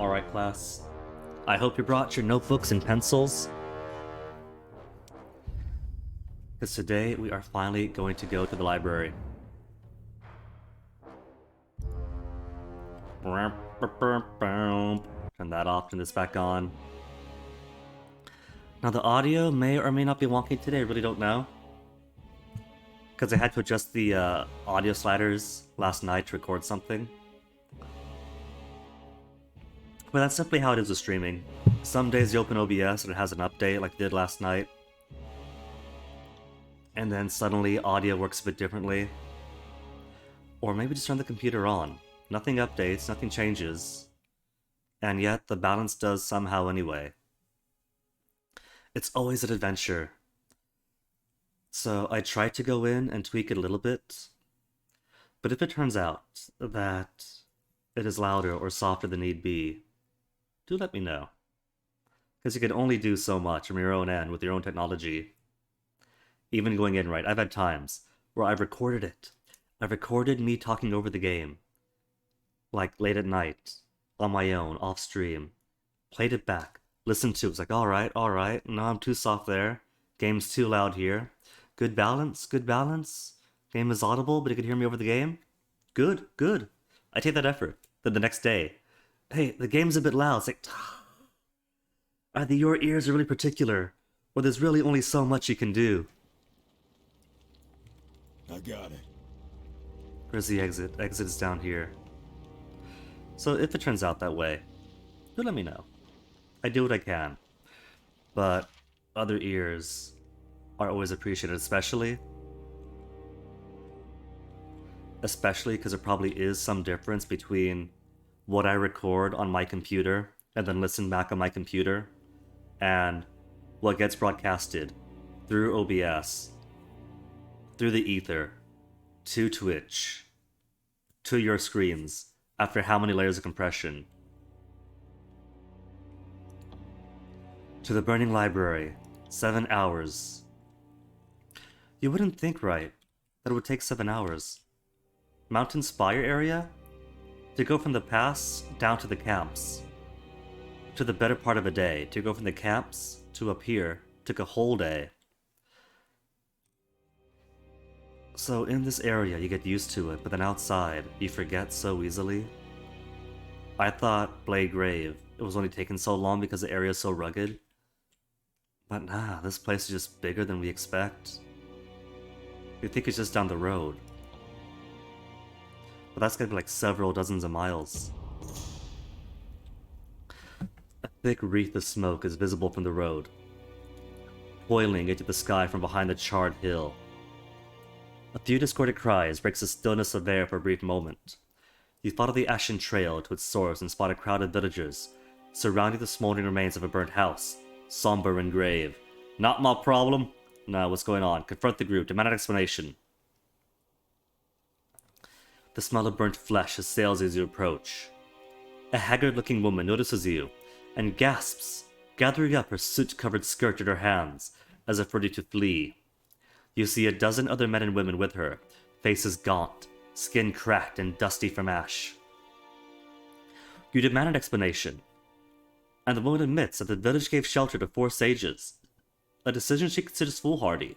Alright, class. I hope you brought your notebooks and pencils. Because today we are finally going to go to the library. Turn that off, turn this back on. Now the audio may or may not be wonky today, I really don't know. Because I had to adjust the audio sliders last night to record something. But that's simply how it is with streaming. Some days you open OBS and it has an update like it did last night. And then suddenly audio works a bit differently. Or maybe just turn the computer on. Nothing updates, nothing changes. And yet the balance does somehow anyway. It's always an adventure. So I tried to go in and tweak it a little bit. But if it turns out that it is louder or softer than need be, do let me know. Because you can only do so much from your own end with your own technology. Even going in right. I've had times where I've recorded it. I've recorded me talking over the game. Like late at night. On my own. Off stream. Played it back. Listened to it. Was like, alright. No, I'm too soft there. Game's too loud here. Good balance. Game is audible, but you can hear me over the game. Good. I take that effort. Then the next day. Hey, the game's a bit loud. It's like, either your ears are really particular, or there's really only so much you can do. I got it. Where's the exit? Exit is down here. So if it turns out that way, do let me know. I do what I can. But other ears are always appreciated, especially because there probably is some difference between what I record on my computer and then listen back on my computer and what gets broadcasted through OBS, through the ether, to Twitch, to your screens, after how many layers of compression. To the burning library, 7 hours. You wouldn't think, right, that it would take 7 hours. Mountain Spire area? To go from the pass down to the camps. To the better part of a day. To go from the camps to up here took a whole day. So in this area you get used to it, but then outside you forget so easily. I thought Blade Grave, it was only taking so long because the area is so rugged. But nah, this place is just bigger than we expect. You think it's just down the road. But that's gonna be like several dozens of miles. A thick wreath of smoke is visible from the road, coiling into the sky from behind the charred hill. A few discordant cries breaks the stillness of air for a brief moment. You follow the ashen trail to its source and spot a crowd of villagers surrounding the smoldering remains of a burnt house, somber and grave. Not my problem. No, what's going on? Confront the group, demand an explanation. The smell of burnt flesh assails as you approach. A haggard-looking woman notices you and gasps, gathering up her soot-covered skirt in her hands as if ready to flee. You see a dozen other men and women with her, faces gaunt, skin cracked and dusty from ash. You demand an explanation, and the woman admits that the village gave shelter to 4 sages, a decision she considers foolhardy.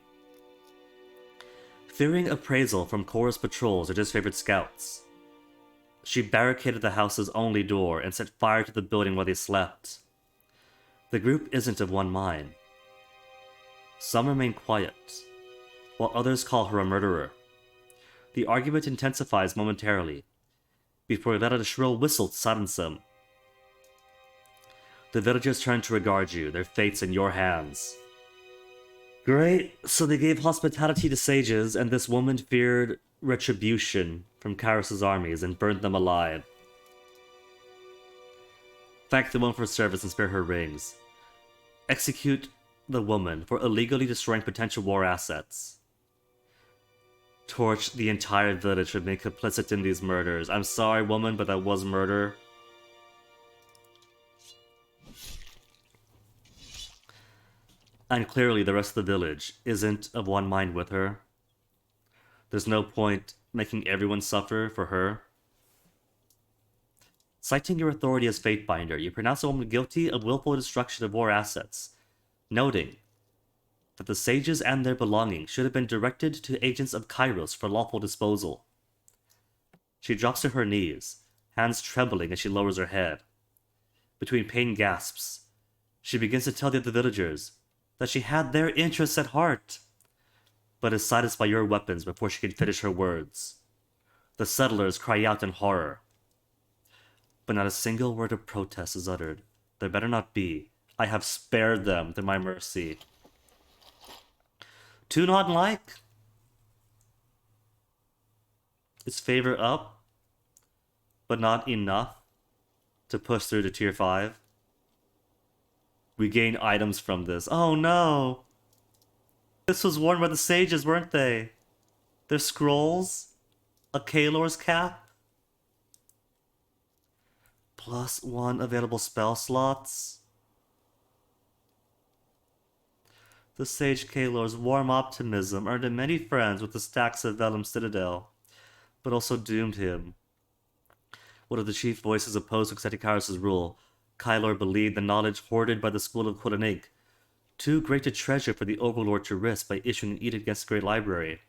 Fearing appraisal from Korra's patrols or disfavored scouts, she barricaded the house's only door and set fire to the building where they slept. The group isn't of one mind. Some remain quiet, while others call her a murderer. The argument intensifies momentarily, before you let out a shrill whistle to silence them. The villagers turn to regard you, their fates in your hands. Great, so they gave hospitality to sages, and this woman feared retribution from Kairos' armies and burned them alive. Thank the woman for service and spare her rings. Execute the woman for illegally destroying potential war assets. Torch the entire village for being complicit in these murders. I'm sorry, woman, but that was murder. And clearly the rest of the village isn't of one mind with her. There's no point making everyone suffer for her. Citing your authority as Fatebinder, you pronounce a woman guilty of willful destruction of war assets, noting that the sages and their belongings should have been directed to agents of Kairos for lawful disposal. She drops to her knees, hands trembling as she lowers her head. Between pain gasps, she begins to tell the other villagers that she had their interests at heart, but is silenced by your weapons before she can finish her words. The settlers cry out in horror, but not a single word of protest is uttered. There better not be. I have spared them to my mercy. Too not like? Is favor up, but not enough to push through to tier 5? We gain items from this. Oh no! This was worn by the sages, weren't they? Their scrolls? A Kalor's cap? +1 available spell slots? The sage Kalor's warm optimism earned him many friends with the stacks of Vellum Citadel, but also doomed him. One of the chief voices opposed to accepting Kairos' rule, Kylor believed the knowledge hoarded by the school of Code and Ink too great a treasure for the Overlord to risk by issuing an edict against the Great Library.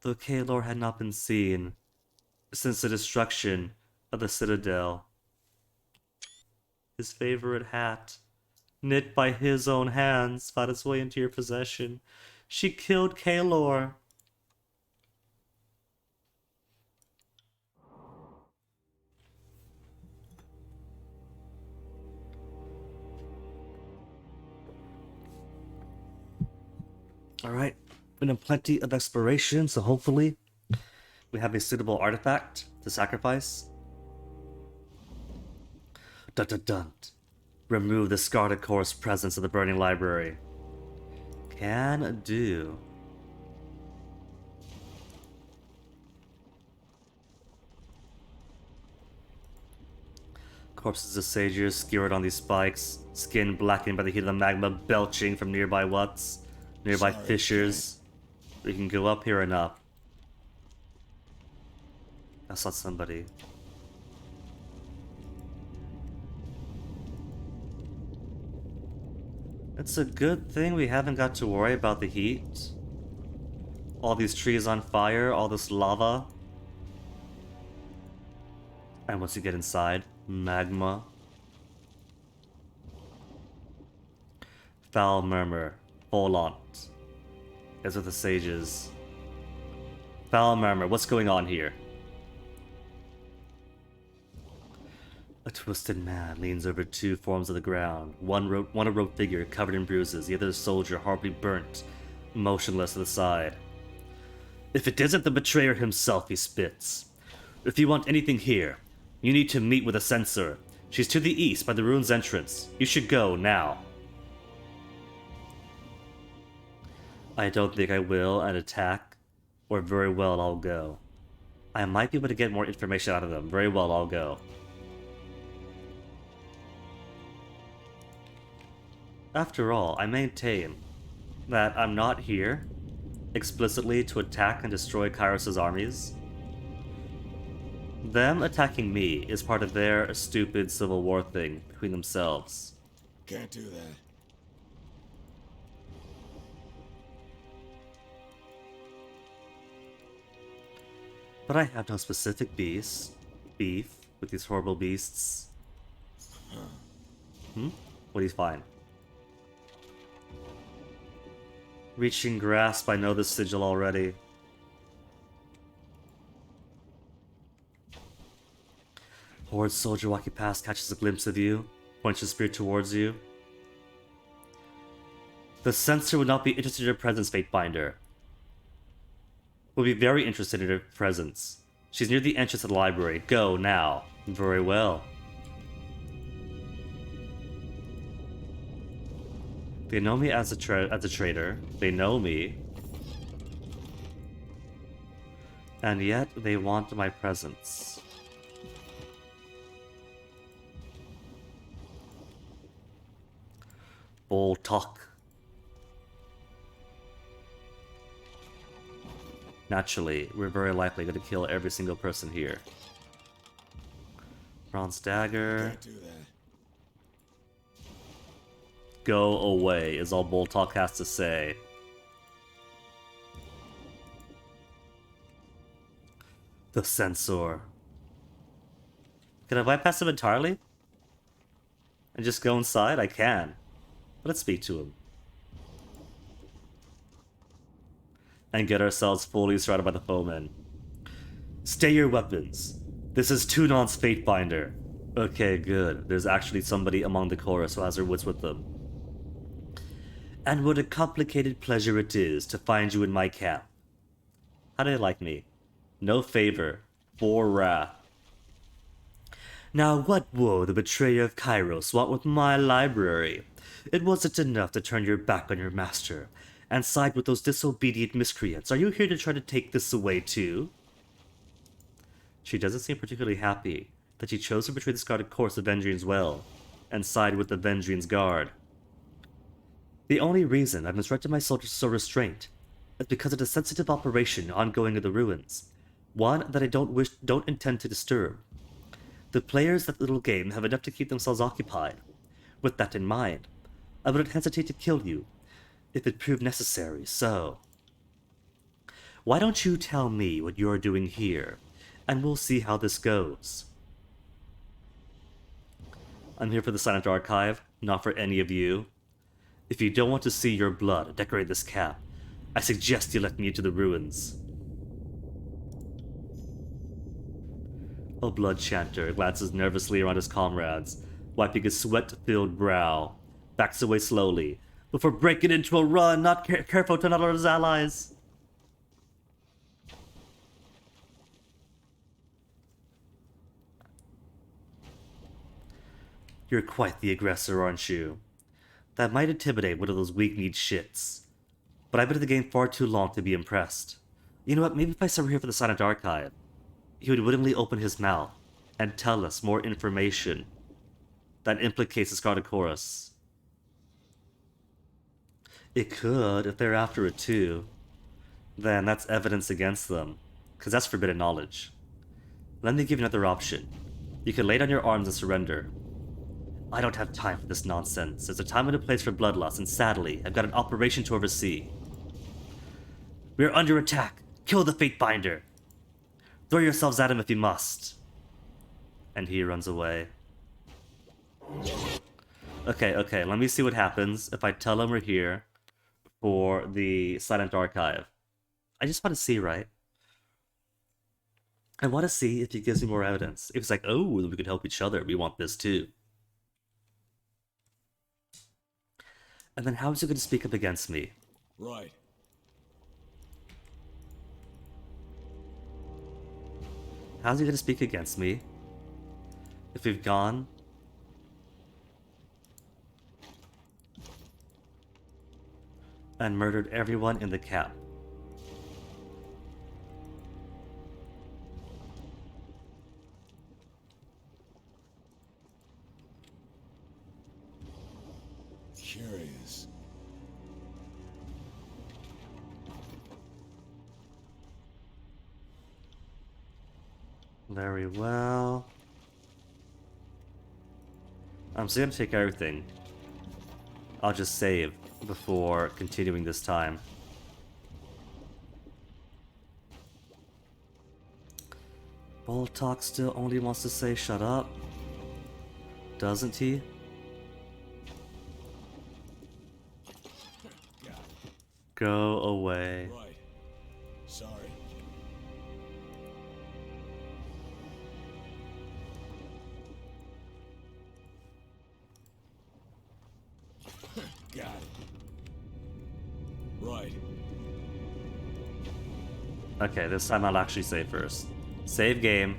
Though Kalor had not been seen since the destruction of the Citadel. His favorite hat, knit by his own hands, found its way into your possession. She killed Kalor. Alright, been in plenty of exploration, so hopefully we have a suitable artifact to sacrifice. Dun dun dun. Remove the Scarlet Core's presence of the burning library. Can do. Corpses of sages skewered on these spikes, skin blackened by the heat of the magma belching from nearby fissures. We can go up here and up. I saw somebody. It's a good thing we haven't got to worry about the heat. All these trees on fire, all this lava. And once you get inside, magma. Foul murmur, volant. As with the sages. Foul murmur, what's going on here? A twisted man leans over 2 forms of the ground. One a robed figure covered in bruises, the other a soldier horribly burnt, motionless to the side. If it isn't the betrayer himself, he spits. If you want anything here, you need to meet with a censor. She's to the east by the ruins entrance. You should go now. I don't think I will an attack, or very well I'll go. I might be able to get more information out of them. Very well I'll go. After all, I maintain that I'm not here explicitly to attack and destroy Kairos' armies. Them attacking me is part of their stupid civil war thing between themselves. Can't do that. But I have no specific beef with these horrible beasts. What do you find? Reaching grasp, I know this sigil already. Horde soldier walking past catches a glimpse of you, points his spear towards you. The censor would not be interested in your presence, Fatebinder. Would be very interested in her presence. She's near the entrance of the library. Go, now. Very well. They know me as a traitor. They know me. And yet, they want my presence. Bull talk. Naturally, we're very likely going to kill every single person here. Bronze dagger. Can't do that. Go away is all Boltok has to say. The censor. Can I bypass him entirely? And just go inside? I can. Let's speak to him. And get ourselves fully surrounded by the foemen. Stay your weapons. This is Tunon's Fatebinder. Okay, good. There's actually somebody among the chorus who has her wits with them. And what a complicated pleasure it is to find you in my camp. How do they like me? No favor, for wrath. Now what woe the betrayer of Kairos want with my library? It wasn't enough to turn your back on your master and side with those disobedient miscreants. Are you here to try to take this away too? She doesn't seem particularly happy that she chose to betray this guarded course of Vendrian's well and side with the Vendrian's guard. The only reason I've instructed my soldiers so restrained is because of the sensitive operation ongoing in the ruins, one that I don't intend to disturb. The players of the little game have enough to keep themselves occupied. With that in mind, I wouldn't hesitate to kill you if it proved necessary, so... Why don't you tell me what you're doing here, and we'll see how this goes. I'm here for the Silent Archive, not for any of you. If you don't want to see your blood decorate this cap, I suggest you let me into the ruins. A blood chanter glances nervously around his comrades, wiping his sweat-filled brow, backs away slowly, before breaking into a run, not careful to not alert his allies. You're quite the aggressor, aren't you? That might intimidate one of those weak-kneed shits. But I've been in the game far too long to be impressed. You know what, maybe if I sat here for the Silent Archive, he would willingly open his mouth and tell us more information that implicates the Scarlet Chorus. It could, if they're after it too. Then that's evidence against them, because that's forbidden knowledge. Let me give you another option. You can lay down your arms and surrender. I don't have time for this nonsense. There's a time and a place for bloodlust, and sadly, I've got an operation to oversee. We are under attack. Kill the Fatebinder. Throw yourselves at him if you must. And he runs away. Okay, let me see what happens if I tell him we're here for the Silent Archive. I just want to see, right? I want to see if he gives me more evidence. If it's like, oh, we could help each other, we want this too. And then how is he going to speak up against me? Right. How's he going to speak against me if we've gone and murdered everyone in the camp? Curious. Very well. I'm still gonna take everything. I'll just save before continuing this time. Boltok still only wants to say shut up. Doesn't he? Go away. Right. Sorry. Got it. Right. Okay, this time I'll actually save first. Save game.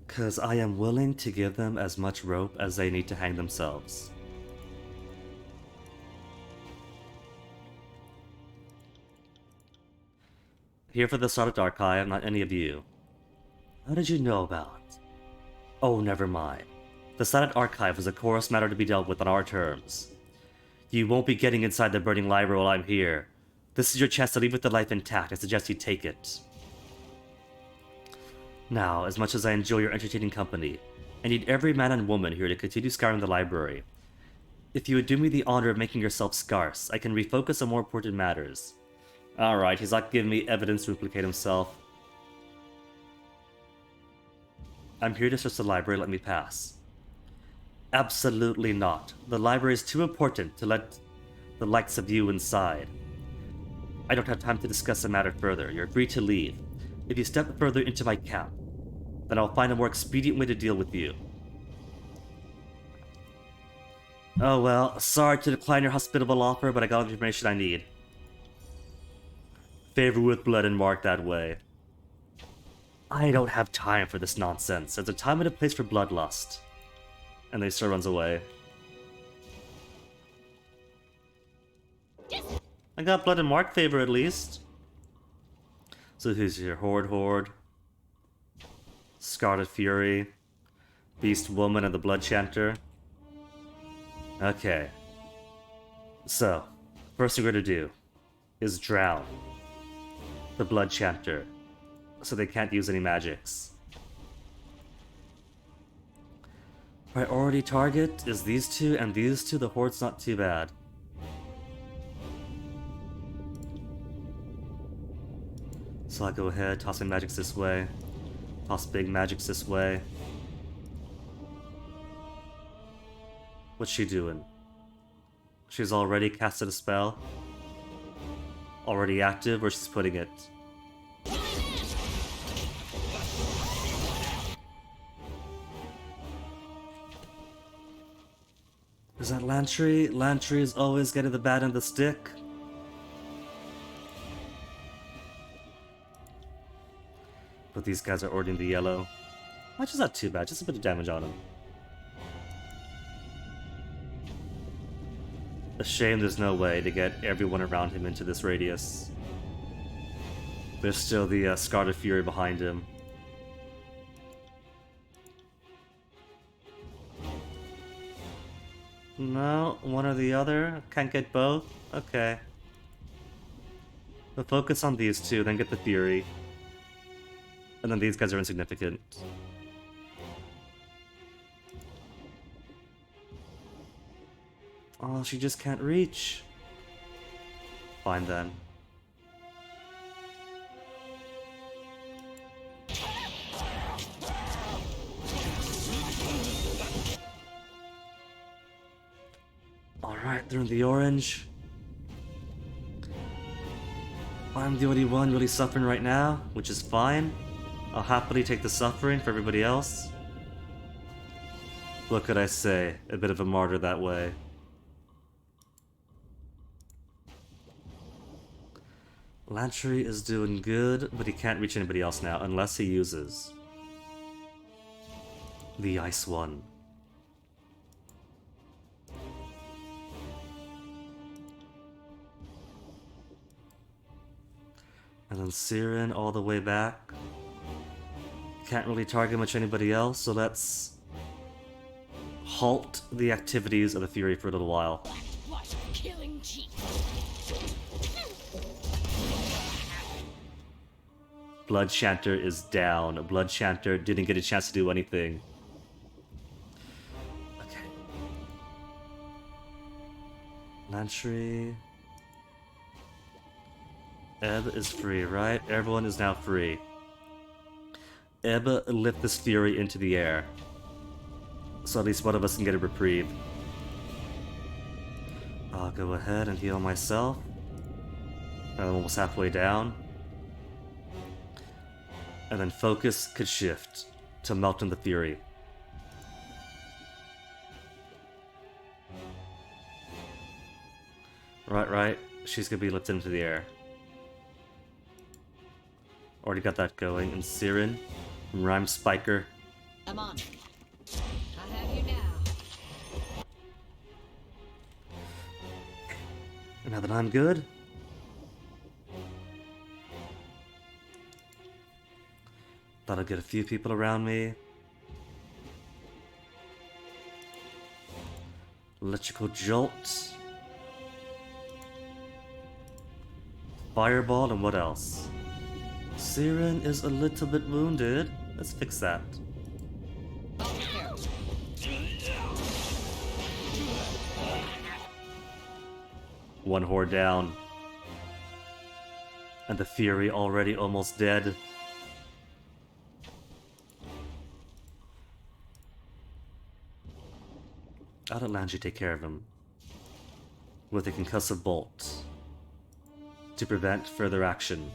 Cause I am willing to give them as much rope as they need to hang themselves. Here for the Silent Archive, not any of you. How did you know about? Oh, never mind. The Silent Archive is a chorus matter to be dealt with on our terms. You won't be getting inside the burning library while I'm here. This is your chance to leave with the life intact. I suggest you take it. Now, as much as I enjoy your entertaining company, I need every man and woman here to continue scouring the library. If you would do me the honor of making yourself scarce, I can refocus on more important matters. Alright, he's not giving me evidence to implicate himself. I'm here to search the library, let me pass. Absolutely not. The library is too important to let the likes of you inside. I don't have time to discuss the matter further. You're free to leave. If you step further into my camp, then I'll find a more expedient way to deal with you. Oh well, sorry to decline your hospitable offer, but I got all the information I need. Favor with blood and marked that way. I don't have time for this nonsense. There's a time and a place for bloodlust. And then he still runs away. I got blood and mark favor at least. So who's here? Horde. Scarlet Fury. Beast Woman and the Blood Chanter. Okay. So, first thing we're gonna do is drown the Blood Chanter so they can't use any magics. Priority target is these two, and these two, the Horde's not too bad. So I'll go ahead, toss my magics this way. Toss big magics this way. What's she doing? She's already casted a spell. Already active, where she's putting it. Is that Lantry? Lantry is always getting the bad end of the stick. But these guys are ordering the yellow. Which is not too bad, just a bit of damage on him. A shame there's no way to get everyone around him into this radius. There's still the Scarlet Fury behind him. No, one or the other? Can't get both? Okay. But focus on these two, then get the Fury. And then these guys are insignificant. Oh, she just can't reach. Fine then. Alright, they're in the orange. I'm the only one really suffering right now, which is fine. I'll happily take the suffering for everybody else. What could I say? A bit of a martyr that way. Lantry is doing good, but he can't reach anybody else now unless he uses the Ice One. And then Siren all the way back. Can't really target much anybody else, so let's halt the activities of the Fury for a little while. Killing cheek. Blood Chanter is down. Blood Chanter didn't get a chance to do anything. Okay. Lantry. Ebb is free, right? Everyone is now free. Ebb lift this Fury into the air. So at least one of us can get a reprieve. I'll go ahead and heal myself. I'm almost halfway down. And then focus could shift to melt in the Fury. Right. She's gonna be lifted into the air. Already got that going. And Siren, Rhyme Spiker. I'm on. I have you now. And now that I'm good, thought I'd get a few people around me. Electrical Jolt. Fireball, and what else? Siren is a little bit wounded. Let's fix that. I'll take care of it. One horde down. And the Fury already almost dead. I'll let Landry take care of him. With a concussive bolt. To prevent further action.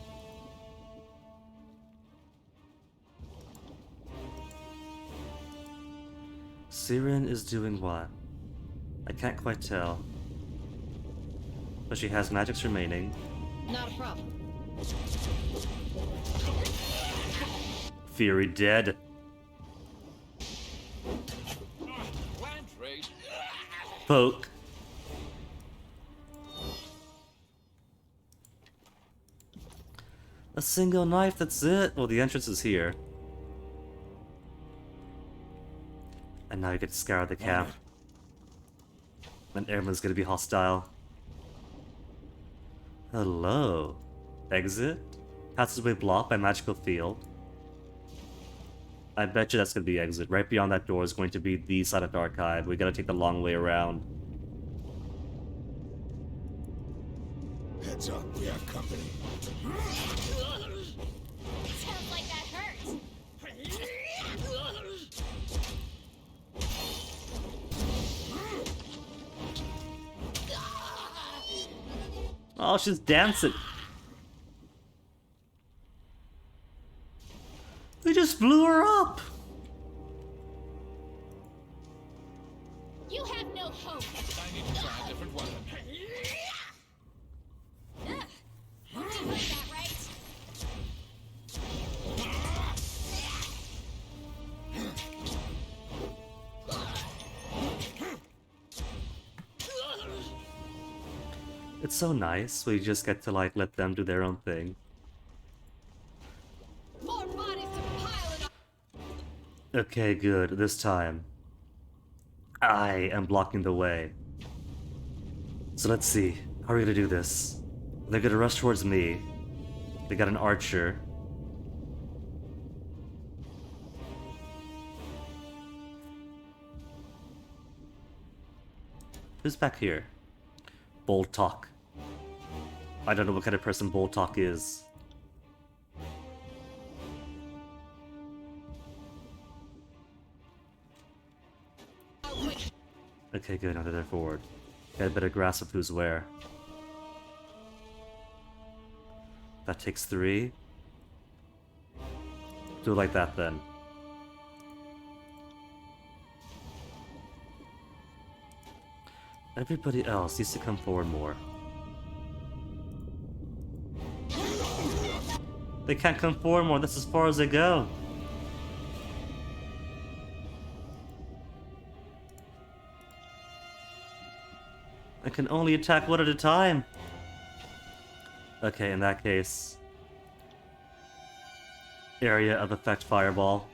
Siren is doing what? I can't quite tell. But she has magics remaining. Not a problem. Fury dead. Landry. Poke. A single knife, that's it? Well, the entrance is here. And now you get to scour the camp. And everyone's gonna be hostile. Hello. Exit? Passageway blocked by magical field. I bet you that's gonna be exit. Right beyond that door is going to be the side of the archive. We gotta take the long way around. Heads up, we have company. Sounds like that hurts. Oh, she's dancing. We just blew her up. You have no hope. I need to try a different weapon. You heard that, right? It's so nice. We just get to like let them do their own thing. More bodies to pile it up. Okay, good. This time, I am blocking the way. So let's see. How are we gonna do this? They're gonna rush towards me. They got an archer. Who's back here? Bold Talk. I don't know what kind of person Bold Talk is. Okay, good. Now they're forward. Got a better grasp of who's where. That takes 3. Do it like that then. Everybody else needs to come forward more. They can't come forward more. That's as far as they go. I can only attack one at a time. Okay, in that case. Area of effect fireball.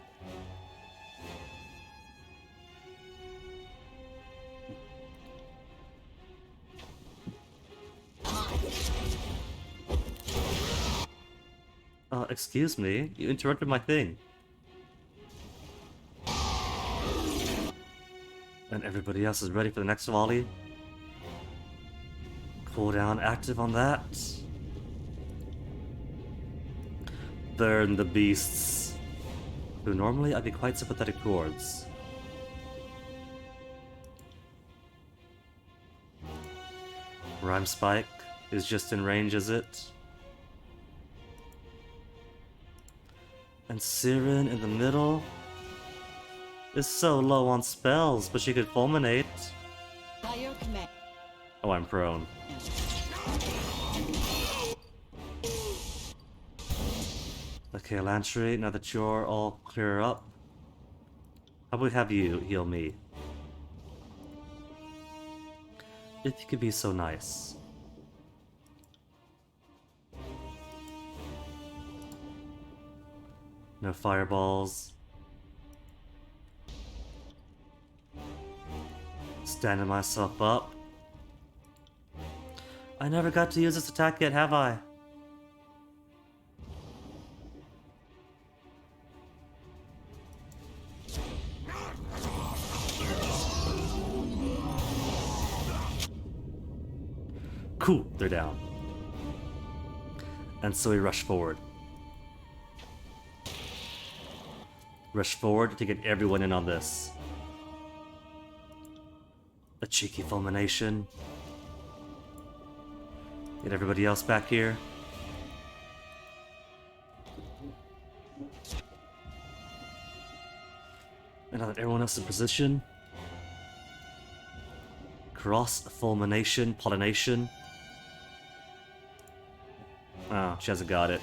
Excuse me, you interrupted my thing. And everybody else is ready for the next volley. Cooldown active on that. Burn the beasts, who normally I'd be quite sympathetic towards. Rhyme Spike is just in range, is it? And Siren in the middle is so low on spells, but she could fulminate. By your command. Oh, I'm prone. Okay, Lantry, now that you're all clear up, how about we have you heal me? If you could be so nice. No fireballs. Standing myself up. I never got to use this attack yet, have I? Cool, they're down. And so we rush forward. Rush forward to get everyone in on this. A cheeky fulmination. Get everybody else back here. And now that everyone else in position. Cross fulmination, pollination. Oh, she hasn't got it.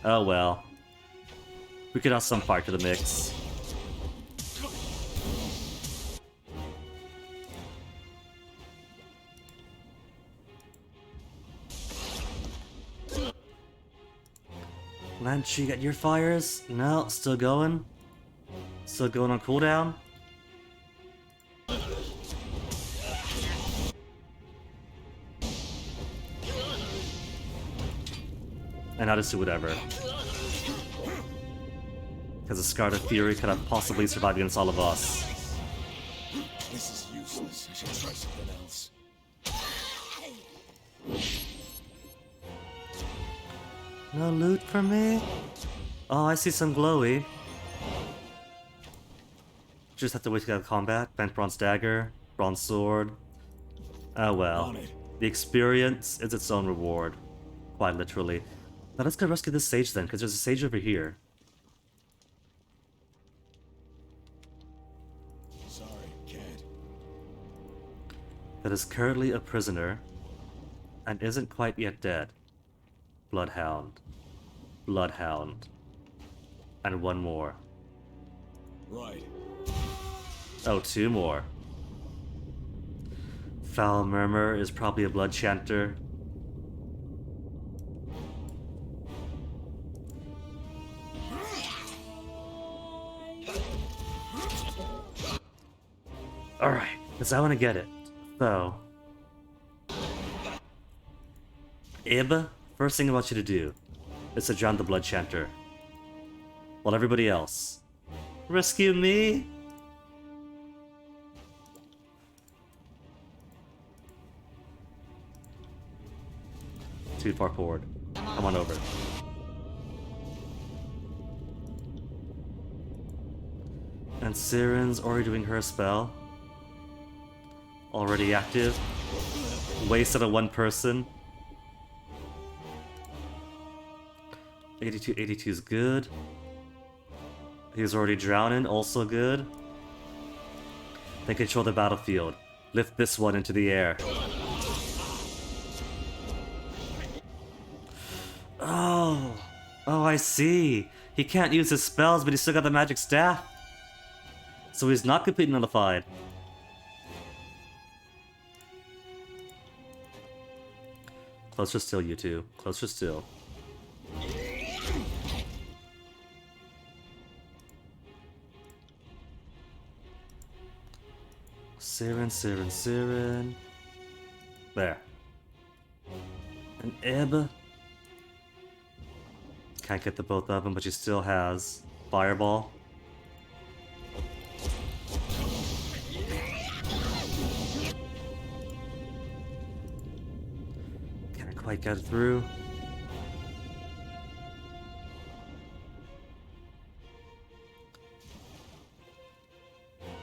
Oh well. We could add some part to the mix. Lanchi, get your fires? No, still going. Still going on cooldown. And I'll just do whatever. Because the Scarlet Fury could have possibly survived against all of us. This is useless. I should try something else. No loot for me? Oh, I see some glowy. Just have to wait to get out of combat. Bent bronze dagger, bronze sword. Oh well. On it. The experience is its own reward. Quite literally. Now let's go rescue this sage then, because there's a sage over here. Sorry, can't. That is currently a prisoner and isn't quite yet dead. Bloodhound. Bloodhound. And one more. Right. Oh, two more. Foul Murmur is probably a blood chanter. Alright, because I want to get it. So. Ib, first thing I want you to do is to drown the blood chanter. While everybody else. Rescue me! Too far forward. Come on over. And Siren's already doing her spell. Already active. Wasted on one person. 82 is good. He's already drowning, also good. They control the battlefield. Lift this one into the air. Oh, I see. He can't use his spells, but he's still got the magic staff. So he's not completely nullified. Closer still, you two. Closer still. Siren. There. An Eb. Can't get the both of them, but she still has Fireball. Can't quite get it through.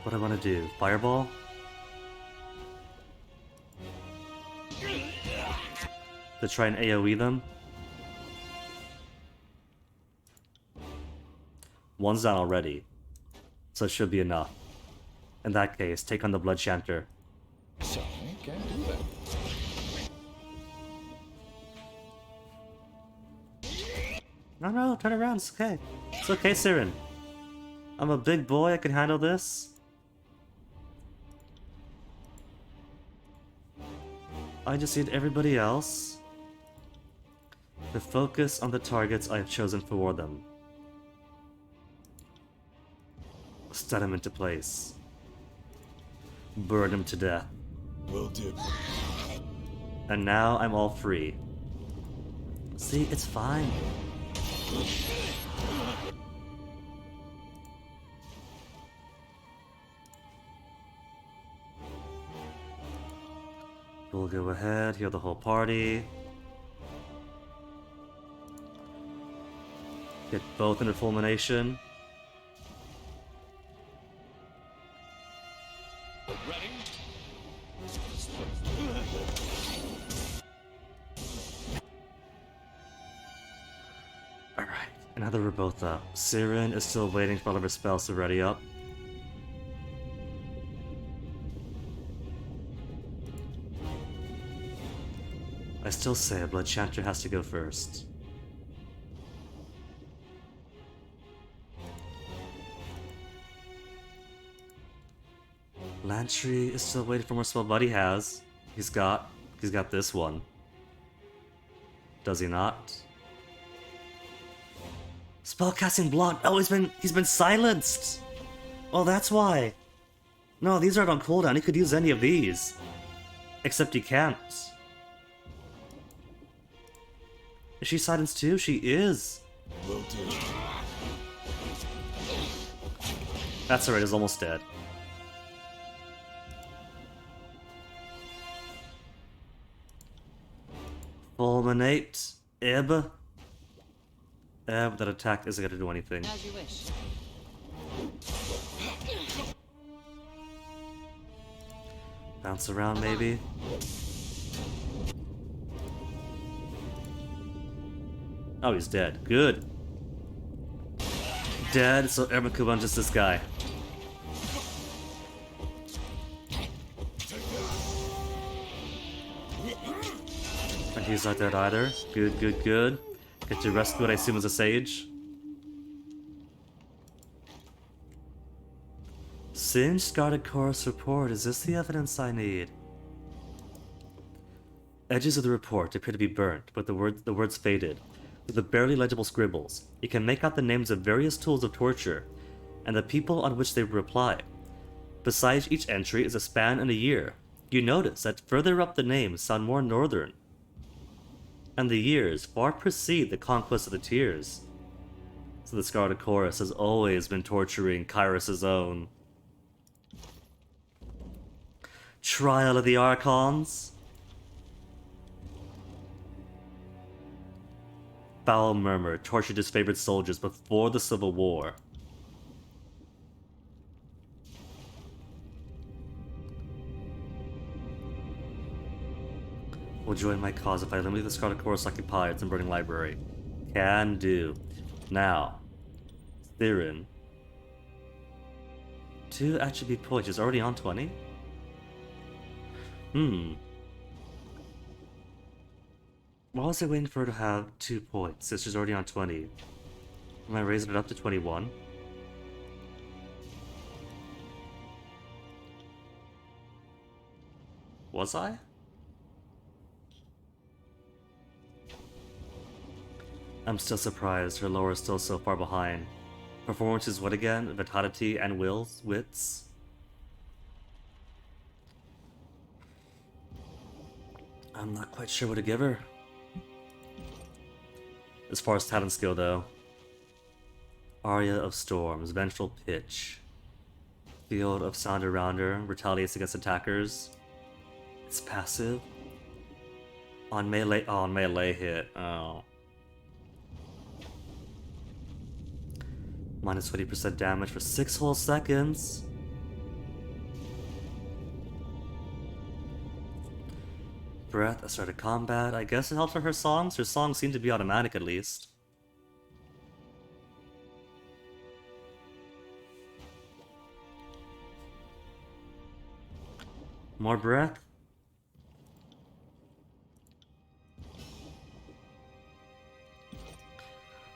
What do I want to do? Fireball? To try and AoE them? One's down already, so it should be enough. In that case, take on the Blood Chanter. Sorry, can't do that. No, turn around, it's okay. It's okay, Siren. I'm a big boy, I can handle this. I just need everybody else to focus on the targets I have chosen for them. Set them into place. Burn them to death. Will do. And now I'm all free. See, it's fine. We'll go ahead, heal the whole party. Get both into fulmination. Alright, and now that we're both up, Siren is still waiting for all of her spells to ready up. I still say a Blood Chanter has to go first. Lantry is still waiting for more spell, but he has. He's got this one. Does he not? Spellcasting block. Oh, he's been silenced. Oh, that's why. No, these aren't on cooldown. He could use any of these, except he can't. Is she silenced too? She is. Will do. That's alright. He's almost dead. Fulminate. Ebb. That attack isn't gonna do anything. As you wish. Bounce around, maybe. Oh, he's dead. Good. Dead, so Ermakuban just this guy. And he's not dead either. Good, good, good. Get to rescue what I assume is a sage. Singed guarded chorus report. Is this the evidence I need? Edges of the report appear to be burnt, but the words faded. With the barely legible scribbles, you can make out the names of various tools of torture, and the people on which they reply. Besides each entry is a span and a year. You notice that further up the names sound more northern, and the years far precede the conquest of the Tears. So the Scarlet Chorus has always been torturing Kyrus' own. Trial of the Archons. Foul Murmur tortured his favorite soldiers before the Civil War. Will join my cause if I eliminate the Scarlet Chorus occupiers and Burning Library. Can do. Now, Thirin. 2 attribute points. She's already on 20? Why was I waiting for her to have 2 points since she's already on 20? Am I raising it up to 21? Was I? I'm still surprised her lore is still so far behind. Performance is what again? Vitality and wits? I'm not quite sure what to give her. As far as talent skill though. Aria of Storms, Vengeful Pitch. Field of Sound around her, retaliates against attackers. It's passive. On melee hit. Oh. Minus 20% damage for 6 whole seconds. Breath at start of combat. I guess it helps for her songs. Her songs seem to be automatic at least. More breath.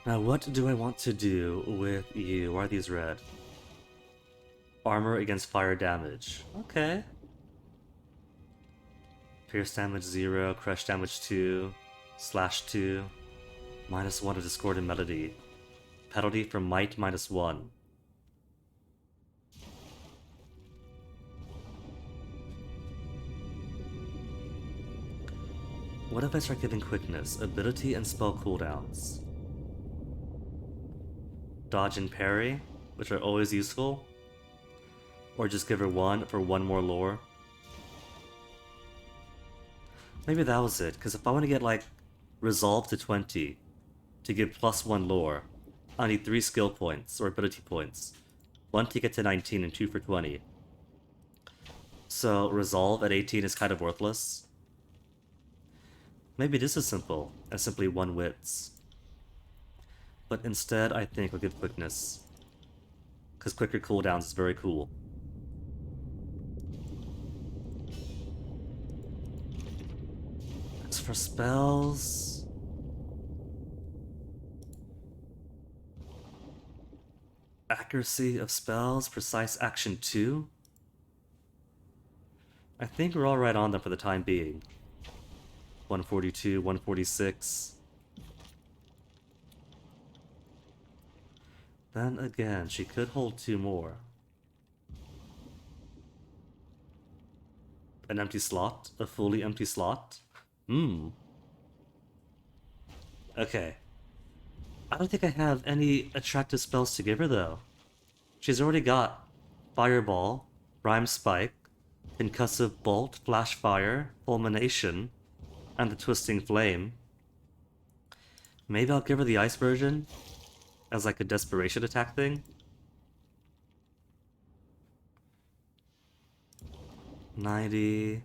Now what do I want to do with you? Why are these red? Armor against fire damage. Okay. Pierce damage 0, crush damage 2, slash 2, -1 of discordant melody. Penalty from might -1. What if I start giving quickness, ability, and spell cooldowns? Dodge and parry, which are always useful. Or just give her 1 for 1 more lore. Maybe that was it, because if I want to get, like, resolve to 20 to give +1 lore, I need 3 skill points, or ability points. 1 to get to 19 and 2 for 20. So, resolve at 18 is kind of worthless. Maybe this is simple, as simply 1 wits. But instead, I think we'll give quickness. Because quicker cooldowns is very cool. As for spells... accuracy of spells, precise action 2? I think we're all right on them for the time being. 142, 146. Then again, she could hold 2 more. An empty slot? A fully empty slot? Okay. I don't think I have any attractive spells to give her, though. She's already got Fireball, Rhyme Spike, Concussive Bolt, Flash Fire, Fulmination, and the Twisting Flame. Maybe I'll give her the Ice version as like a desperation attack thing. 90.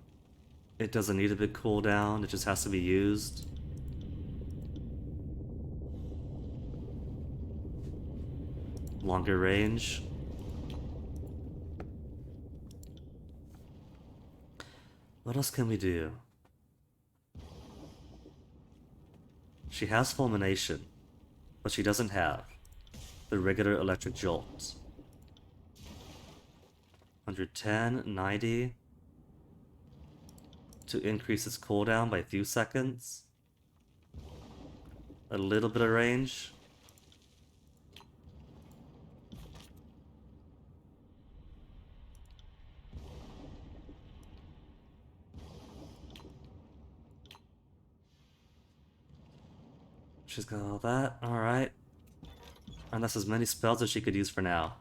It doesn't need a big cooldown, it just has to be used. Longer range. What else can we do? She has Fulmination, but she doesn't have the regular Electric Jolt. 110, 90. To increase its cooldown by a few seconds. A little bit of range. She's got all that, alright. And that's as many spells as she could use for now.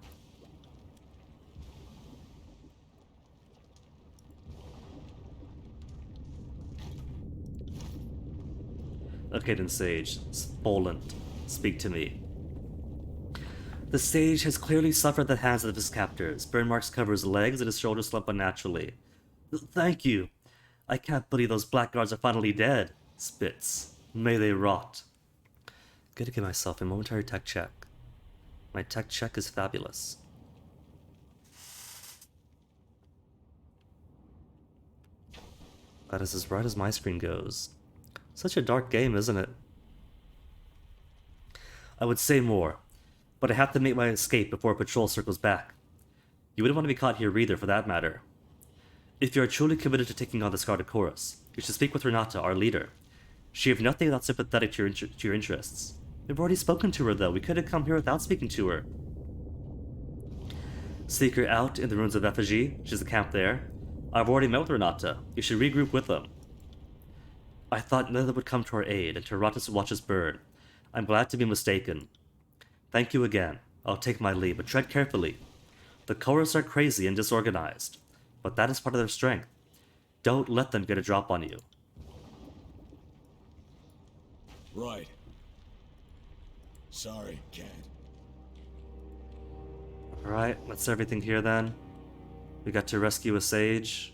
Okay then, Sage. Spolant. Speak to me. The Sage has clearly suffered at the hands of his captors. Burn marks cover his legs and his shoulders slump unnaturally. Thank you. I can't believe those blackguards are finally dead. Spits. May they rot. Good to give myself a momentary tech check. My tech check is fabulous. That is as bright as my screen goes. Such a dark game, isn't it? I would say more, but I have to make my escape before patrol circles back. You wouldn't want to be caught here either, for that matter. If you are truly committed to taking on the Scarlet Chorus, you should speak with Renata, our leader. She have nothing that's sympathetic to your interests. We've already spoken to her, though. We could have come here without speaking to her. Seek her out in the ruins of Effigy. She's a camp there. I've already met with Renata. You should regroup with them. I thought none of them would come to our aid, and to watch us burn. I'm glad to be mistaken. Thank you again. I'll take my leave, but tread carefully. The chorus are crazy and disorganized, but that is part of their strength. Don't let them get a drop on you. Right. Sorry, Cat. Alright, that's everything here then. We got to rescue a sage.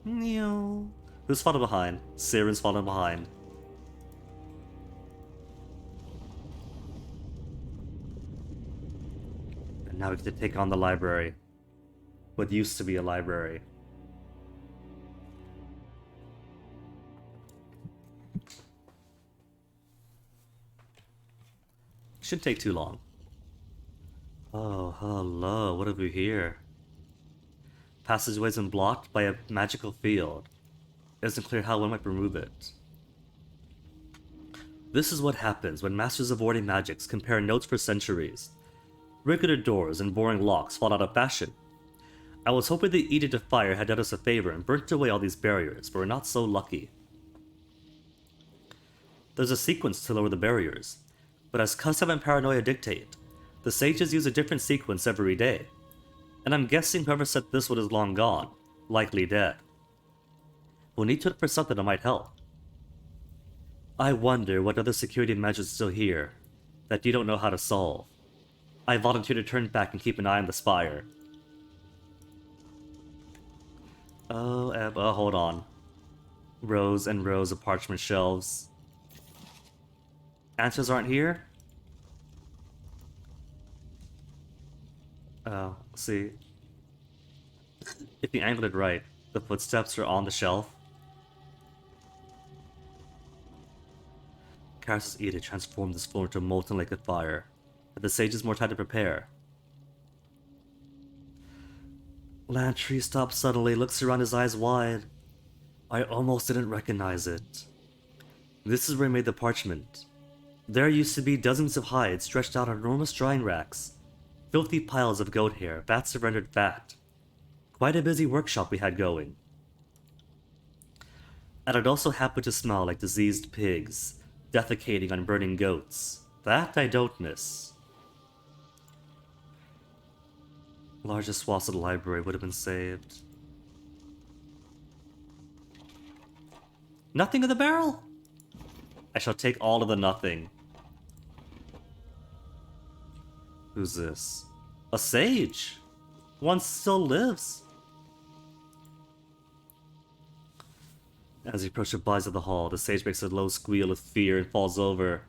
Who's falling behind? Siren's falling behind. And now we get to take on the library. What used to be a library. Shouldn't take too long. Oh, hello. What have we here? Passageways been blocked by a magical field. It isn't clear how one might remove it. This is what happens when masters of warding magics compare notes for centuries. Regular doors and boring locks fall out of fashion. I was hoping the Edict of Fire had done us a favor and burnt away all these barriers, but we're not so lucky. There's a sequence to lower the barriers, but as custom and paranoia dictate, the sages use a different sequence every day. And I'm guessing whoever set this one is long gone, likely dead. We'll need to look for something that might help. I wonder what other security measures are still here that you don't know how to solve. I volunteer to turn back and keep an eye on the spire. Oh, hold on. Rows and rows of parchment shelves. Answers aren't here? Oh, see. If you angled it right, the footsteps are on the shelf. Karis' edict transformed this floor into a molten lake of fire, but the sages more time to prepare. Lantry stops suddenly, looks around, his eyes wide. I almost didn't recognize it. This is where he made the parchment. There used to be dozens of hides stretched out on enormous drying racks, filthy piles of goat hair, vats of rendered fat. Quite a busy workshop we had going. And it also happened to smell like diseased pigs, defecating on burning goats. That I don't miss. Largest swaths of the library would have been saved. Nothing in the barrel? I shall take all of the nothing. Who's this? A sage! One still lives. As he approaches the bodies of the hall, the sage makes a low squeal of fear and falls over.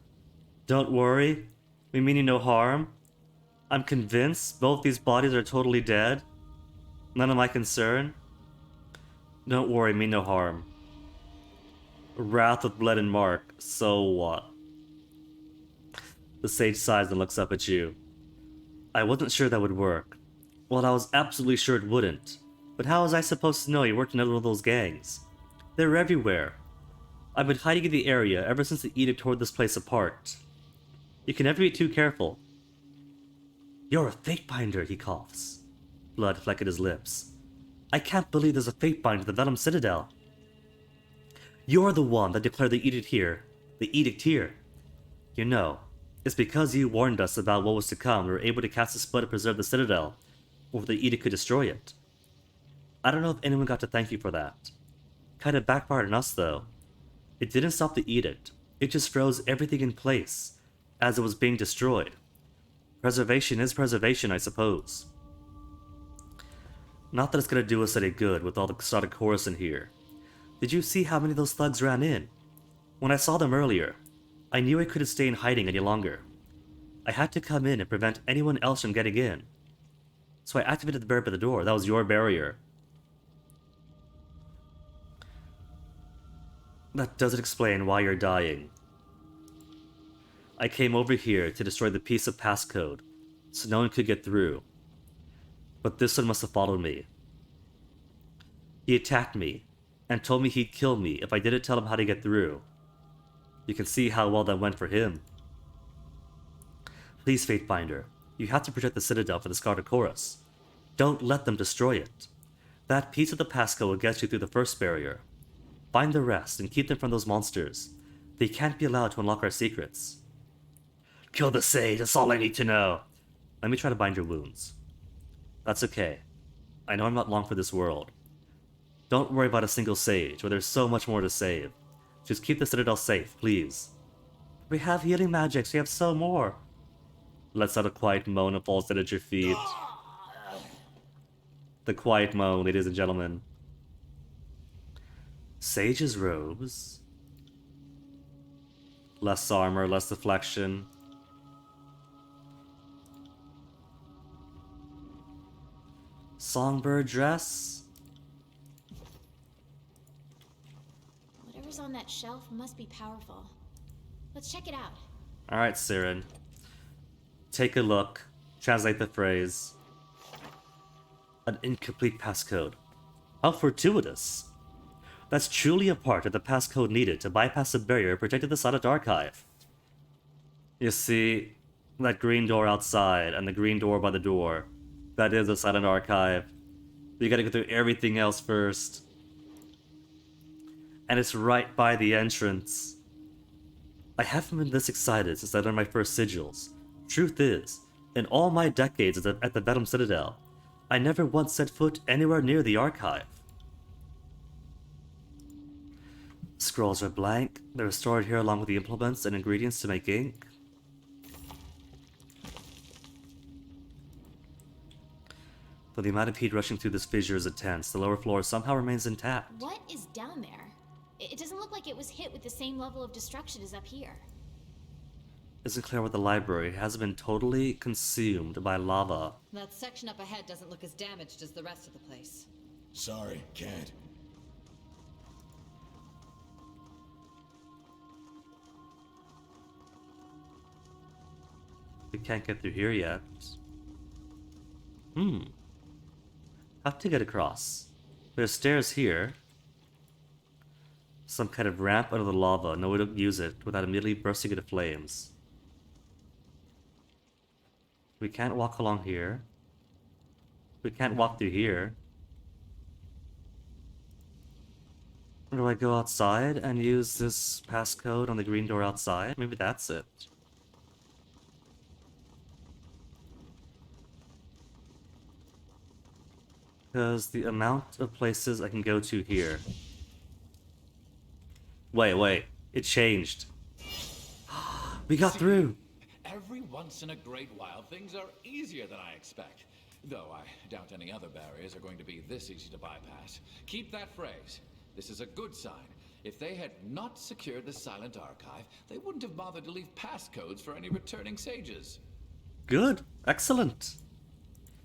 Don't worry, we mean you no harm. I'm convinced both these bodies are totally dead. None of my concern. Don't worry, mean no harm. Wrath with blood and mark, so what? The sage sighs and looks up at you. I wasn't sure that would work. Well, I was absolutely sure it wouldn't. But how was I supposed to know you worked in one of those gangs? They're everywhere. I've been hiding in the area ever since the edict tore this place apart. You can never be too careful. You're a fate binder, he coughs. Blood flecked his lips. I can't believe there's a fate binder at the Venom Citadel. You're the one that declared the edict here. The edict here. You know, it's because you warned us about what was to come we were able to cast a spell to preserve the Citadel, or the edict could destroy it. I don't know if anyone got to thank you for that. Kinda backfired on us, though. It didn't stop the edict. It just froze everything in place, as it was being destroyed. Preservation is preservation, I suppose. Not that it's gonna do us any good with all the exotic chorus in here. Did you see how many of those thugs ran in? When I saw them earlier, I knew I couldn't stay in hiding any longer. I had to come in and prevent anyone else from getting in. So I activated the barrier by the door. That was your barrier. That doesn't explain why you're dying. I came over here to destroy the piece of passcode, so no one could get through. But this one must have followed me. He attacked me, and told me he'd kill me if I didn't tell him how to get through. You can see how well that went for him. Please, Fatebinder, you have to protect the Citadel for the Scarlet Chorus. Don't let them destroy it. That piece of the passcode will get you through the first barrier. Find the rest and keep them from those monsters. They can't be allowed to unlock our secrets. Kill the sage, that's all I need to know. Let me try to bind your wounds. That's okay. I know I'm not long for this world. Don't worry about a single sage, where there's so much more to save. Just keep the Citadel safe, please. We have healing magics, we have so more. Lets out a quiet moan and falls dead at your feet. The quiet moan, ladies and gentlemen. Sage's robes. Less armor, less deflection. Songbird dress. Whatever's on that shelf must be powerful. Let's check it out. Alright, Siren. Take a look. Translate the phrase. An incomplete passcode. How fortuitous. That's truly a part of the passcode needed to bypass the barrier protecting the Silent Archive. You see, that green door outside and the green door by the door, that is the Silent Archive. You gotta go through everything else first. And it's right by the entrance. I haven't been this excited since I learned my first sigils. Truth is, in all my decades at the Venom Citadel, I never once set foot anywhere near the archive. Scrolls are blank. They're stored here along with the implements and ingredients to make ink. Though the amount of heat rushing through this fissure is intense, the lower floor somehow remains intact. What is down there? It doesn't look like it was hit with the same level of destruction as up here. Isn't clear what the library has been totally consumed by lava. That section up ahead doesn't look as damaged as the rest of the place. Sorry, can't. We can't get through here yet. Have to get across. There's stairs here. Some kind of ramp under the lava. No way to use it without immediately bursting into flames. We can't walk along here. We can't walk through here. Do I go outside and use this passcode on the green door outside? Maybe that's it. Because the amount of places I can go to here. Wait. It changed. We got through. Every once in a great while, things are easier than I expect. Though I doubt any other barriers are going to be this easy to bypass. Keep that phrase. This is a good sign. If they had not secured the silent archive, they wouldn't have bothered to leave passcodes for any returning sages. Good. Excellent.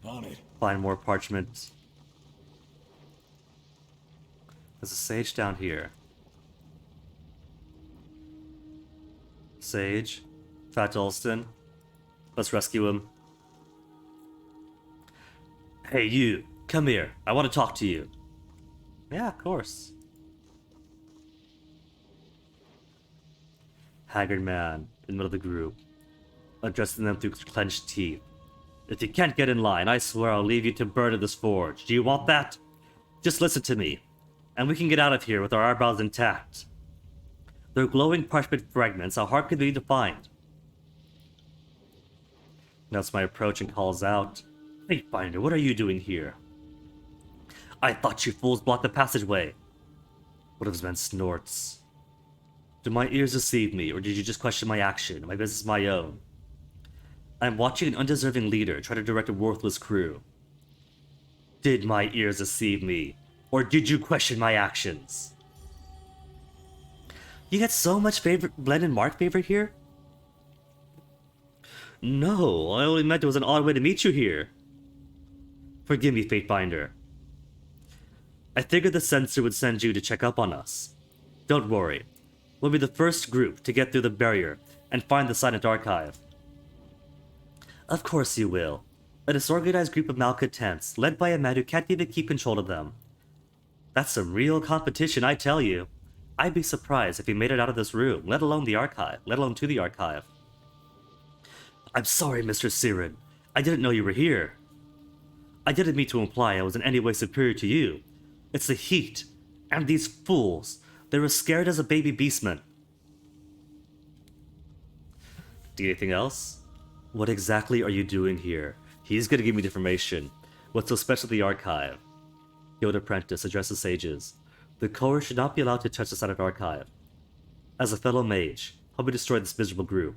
On it. Find more parchment. There's a sage down here. Sage. Fat Alston. Let's rescue him. Hey, you. Come here. I want to talk to you. Yeah, of course. Haggard man in the middle of the group, addressing them through clenched teeth. If you can't get in line, I swear I'll leave you to burn in this forge. Do you want that? Just listen to me, and we can get out of here with our eyebrows intact. They're glowing parchment fragments. How hard could they be to find? Notes my approach and calls out, Fatefinder, what are you doing here? I thought you fools blocked the passageway. One of his men snorts. Do my ears deceive me, or did you just question my action? My business is my own. I'm watching an undeserving leader try to direct a worthless crew. Did my ears deceive me, or did you question my actions? You got so much favorite Blend and Mark favorite here? No, I only meant it was an odd way to meet you here. Forgive me, Fatefinder. I figured the censor would send you to check up on us. Don't worry. We'll be the first group to get through the barrier and find the silent archive. Of course you will. A disorganized group of malcontents, led by a man who can't even keep control of them. That's some real competition, I tell you. I'd be surprised if he made it out of this room, let alone the archive, let alone to the archive. I'm sorry, Mr. Siren. I didn't know you were here. I didn't mean to imply I was in any way superior to you. It's the heat, and these fools. They were scared as a baby beastman. Do anything else? What exactly are you doing here? He's gonna give me the information. What's so special with the archive? Guild Apprentice addresses sages. The Core should not be allowed to touch the silent archive. As a fellow mage, help me destroy this miserable group.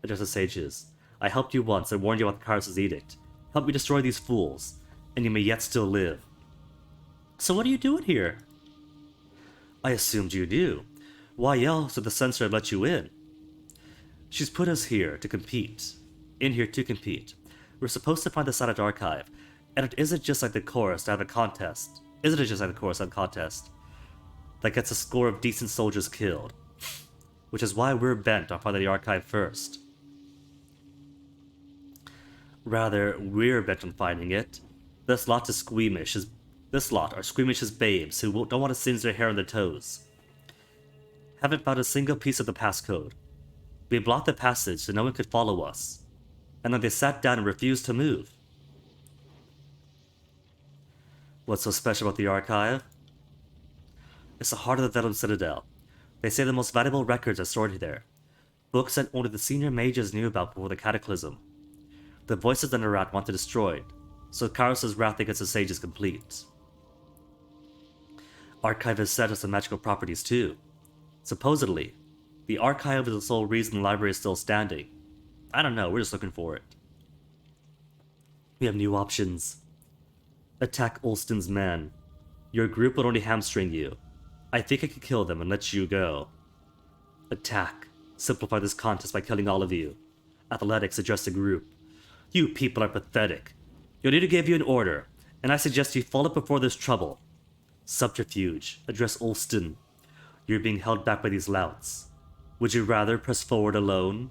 Addresses sages. I helped you once and warned you about the Kairos' edict. Help me destroy these fools, and you may yet still live. So what are you doing here? I assumed you knew. Why else would the censor have let you in? She's put us here to compete. In here to compete. We're supposed to find the silent archive, and it isn't just like the chorus to have a contest. Isn't it just like the chorus to have a contest that gets a score of decent soldiers killed? Which is why we're bent on finding the archive first. Rather, we're bent on finding it. This lot are squeamish as babes who don't want to singe their hair on their toes. Haven't found a single piece of the passcode. We blocked the passage so no one could follow us. And then they sat down and refused to move. What's so special about the archive? It's the heart of the Venom Citadel. They say the most valuable records are stored there. Books that only the senior mages knew about before the Cataclysm. The voices that Narat wanted destroyed, so Kairos' wrath against the sage is complete. Archive is set as some magical properties too. Supposedly, the archive is the sole reason the library is still standing. I don't know, we're just looking for it. We have new options. Attack Olston's men. Your group would only hamstring you. I think I could kill them and let you go. Attack. Simplify this contest by killing all of you. Athletics address the group. You people are pathetic. Yonita gave you an order, and I suggest you follow it before there's trouble. Subterfuge. Address Olston. You're being held back by these louts. Would you rather press forward alone?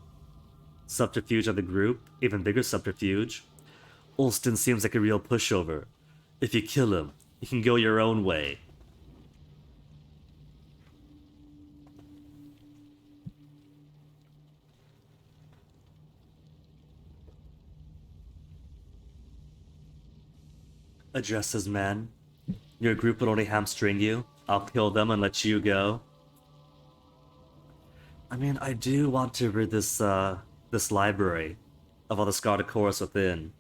Subterfuge of the group. Even bigger subterfuge. Olston seems like a real pushover. If you kill him, you can go your own way. Address his men. Your group would only hamstring you. I'll kill them and let you go. I mean, I do want to rid this library of all the Scarlet Chorus within.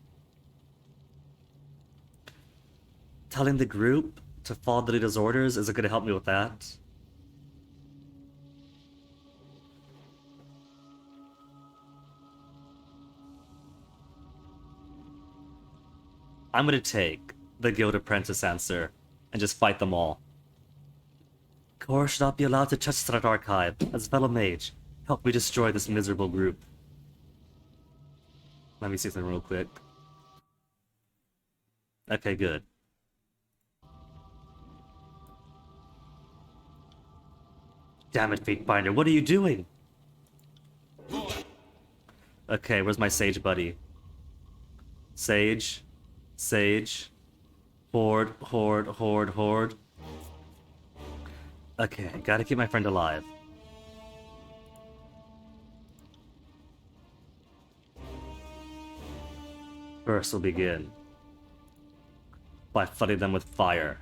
Telling the group to follow the leader's orders isn't going to help me with that. I'm going to take the Guild Apprentice answer and just fight them all. Kor should not be allowed to touch that archive. As fellow mage, help me destroy this miserable group. Let me see something real quick. Okay, good. Damn it, Fatebinder, what are you doing? Okay, where's my sage buddy? Sage. Sage. Horde, horde, horde, horde. Okay, gotta keep my friend alive. First we'll begin by flooding them with fire.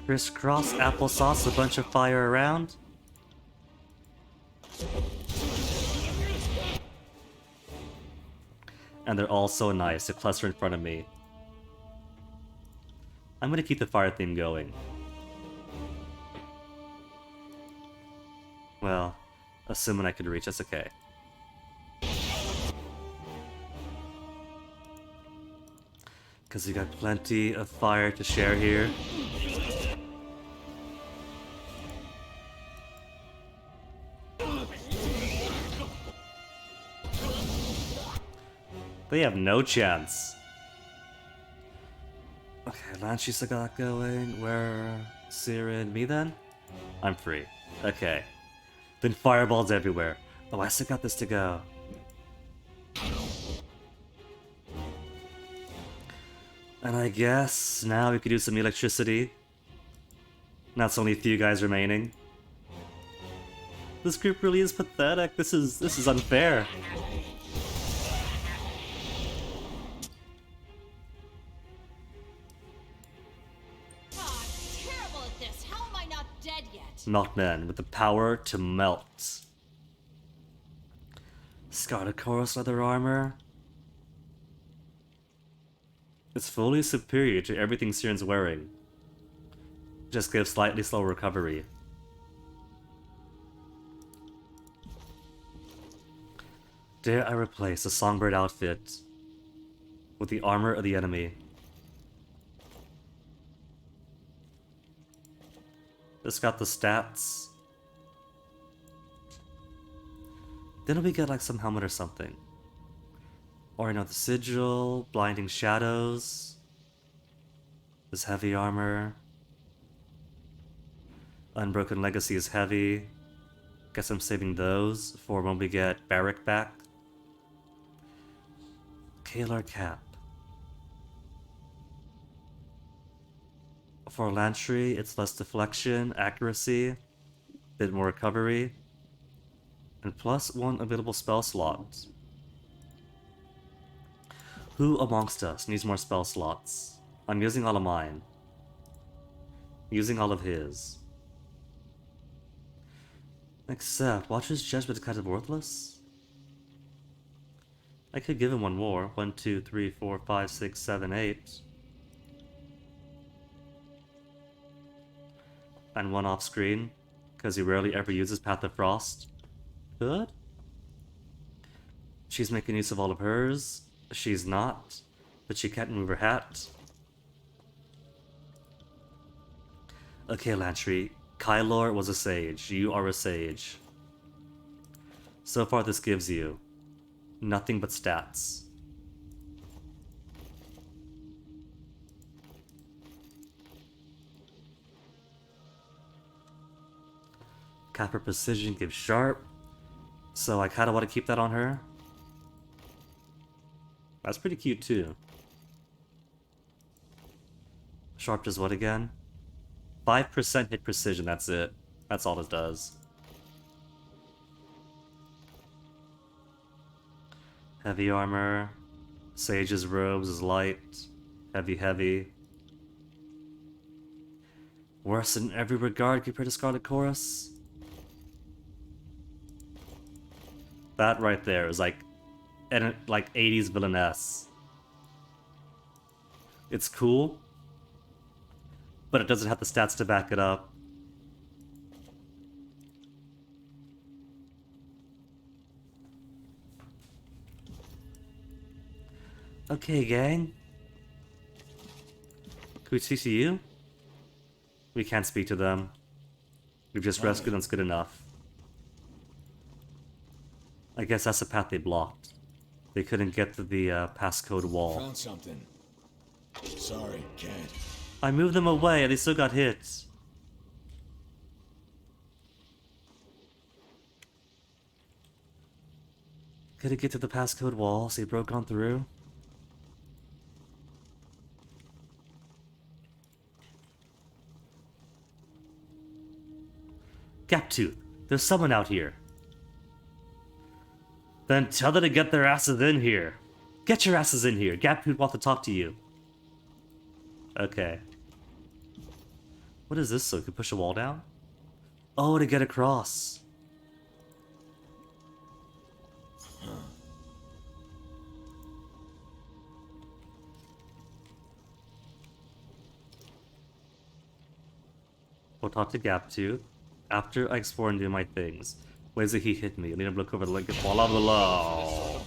Crisscross applesauce, a bunch of fire around. And they're all so nice to cluster in front of me. I'm gonna keep the fire theme going. Well, assuming I could reach, that's okay. Because we got plenty of fire to share here. They have no chance. Okay, Lancey still got going. Where? Siren, me then? I'm free. Okay. Then fireballs everywhere. Oh, I still got this to go. And I guess now we could do some electricity. Now it's only a few guys remaining. This group really is pathetic. This is unfair. Not men with the power to melt. Scarlet Chorus leather armor. It's fully superior to everything Siren's wearing. Just gives slightly slow recovery. Dare I replace the songbird outfit with the armor of the enemy? It's got the stats. Then we get like some helmet or something. Or the sigil, blinding shadows. This heavy armor. Unbroken Legacy is heavy. Guess I'm saving those for when we get Barrack back. Kalar cap. For Lantry, it's less deflection, accuracy, bit more recovery, and plus 1 available spell slot. Who amongst us needs more spell slots? I'm using all of mine. Using all of his. Except, Watcher's judgment is kind of worthless. I could give him one more. 1, 2, 3, 4, 5, 6, 7, 8. And one off screen, because he rarely ever uses Path of Frost. Good. She's making use of all of hers. She's not, but she can't move her hat. Okay, Lantry. Kylor was a sage. You are a sage. So far this gives you nothing but stats. Capper Precision gives Sharp. So I kinda want to keep that on her. That's pretty cute too. Sharp does what again? 5% hit precision, that's it. That's all it does. Heavy armor. Sage's robes is light. Heavy, heavy. Worse in every regard compared to Scarlet Chorus. That right there is like 80s villainess. It's cool, but it doesn't have the stats to back it up. Okay, gang. Can we speak to you? We can't speak to them. We've just rescued them, it's good enough. I guess that's the path they blocked. They couldn't get to the passcode wall. Found something. Sorry, can't. I moved them away and they still got hit. Could it get to the passcode wall so he broke on through? Gaptooth, there's someone out here. Then tell them to get their asses in here. Get your asses in here. Gaptooth wants to talk to you. Okay. What is this so you can push a wall down? Oh, to get across. We'll talk to Gaptooth after I explore and do my things. Ways that he hit me. I need to look over the link and fall out below.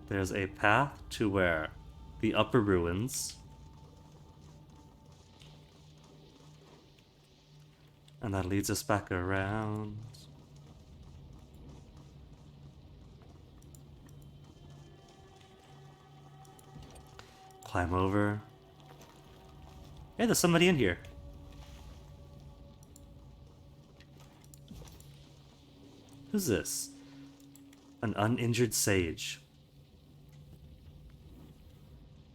There's a path to where? The upper ruins. And that leads us back around. Climb over. Hey, there's somebody in here. Who's this? An uninjured sage.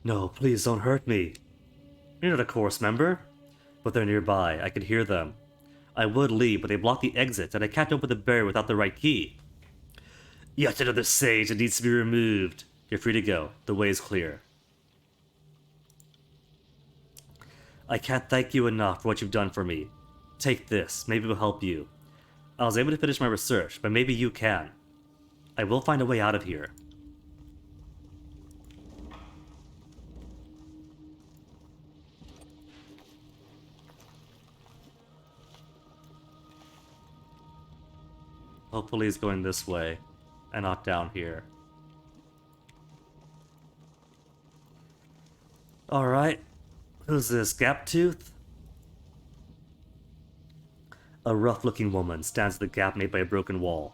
No, please don't hurt me. You're not a chorus member. But they're nearby. I can hear them. I would leave, but they blocked the exit, and I can't open the barrier without the right key. Yet another sage that needs to be removed. You're free to go. The way is clear. I can't thank you enough for what you've done for me. Take this. Maybe it will help you. I was able to finish my research, but maybe you can. I will find a way out of here. Hopefully he's going this way, and not down here. Alright. Who's this? Gaptooth? A rough-looking woman stands at the gap made by a broken wall.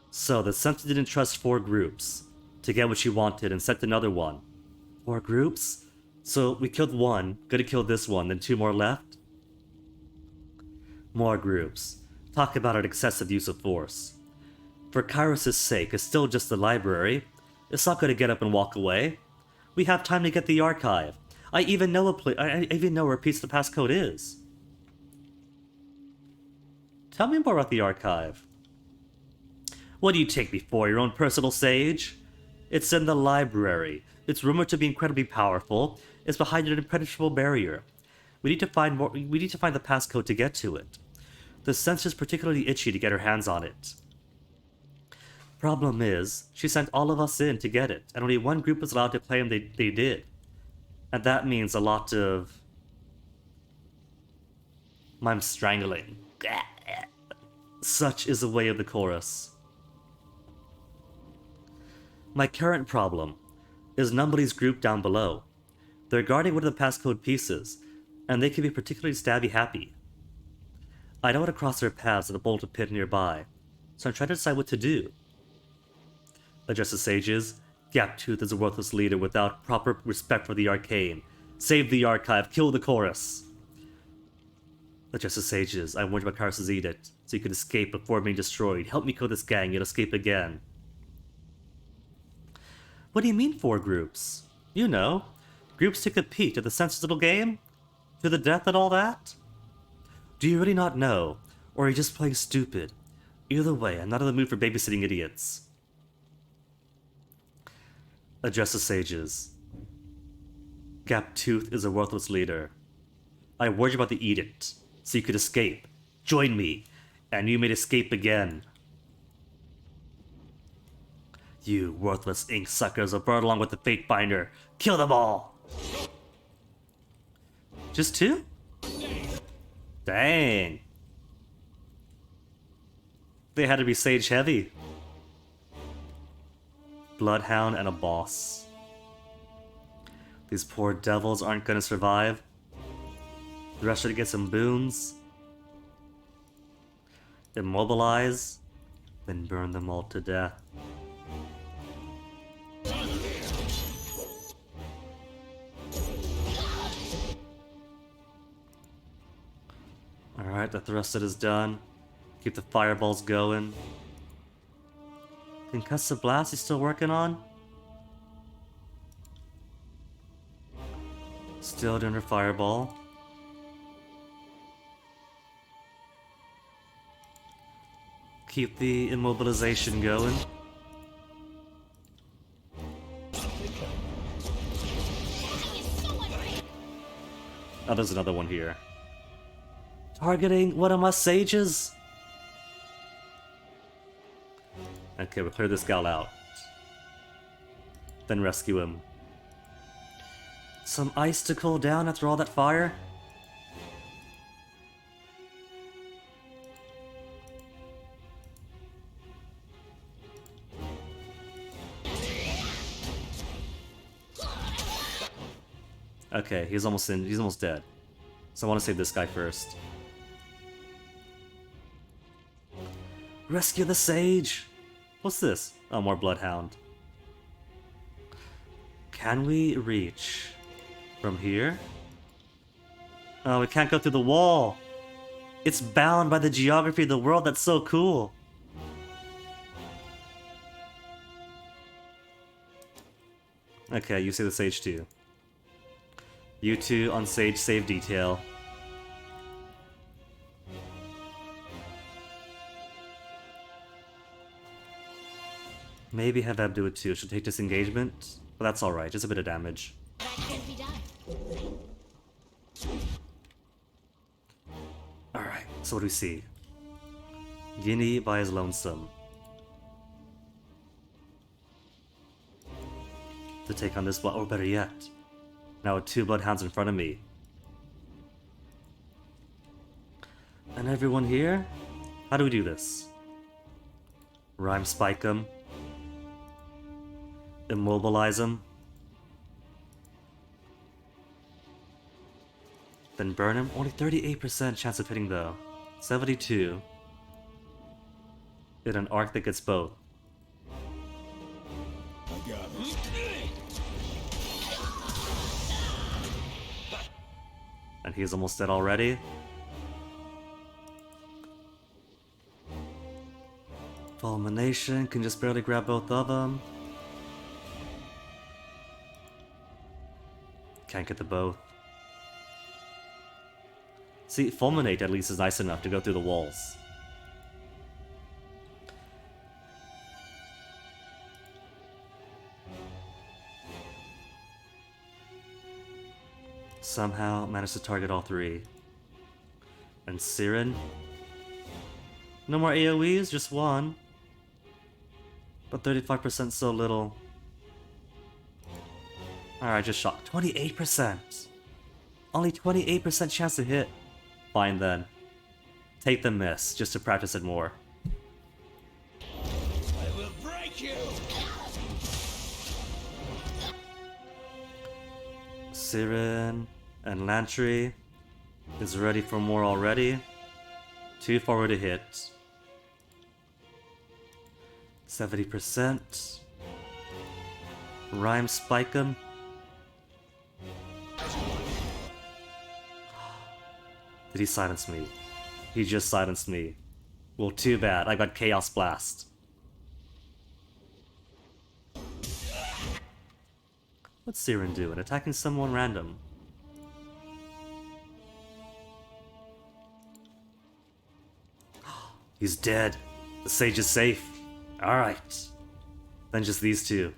So, the Sempter didn't trust 4 groups to get what she wanted and sent another one. 4 groups? So, we killed one, gonna kill this one, then 2 more left? More groups. Talk about an excessive use of force. For Kairos' sake, it's still just the library. It's not gonna get up and walk away. We have time to get the archive. I even know where a piece of the passcode is. Tell me more about the archive. What do you take me for, your own personal sage? It's in the library. It's rumored to be incredibly powerful. It's behind an impenetrable barrier. We need to find more. We need to find the passcode to get to it. The sensor's particularly itchy to get her hands on it. Problem is, she sent all of us in to get it, and only one group was allowed to claim they did. And that means a lot of... I'm strangling. Such is the way of the chorus. My current problem is nobody's group down below. They're guarding one of the passcode pieces, and they can be particularly stabby happy. I don't want to cross their paths at a bolted pit nearby, so I'm trying to decide what to do. Address the sages. Gaptooth is a worthless leader without proper respect for the arcane. Save the archive, kill the chorus. Address the sages. I warned Macaris's edict, so you could escape before being destroyed. Help me kill this gang, you'll escape again. What do you mean 4 groups? You know, groups to compete at the censor's little game? To the death and all that? Do you really not know? Or are you just playing stupid? Either way, I'm not in the mood for babysitting idiots. Address the sages. Gaptooth is a worthless leader. I warned you about the edict, so you could escape. Join me, and you may escape again. You worthless ink suckers will burn along with the fate binder. Kill them all! Just 2? Dang. They had to be sage heavy. Bloodhound and a boss. These poor devils aren't gonna survive. The rest should get some boons. Immobilize, then burn them all to death. Alright, the thrusted is done. Keep the fireballs going. Concussive Blast he's still working on? Still doing her fireball. Keep the immobilization going. Oh, there's another one here. Targeting one of my sages? Okay, we'll clear this gal out. Then rescue him. Some ice to cool down after all that fire? Okay, he's almost dead. So I want to save this guy first. Rescue the sage! What's this? Oh, more bloodhound. Can we reach from here? Oh, we can't go through the wall! It's bound by the geography of the world, that's so cool! Okay, you see the sage too. You two on sage save detail. Maybe have Eb do it too. Should take disengagement, but that's alright, just a bit of damage. That can be done. Alright, so what do we see? Guinea by his lonesome. To take on this blood, or better yet, now with 2 bloodhounds in front of me. And everyone here? How do we do this? Rhyme spike him. Immobilize him. Then burn him. Only 38% chance of hitting though. 72. In an arc that gets both. I got it. And he's almost dead already. Fulmination can just barely grab both of them. Can't get the both. See, Fulminate at least is nice enough to go through the walls. Somehow managed to target all three. And Siren? No more AoEs, just one. But 35% so little. Alright, just shot. 28%! Only 28% chance to hit. Fine then. Take the miss, just to practice it more. I will break you! Siren and Lantry is ready for more already. Too far to hit. 70%. Rhyme spike him. Did he silence me? He just silenced me. Well, too bad. I got Chaos Blast. What's Siren doing? Attacking someone random. He's dead. The sage is safe. Alright. Then just these two.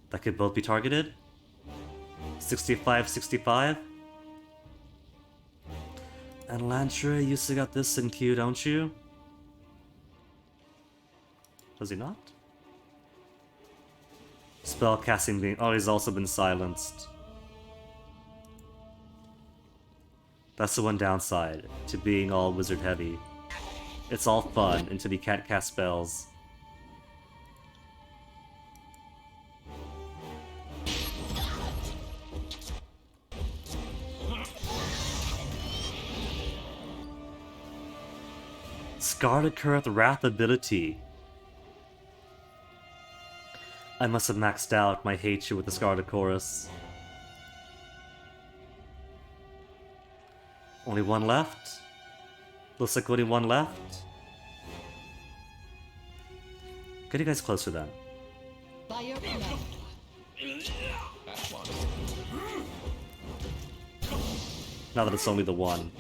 That could both be targeted. 65-65. And Lantry, you still got this in queue, don't you? Does he not? Spell casting being... Oh, he's also been silenced. That's the one downside to being all wizard heavy. It's all fun until you can't cast spells. Scarlet Curth Wrath ability. I must have maxed out my hatred with the Scarlet Chorus. Only one left? Looks like only one left. Get you guys closer then. By your command. That's one. Now that it's only the one.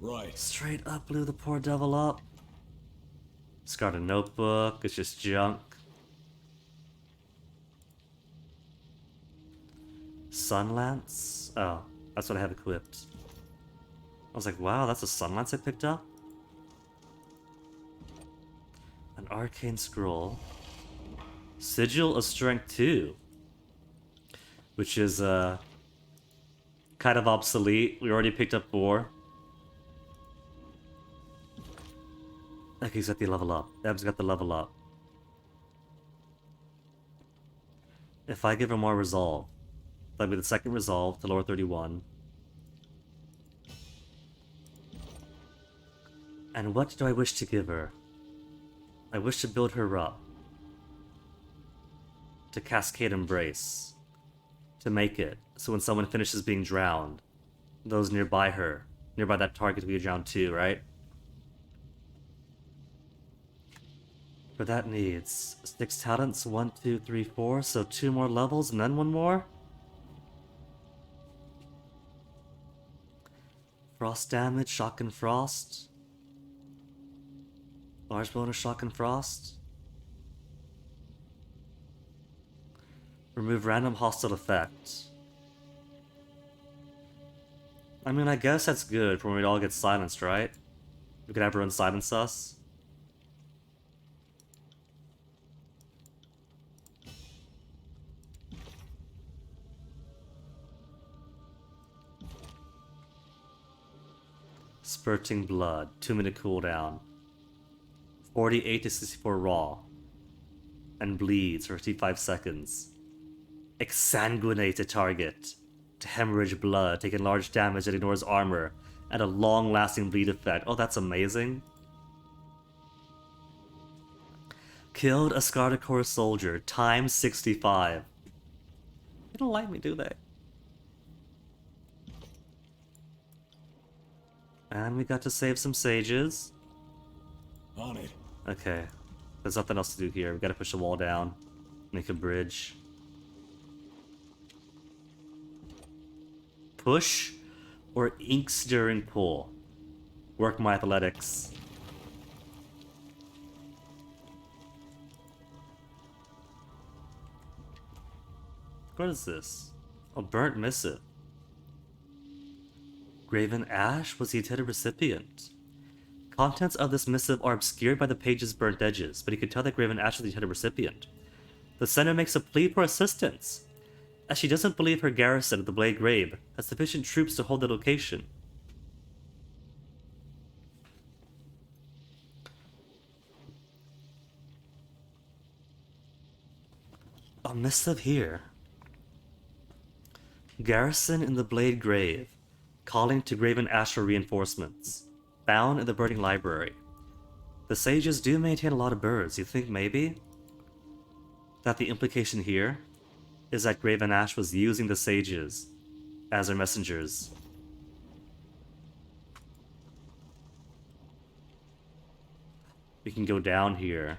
Right. Straight up blew the poor devil up. Discard a notebook, it's just junk. Sunlance? Oh, that's what I have equipped. I was like, wow, that's a Sunlance I picked up? An Arcane Scroll. Sigil of Strength 2. Which is, kind of obsolete. We already picked up 4. Okay, he's got the level up. Eb's got the level up. If I give her more resolve, that'd be the second resolve to lower 31. And what do I wish to give her? I wish to build her up. To Cascade Embrace. To make it so when someone finishes being drowned, those nearby her, nearby that target will be drowned too, right? For that needs 6 talents, 1, 2, 3, 4, so 2 more levels and then 1 more? Frost damage, shock and frost. Large bonus, shock and frost. Remove random hostile effect. I mean, I guess that's good for when we all get silenced, right? We could have everyone silence us. Spurting blood, 2-minute cooldown. 48 to 64 raw. And bleeds for 55 seconds. Exsanguinate a target. To hemorrhage blood, taking large damage that ignores armor. And a long-lasting bleed effect. Oh, that's amazing. Killed a Scardicore soldier, times 65. They don't like me, do they? And we got to save some sages. On it. Okay. There's nothing else to do here. We gotta push the wall down. Make a bridge. Push or ink stirring pull. Work my athletics. What is this? A burnt missive. Graven Ash was the intended recipient. Contents of this missive are obscured by the page's burnt edges, but you can tell that Graven Ash was the intended recipient. The sender makes a plea for assistance, as she doesn't believe her garrison of the Blade Grave has sufficient troops to hold the location. A missive here. Garrison in the Blade Grave, calling to Graven Ash for reinforcements. Found in the burning library. The sages do maintain a lot of birds. You think maybe that the implication here is that Graven Ash was using the sages as their messengers. We can go down here.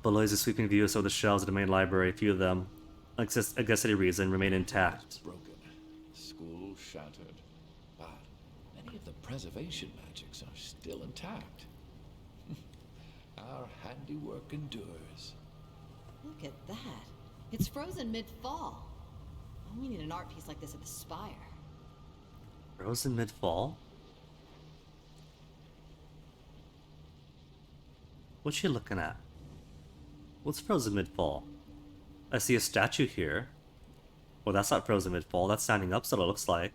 Below is a sweeping view of some of the shelves of the main library. A few of them, against any reason, remain intact. Broken. School shattered. But many of the preservation magics are still intact. Our handiwork endures. Look at that. It's frozen mid-fall. Oh, we need an art piece like this at the Spire. Frozen mid-fall? What's she looking at? What's frozen mid-fall? I see a statue here. Well, that's not frozen mid-fall. That's standing up, so it looks like.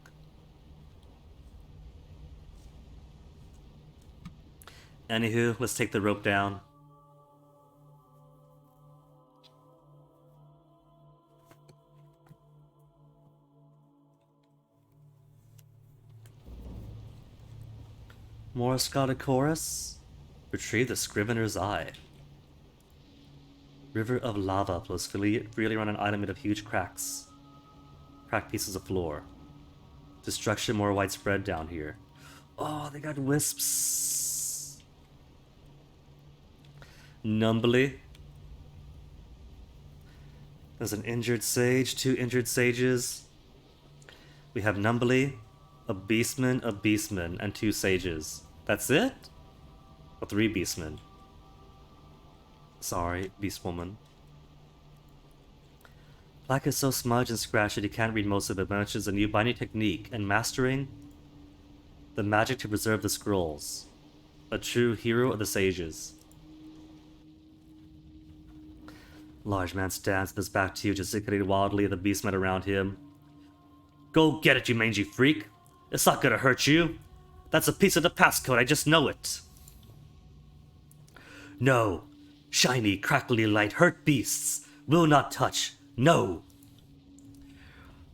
Anywho, let's take the rope down. More Scotted Chorus. Retrieve the Scrivener's Eye. River of lava flows freely around an island made of huge cracks. Cracked pieces of floor. Destruction more widespread down here. Oh, they got wisps. Numbly. There's an injured sage, 2 injured sages. We have Numbly, a beastman, and 2 sages. That's it? Or 3 beastmen. Sorry, beast woman. Black is so smudged and scratched that you can't read most of it, but mentions a new binding technique and mastering the magic to preserve the scrolls. A true hero of the sages. Large man stands with his back to you, gesticulating wildly at the beastmen around him. Go get it, you mangy freak! It's not gonna hurt you! That's a piece of the passcode, I just know it! No! Shiny, crackly light hurt beasts! Will not touch! No!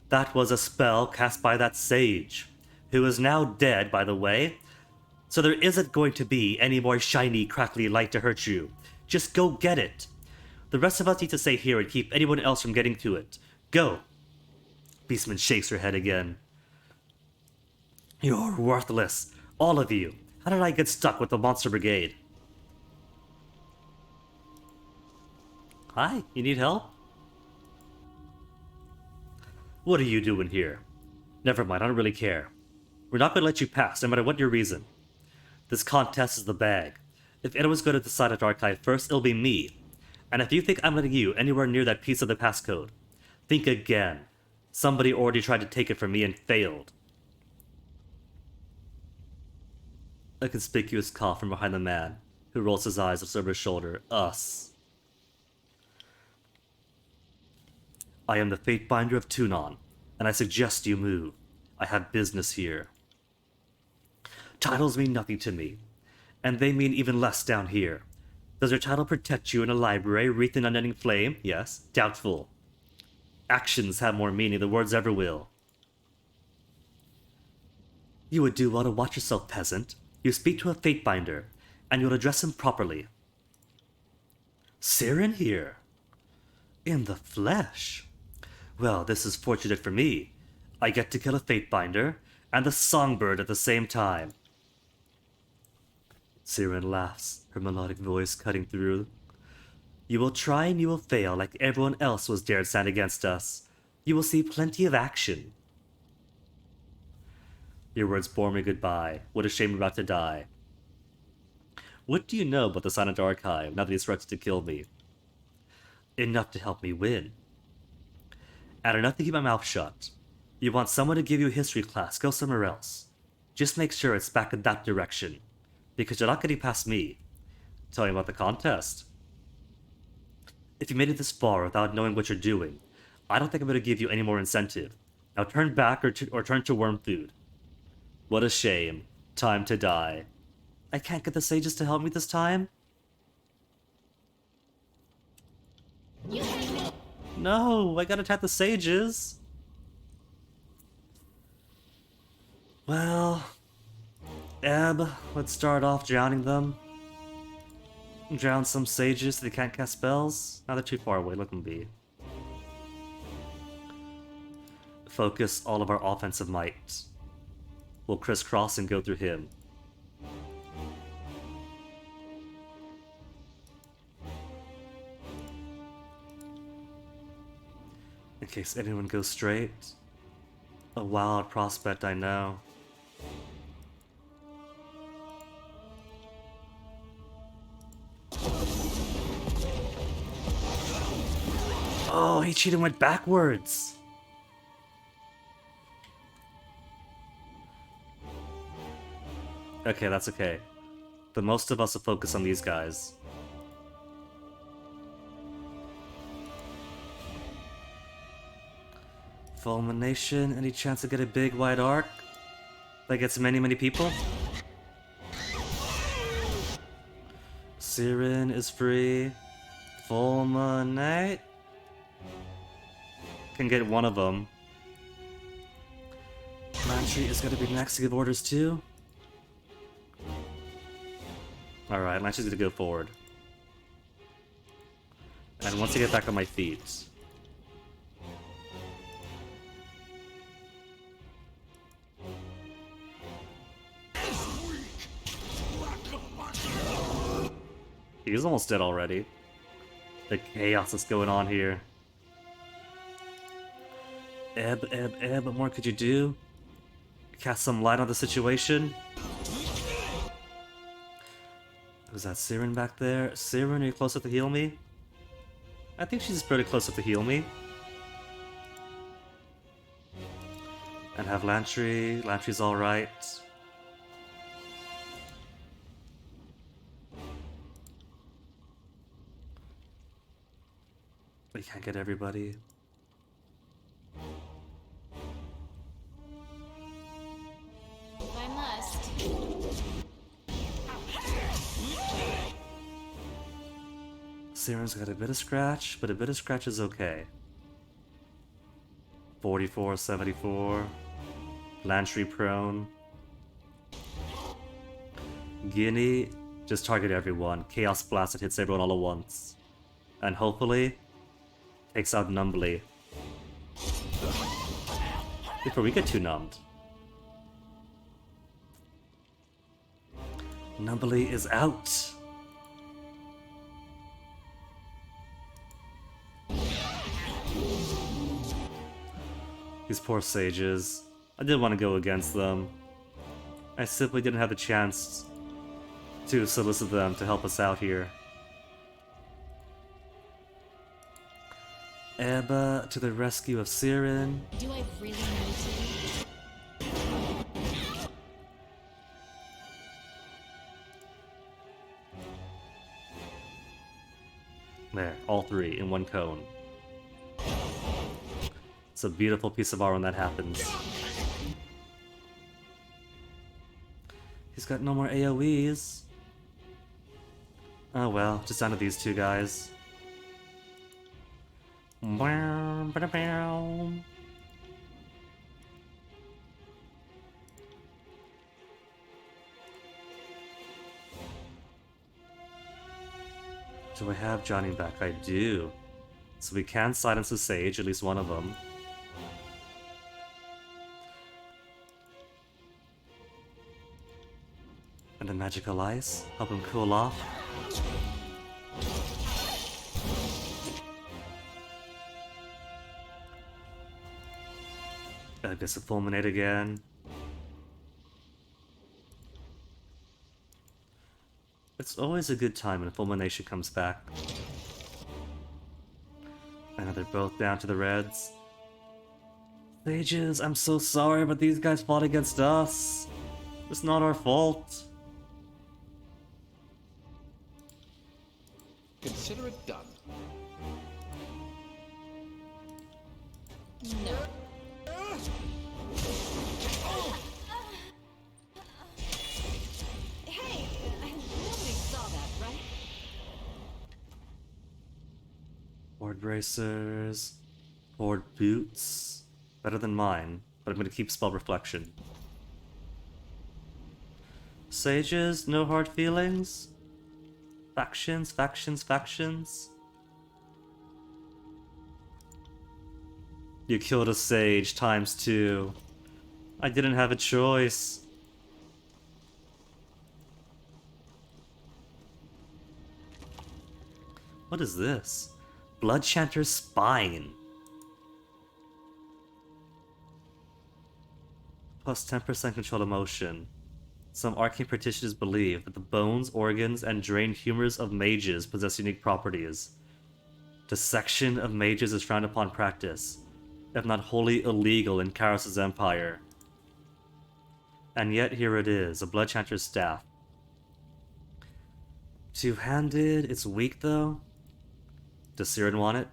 That was a spell cast by that sage, who is now dead, by the way, so there isn't going to be any more shiny, crackly light to hurt you. Just go get it! The rest of us need to stay here and keep anyone else from getting to it. Go! Beastman shakes her head again. You're worthless. All of you. How did I get stuck with the Monster Brigade? Hi, you need help? What are you doing here? Never mind, I don't really care. We're not going to let you pass, no matter what your reason. This contest is the bag. If anyone's going to decide at Archive first, it'll be me. And if you think I'm letting you anywhere near that piece of the passcode, think again. Somebody already tried to take it from me and failed. A conspicuous cough from behind the man, who rolls his eyes over his shoulder. Us. I am the Fatebinder of Tunon, and I suggest you move. I have business here. Titles mean nothing to me, and they mean even less down here. Does your title protect you in a library wreathed in unending flame? Yes. Doubtful. Actions have more meaning than words ever will. You would do well to watch yourself, peasant. You speak to a Fatebinder, and you'll address him properly. Siren here? In the flesh? Well, this is fortunate for me. I get to kill a Fatebinder and the Songbird at the same time. Siren laughs, her melodic voice cutting through. You will try and you will fail like everyone else was dared stand against us. You will see plenty of action. Your words bore me goodbye. What a shame you're about to die. What do you know about the Silent Archive now that he's threatened to kill me? enough to help me win. And enough to keep my mouth shut. You want someone to give you a history class, go somewhere else. Just make sure it's back in that direction. Because you're not getting past me. Tell me about the contest. If you made it this far without knowing what you're doing, I don't think I'm going to give you any more incentive. Now turn back or turn to worm food. What a shame. Time to die. I can't get the sages to help me this time? No, I gotta attack the sages. Well, Ebb, let's start off drowning them. Drown some sages so they can't cast spells. Now they're too far away, let them be. Focus all of our offensive might. We'll crisscross and go through him. In case anyone goes straight. A wild prospect, I know. Oh, he cheated and went backwards! Okay, that's okay. But most of us will focus on these guys. Fulmination, any chance to get a big wide arc? That gets many people? Siren is free. Fulminate? Can get one of them. Lantry is gonna be next to give orders too. Alright, Lantry's gonna go forward. And once I get back on my feet. He's almost dead already. The chaos that's going on here. Ebb, what more could you do? Cast some light on the situation? Was that Siren back there? Siren, are you close enough to heal me? I think she's pretty close enough to heal me. And have Lantry. Lantry's alright. We can't get everybody. If I must. Siren's got a bit of scratch, but a bit of scratch is okay. 44, 74. Lantry prone. Guinea, just target everyone. Chaos Blast that hits everyone all at once. And hopefully, takes out Numbly. Before we get too numbed. Numbly is out! These poor sages. I didn't want to go against them. I simply didn't have the chance to solicit them to help us out here. Ebba to the rescue of Siren. Do I really need to? There, all three in one cone. It's a beautiful piece of art when that happens. He's got no more AoEs. Oh well, just down to these two guys. Do I have Johnny back? I do. So we can silence the Sage, at least one of them. And the magical ice, help him cool off. I guess a fulminate again. It's always a good time when a fulmination comes back. They're both down to the reds. Sages, I'm so sorry, but these guys fought against us. It's not our fault. Consider it done. No. Hey, nobody saw that, right? Board bracers. Board boots. Better than mine, but I'm gonna keep spell reflection. Sages, no hard feelings? Factions, factions, factions? You killed a sage times 2. I didn't have a choice. What is this? Blood Chanter's Spine. Plus 10% control emotion. Some arcane practitioners believe that the bones, organs, and drained humors of mages possess unique properties. Dissection of mages is frowned upon practice, if not wholly illegal in Karos' empire. And yet here it is, a Blood Chanter's staff. Two-handed, it's weak though. Does Siren want it?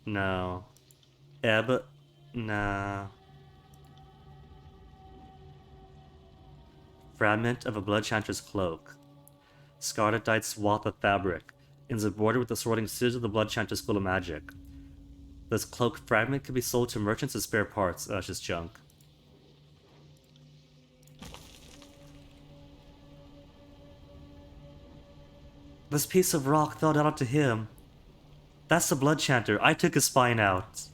No. Ebb? Nah. Fragment of a Blood Chanter's cloak. Scarlet dyed swath of fabric, is embroidered with the sorting sigils of the Blood Chanter's school of magic. This cloak fragment can be sold to merchants as spare parts. Oh, it's just junk. This piece of rock fell down to him. That's the Blood Chanter. I took his spine out.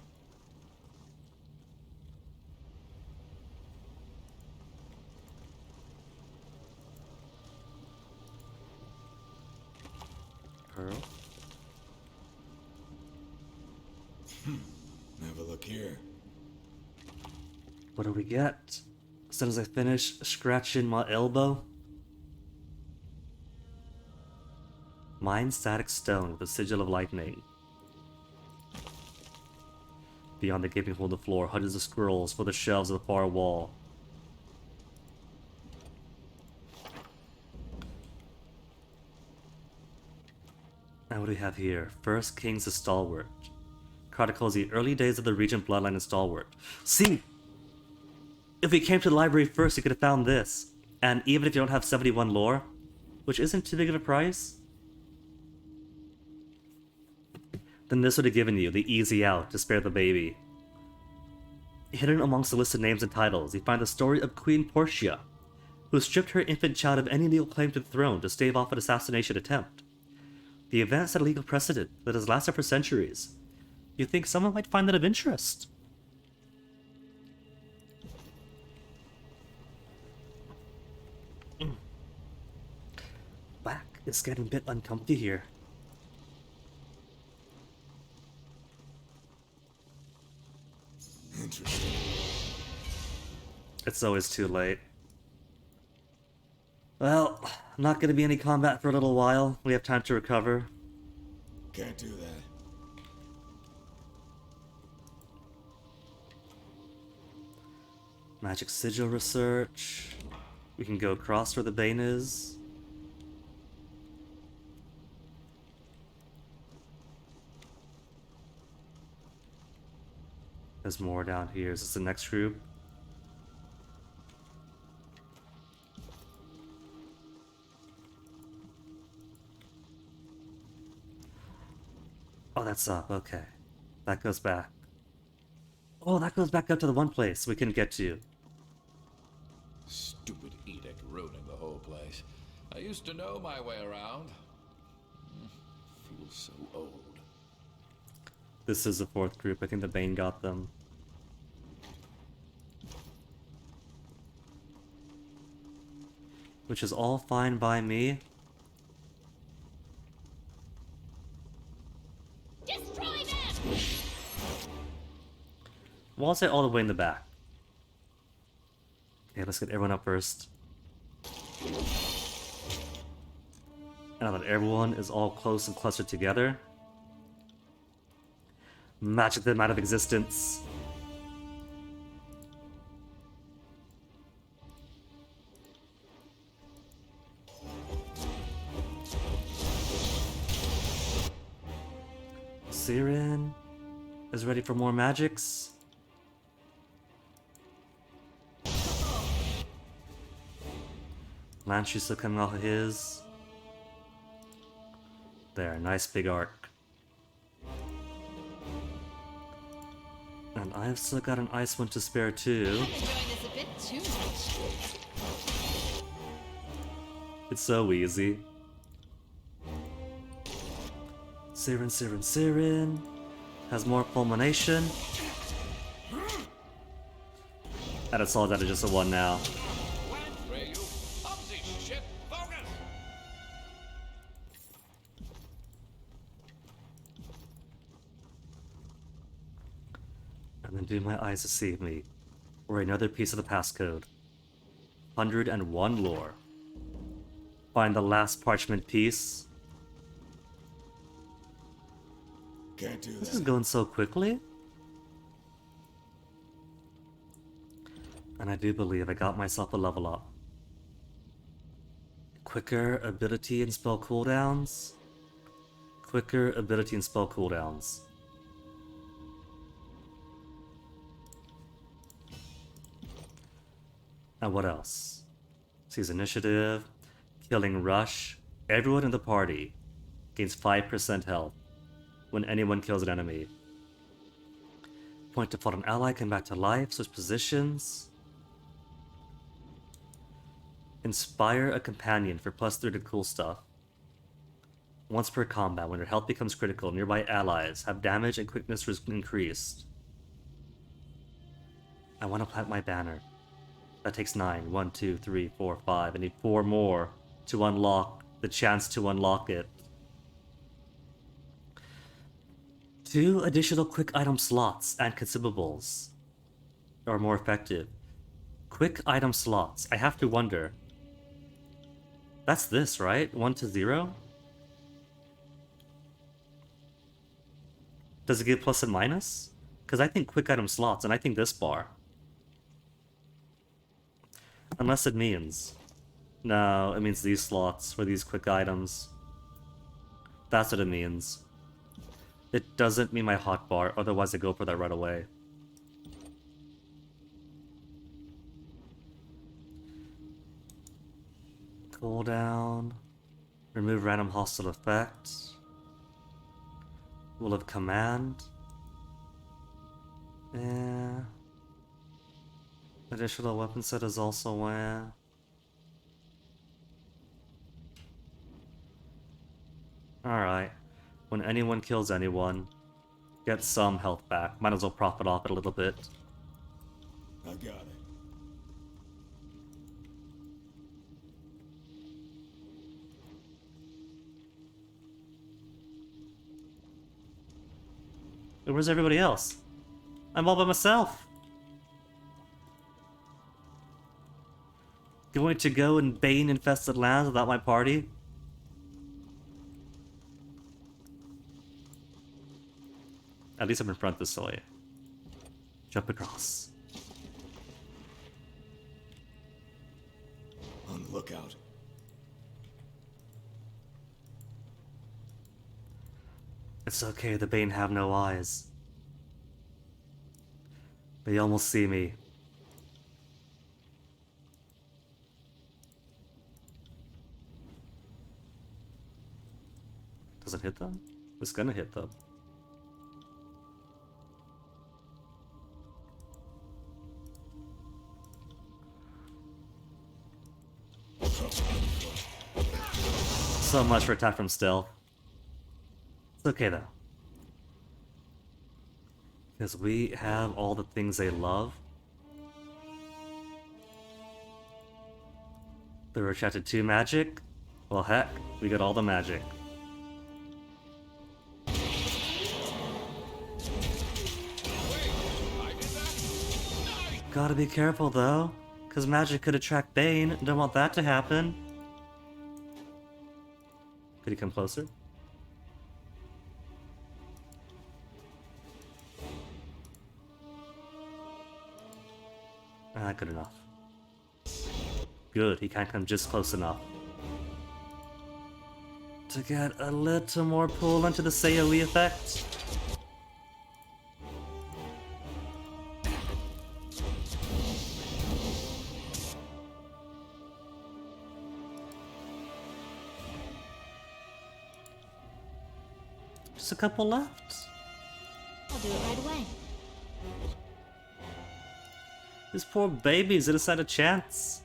Pearl? Never look here. What do we get? As soon as I finish scratching my elbow. Mind static stone with a sigil of lightning. Beyond the gaping hole in the floor, hundreds of scrolls for the shelves of the far wall. And what do we have here? First Kings of Stalwart. Chronicles the early days of the Regent bloodline in Stalwart. See! If we came to the library first, you could have found this. And even if you don't have 71 lore, which isn't too big of a price, then this would have given you the easy out to spare the baby. Hidden amongst the list of names and titles, you find the story of Queen Portia, who stripped her infant child of any legal claim to the throne to stave off an assassination attempt. The event set a legal precedent that has lasted for centuries. You think someone might find that of interest? Back is getting a bit uncomfy here. Interesting. It's always too late. Well, not gonna be any combat for a little while. We have time to recover. Can't do that. Magic sigil research. We can go across where the Bane is. There's more down here. Is this the next group? Oh, that's up. Okay. That goes back. Oh, that goes back up to the one place we couldn't get to. Stupid edict ruining the whole place. I used to know my way around. Feels so old. This is the fourth group. I think the Bane got them. Which is all fine by me. Destroy them! Why is it all the way in the back? Okay, let's get everyone up first. Now that everyone is all close and clustered together, Magic them out of existence. Siren is ready for more magics. Lanshy's still coming off of his. There, nice big arc. And I've still got an ice one to spare too. I'm enjoying this a bit too much. It's so easy. Siren, Siren, Siren. Has more fulmination. And it's all down to just a 1 now. And then do my eyes deceive me? Or another piece of the passcode. 101 lore. Find the last parchment piece. Can't do This is that. going so quickly. And I do believe I got myself a level up. Quicker ability and spell cooldowns. Quicker ability and spell cooldowns. And what else? Seize initiative. Killing rush. Everyone in the party gains 5% health when anyone kills an enemy. Point to fallen ally, come back to life, switch positions. Inspire a companion for +3 to cool stuff. Once per combat, when your health becomes critical, nearby allies have damage and quickness increased. I want to plant my banner. That takes 9. 1, 2, 3, 4, 5. I need 4 more to unlock the chance to unlock it. 2 additional quick item slots and consumables are more effective. Quick item slots. I have to wonder. That's this, right? 1 to 0? Does it give plus and minus? Because I think quick item slots, and I think this bar. Unless it means. No, it means these slots for these quick items. That's what it means. It doesn't mean my hotbar, otherwise I go for that right away. Cooldown. Remove random hostile effects. Will of command. Yeah. Additional weapon set is also Alright. When anyone kills anyone, get some health back. Might as well profit off it a little bit. I got it. Where's everybody else? I'm all by myself. Going to go in Bane-infested lands without my party? At least I'm in front this way. Jump across. On the lookout. It's okay, the Bane have no eyes. They almost see me. Does it hit them? It's gonna hit them. So much for attack from stealth. It's okay though. Because we have all the things they love. They were attracted to magic? Well heck, we got all the magic. Gotta be careful though, because magic could attract Bane. Don't want that to happen. Could he come closer? Ah, good enough. Good, he can't come just close enough. To get a little more pull into the AoE effect. Just a couple left. I'll do it right away. These poor babies didn't stand a chance.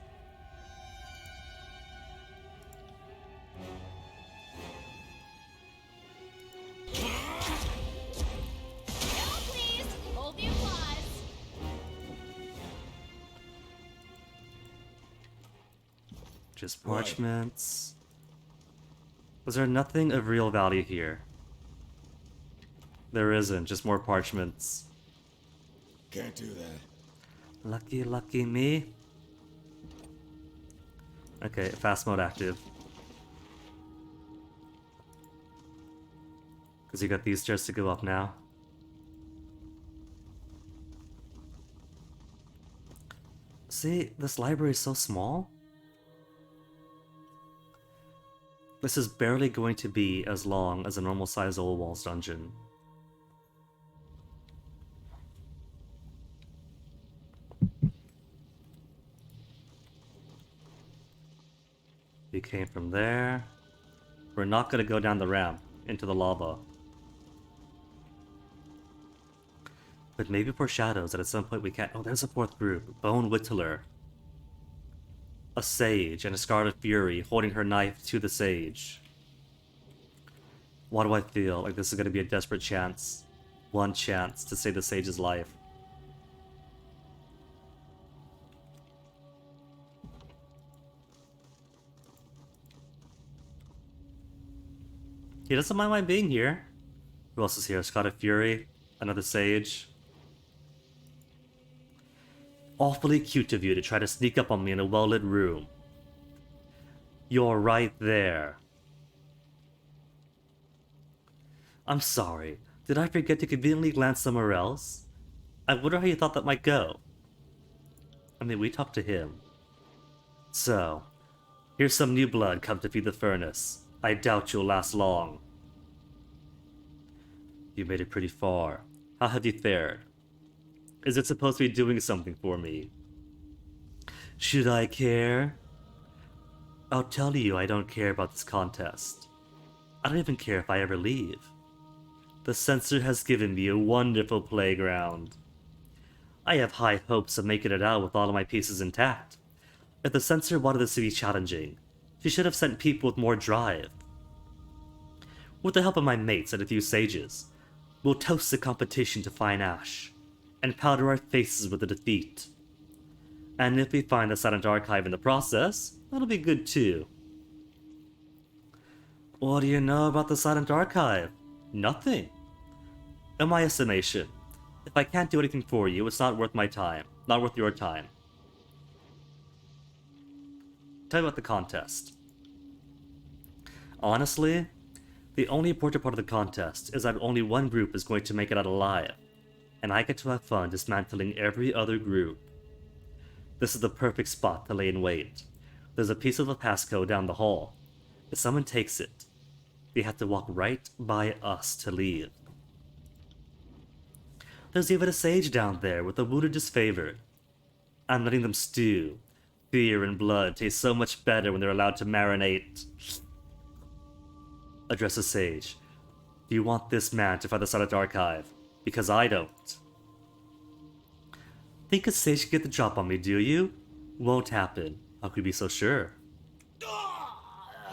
No, please! Hold the applause! Just parchments. Was there nothing of real value here? There isn't, just more parchments. Can't do that. Lucky, lucky me. Okay, fast mode active. Because you got these stairs to go up now. See, this library is so small. This is barely going to be as long as a normal size Old Walls dungeon. You came from there. We're not going to go down the ramp into the lava. But maybe foreshadows that at some point we can't. Oh, there's a fourth group. Bone Whittler. A sage and a Scarlet Fury holding her knife to the sage. Why do I feel like this is going to be a desperate chance? One chance to save the sage's life. He doesn't mind my being here. Who else is here? Scarlet Fury, another sage. Awfully cute of you to try to sneak up on me in a well-lit room. You're right there. I'm sorry. Did I forget to conveniently glance somewhere else? I wonder how you thought that might go. I mean, we talked to him. So, here's some new blood come to feed the furnace. I doubt you'll last long. You made it pretty far. How have you fared? Is it supposed to be doing something for me? Should I care? I'll tell you I don't care about this contest. I don't even care if I ever leave. The censor has given me a wonderful playground. I have high hopes of making it out with all of my pieces intact. If the censor wanted this to be challenging, she should have sent people with more drive. With the help of my mates and a few sages, we'll toast the competition to fine ash, and powder our faces with the defeat. And if we find the Silent Archive in the process, that'll be good too. What do you know about the Silent Archive? Nothing. In my estimation, if I can't do anything for you, it's not worth my time. Not worth your time. Tell you about the contest. Honestly, the only important part of the contest is that only one group is going to make it out alive, and I get to have fun dismantling every other group. This is the perfect spot to lay in wait. There's a piece of the passcode down the hall. If someone takes it, they have to walk right by us to leave. There's even a sage down there with a wounded disfavored. I'm letting them stew. Fear and blood taste so much better when they're allowed to marinate. Address a sage. Do you want this man to find the Silent Archive? Because I don't. Think a sage can get the drop on me, do you? Won't happen. How could you be so sure?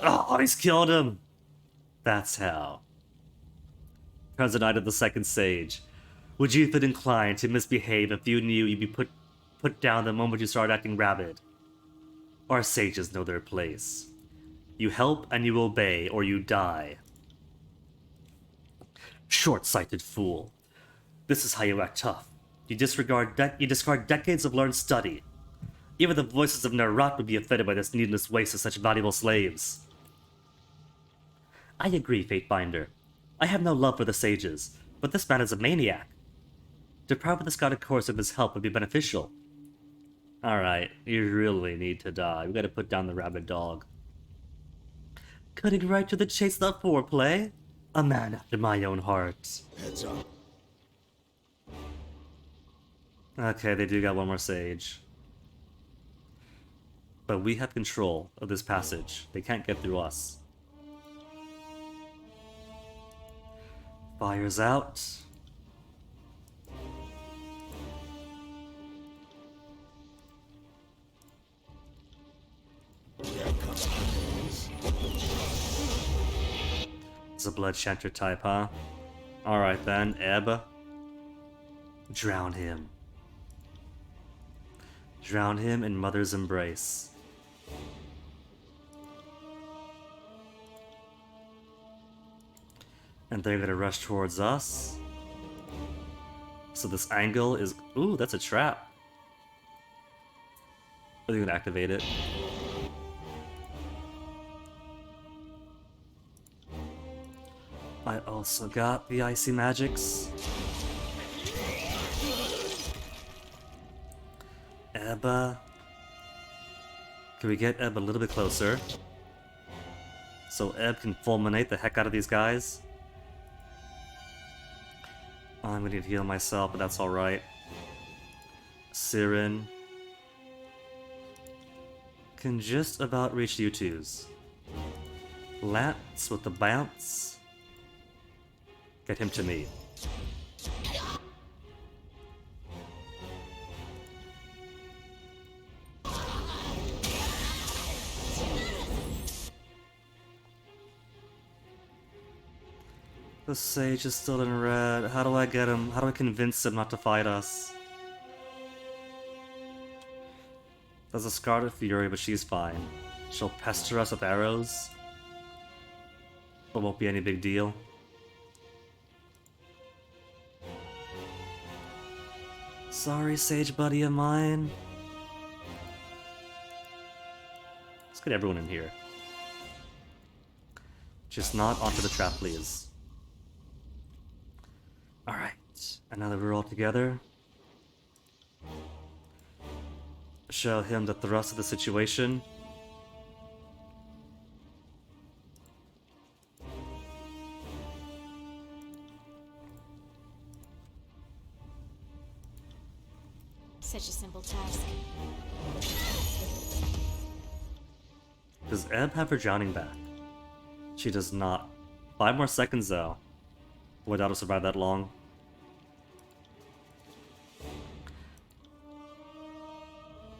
Oh, he's killed him! That's how. Turns the night of the second sage. Would you feel inclined to misbehave if you knew you'd be put down the moment you start acting rabid? Our sages know their place. You help and you obey, or you die. Short-sighted fool. This is how you act tough. You discard decades of learned study. Even the voices of Narat would be offended by this needless waste of such valuable slaves. I agree, Fatebinder. I have no love for the sages, but this man is a maniac. Depriving this god of course of his help would be beneficial. Alright, you really need to die. We gotta put down the rabid dog. Cutting right to the chase, not foreplay. A man after my own heart. Heads up. Okay, they do got one more sage. But we have control of this passage. They can't get through us. Fire's out. Here comes Hades. It's a blood chanter type, huh? Alright then, Ebb. Drown him. Drown him in Mother's embrace. And they're gonna rush towards us. So this angle is... Ooh, that's a trap. Are they gonna activate it? I also got the icy magics. Ebba. Can we get Ebb a little bit closer? So Ebb can fulminate the heck out of these guys? I'm gonna need to heal myself, but that's alright. Siren can just about reach you twos. Lance with the bounce. Get him to me. The sage is still in red. How do I get him? How do I convince him not to fight us? There's a Scarlet Fury, but she's fine. She'll pester us with arrows. It won't be any big deal. Sorry, sage buddy of mine. Let's get everyone in here. Just not onto the trap, please. Alright, and now that we're all together, show him the thrust of the situation. Such a simple task. Does Ebb have her drowning back? She does not. 5 more seconds though. Would I survive that long?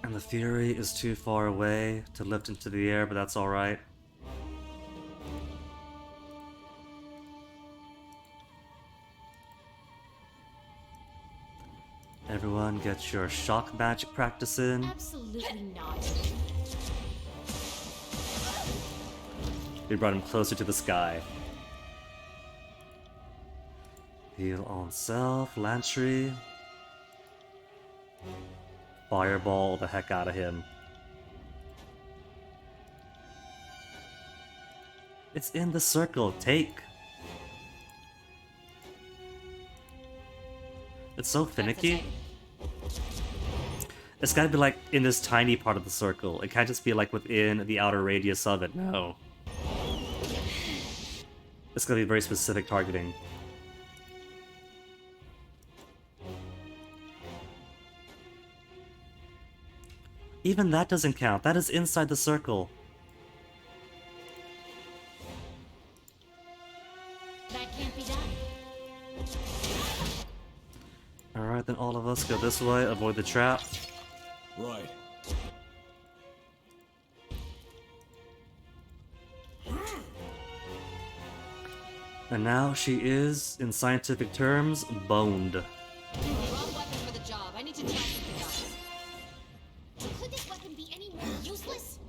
And the Fury is too far away to lift into the air, but that's alright. Everyone get your shock magic practice in. Absolutely not. We brought him closer to the sky. Heal on self, Lantry. Fireball the heck out of him. It's in the circle, take! It's so finicky. It's gotta be like in this tiny part of the circle. It can't just be like within the outer radius of it, no. It's gonna be very specific targeting. Even that doesn't count. That is inside the circle. That can't be done. Alright, then all of us go this way, avoid the trap. Right. And now she is, in scientific terms, boned. wrong weapon for the job. I need to try something else. Could this weapon be any more useless?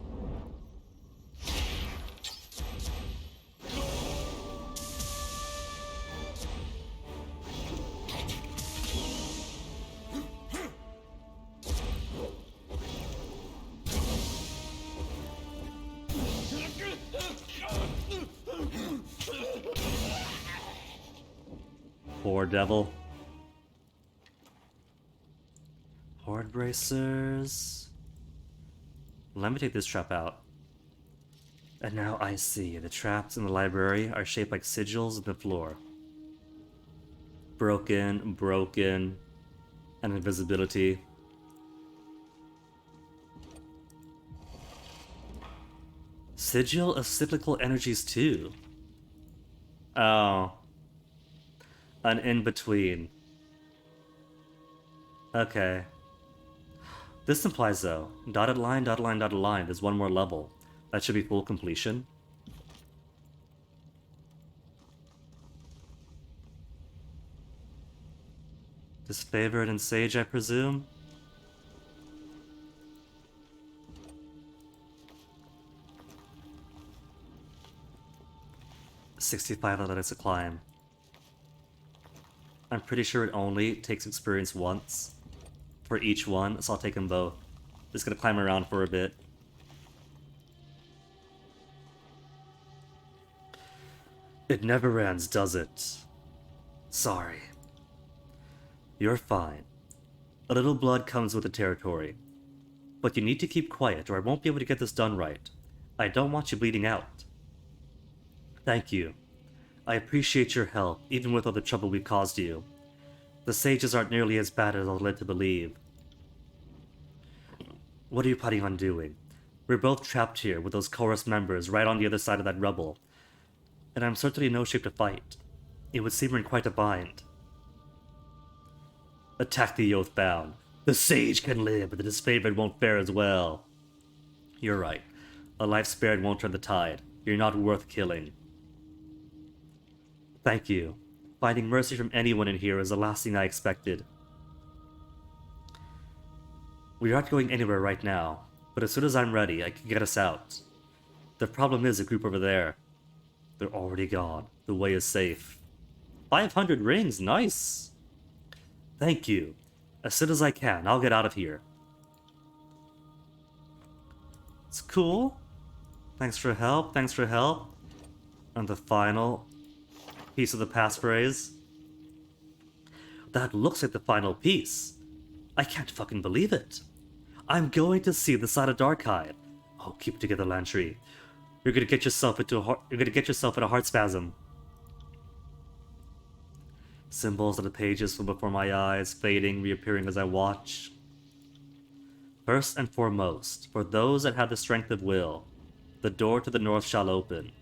Poor devil. Horde bracers. Let me take this trap out. And now I see. The traps in the library are shaped like sigils in the floor. Broken, broken, and invisibility. Sigil of cyclical energies too. Oh. An in-between. Okay. This implies, though, dotted line, dotted line, dotted line, there's one more level. That should be full completion. Disfavored and Sage, I presume? $65 athletics to climb. I'm pretty sure it only takes experience once for each one, so I'll take them both. Just gonna climb around for a bit. It never ends, does it? Sorry. You're fine. A little blood comes with the territory. But you need to keep quiet or I won't be able to get this done right. I don't want you bleeding out. Thank you. I appreciate your help, even with all the trouble we've caused you. The sages aren't nearly as bad as I was led to believe. What are you planning on doing? We're both trapped here with those chorus members right on the other side of that rubble. And I'm certainly in no shape to fight. It would seem we're in quite a bind. Attack the Oathbound. The sage can live, but the disfavored won't fare as well. You're right. A life spared won't turn the tide. You're not worth killing. Thank you. Finding mercy from anyone in here is the last thing I expected. We aren't going anywhere right now, but as soon as I'm ready, I can get us out. The problem is the group over there. They're already gone. The way is safe. 500 rings, nice! Thank you. As soon as I can, I'll get out of here. It's cool. Thanks for help, thanks for help. And the final piece of the passphrase. That looks like the final piece. I can't fucking believe it. I'm going to see the side of Darkhyde. Oh, keep it together, Lantry. You're gonna get yourself in a heart spasm. Symbols of the pages from before my eyes, fading, reappearing as I watch. First and foremost, for those that have the strength of will, the door to the north shall open.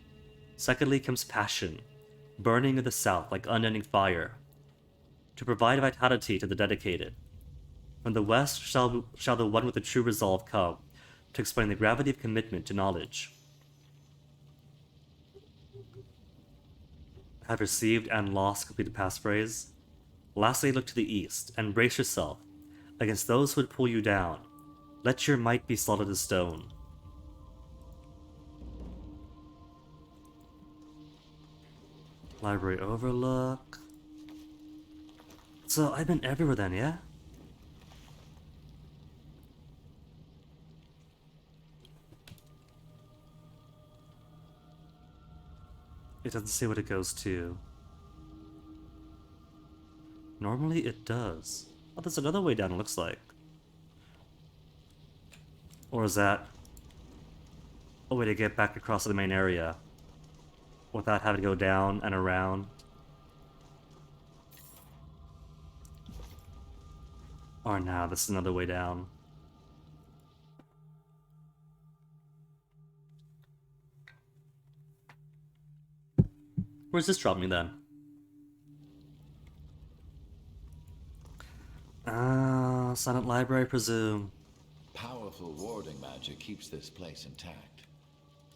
Secondly comes passion, burning in the south like unending fire, to provide vitality to the dedicated. From the west shall the one with the true resolve come, to explain the gravity of commitment to knowledge. Have received and lost completed passphrase. Lastly, look to the east, and brace yourself against those who would pull you down. Let your might be solid as stone. Library overlook. So, I've been everywhere then, yeah? It doesn't say what it goes to. Normally it does. Oh, there's another way down, it looks like. Or is that a way to get back across to the main area without having to go down and around? Or now, this is another way down. Where's this drop me then? Ah, Silent Library, I presume. Powerful warding magic keeps this place intact.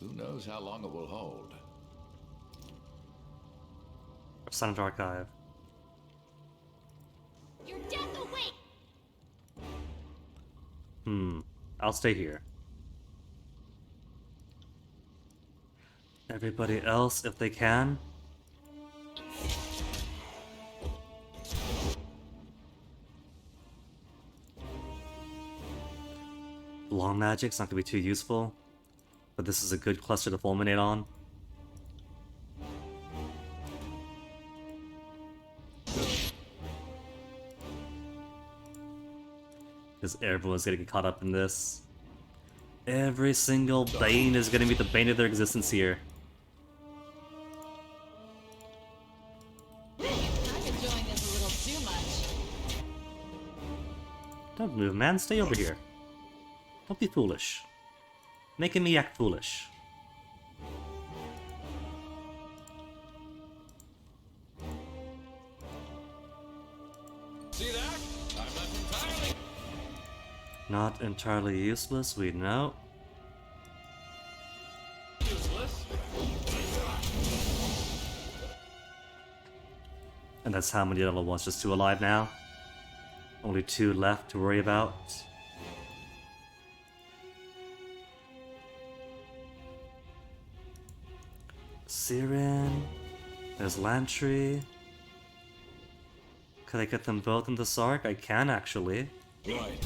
Who knows how long it will hold? Or Silent Archive. Your death awaits! I'll stay here. Everybody else, if they can. Long magic's not gonna be too useful, but this is a good cluster to fulminate on. Because everyone's gonna get caught up in this. Every single Bane is gonna be the bane of their existence here. I'm enjoying this a little too much. Don't move, man. Stay over here. Don't be foolish. Making me act foolish. See that? I'm not entirely. Not entirely useless, we know. Useless. And that's how many other ones? Just 2 alive now? Only 2 left to worry about. Siren. There's Lantry. Could I get them both in the Sark? I can actually. Right.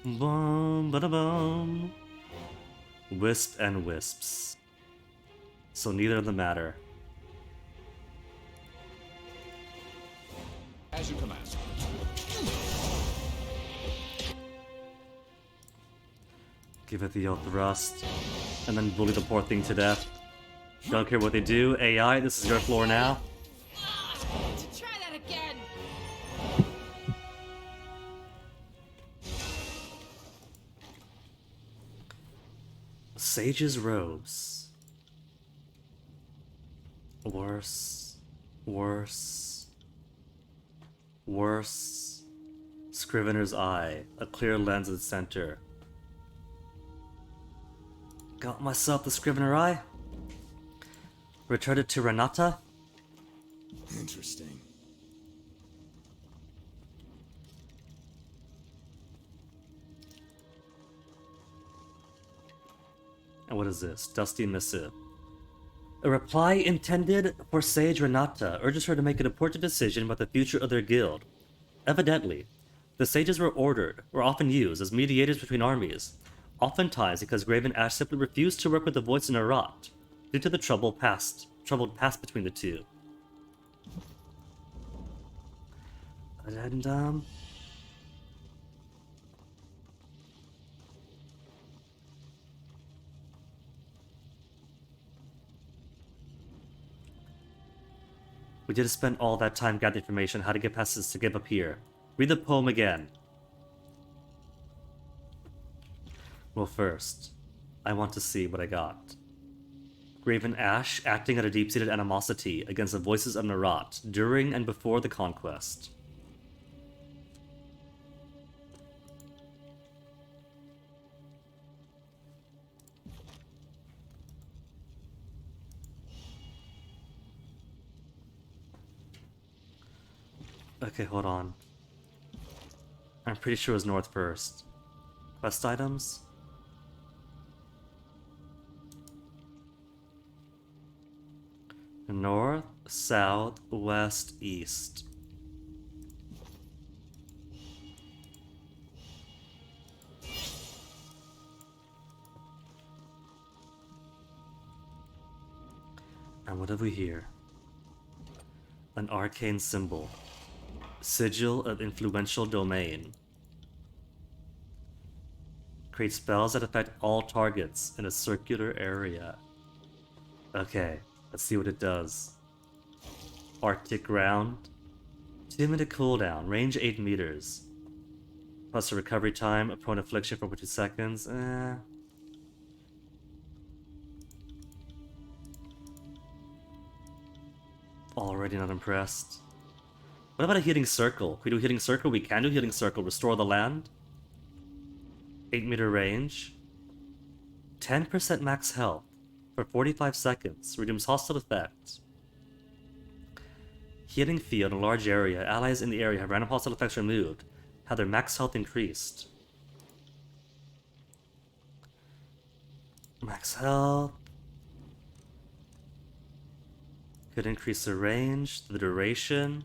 Boom, bada boom. Wisp and wisps. So neither of them matter. As you command. Give it the old thrust. And then bully the poor thing to death. Don't care what they do. AI, this is your floor now. To try that again. Sage's robes. Worse. Worse. Worse. Scrivener's eye. A clear lens at the center. Got myself the Scrivener eye. Returned it to Renata. Interesting. And what is this? Dusty missive. A reply intended for Sage Renata urges her to make an important decision about the future of their guild. Evidently, the sages were often used as mediators between armies, oftentimes because Graven Ash simply refused to work with the voice in Arat, due to the troubled past between the two. And, we did spend all that time gathering information how to get past this to give up here. Read the poem again. Well, first, I want to see what I got. Graven Ash acting out a deep-seated animosity against the voices of Narat during and before the conquest. Okay, hold on. I'm pretty sure it was north first. Quest items? North, south, west, east. And what have we here? An arcane symbol. Sigil of influential domain. Create spells that affect all targets in a circular area. Okay, let's see what it does. Arctic ground. 2-minute cooldown, range 8 meters. Plus a recovery time, a prone affliction for 2 seconds. Already not impressed. What about a healing circle? Can we do healing circle? We can do healing circle. Restore the land. 8-meter range. 10% max health for 45 seconds. Redeems hostile effects. Healing field in a large area. Allies in the area have random hostile effects removed. Have their max health increased. Max health. Could increase the range, the duration.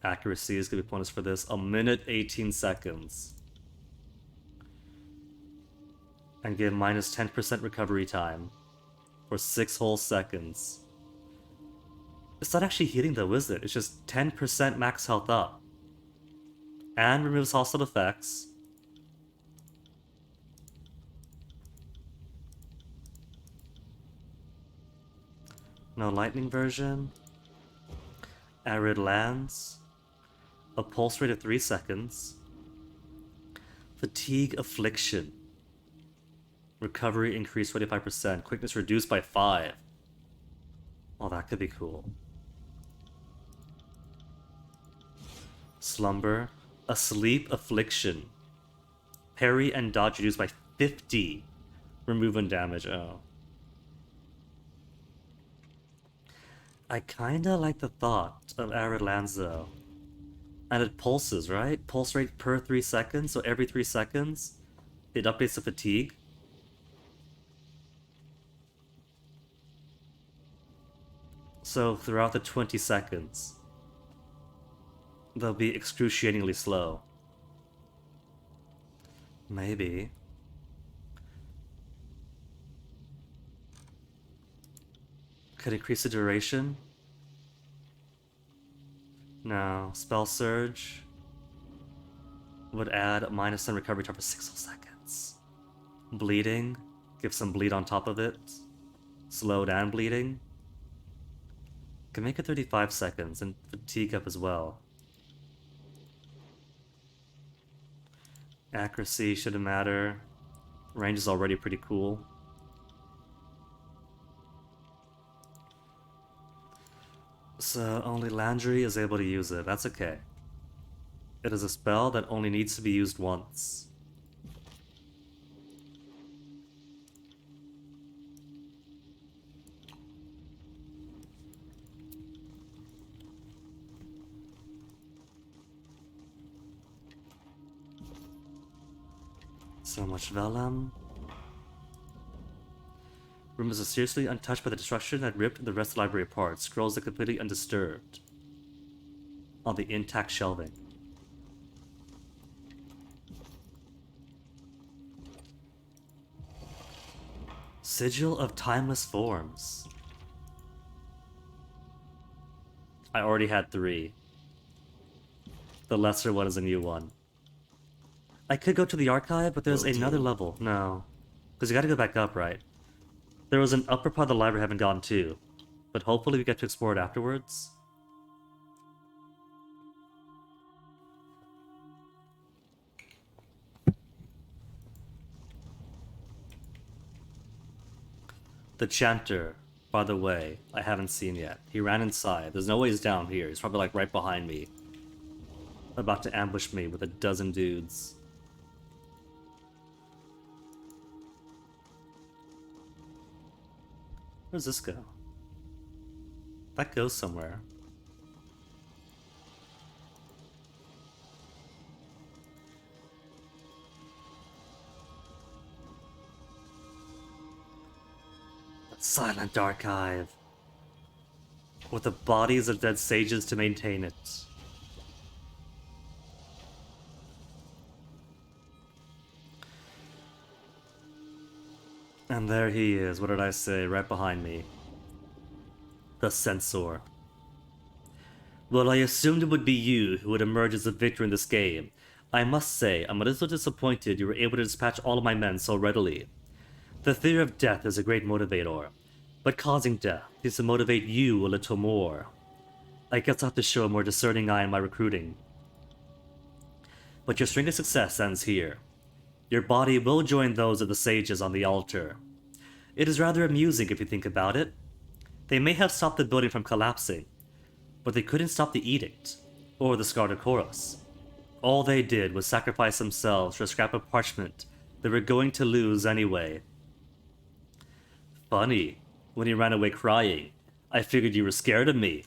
Accuracy is going to be bonus for this. 1 minute, 18 seconds. And give minus 10% recovery time for 6 whole seconds. It's not actually healing though, is it? It's just 10% max health up. And removes hostile effects. No lightning version. Arid lands. A pulse rate of 3 seconds. Fatigue affliction. Recovery increased 25%. Quickness reduced by 5. Oh, that could be cool. Slumber. A sleep affliction. Parry and dodge reduced by 50. Remove and damage. Oh. I kinda like the thought of Arid Lands though. And it pulses, right? Pulse rate per 3 seconds, so every 3 seconds it updates the fatigue. So throughout the 20 seconds, they'll be excruciatingly slow. Maybe. Could increase the duration? No. Spell Surge would add a -10 recovery time for 6 whole seconds. Bleeding, give some bleed on top of it. Slowed and bleeding. Can make it 35 seconds and fatigue up as well. Accuracy shouldn't matter. Range is already pretty cool. So only Landry is able to use it. That's okay. It is a spell that only needs to be used once. So much vellum. Rooms are seriously untouched by the destruction that ripped the rest of the library apart. Scrolls are completely undisturbed on the intact shelving. Sigil of Timeless Forms. I already had 3. The lesser one is a new one. I could go to the archive, but there's another level. No. Because you gotta go back up, right? There was an upper part of the library I haven't gone to. But hopefully we get to explore it afterwards. The Chanter, by the way, I haven't seen yet. He ran inside. There's no way he's down here. He's probably like right behind me. About to ambush me with a dozen dudes. Where's this go? That goes somewhere. Silent archive. With the bodies of dead sages to maintain it. And there he is, what did I say, right behind me. The Censor. Well, I assumed it would be you who would emerge as the victor in this game. I must say, I'm a little disappointed you were able to dispatch all of my men so readily. The fear of death is a great motivator, but causing death needs to motivate you a little more. I guess I'll have to show a more discerning eye in my recruiting. But your string of success ends here. Your body will join those of the sages on the altar. It is rather amusing if you think about it. They may have stopped the building from collapsing, but they couldn't stop the edict, or the Scarlet Chorus. All they did was sacrifice themselves for a scrap of parchment they were going to lose anyway. Funny, when you ran away crying, I figured you were scared of me.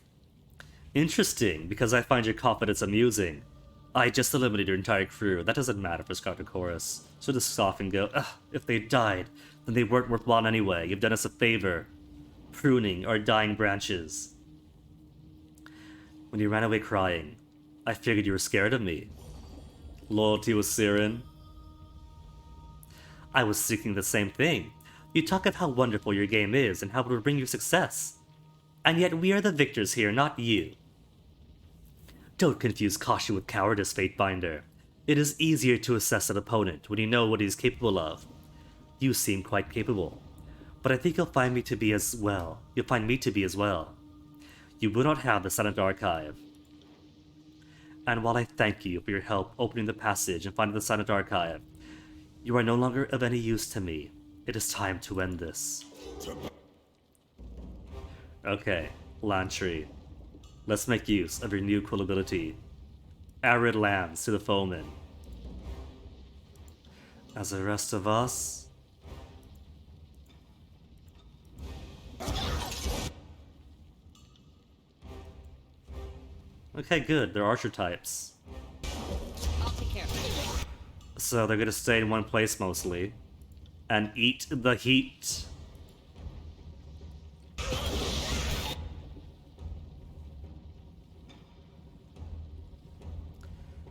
Interesting, because I find your confidence amusing. I just eliminated your entire crew. That doesn't matter for Scarlet Chorus. So just scoff and go, ugh, if they died, then they weren't worthwhile anyway. You've done us a favor. Pruning our dying branches. When you ran away crying, I figured you were scared of me. Loyalty was Siren. I was seeking the same thing. You talk of how wonderful your game is and how it will bring you success. And yet we are the victors here, not you. Don't confuse caution with cowardice, Fatebinder. It is easier to assess an opponent when you know what he is capable of. You seem quite capable, but I think you'll find me to be as well. You'll find me to be as well. You will not have the Silent Archive. And while I thank you for your help opening the passage and finding the Silent Archive, you are no longer of any use to me. It is time to end this. Okay, Lantry. Let's make use of your new cool ability. Arid lands to the foeman. As the rest of us... Okay, good. They're archer types. I'll take care of it. So they're gonna stay in one place mostly. And eat the heat.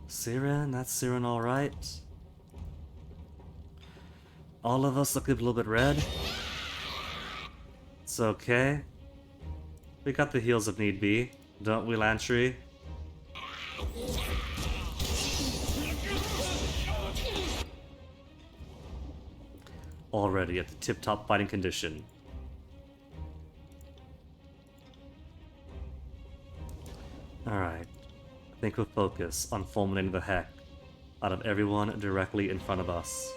Siren, that's Siren alright. All of us look a little bit red. It's okay. We got the heals if need be, don't we, Lantry? Already at the tip-top fighting condition. Alright. I think we'll focus on fulminating the heck out of everyone directly in front of us.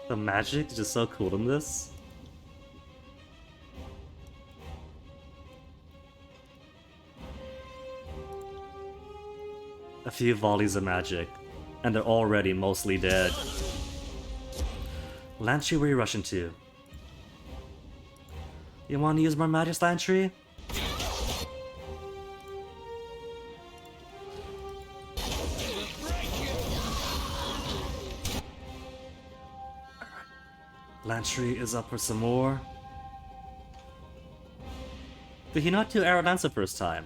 The magic is just so cool in this. A few volleys of magic, and they're already mostly dead. Lantry, where are you rushing to? You want to use more magic, Lantry? Lantry is up for some more. Did he not do Arrow Dance the first time?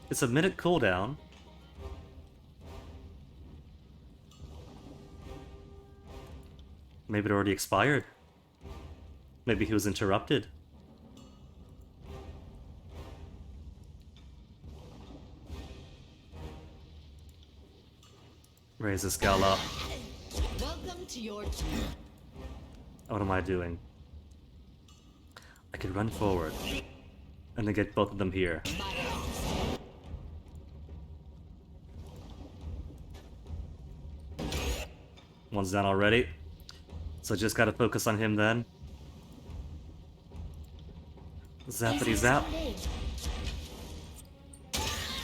It's a minute cooldown. Maybe it already expired. Maybe he was interrupted. Raise this gal up. Welcome to your tour. What am I doing? I could run forward and then get both of them here. One's down already, so just gotta focus on him then. Zappity zap.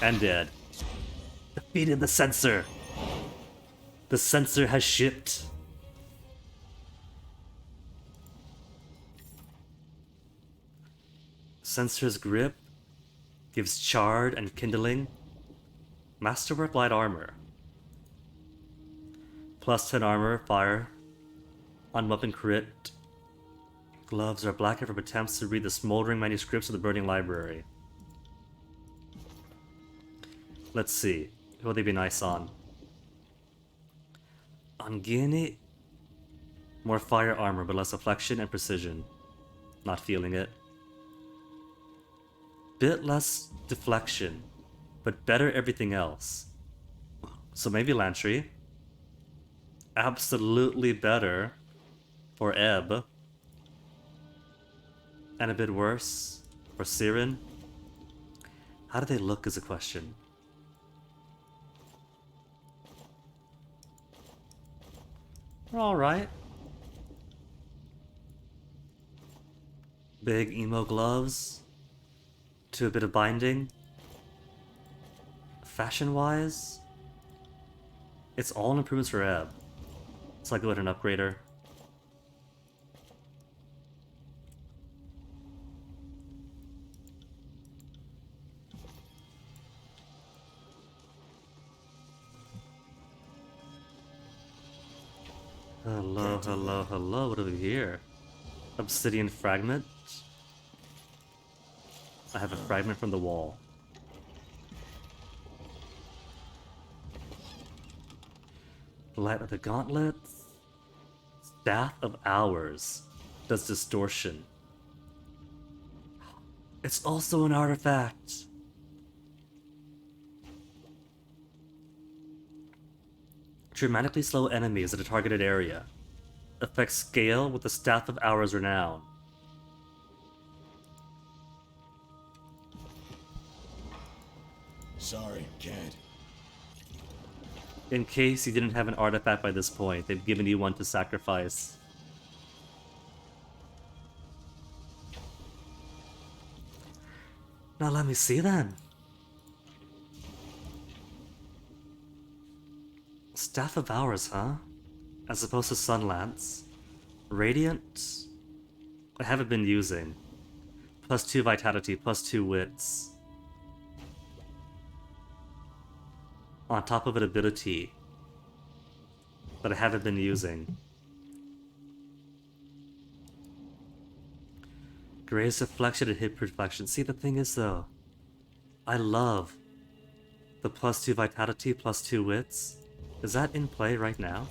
And dead. Defeated the censor. The censor has shipped. Censor's grip gives charred and kindling. Masterwork light armor. Plus 10 armor, fire. On weapon crit. Gloves are blackened from attempts to read the smoldering manuscripts of the burning library. Let's see. Who will they be nice on? On Guinea? More fire armor, but less afflection and precision. Not feeling it. Bit less deflection, but better everything else. So maybe Lantry. Absolutely better for Ebb. And a bit worse for Siren. How do they look is a question. They're alright. Big emo gloves. To a bit of binding. Fashion-wise, it's all improvements for Ebb. So I'll go ahead and upgrade her. Hello, hello, hello. What do we hear? Obsidian fragment. I have a fragment from the wall. Light of the gauntlets. Staff of Hours. Does distortion. It's also an artifact. Dramatically slow enemies at a targeted area. Affects scale with the Staff of Hours renown. Sorry, can't. In case you didn't have an artifact by this point, they've given you one to sacrifice. Now let me see then. Staff of Hours, huh? As opposed to Sunlance. Radiant? I haven't been using. +2 Vitality, +2 Wits. On top of an ability that I haven't been using. Grace Reflection and Hit Reflection. See, the thing is though, I love the +2 Vitality, +2 Wits. Is that in play right now?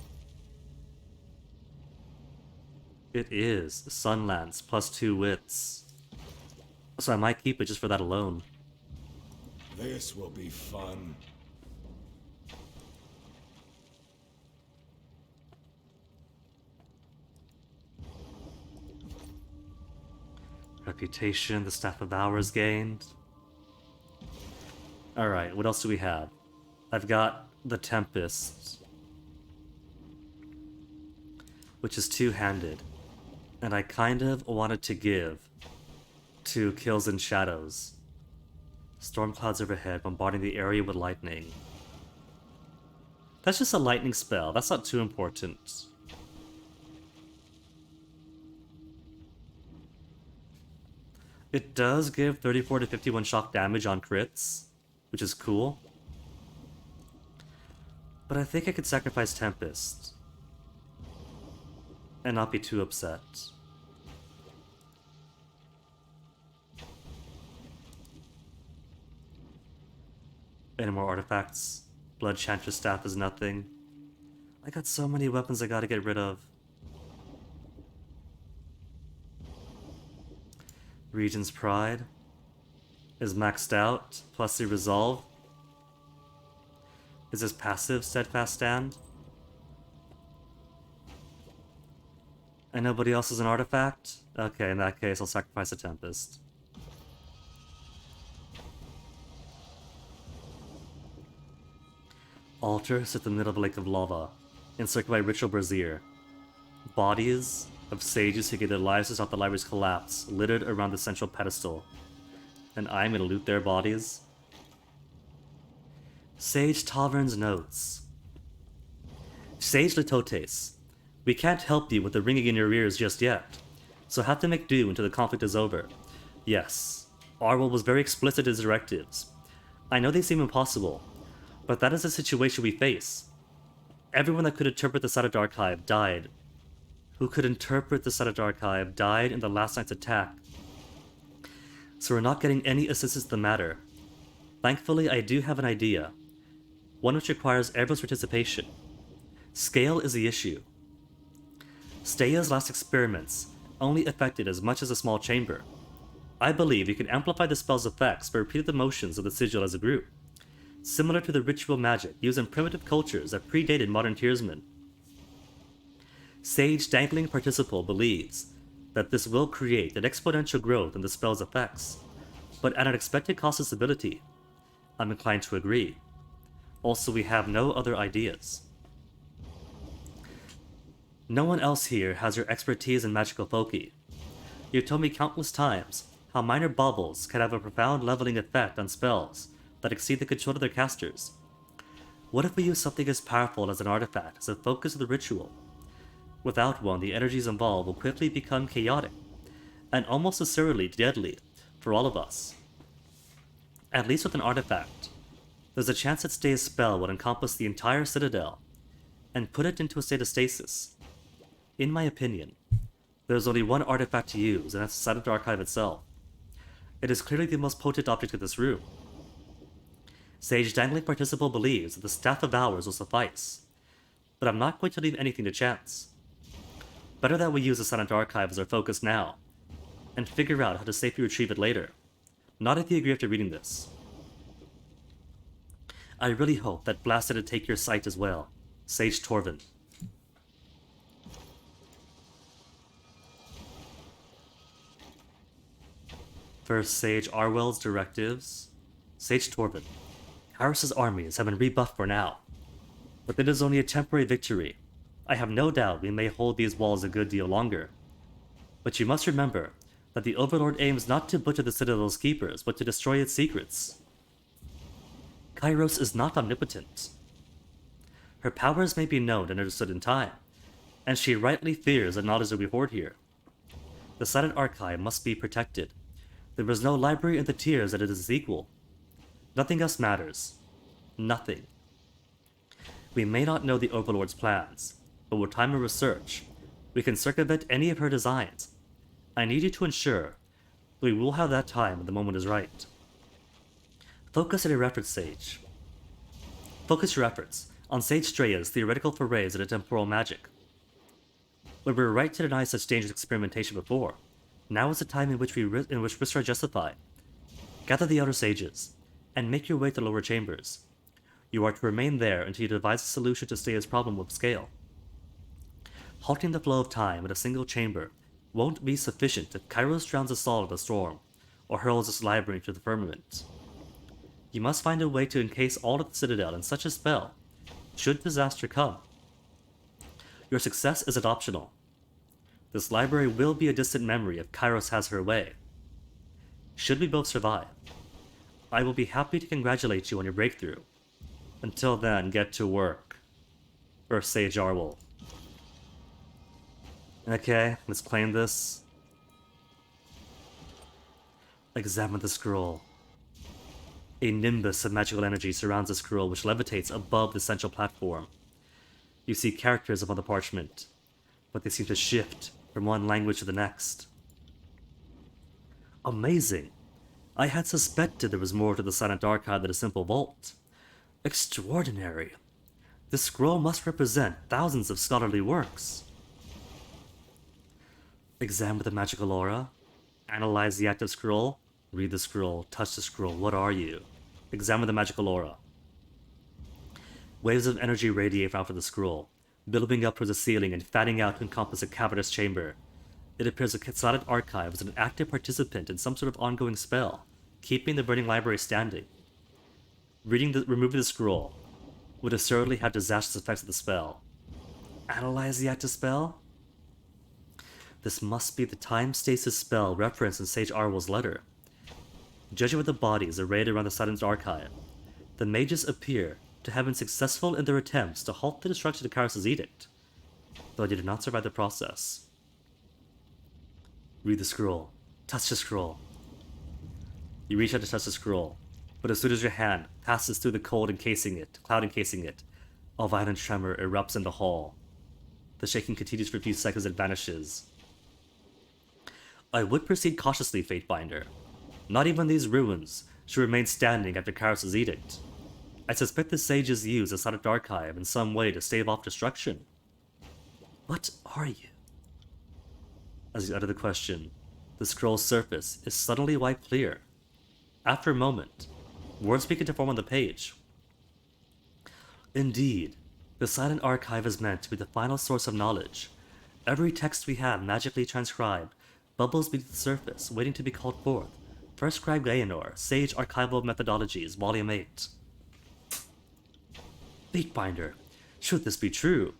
It is. Sunlance, +2 Wits. So I might keep it just for that alone. This will be fun. Reputation, the Staff of Hours gained. Alright, what else do we have? I've got the Tempest, which is two-handed, and I kind of wanted to give to Kills and Shadows. Storm clouds overhead, bombarding the area with lightning. That's just a lightning spell, that's not too important. It does give 34 to 51 shock damage on crits, which is cool. But I think I could sacrifice Tempest and not be too upset. Any more artifacts? Blood Chantress Staff is nothing. I got so many weapons I gotta get rid of. Regent's Pride is maxed out, plus the Resolve. Is this passive Steadfast Stand? And nobody else is an artifact? Okay, in that case, I'll sacrifice a Tempest. Altar sits in the middle of a lake of lava, encircled by ritual brazier. Bodies of sages who gave their lives to stop the library's collapse, littered around the central pedestal. And I'm gonna loot their bodies? Sage Tavern's notes. Sage Litotes, we can't help you with the ringing in your ears just yet, so have to make do until the conflict is over. Yes, Arwell was very explicit in his directives. I know they seem impossible, but that is the situation we face. Everyone that could interpret the Sadat Archive died. Who could interpret the Sadat Archive died in the last night's attack. So we're not getting any assistance in the matter. Thankfully, I do have an idea. One which requires everyone's participation. Scale is the issue. Stea's last experiments only affected as much as a small chamber. I believe you can amplify the spell's effects by repeating the motions of the sigil as a group, similar to the ritual magic used in primitive cultures that predated modern Tearsmen. Sage Dangling Participle believes that this will create an exponential growth in the spell's effects, but at an expected cost of stability. I'm inclined to agree. Also, we have no other ideas. No one else here has your expertise in magical foci. You've told me countless times how minor baubles can have a profound leveling effect on spells that exceed the control of their casters. What if we use something as powerful as an artifact as the focus of the ritual? Without one, the energies involved will quickly become chaotic, and almost assuredly deadly for all of us. At least with an artifact, there's a chance that Stay's spell would encompass the entire citadel, and put it into a state of stasis. In my opinion, there's only one artifact to use, and that's the Silent Archive itself. It is clearly the most potent object in this room. Sage Dangling Participle believes that the Staff of Hours will suffice, but I'm not going to leave anything to chance. Better that we use the Silent Archive as our focus now, and figure out how to safely retrieve it later. Not if you agree after reading this. I really hope that Blasted to take your sight as well. Sage Torvin. First, Sage Arwell's directives. Sage Torvin. Kairos' armies have been rebuffed for now, but it is only a temporary victory. I have no doubt we may hold these walls a good deal longer. But you must remember that the Overlord aims not to butcher the Citadel's keepers, but to destroy its secrets. Kairos is not omnipotent. Her powers may be known and understood in time, and she rightly fears the knowledge that we hoard here. The Silent Archive must be protected. There is no library in the tiers that it is equal. Nothing else matters. Nothing. We may not know the Overlord's plans, but with time and research, we can circumvent any of her designs. I need you to ensure that we will have that time when the moment is right. Focus on your efforts, Sage. Focus your efforts on Sage Streya's theoretical forays into temporal magic. When we were right to deny such dangerous experimentation before, now is the time in which risks are justified. Gather the Elder Sages, and make your way to the lower chambers. You are to remain there until you devise a solution to Streya's problem with scale. Halting the flow of time in a single chamber won't be sufficient if Kairos drowns us all in the storm, or hurls this library into the firmament. You must find a way to encase all of the Citadel in such a spell, should disaster come. Your success isn't optional. This library will be a distant memory if Kairos has her way. Should we both survive, I will be happy to congratulate you on your breakthrough. Until then, get to work. Earth Sage Arwell. Okay, let's claim this. Examine the scroll. A nimbus of magical energy surrounds the scroll, which levitates above the central platform. You see characters upon the parchment, but they seem to shift from one language to the next. Amazing! I had suspected there was more to the Silent Archive than a simple vault. Extraordinary! This scroll must represent thousands of scholarly works. Examine the magical aura. Analyze the active scroll. Read the scroll. Touch the scroll. What are you? Examine the magical aura. Waves of energy radiate out from the scroll, billowing up towards the ceiling and fanning out to encompass a cavernous chamber. It appears the Silent Archive is an active participant in some sort of ongoing spell, keeping the burning library standing. Removing the scroll would assuredly have disastrous effects of the spell. Analyze the active spell? This must be the time stasis spell referenced in Sage Arwell's letter. Judging by the bodies arrayed around the Silent Archive, the mages appear to have been successful in their attempts to halt the destruction of Kairos' edict, though they did not survive the process. Read the scroll. Touch the scroll. You reach out to touch the scroll, but as soon as your hand passes through the cloud encasing it, a violent tremor erupts in the hall. The shaking continues for a few seconds and vanishes. I would proceed cautiously, Fatebinder. Not even these ruins should remain standing after Kairos' edict. I suspect the sages use the Silent Archive in some way to stave off destruction. What are you? As you utter the question, the scroll's surface is suddenly wiped clear. After a moment, words begin to form on the page. Indeed, the Silent Archive is meant to be the final source of knowledge. Every text we have magically transcribed bubbles beneath the surface, waiting to be called forth. First Scribe Gaenor, Sage Archival Methodologies, Volume 8. Fatebinder, should this be true,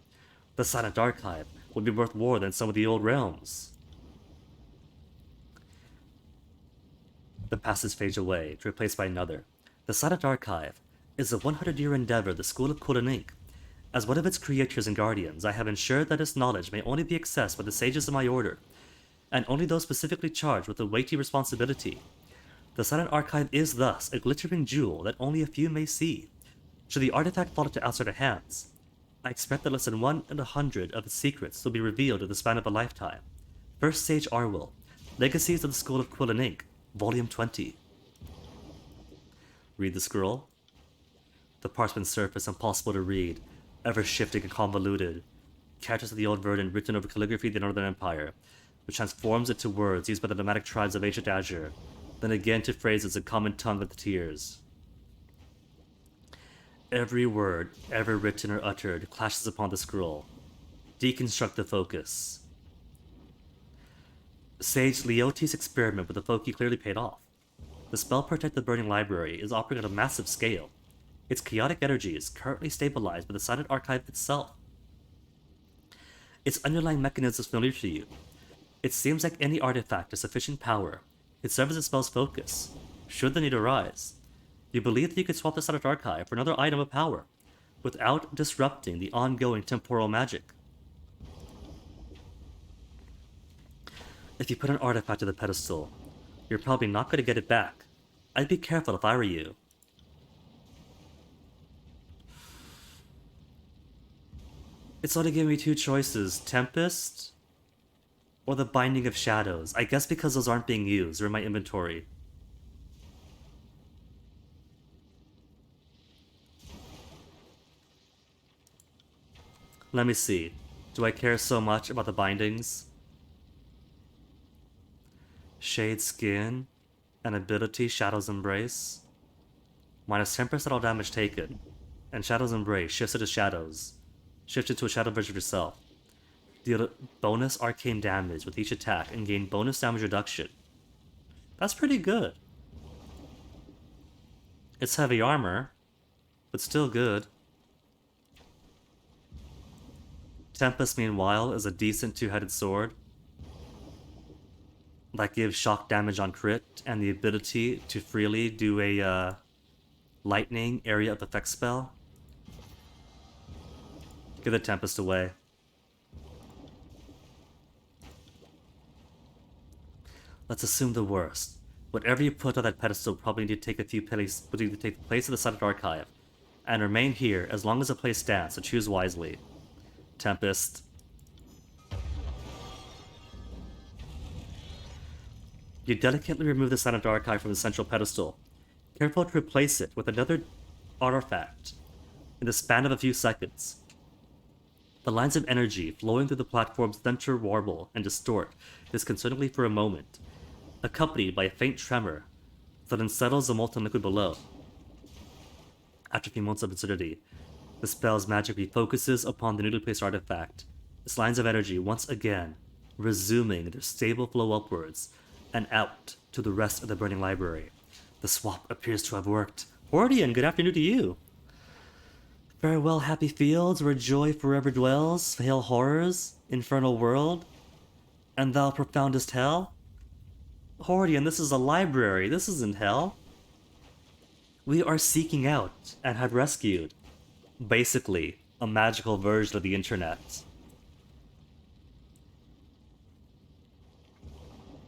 the Silent Archive would be worth more than some of the old realms. The passes fade away, to replace by another. The Silent Archive is a 100-year endeavor the School of Code and Ink. As one of its creators and guardians, I have ensured that its knowledge may only be accessed by the sages of my order, and only those specifically charged with a weighty responsibility. The Silent Archive is thus a glittering jewel that only a few may see. Should the artifact fall into outsider hands, I expect that less than 1 in 100 of its secrets will be revealed in the span of a lifetime. First Sage Arwell, Legacies of the School of Quill and Ink, Volume 20. Read the scroll. The parchment surface impossible to read, ever shifting and convoluted. Characters of the old Verdant written over calligraphy of the Northern Empire, which transforms it to words used by the nomadic tribes of ancient Azure, then again to phrases in common tongue of the Tears. Every word ever written or uttered clashes upon the scroll. Deconstruct the focus. Sage Leoti's experiment with the Foci clearly paid off. The spell Protect the Burning Library is operating on a massive scale. Its chaotic energy is currently stabilized by the Silent Archive itself. Its underlying mechanism is familiar to you. It seems like any artifact of sufficient power could serve as a spell's focus, should the need arise. You believe that you could swap the Silent Archive for another item of power, without disrupting the ongoing temporal magic. If you put an artifact to the pedestal, you're probably not going to get it back. I'd be careful if I were you. It's only giving me two choices, Tempest or the Binding of Shadows. I guess because those aren't being used, they're in my inventory. Let me see. Do I care so much about the bindings? Shade Skin and ability Shadow's Embrace. Minus 10% all damage taken. And Shadow's Embrace shifts it to shadows. Shift it to a shadow version of yourself. Deal bonus arcane damage with each attack and gain bonus damage reduction. That's pretty good. It's heavy armor, but still good. Tempest, meanwhile, is a decent two-headed sword that gives shock damage on crit and the ability to freely do a lightning area of effect spell. Give the Tempest away. Let's assume the worst. Whatever you put on that pedestal probably need to take the place of the Silent Archive, and remain here as long as the place stands, so choose wisely. Tempest. You delicately remove the Silent Archive from the central pedestal, careful to replace it with another artifact in the span of a few seconds. The lines of energy flowing through the platform's center warble and distort disconcertingly for a moment, accompanied by a faint tremor that unsettles the molten liquid below. After a few moments of lucidity, the spell's magic refocuses upon the newly placed artifact, its lines of energy once again resuming their stable flow upwards and out to the rest of the burning library. The swap appears to have worked. Hordian, good afternoon to you. Farewell, happy fields, where joy forever dwells. Hail horrors, infernal world, and thou profoundest hell. Hordian, this is a library. This isn't hell. We are seeking out and have rescued, basically, a magical version of the internet.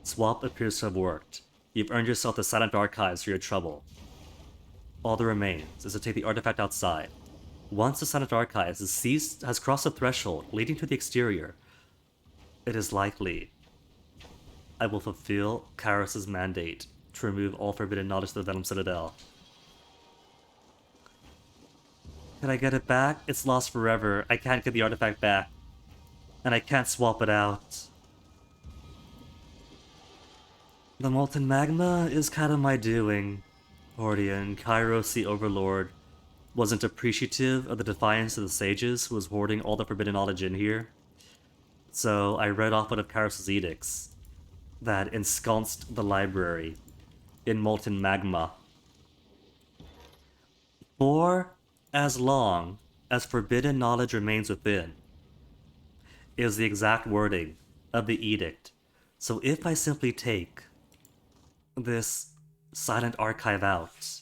Swap appears to have worked. You've earned yourself the Silent Archives for your trouble. All that remains is to take the artifact outside. Once the Silent Archives has crossed the threshold leading to the exterior, it is likely I will fulfill Kairos's mandate to remove all forbidden knowledge to the Venom Citadel. Can I get it back? It's lost forever. I can't get the artifact back. And I can't swap it out. The molten magma is kind of my doing. Hordian, Kairos the Overlord, wasn't appreciative of the defiance of the sages who was hoarding all the forbidden knowledge in here. So I read off one of Kairos' edicts that ensconced the library in molten magma. For as long as forbidden knowledge remains within, is the exact wording of the edict. So if I simply take this Silent Archive out,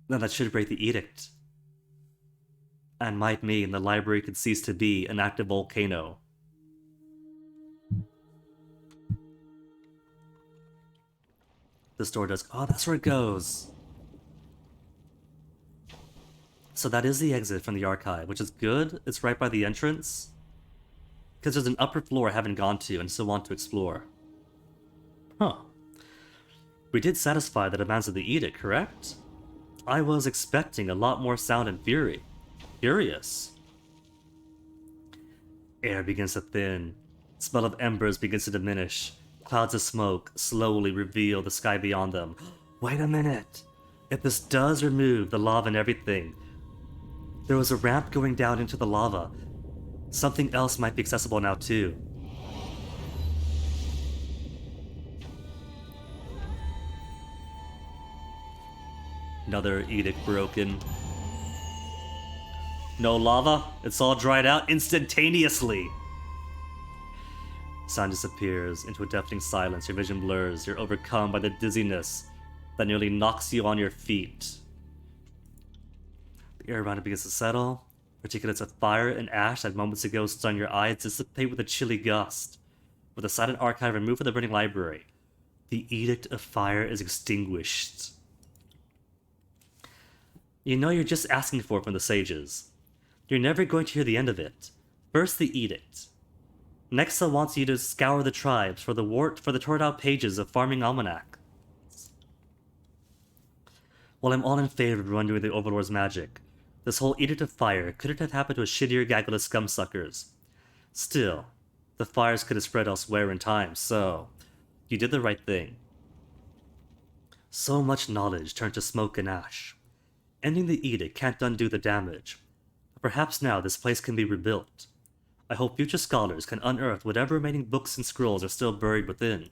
then that should break the edict, and might mean the library could cease to be an active volcano. This door does. Oh, that's where it goes. So that is the exit from the archive, which is good. It's right by the entrance. Because there's an upper floor I haven't gone to and still want to explore. Huh. We did satisfy the demands of the edict, correct? I was expecting a lot more sound and fury. Furious. Air begins to thin. Smell of embers begins to diminish. Clouds of smoke slowly reveal the sky beyond them. Wait a minute. If this does remove the lava and everything, there was a ramp going down into the lava. Something else might be accessible now too. Another edict broken. No lava? It's all dried out instantaneously! Sound disappears into a deafening silence. Your vision blurs. You're overcome by the dizziness that nearly knocks you on your feet. The air around it begins to settle. Particulates of fire and ash that moments ago stung your eyes dissipate with a chilly gust. With the silent archive removed from the burning library, the edict of fire is extinguished. You know you're just asking for it from the sages. You're never going to hear the end of it. First the edict. Next, I want you to scour the tribes for the torn out pages of Farming Almanac. While I'm all in favor of undoing the Overlord's magic, this whole Edict of Fire couldn't have happened to a shittier gaggle of scumsuckers. Still, the fires could have spread elsewhere in time, so you did the right thing. So much knowledge turned to smoke and ash. Ending the edict can't undo the damage. But perhaps now this place can be rebuilt. I hope future scholars can unearth whatever remaining books and scrolls are still buried within.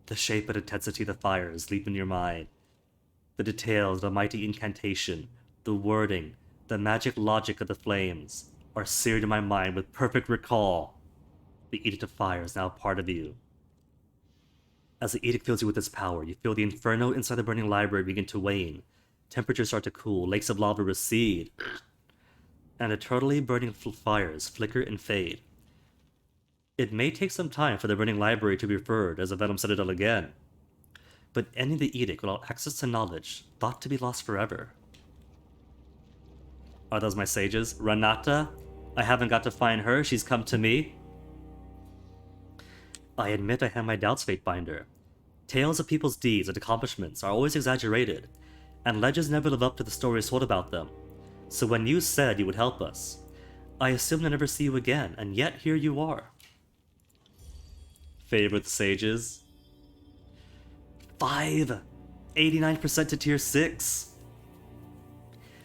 The shape and intensity of the fires leap in your mind. The details of the mighty incantation, the wording, the magic logic of the flames are seared in my mind with perfect recall. The Edict of Fire is now part of you. As the edict fills you with its power, you feel the inferno inside the burning library begin to wane. Temperatures start to cool, lakes of lava recede, and eternally burning fires flicker and fade. It may take some time for the burning library to be referred as a Venom Citadel again, but ending the edict without access to knowledge, thought to be lost forever. Are those my sages? Renata? I haven't got to find her, she's come to me. I admit I have my doubts, Fatebinder. Tales of people's deeds and accomplishments are always exaggerated, and legends never live up to the stories told about them. So when you said you would help us, I assumed I'd never see you again, and yet here you are. Favorite sages? 5! 89% to tier 6!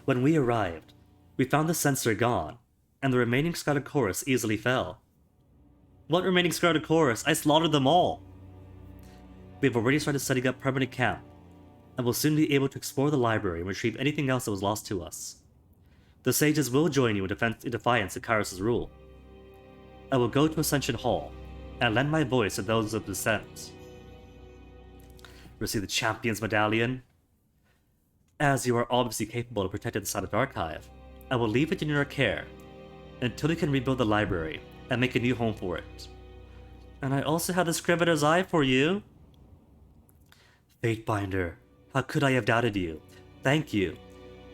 When we arrived, we found the sensor gone, and the remaining Scouted Chorus easily fell. What remaining Scouted Chorus? I slaughtered them all! We have already started setting up permanent camp, and will soon be able to explore the library and retrieve anything else that was lost to us. The sages will join you in defiance of Kairos' rule. I will go to Ascension Hall, and lend my voice to those of dissent. Receive the Champion's Medallion. As you are obviously capable of protecting the Silent Archive, I will leave it in your care, until we can rebuild the library, and make a new home for it. And I also have the Scrivener's Eye for you. Fatebinder, how could I have doubted you? Thank you.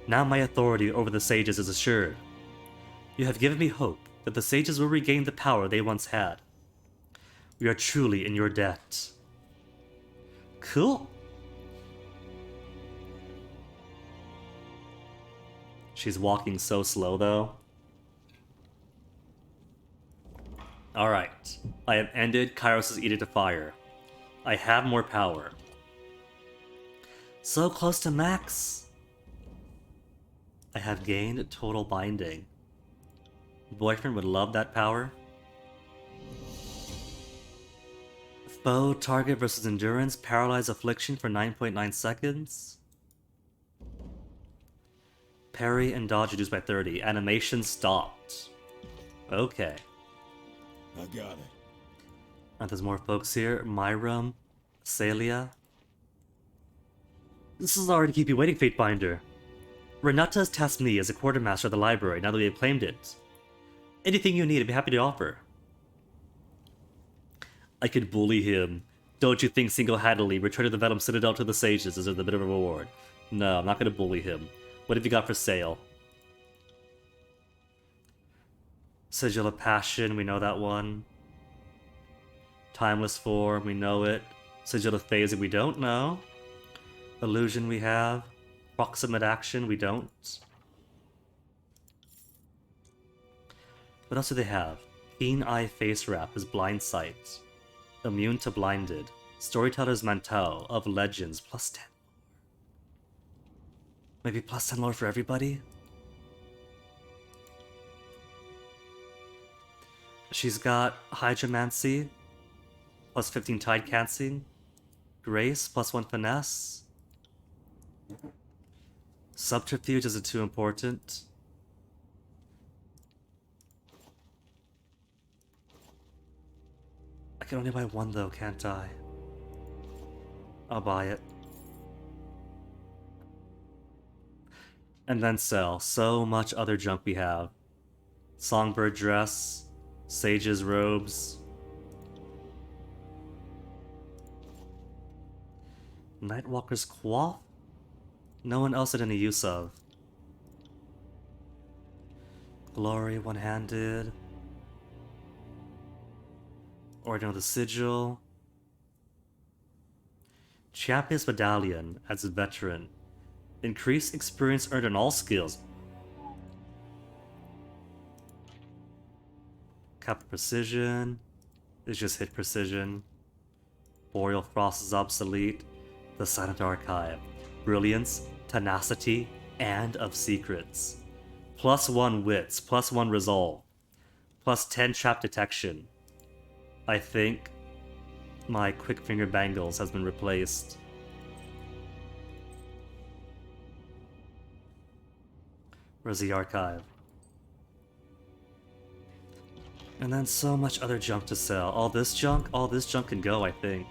Now my authority over the sages is assured. You have given me hope that the sages will regain the power they once had. We are truly in your debt. Cool. She's walking so slow, though. Alright. I have ended Kairos' Edict of Fire. I have more power. So close to max. I have gained total binding. Boyfriend would love that power. Foe, target versus endurance, paralyze affliction for 9.9 seconds. Parry and dodge reduced by 30. Animation stopped. Okay. I got it. And there's more folks here. Myram, Celia. This is already keep you waiting, Fatebinder. Renata has tasked me as a quartermaster of the library now that we have claimed it. Anything you need, I'd be happy to offer. I could bully him. Don't you think single-handedly returning the Venom Citadel to the sages is a bit of a reward? No, I'm not gonna bully him. What have you got for sale? Sigil of Passion, we know that one. Timeless Form, we know it. Sigil of Phasing, we don't know. Illusion, we have. Proximate Action, we don't. What else do they have? Keen Eye Face Wrap is Blind Sight. Immune to Blinded. Storyteller's Manteau of Legends, plus 10. Maybe plus 10 lore for everybody? She's got Hydromancy, plus 15 Tide Canceling. Grace, plus 1 Finesse. Subterfuge isn't too important. I can only buy one though, can't I? I'll buy it. And then sell. So much other junk we have. Songbird Dress. Sage's Robes. Nightwalker's Coif? No one else had any use of. Glory One-Handed. Order of the Sigil. Champion's Medallion as a veteran. Increased experience earned in all skills. Cap Precision is just hit precision. Boreal Frost is obsolete. The Silent Archive. Brilliance, Tenacity, and of Secrets. Plus 1 Wits, plus 1 Resolve. Plus 10 Trap Detection. I think my Quick Finger Bangles has been replaced. Where's the archive? And then so much other junk to sell. All this junk can go, I think.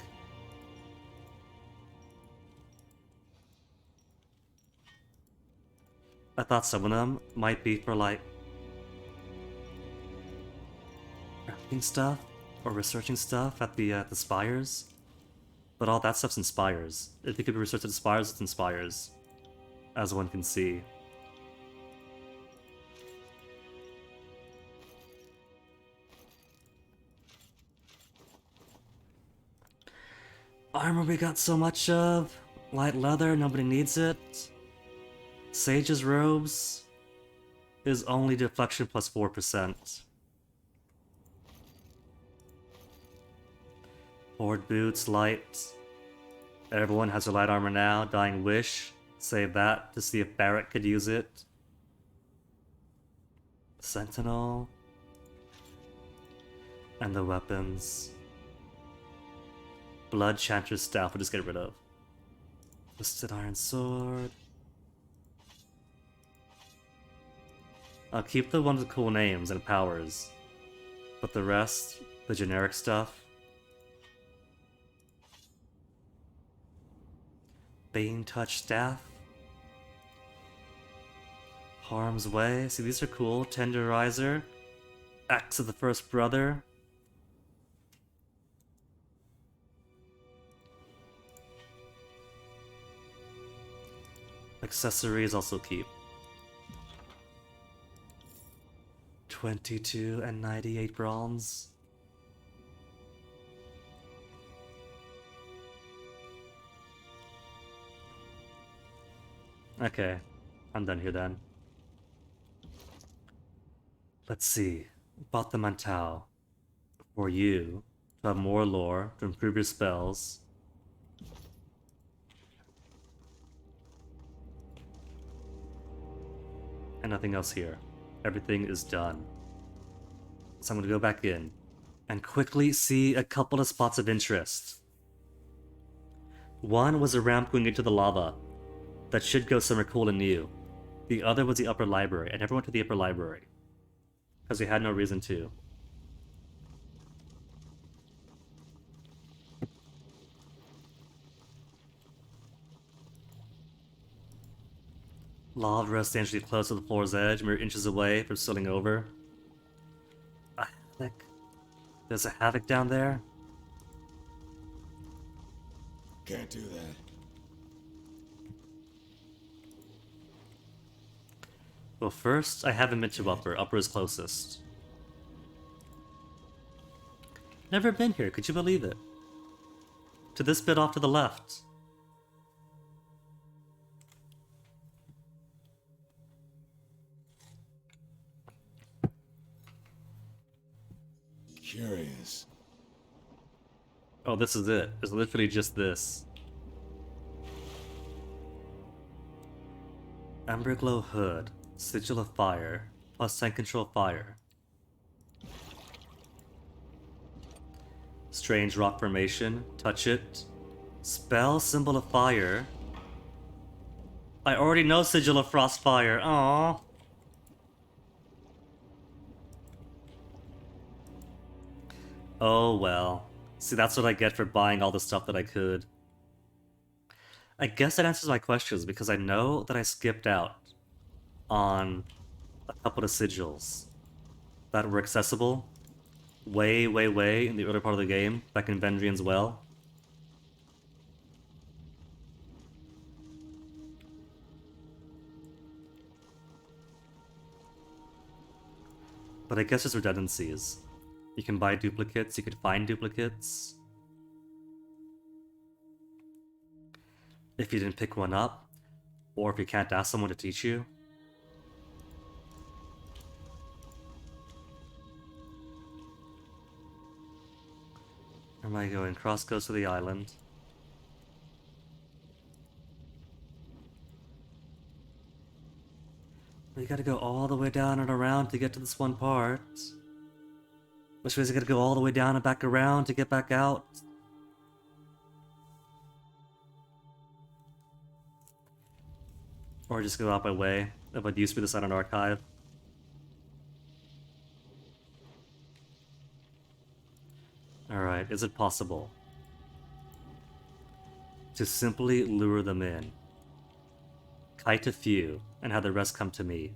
I thought some of them might be for like crafting stuff or researching stuff at the spires, but all that stuff's in spires. If it could be researched at spires, it's in spires, as one can see. Armor we got so much of. Light leather, nobody needs it. Sage's Robes is only deflection plus 4%. Horde Boots, light. Everyone has their light armor now. Dying Wish, save that to see if Barrett could use it. Sentinel. And the weapons. Blood Chanter's Staff, we'll just get rid of. Twisted Iron Sword. I'll keep the ones with cool names and powers, but the rest, the generic stuff. Bane Touch Staff. Harm's Way, see these are cool. Tenderizer. Axe of the First Brother. Accessories also keep. 22 and 98 bronze. Okay, I'm done here then. Let's see. Bought the Mantau. For you, to have more lore, to improve your spells. And nothing else here. Everything is done. So I'm going to go back in and quickly see a couple of spots of interest. One was a ramp going into the lava that should go somewhere cool and new. The other was the upper library. I never went to the upper library because we had no reason to. Lava rests dangerously close to the floor's edge, mere inches away from spilling over. A havoc. There's a havoc down there. Can't do that. Well, first, I haven't been to Upper. Upper is closest. Never been here, could you believe it? To this bit off to the left. Curious. Oh, this is it. It's literally just this. Emberglow Hood. Sigil of Fire. Plus 10 Control Fire. Strange Rock Formation. Touch it. Spell Symbol of Fire. I already know Sigil of Frostfire. Aww. Oh well. See, that's what I get for buying all the stuff that I could. I guess that answers my questions because I know that I skipped out on a couple of sigils that were accessible way, way, way in the early part of the game, back in Vendrian's Well. But I guess there's redundancies. You can buy duplicates, you could find duplicates. If you didn't pick one up, or if you can't ask someone to teach you. Where am I going? Cross goes to the island. We gotta go all the way down and around to get to this one part. Which means I gotta go all the way down and back around to get back out. Or just go out my way. That would used to be the Silent Archive. Alright, is it possible to simply lure them in? Kite a few, and have the rest come to me.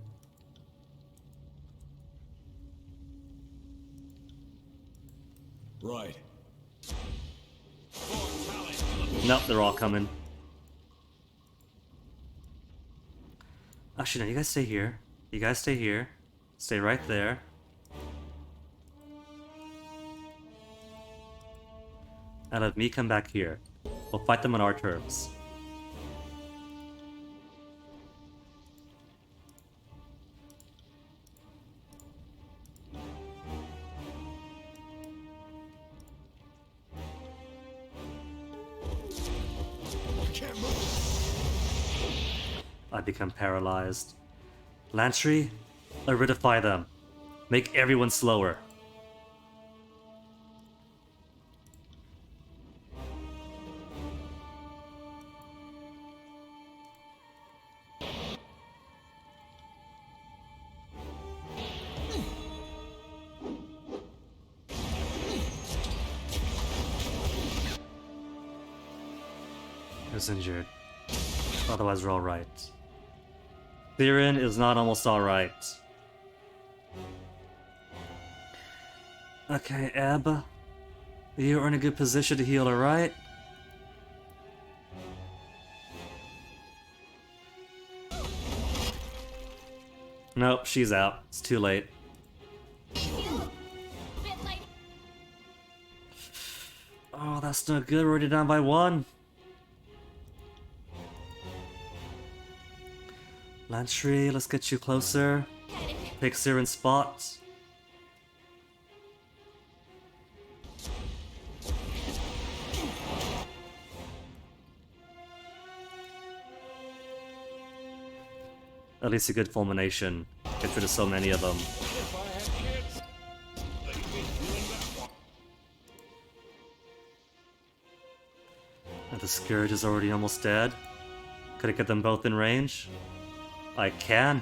Right. Nope, they're all coming. Actually, no, you guys stay here. You guys stay here. Stay right there. And let me come back here. We'll fight them on our terms. Can't move. I become paralyzed. Lantry, aridify them. Make everyone slower. Who's injured? Otherwise we're alright. Theron is not almost alright. Okay, Eb. You're in a good position to heal her, right? Nope, she's out. It's too late. Oh, that's no good. We're already down by one. Lantry, let's get you closer. Pick Siren's spot. At least a good fulmination. Get rid of so many of them. If I had kids, they'd be doing that one. And the Scourge is already almost dead. Could I get them both in range? I can.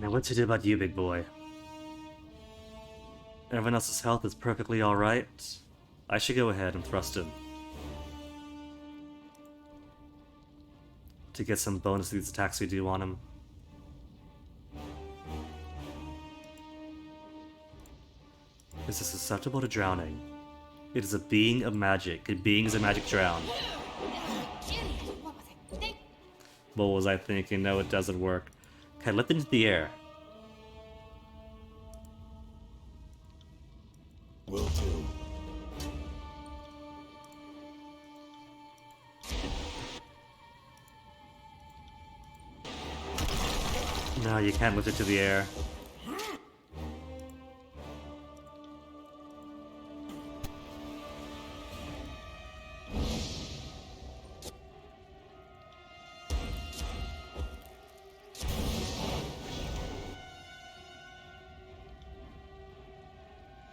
Now what to do about you, big boy? Everyone else's health is perfectly alright. I should go ahead and thrust him. To get some bonus to these attacks we do on him. This is susceptible to drowning. It is a being of magic. A beings of magic drown. Idiot! What was I thinking? What was I thinking? No, it doesn't work. Okay, lift it into the air. Will do. No, you can't lift it to the air.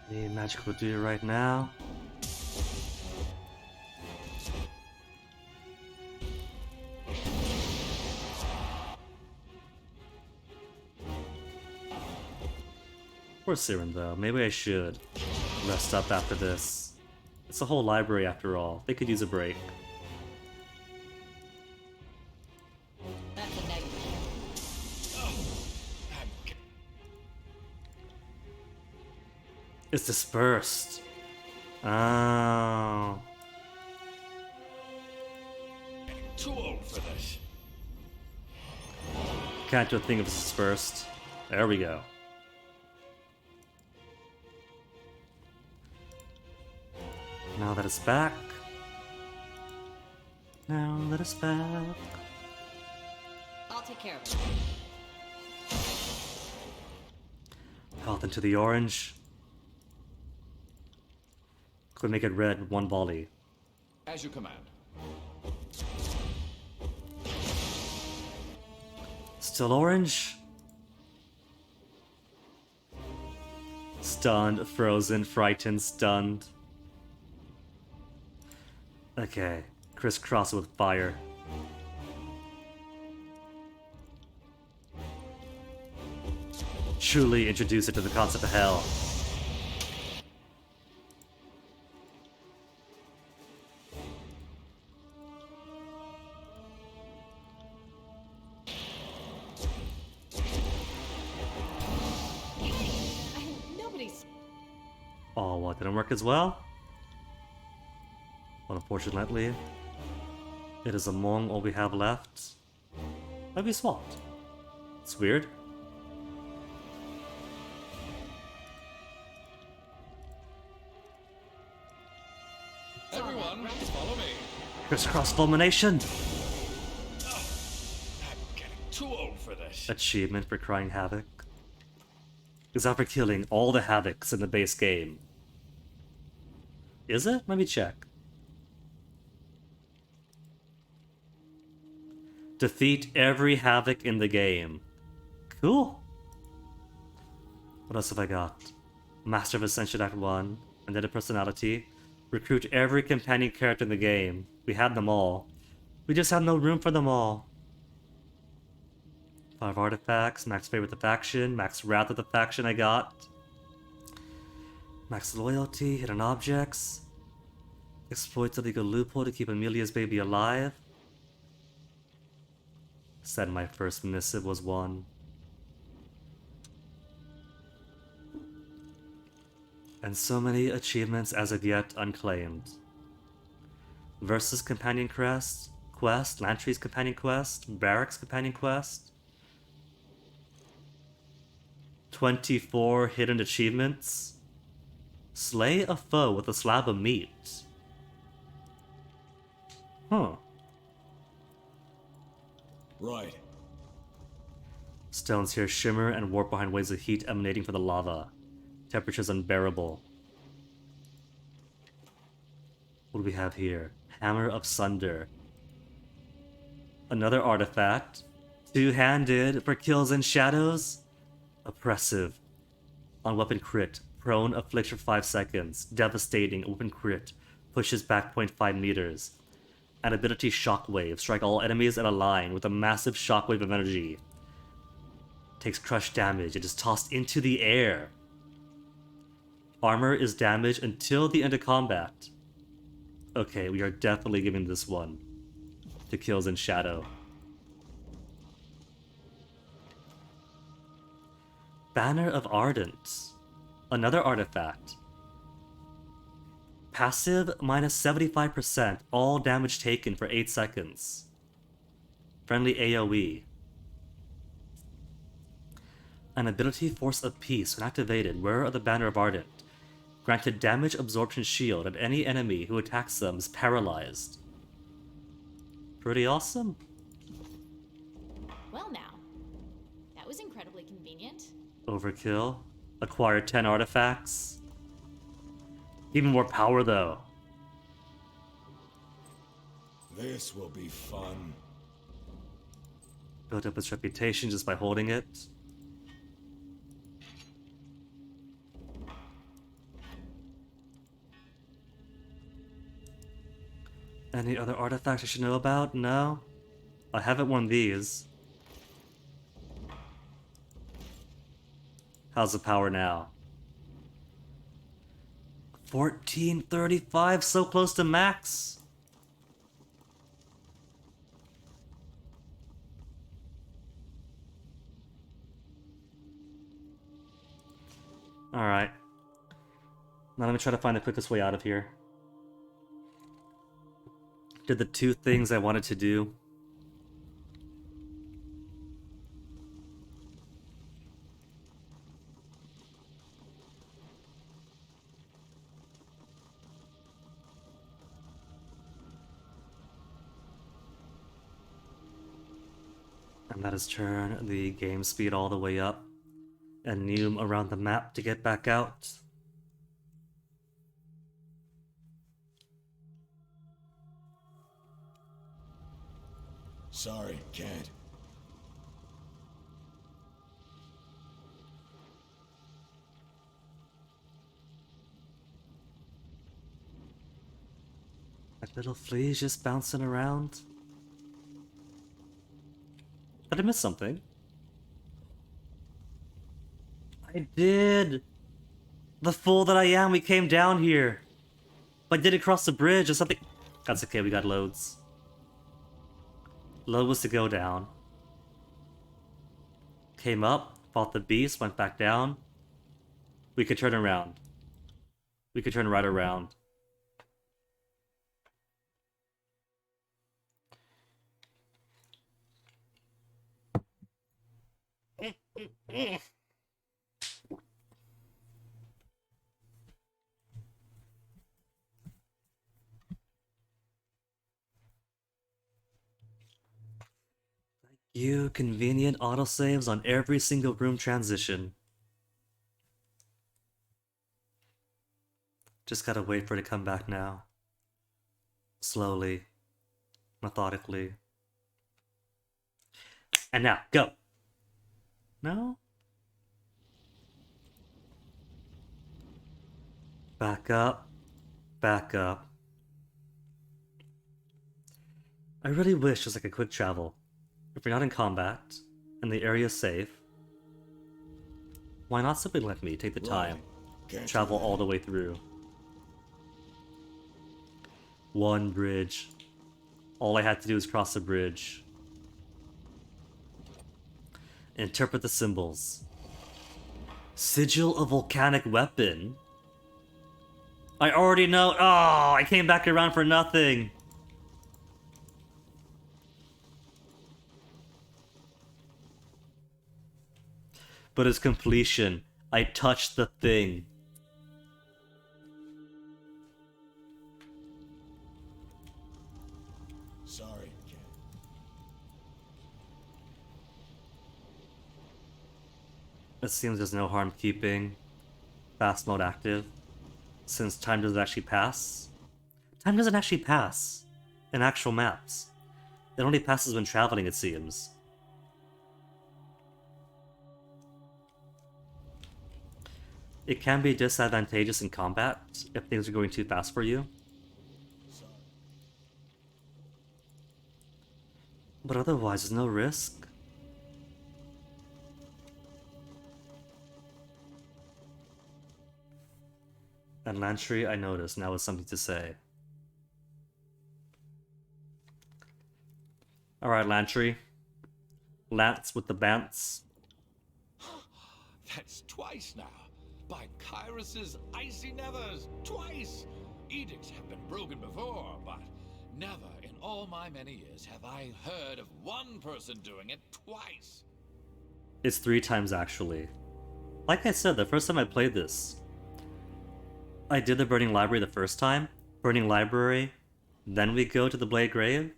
The magic will do right now. Poor Siren though, maybe I should rest up after this. It's a whole library after all. They could use a break. That's a negative. It's dispersed. Oh. Too old for this. Can't do a thing if it's dispersed. There we go. Now that it's back. Now that it's back. I'll take care of it. Health into the orange. Could make it red with one volley. As you command. Still orange. Stunned, frozen, frightened, stunned. Okay, crisscross with fire. Truly introduce it to the concept of hell. Nobody's. Oh, what, didn't work as well? Unfortunately, it is among all we have left. Might be swapped. It's weird. Everyone, follow me. Crisscross fulmination! I'm getting too old for this. Achievement for crying havoc. Is after killing all the havocs in the base game. Is it? Let me check. Defeat every havoc in the game. Cool. What else have I got? Master of Ascension Act 1. Undead Personality. Recruit every companion character in the game. We had them all. We just have no room for them all. 5 artifacts. Max favor with the faction. Max wrath with the faction I got. Max loyalty. Hidden objects. Exploits a legal loophole to keep Amelia's baby alive. Said my first missive was one. And so many achievements as of yet unclaimed. Versus companion quest, Lantry's companion quest, Barracks companion quest. 24 hidden achievements. Slay a foe with a slab of meat. Huh. Right. Stones here shimmer and warp behind waves of heat emanating from the lava. Temperatures unbearable. What do we have here? Hammer of Sunder. Another artifact. Two-handed for kills and shadows. Oppressive. On weapon crit. Prone afflicts for 5 seconds. Devastating. Weapon crit. Pushes back 0.5 meters. And ability Shockwave. Strike all enemies in a line with a massive shockwave of energy. Takes crush damage. It is tossed into the air. Armor is damaged until the end of combat. Okay, we are definitely giving this one to kills in shadow. Banner of Ardent. Another artifact. Passive minus 75%, all damage taken for 8 seconds. Friendly AoE. An ability Force of Peace, when activated, Wearer of the Banner of Ardent. Granted damage absorption shield, and any enemy who attacks them is paralyzed. Pretty awesome. Well now, that was incredibly convenient. Overkill. Acquire 10 artifacts. Even more power though. This will be fun. Build up its reputation just by holding it. Any other artifacts I should know about? No? I haven't won these. How's the power now? 1435, so close to max. Alright. Now let me try to find the quickest way out of here. Did the 2 things I wanted to do. And that is turn the game speed all the way up and neum around the map to get back out. Sorry, can't. That little flea's just bouncing around. Did I miss something? I did! The fool that I am, we came down here. But I didn't cross the bridge or something. That's okay, we got loads. Load was to go down. Came up, fought the beast, went back down. We could turn around. We could turn right around. You convenient autosaves on every single room transition. Just gotta wait for it to come back now. Slowly. Methodically. And now, go! No? Back up. Back up. I really wish there's like a quick travel. If you're not in combat, and the area's safe, why not simply let me take the time, Can't travel do that. all the way through? One bridge. All I had to do is cross the bridge. Interpret the symbols. Sigil of volcanic weapon? I already know. Oh, I came back around for nothing. But as completion, I touched the thing. Sorry, can't. It seems there's no harm keeping fast mode active, since time doesn't actually pass. Time doesn't actually pass in actual maps. It only passes when traveling, it seems. It can be disadvantageous in combat if things are going too fast for you. Sorry. But otherwise, there's no risk. And Lantry, I noticed, now is something to say. Alright, Lantry. Lance with the bants. That's twice now. By Kyrus's icy nethers, twice! Edicts have been broken before, but never in all my many years have I heard of one person doing it twice. It's 3 times actually. Like I said, the first time I played this, I did the Burning Library the first time. Burning Library, then we go to the Blade Grave.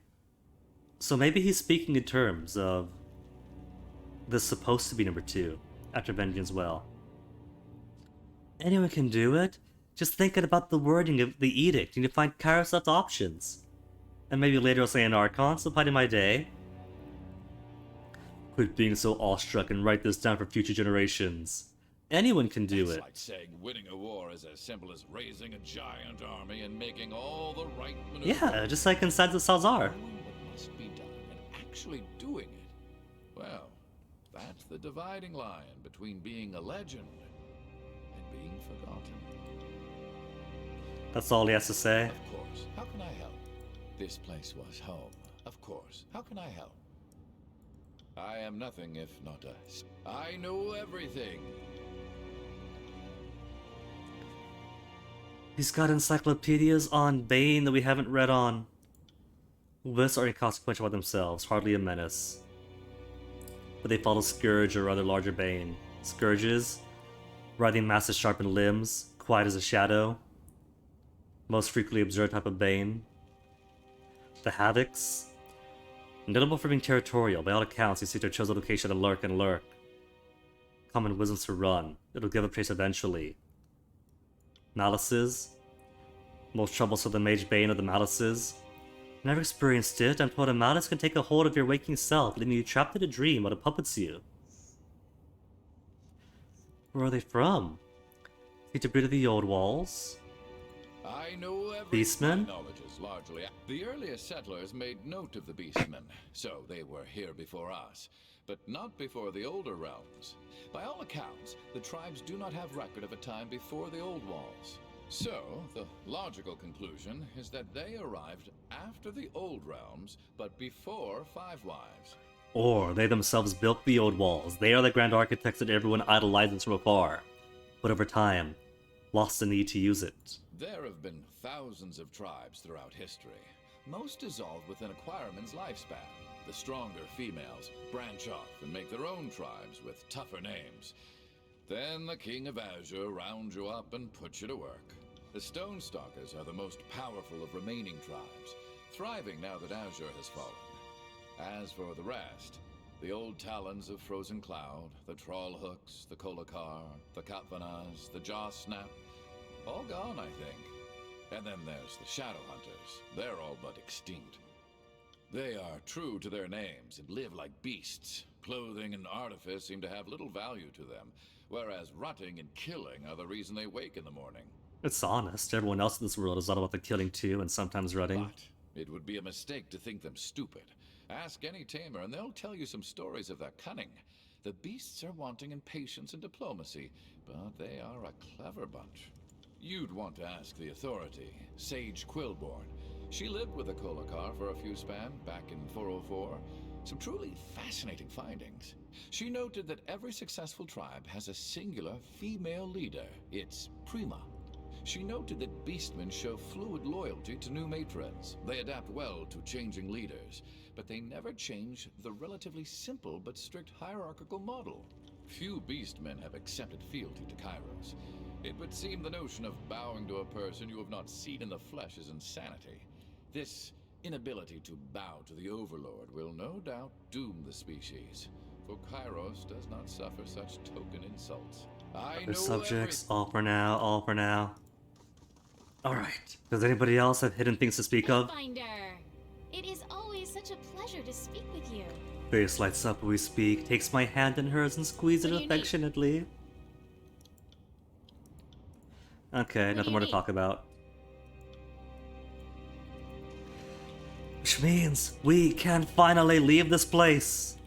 So maybe he's speaking in terms of this supposed to be number 2, after Vengeance Well. Anyone can do it. Just thinking about the wording of the edict, and you find Kairos options. And maybe later I'll say an Archon, so part of my day. Quit being so awestruck and write this down for future generations. Anyone can do It's it. like saying winning a war is as simple as raising a giant army and making all the right maneuvers. Yeah, just like in Sansa Salazar. Knowing what must be done and actually doing it. Well, that's the dividing line between being a legend and being forgotten. That's all he has to say. Of course, how can I help? This place was home. Of course, how can I help? I am nothing if not a... I know everything. He's got encyclopedias on Bane that we haven't read on. Lists are inconsequential by themselves, hardly a menace. But they follow Scourge or other larger Bane. Scourges, riding massive sharpened limbs, quiet as a shadow. Most frequently observed type of Bane. The Havocs, notable for being territorial. By all accounts, you see their chosen location to lurk and lurk. Common wisdoms to run. It'll give up chase eventually. Malices, most troublesome the Mage Bane of the Malices. Never experienced it. I'm told a Malice can take a hold of your waking self, leaving you trapped in a dream while it puppets you. Where are they from? Need to breed of the old walls? I know every Beastmen? My knowledge is largely... The earliest settlers made note of the Beastmen, so they were here before us, but not before the older realms. By all accounts, the tribes do not have record of a time before the Old Walls. So, the logical conclusion is that they arrived after the Old Realms, but before Five Wives. Or they themselves built the old walls. They are the grand architects that everyone idolizes from afar, but over time, lost the need to use it. There have been thousands of tribes throughout history. Most dissolve within a acquirement's lifespan. The stronger females branch off and make their own tribes with tougher names. Then the King of Azure rounds you up and puts you to work. The Stone Stalkers are the most powerful of remaining tribes, thriving now that Azure has fallen. As for the rest, the old Talons of Frozen Cloud, the Trollhooks, the Kolakar, the Katvanas, the Jaw Snap, all gone, I think. And then there's the Shadow Hunters. They're all but extinct. They are true to their names and live like beasts. Clothing and artifice seem to have little value to them, whereas rutting and killing are the reason they wake in the morning. It's honest. Everyone else in this world is all about the killing too, and sometimes running. But it would be a mistake to think them stupid. Ask any tamer and they'll tell you some stories of their cunning. The beasts are wanting in patience and diplomacy, but they are a clever bunch. You'd want to ask the authority, Sage Quillborn. She lived with the Kolakar for a few span back in 404. Some truly fascinating findings. She noted that every successful tribe has a singular female leader. It's Prima. She noted that beastmen show fluid loyalty to new matrons. They adapt well to changing leaders, but they never change the relatively simple but strict hierarchical model. Few beastmen have accepted fealty to Kairos. It would seem the notion of bowing to a person you have not seen in the flesh is insanity. This inability to bow to the Overlord will no doubt doom the species, for Kairos does not suffer such token insults. Other subjects, all for now, all for now. Alright, does anybody else have hidden things to speak of? Pathfinder, it is always such a pleasure to speak with you. Face lights up when we speak, takes my hand in hers and squeezes What it do you need? affectionately. Okay, What do nothing you more to need? talk about. Which means we can finally leave this place.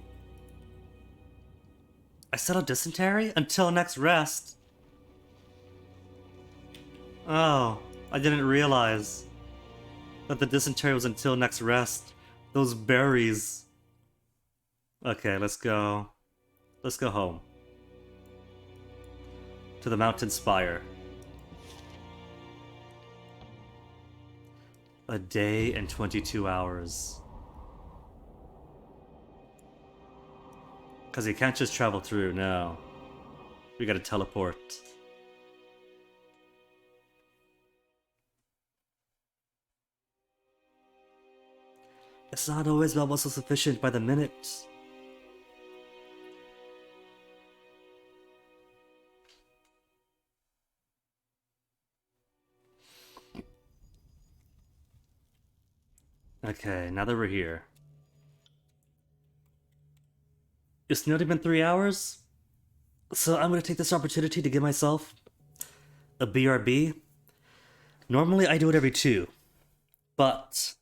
I settled dysentery until next rest. Oh, I didn't realize that the dysentery was until next rest. Those berries. Okay, let's go. Let's go home. To the mountain spire. A day and 22 hours. Because you can't just travel through, no. We gotta teleport. It's not always about what's so sufficient by the minute. Okay, now that we're here. It's nearly been 3 hours? So I'm gonna take this opportunity to give myself a BRB. Normally I do it every 2, but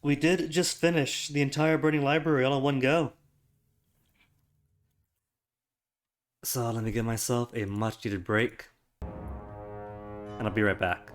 we did just finish the entire Burning Library all in one go. So let me give myself a much needed break, and I'll be right back.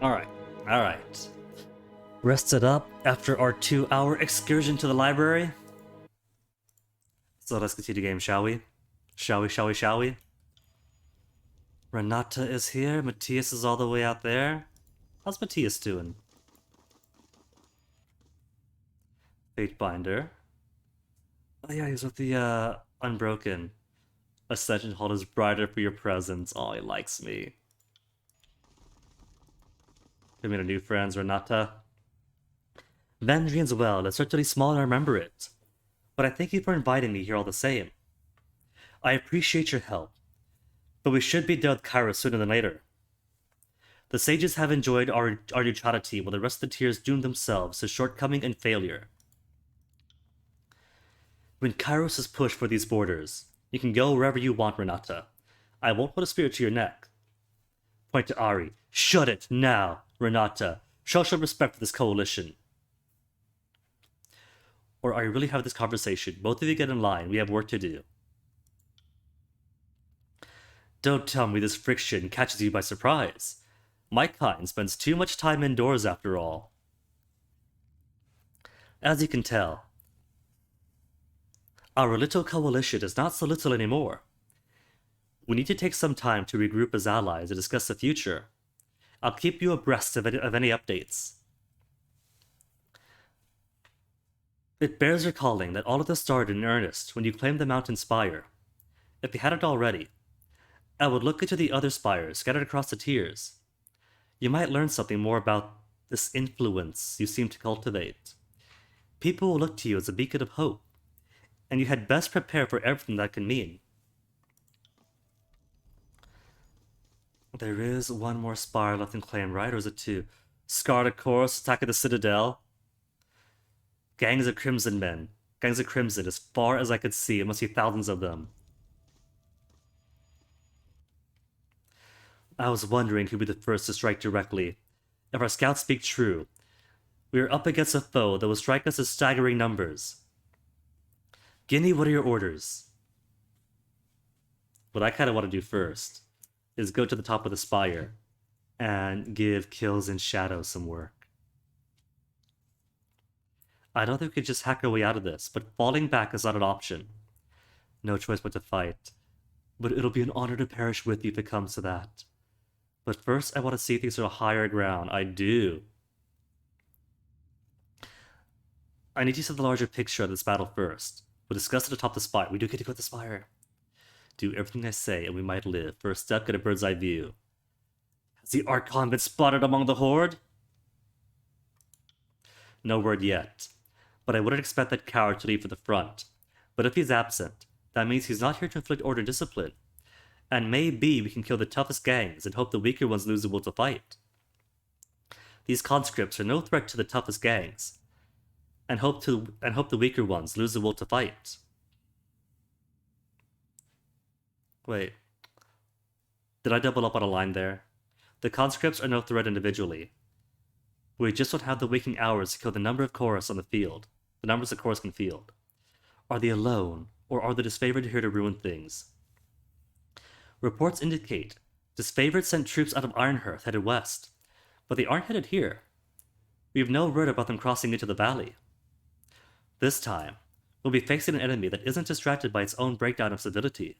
Alright, alright. Rested up after our 2-hour excursion to the library. So let's continue the game, shall we? Shall we? Renata is here, Matthias is all the way out there. How's Matthias doing? Fatebinder. Oh yeah, he's with the Unbroken. Ascension Hall is brighter for your presence. Oh, he likes me. We made a new friends, Renata. Vandrian's well, it's certainly small and I remember it. But I thank you for inviting me here all the same. I appreciate your help. But we should be done with Cairo sooner than later. The sages have enjoyed our neutrality while the rest of the tiers doomed themselves to shortcoming and failure. When Kairos is pushed for these borders, you can go wherever you want, Renata. I won't put a spear to your neck. Point to Ari. Shut it, now, Renata. Show some respect for this coalition. Or are you really having this conversation? Both of you get in line, we have work to do. Don't tell me this friction catches you by surprise. My kind spends too much time indoors after all. As you can tell, our little coalition is not so little anymore. We need to take some time to regroup as allies and discuss the future. I'll keep you abreast of any updates. It bears recalling that all of this started in earnest when you claimed the mountain spire. If you hadn't already, I would look into the other spires scattered across the tiers. You might learn something more about this influence you seem to cultivate. People will look to you as a beacon of hope, and you had best prepare for everything that can mean. There is one more spire left in claim, right? Or is it two? Scarlet Chorus, Attack of the Citadel. Gangs of Crimson men. Gangs of Crimson, as far as I could see, it must be thousands of them. I was wondering who'd be the first to strike directly. If our scouts speak true, we are up against a foe that will strike us in staggering numbers. Guinea, what are your orders? What I kind of want to do first is go to the top of the spire and give Kills in Shadow some work. I don't think we could just hack our way out of this, but falling back is not an option. No choice but to fight. But it'll be an honor to perish with you if it comes to that. But first, I want to see things on a higher ground. I do. I need to see the larger picture of this battle first. We'll discuss it atop the spire. We do get to go to the spire. Do everything I say, and we might live. First step, get a bird's eye view. Has the Archon been spotted among the horde? No word yet. But I wouldn't expect that coward to leave for the front. But if he's absent, that means he's not here to inflict order and discipline. And maybe we can kill the toughest gangs and hope the weaker ones lose the will to fight. These conscripts are no threat to the toughest gangs, and hope the weaker ones lose the will to fight. Wait. Did I double up on a line there? The conscripts are no threat individually. We just don't have the waking hours to kill the number of chorus on the field. The numbers the chorus can field. Are they alone, or are the disfavored here to ruin things? Reports indicate disfavored sent troops out of Ironhearth headed west, but they aren't headed here. We have no word about them crossing into the valley. This time, we'll be facing an enemy that isn't distracted by its own breakdown of civility.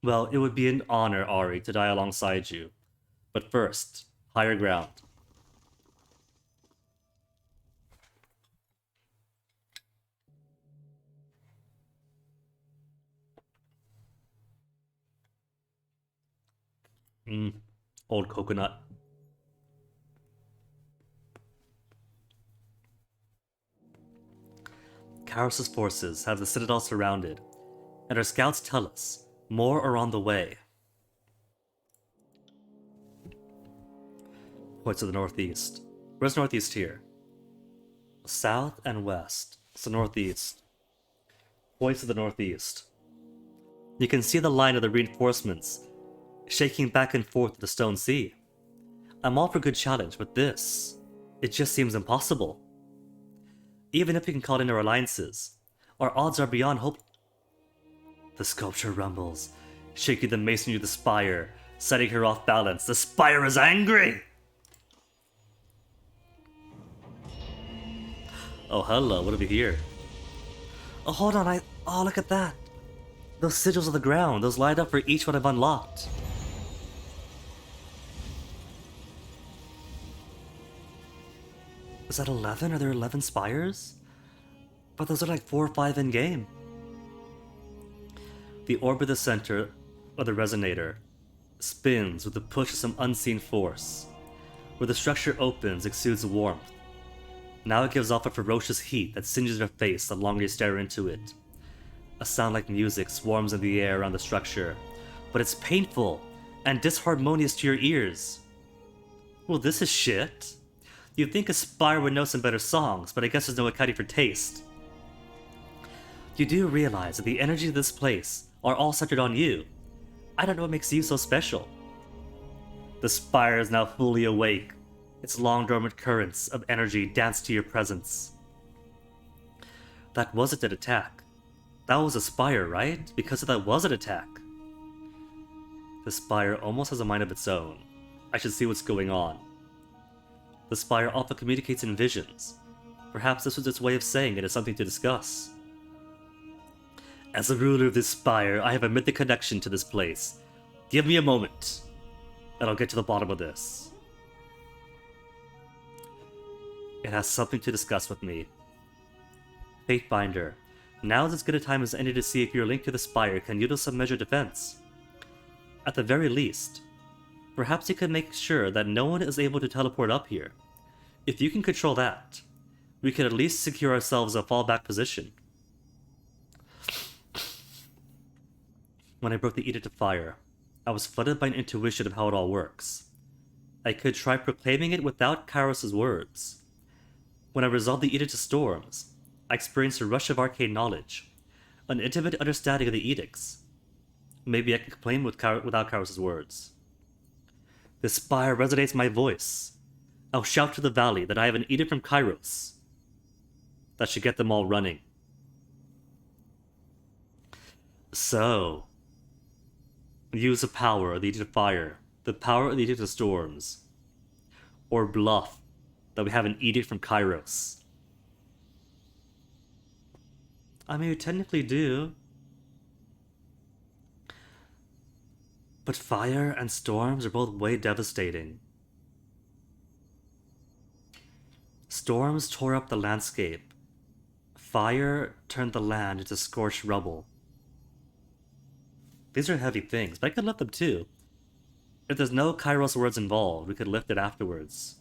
Well, it would be an honor, Ari, to die alongside you. But first, higher ground. Old coconut. Karos's forces have the citadel surrounded, and our scouts tell us more are on the way. Points to the northeast. Where's northeast here? South and west. So northeast. Points to the northeast. You can see the line of the reinforcements shaking back and forth to the Stone Sea. I'm all for good challenge, but this, it just seems impossible. Even if we can call in our alliances, our odds are beyond hope. The sculpture rumbles, shaking the masonry of the spire, setting her off balance. The spire is angry! Oh, hello, what have we here? Oh, hold on, oh, look at that! Those sigils on the ground, those light up for each one I've unlocked. Is that 11? Are there 11 spires? But those are like 4 or 5 in-game. The orb at the center of the resonator spins with the push of some unseen force. Where the structure opens, exudes warmth. Now it gives off a ferocious heat that singes your face the longer you stare into it. A sound like music swarms in the air around the structure, but it's painful and disharmonious to your ears. Well, this is shit. You'd think a spire would know some better songs, but I guess there's no accounting for taste. You do realize that the energy of this place are all centered on you. I don't know what makes you so special. The spire is now fully awake. Its long dormant currents of energy dance to your presence. That wasn't an attack. That was a spire, right? Because that was an attack. The spire almost has a mind of its own. I should see what's going on. The spire often communicates in visions. Perhaps this was its way of saying it is something to discuss. As the ruler of this spire, I have a mythic connection to this place. Give me a moment, and I'll get to the bottom of this. It has something to discuss with me. Fatebinder, now is as good a time as any to see if your link to the spire can yield some measure of defense. At the very least, perhaps you can make sure that no one is able to teleport up here. If you can control that, we can at least secure ourselves a fallback position. When I broke the Edict of Fire, I was flooded by an intuition of how it all works. I could try proclaiming it without Kairos' words. When I resolved the Edict of Storms, I experienced a rush of arcane knowledge, an intimate understanding of the edicts. Maybe I can proclaim without Kairos' words. The spire resonates my voice. I'll shout to the valley that I have an edict from Kairos. That should get them all running. So, use the power of the Edict of Fire, the power of the Edict of Storms, or bluff that we have an edict from Kairos. I mean, we technically do. But fire and storms are both way devastating. Storms tore up the landscape. Fire turned the land into scorched rubble. These are heavy things, but I could lift them too. If there's no Kairos words involved, we could lift it afterwards.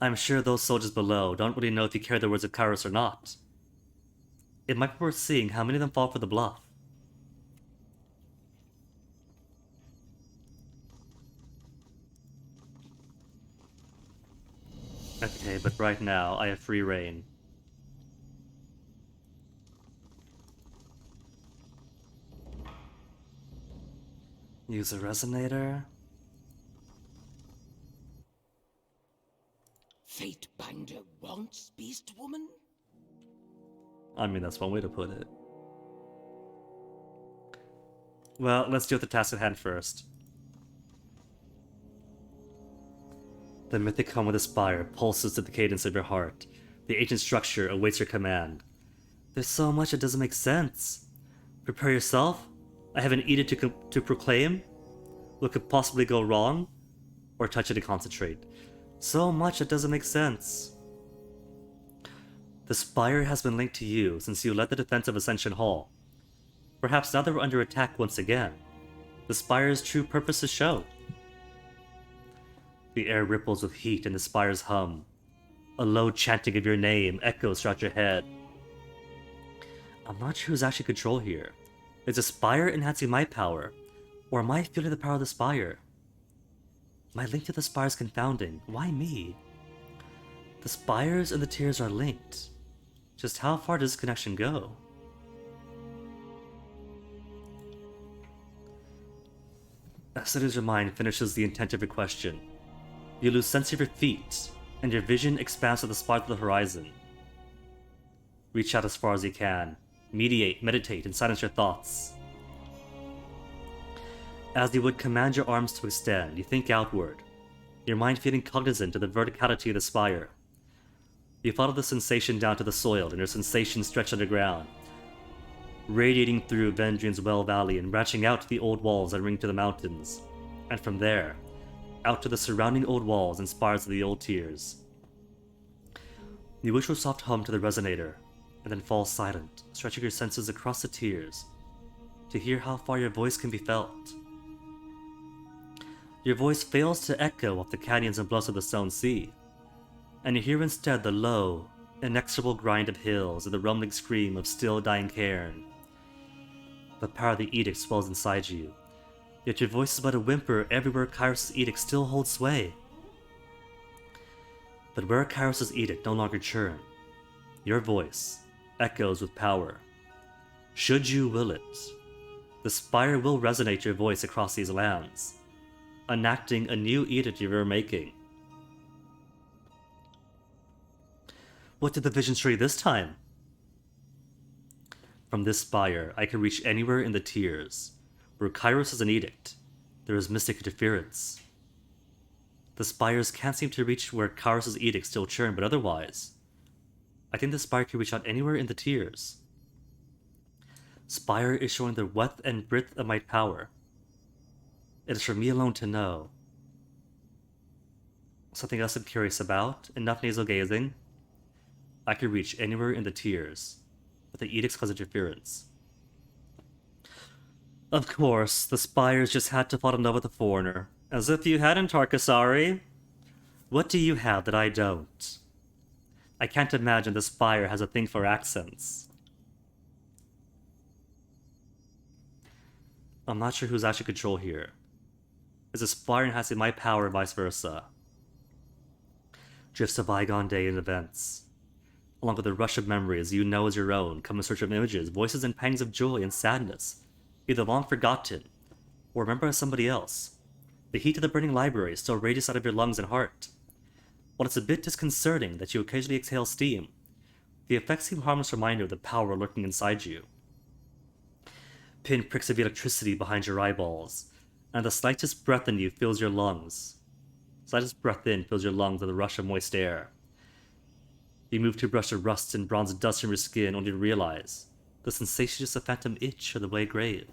I'm sure those soldiers below don't really know if you carry the words of Kairos or not. It might be worth seeing how many of them fall for the bluff. Okay, but right now, I have free reign. Use a resonator. Fatebinder wants Beast Woman? I mean, that's one way to put it. Well, let's deal with the task at hand first. The mythic hum of the spire pulses to the cadence of your heart. The ancient structure awaits your command. There's so much that doesn't make sense. Prepare yourself. I have an edict to proclaim. What could possibly go wrong? Or touch it and concentrate. So much that doesn't make sense. The spire has been linked to you since you led the defense of Ascension Hall. Perhaps now that we're under attack once again, the spire's true purpose is shown. The air ripples with heat and the spire's hum. A low chanting of your name echoes throughout your head. I'm not sure who's actually in control here. Is the spire enhancing my power? Or am I feeling the power of the spire? My link to the spire is confounding. Why me? The spires and the tears are linked. Just how far does this connection go? As soon as your mind finishes the intent of your question, you lose sense of your feet, and your vision expands to the spot of the horizon. Reach out as far as you can. Meditate, and silence your thoughts. As you would command your arms to extend, you think outward. your mind feeling cognizant of the verticality of the spire. You follow the sensation down to the soil, and your sensation stretched underground, radiating through Vendrian's Well Valley and branching out to the old walls that ring to the mountains, and from there, out to the surrounding old walls and spires of the old tiers. You wish your soft hum to the resonator, and then fall silent, stretching your senses across the tiers, to hear how far your voice can be felt. Your voice fails to echo off the canyons and bluffs of the Stone Sea, and you hear instead the low, inexorable grind of hills and the rumbling scream of still dying cairn. The power of the edict swells inside you, yet your voice is but a whimper everywhere Kairos' edict still holds sway. But where Kairos' edict no longer churn, your voice echoes with power. Should you will it, the spire will resonate your voice across these lands, enacting a new edict you are making. What did the vision show you this time? From this spire, I can reach anywhere in the tiers. Where Kairos is an edict, there is mystic interference. The spires can't seem to reach where Kairos' edicts still churn, but otherwise, I think the spire can reach out anywhere in the tiers. Spire is showing the breadth and width of my power. It is for me alone to know. Something else I'm curious about, enough nasal gazing. I can reach anywhere in the tiers, but the edicts cause interference. Of course, the spires just had to fall in love with a foreigner. As if you hadn't, Tarkasari. What do you have that I don't? I can't imagine the spire has a thing for accents. I'm not sure who's actually in control here. Is the spire enhancing my power or vice versa? Drifts of bygone day and events, along with the rush of memories you know as your own, come in search of images, voices, and pangs of joy and sadness, either long forgotten or remembered by somebody else. The heat of the burning library still radiates out of your lungs and heart. While it's a bit disconcerting that you occasionally exhale steam, the effects seem harmless reminder of the power lurking inside you. Pinpricks of electricity behind your eyeballs, and the slightest breath in you fills your lungs. Slightest breath in fills your lungs with a rush of moist air. You move to brush the rust and bronze dust from your skin, only to realize the sensation is just a phantom itch of the way grave.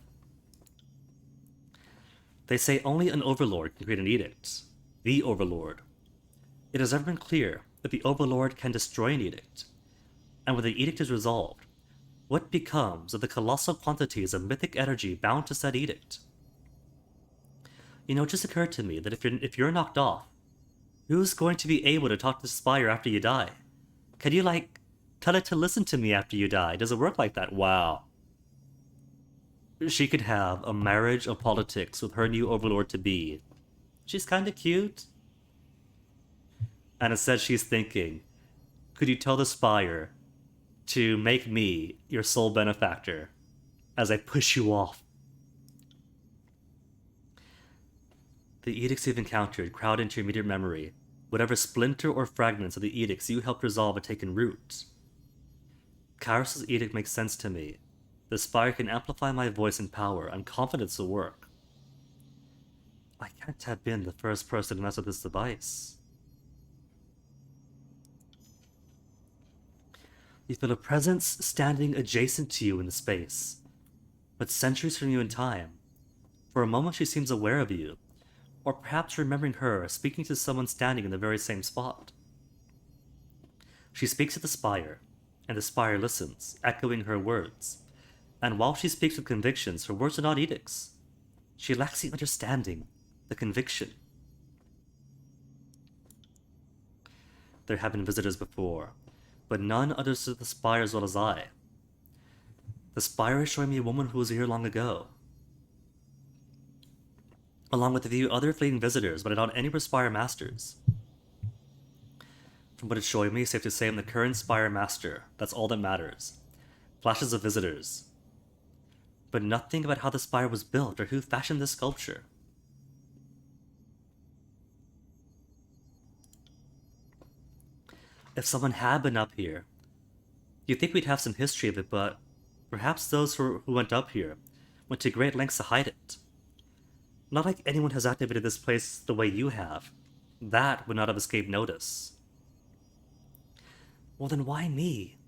They say only an overlord can create an edict. The overlord. It has never been clear that the overlord can destroy an edict. And when the edict is resolved, what becomes of the colossal quantities of mythic energy bound to said edict? You know, it just occurred to me that if you're knocked off, who's going to be able to talk to the spire after you die? Can you, tell it to listen to me after you die? Does it work like that? Wow. She could have a marriage of politics with her new overlord-to-be. She's kinda cute. And instead she's thinking, could you tell the spire to make me your sole benefactor as I push you off? The edicts you've encountered crowd into your immediate memory. Whatever splinter or fragments of the edicts you helped resolve have taken root. Kairos' edict makes sense to me. The spire can amplify my voice and power. I'm confident it'll work. I can't have been the first person to mess with this device. You feel a presence standing adjacent to you in the space, but centuries from you in time. For a moment she seems aware of you, or perhaps remembering her speaking to someone standing in the very same spot. She speaks to the spire, and the spire listens, echoing her words. And while she speaks with convictions, her words are not edicts. She lacks the understanding, the conviction. There have been visitors before, but none understood the spire as well as I. The spire is showing me a woman who was here long ago, along with a few other fleeting visitors, but not any spire masters. From what it's showing me, it's safe to say I'm the current spire master. That's all that matters. Flashes of visitors, but nothing about how the spire was built or who fashioned this sculpture. If someone had been up here, you'd think we'd have some history of it, but perhaps those who went up here went to great lengths to hide it. Not like anyone has activated this place the way you have. That would not have escaped notice. Well, then why me?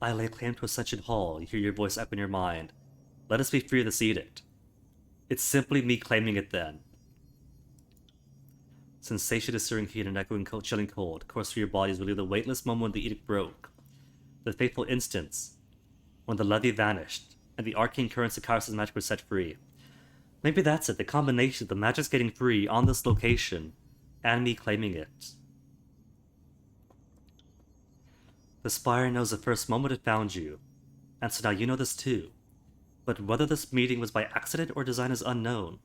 I lay claim to Ascension Hall. You hear your voice echo in your mind. Let us be free of this edict. It's simply me claiming it then. Sensation is stirring heat and echoing cold, chilling cold. Course through your bodies relieve the weightless moment when the edict broke. The fateful instance when the levy vanished, and the arcane currents of Kairos' magic were set free. Maybe that's it, the combination of the magic's getting free on this location, and me claiming it. The Spire knows the first moment it found you, and so now you know this too. But whether this meeting was by accident or design is unknown.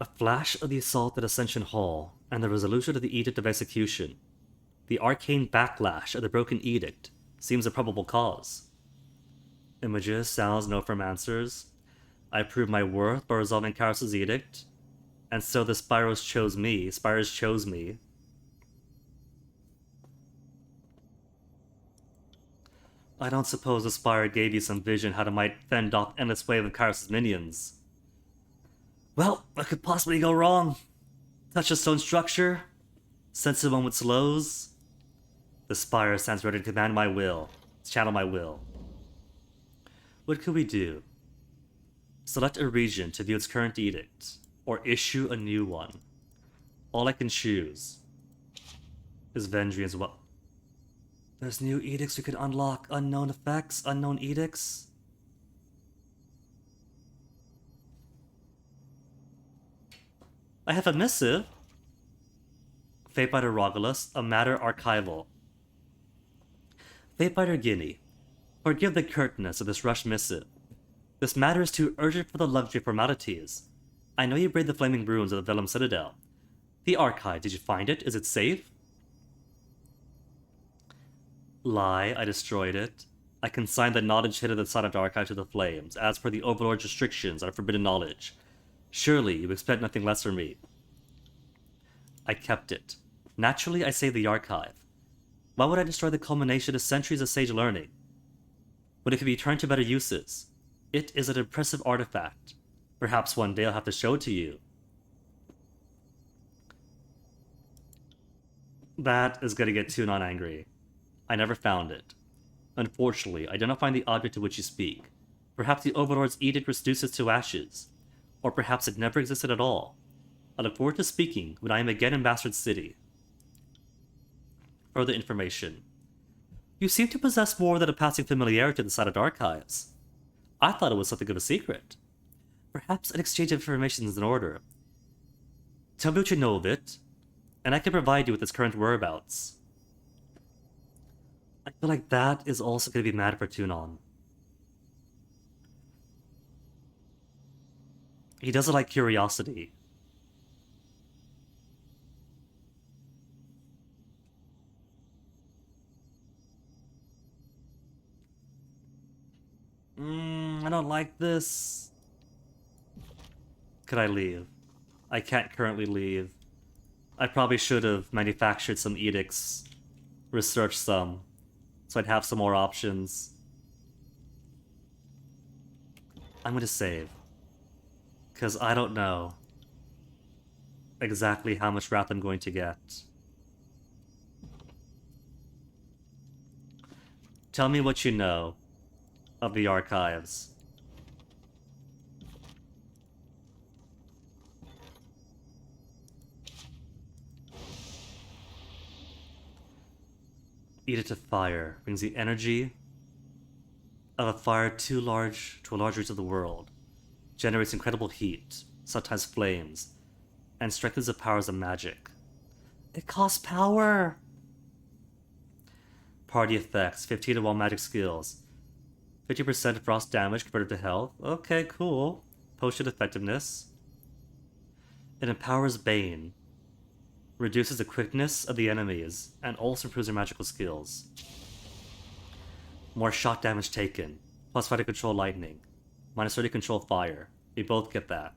A flash of the assault at Ascension Hall, and the resolution of the Edict of Execution. The arcane backlash of the broken edict seems a probable cause. Images, sounds, no firm answers. I proved my worth by resolving Kairos' edict, and so the Spires chose me. I don't suppose the Spire gave you some vision how to might fend off endless wave of Kairos' minions. Well, what could possibly go wrong? Touch a stone structure? Sense a moment slows? The Spire stands ready to command my will, channel my will. What could we do? Select a region to view its current edict, or issue a new one. All I can choose is Vendry as well. There's new edicts we could unlock, unknown effects, unknown edicts. I have a missive. Fatebiter Rogulus, a matter archival. Fatebiter Guinea, forgive the curtness of this rushed missive. This matter is too urgent for the luxury of formalities. I know you braved the flaming ruins of the Vellum Citadel. The archive, did you find it? Is it safe? Lie, I destroyed it. I consigned the knowledge hidden in the Silent Archive to the flames, as per the Overlord's restrictions on forbidden knowledge. Surely you expect nothing less from me. I kept it. Naturally, I saved the archive. Why would I destroy the culmination of centuries of sage learning, when it could be turned to better uses? It is an impressive artifact. Perhaps one day I'll have to show it to you. That is gonna get too non-angry. I never found it. Unfortunately, I do not find the object of which you speak. Perhaps the Overlord's edict reduces to ashes. Or perhaps it never existed at all. I look forward to speaking when I am again in Bastard City. Further information. You seem to possess more than a passing familiarity with the Silent Archives. I thought it was something of a secret. Perhaps an exchange of information is in order. Tell me what you know of it, and I can provide you with its current whereabouts. I feel like that is also going to be mad for Tunon. He doesn't like curiosity. I don't like this. Could I leave? I can't currently leave. I probably should have manufactured some edicts, researched some, so I'd have some more options. I'm gonna save. Because I don't know exactly how much wrath I'm going to get. Tell me what you know of the archives. Edict of Fire brings the energy of a fire too large to a large reach of the world. Generates incredible heat, sometimes flames, and strengthens the powers of magic. It costs power! Party effects, 15 of all magic skills. 50% frost damage converted to health. Okay, cool. Potion effectiveness. It empowers Bane. Reduces the quickness of the enemies, and also improves their magical skills. More shot damage taken. Plus 5 to control lightning. Minus 30 control fire. We both get that.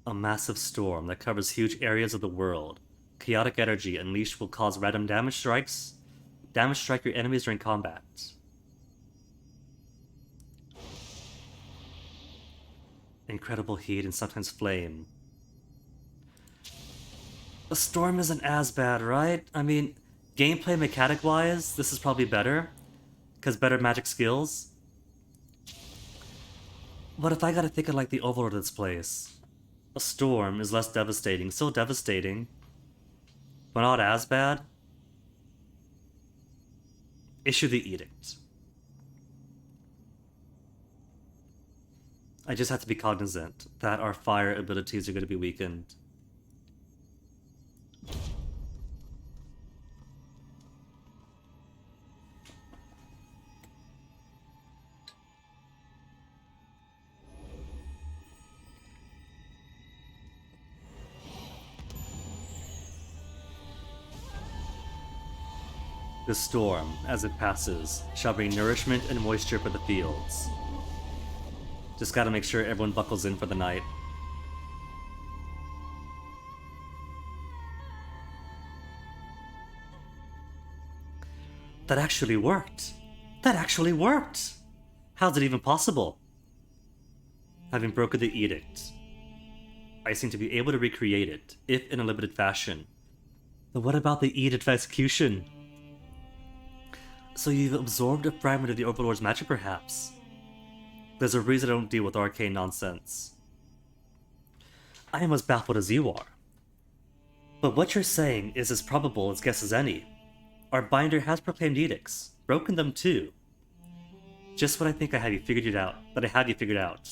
A massive storm that covers huge areas of the world. Chaotic energy unleashed will cause random damage strikes. Damage strike your enemies during combat. Incredible heat and sometimes flame. A storm isn't as bad, right? I mean, gameplay mechanic-wise, this is probably better. Because better magic skills. But if I gotta think of like the overlord of this place, a storm is less devastating. Still devastating, but not as bad. Issue the edict. I just have to be cognizant that our fire abilities are going to be weakened. The storm, as it passes, shall bring nourishment and moisture for the fields. Just gotta make sure everyone buckles in for the night. That actually worked! That actually worked! How's it even possible? Having broken the edict, I seem to be able to recreate it, if in a limited fashion. But what about the edict of execution? So you've absorbed a fragment of the Overlord's magic, perhaps? There's a reason I don't deal with arcane nonsense. I am as baffled as you are. But what you're saying is as probable as guess as any. Our binder has proclaimed edicts, broken them too. Just when I think I have you figured out.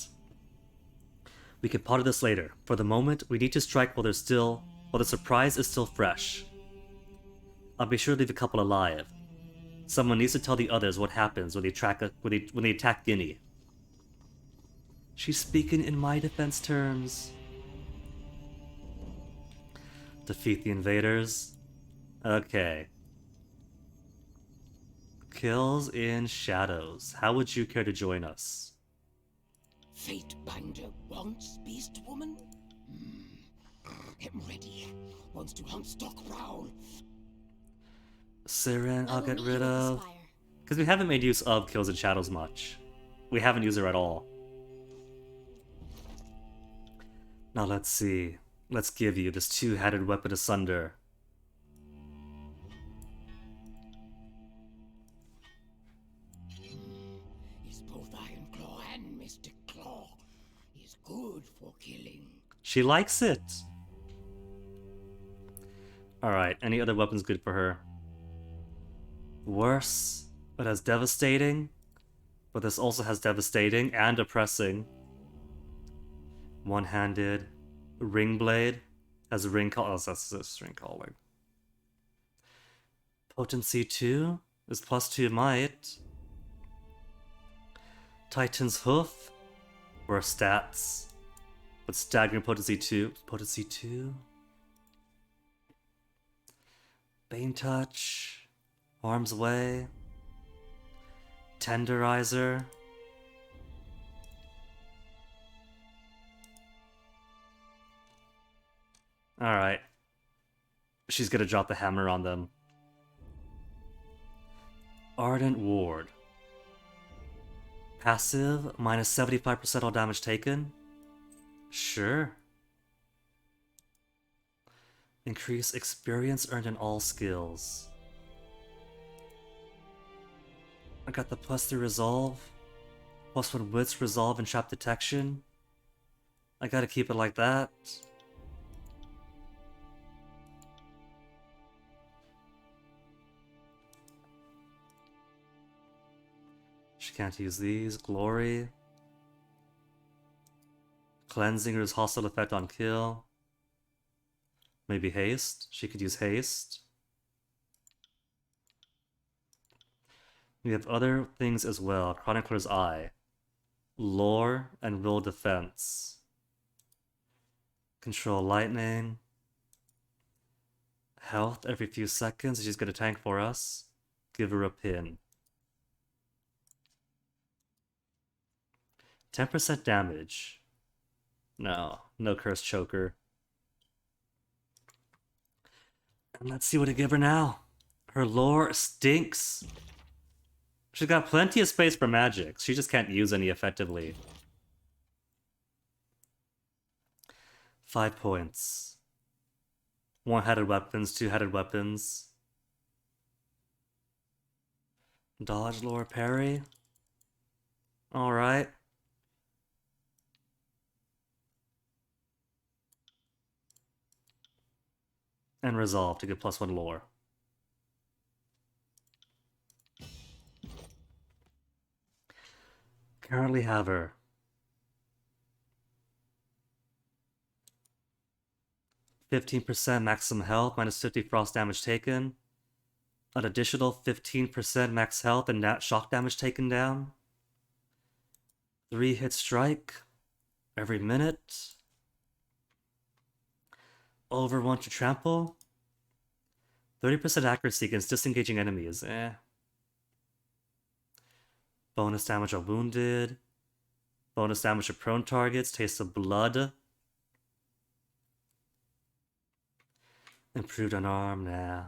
We can ponder this later. For the moment, we need to strike while the surprise is still fresh. I'll be sure to leave a couple alive. Someone needs to tell the others what happens when they attack Guinea. She's speaking in my defense terms. Defeat the invaders. Okay. Kills in shadows. How would you care to join us? Fate binder wants beast woman? Get ready. Wants to hunt stock prowl. Siren, I'll get meet rid you at the of. spire. Because we haven't made use of kills in shadows much. We haven't used her at all. Now let's see. Let's give you this two-handed weapon asunder. He's both Iron Claw and Mystic Claw. He's good for killing. She likes it. Alright, any other weapons good for her? Worse, but as devastating. But this also has devastating and oppressing. One-handed. Ring blade. Has a ring call. Oh, that's ring calling. Potency 2 is +2 might. Titan's hoof. Worse stats. But staggering potency 2. Potency 2. Bane touch. Arm's way. Tenderizer. Alright. She's gonna drop the hammer on them. Ardent Ward. Passive, minus 75% all damage taken? Sure. Increase experience earned in all skills. I got the +3 resolve. +1 wits, resolve, and trap detection. I gotta keep it like that. She can't use these. Glory. Cleansing or hostile effect on kill. Maybe haste. She could use haste. We have other things as well. Chronicler's Eye. Lore and will defense. Control lightning. Health every few seconds. She's gonna tank for us. Give her a pin. 10% damage. No curse choker. And let's see what I give her now. Her lore stinks. She's got plenty of space for magic. She just can't use any effectively. 5 points. One-headed weapons, two-headed weapons. Dodge, lore, parry. Alright. And resolve to get +1 lore. Currently have her. 15% maximum health, minus 50 frost damage taken. An additional 15% max health and shock damage taken down. 3 hit strike every minute. Over 1 to trample. 30% accuracy against disengaging enemies. Bonus damage on wounded. Bonus damage to prone targets. Taste of blood. Improved unarmed, nah.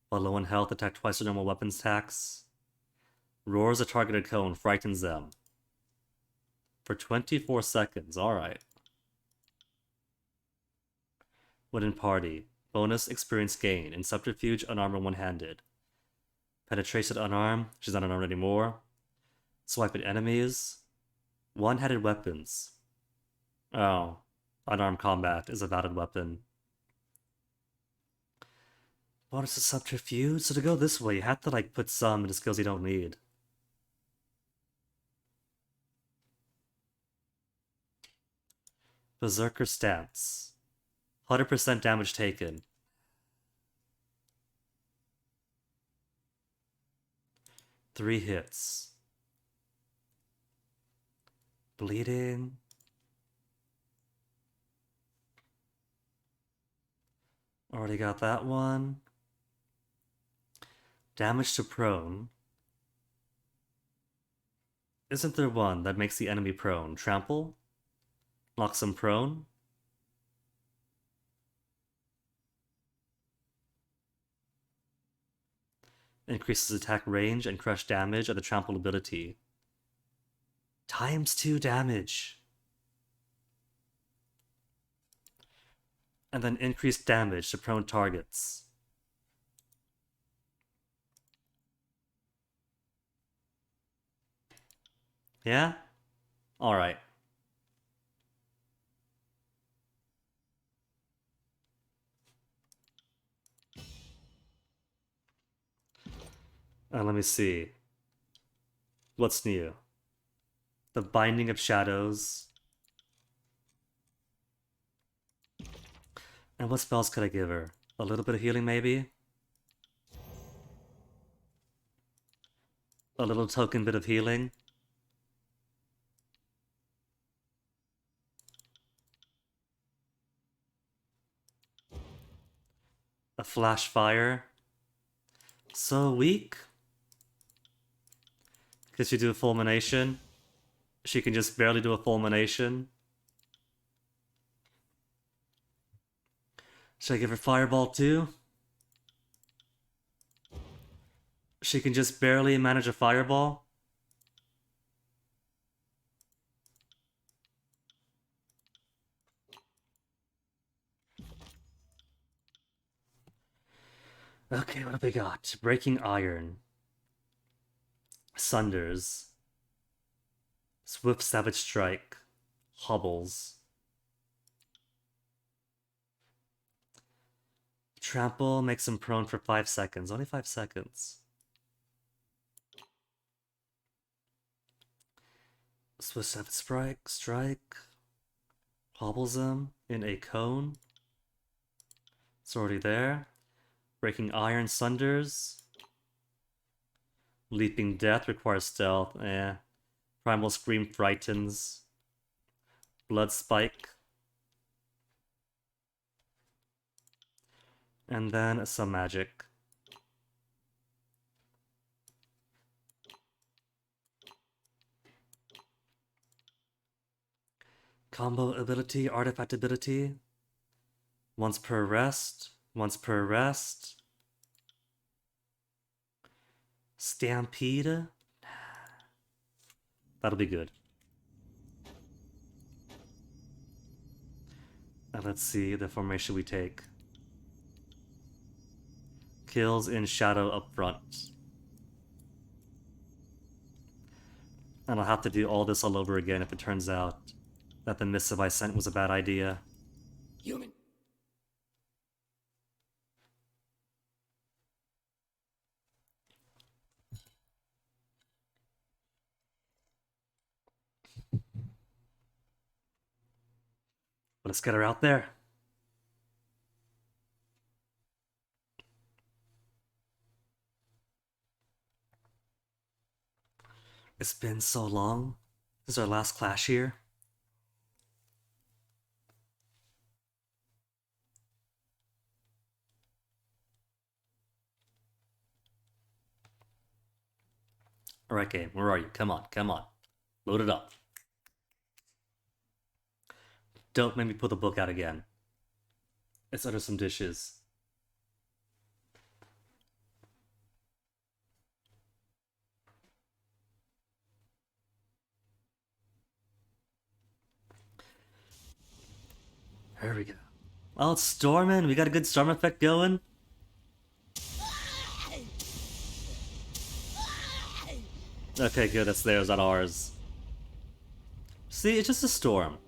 While low in health, attack twice the normal weapons tax. Roars a targeted cone, frightens them. For 24 seconds, alright. When in party, bonus experience gain. In subterfuge, unarmed and one-handed. Penetration unarmed, she's not unarmed anymore. Swipe at enemies. One-handed weapons. Oh, unarmed combat is a valid weapon. Bonus to subterfuge? So to go this way, you have to like put some into skills you don't need. Berserker stance. 100% damage taken. Three hits. Bleeding. Already got that one. Damage to prone. Isn't there one that makes the enemy prone? Trample? Locks them prone? Increases attack range and crush damage of the trample ability. ×2 damage. And then increased damage to prone targets. Yeah? Alright. Let me see. What's new? The Binding of Shadows. And what spells could I give her? A little bit of healing, maybe? A little token bit of healing? A flash fire? So weak? Could she do a fulmination? She can just barely do a fulmination. Should I give her fireball too? She can just barely manage a fireball. Okay, what have we got? Breaking Iron. Sunders. Swift Savage Strike. Hobbles. Trample makes him prone for 5 seconds. Only 5 seconds. Swift Savage Strike. Hobbles him in a cone. It's already there. Breaking Iron Sunders. Leaping Death requires stealth. Primal Scream frightens. Blood Spike. And then some magic. Combo ability, artifact ability. Once per rest. Once per rest. Stampede? That'll be good. And let's see the formation we take. Kills in shadow up front. And I'll have to do all this all over again if it turns out that the missive I sent was a bad idea. Human. Let's get her out there. It's been so long since our last clash here. Alright, game, where are you? Come on, come on. Load it up. Don't make me pull the book out again. It's under some dishes. There we go. Oh, it's storming. We got a good storm effect going. Okay, good. That's theirs, not ours. See, it's just a storm.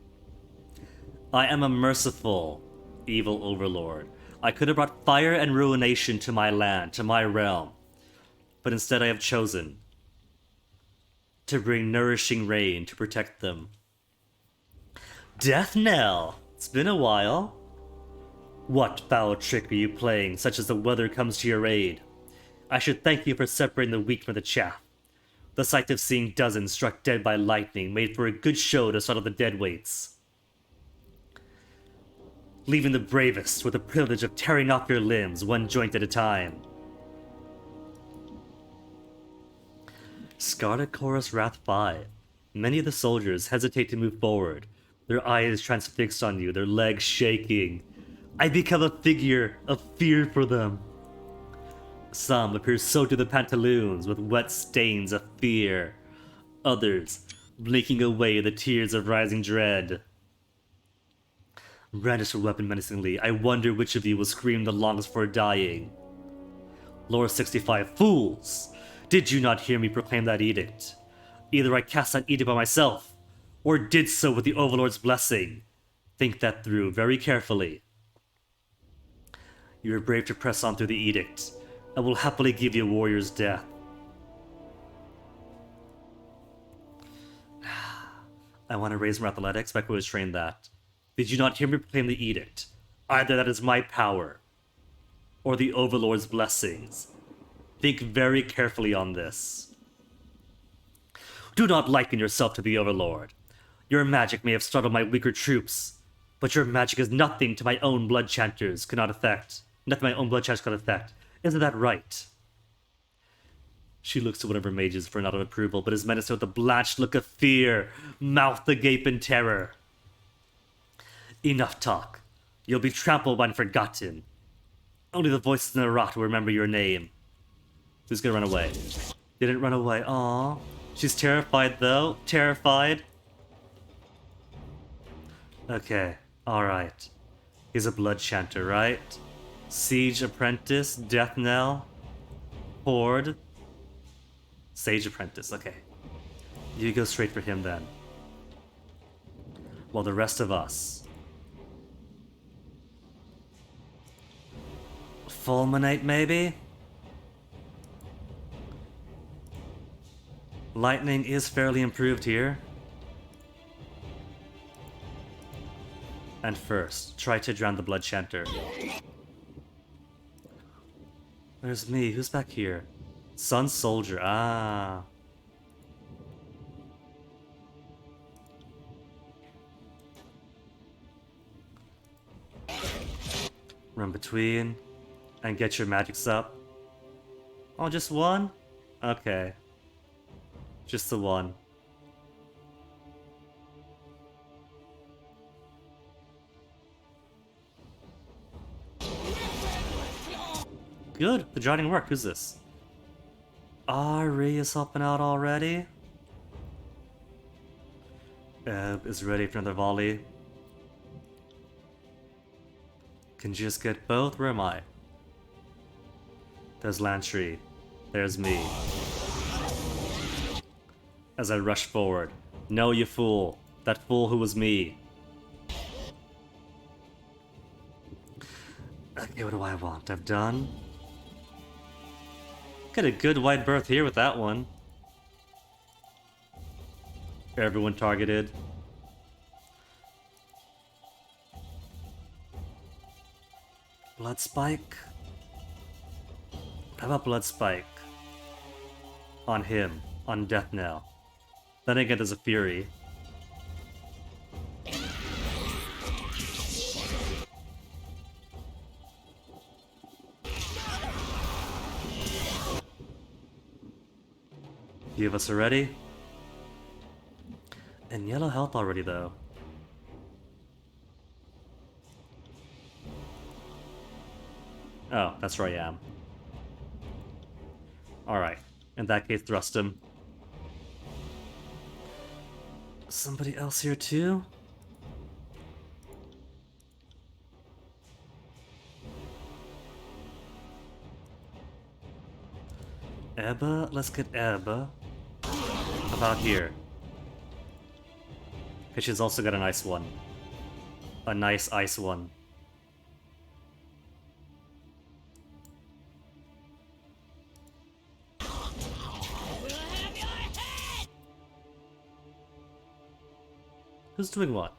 I am a merciful, evil overlord. I could have brought fire and ruination to my land, to my realm. But instead I have chosen to bring nourishing rain to protect them. Death knell! It's been a while. What foul trick are you playing, such as the weather comes to your aid? I should thank you for separating the wheat from the chaff. The sight of seeing dozens struck dead by lightning made for a good show to start the dead weights. Leaving the bravest with the privilege of tearing off your limbs one joint at a time. Scarlet Chorus Wrath 5. Many of the soldiers hesitate to move forward, their eyes transfixed on you, their legs shaking. I become a figure of fear for them. Some appear soaked to the pantaloons with wet stains of fear. Others blinking away the tears of rising dread. Brandish a weapon menacingly. I wonder which of you will scream the longest for dying. Lore 65. Fools! Did you not hear me proclaim that edict? Either I cast that edict by myself, or did so with the Overlord's blessing. Think that through very carefully. You are brave to press on through the edict. I will happily give you a warrior's death. I want to raise my athletics, but I could train that. Did you not hear me proclaim the edict? Either that is my power, or the Overlord's blessings. Think very carefully on this. Do not liken yourself to the Overlord. Your magic may have startled my weaker troops, but your magic is nothing to my own blood chanters could not affect. Nothing my own blood chanters could affect. Isn't that right? She looks to one of her mages for a nod of approval, but is menaced with a blanched look of fear, mouth agape in terror. Enough talk. You'll be trampled and forgotten. Only the voices in the rot will remember your name. Who's gonna run away? Didn't run away. Aww. She's terrified though. Terrified. Okay. Alright. He's a blood chanter, right? Siege Apprentice, Death Knell, Horde, Sage Apprentice. Okay. You go straight for him then. While the rest of us. Fulminate, maybe? Lightning is fairly improved here. And first, try to drown the blood chanter. Where's me? Who's back here? Sun Soldier. Ah. Run between and get your magics up. Oh, just one? Okay. Just the one. Good. The drowning worked. Who's this? Ari is helping out already. Eb is ready for another volley. Can you just get both? Where am I? There's Lantry. There's me. As I rush forward. No, you fool. That fool who was me. Okay, what do I want? I've done. Got a good wide berth here with that one. Everyone targeted. Blood Spike? How about Blood Spike? On him. On Death Knell. Then again, there's a Fury. Few of us are ready. And yellow health already, though. Oh, that's where I am. Alright. In that case, thrust him. Somebody else here, too? Ebba? Let's get Ebba. How about here? Because she's also got a nice one. A nice ice one. Who's doing what?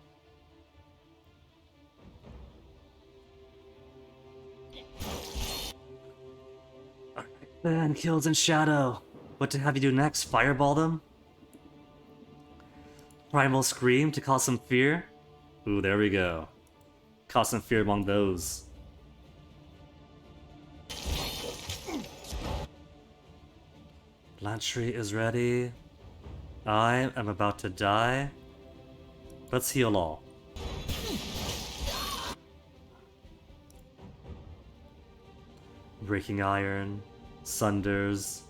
Alright, then kills in shadow. What to have you do next? Fireball them? Primal Scream to cause some fear? Ooh, there we go. Cause some fear among those. Lantry is ready. I am about to die. Let's heal all. Breaking Iron, Sunders,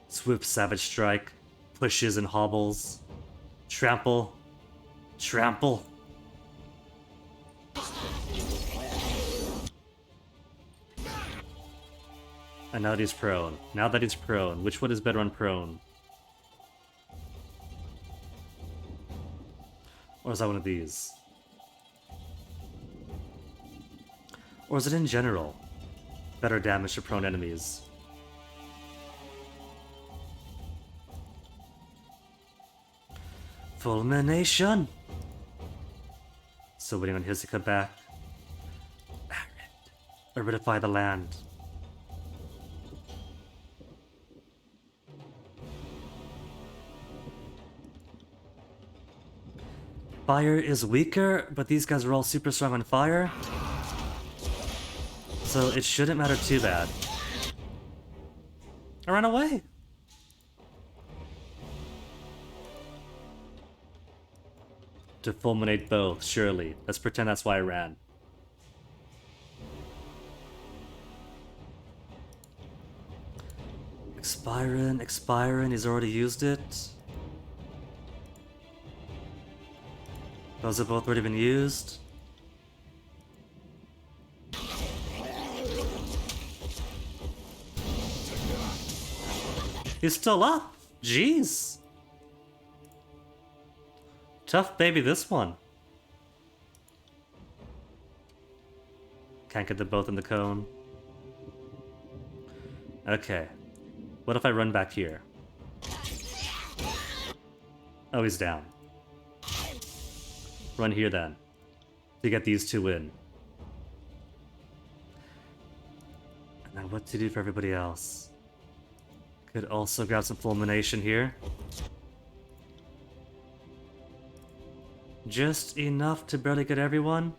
Swift Savage Strike, pushes and hobbles, trample, trample. And now that he's prone. Now that he's prone, which one is better on prone? Or is that one of these? Or is it in general? Better damage to prone enemies. Fulmination! Still waiting on his to come back. Aridify the land. Fire is weaker, but these guys are all super strong on fire. So it shouldn't matter too bad. I ran away! To fulminate both, surely. Let's pretend that's why I ran. Expirin, he's already used it. Those have both already been used. He's still up! Jeez! Tough baby, this one. Can't get them both in the cone. Okay. What if I run back here? Oh, he's down. Run here then. To get these two in. And then what to do for everybody else? Could also grab some fulmination here. Just enough to barely get everyone.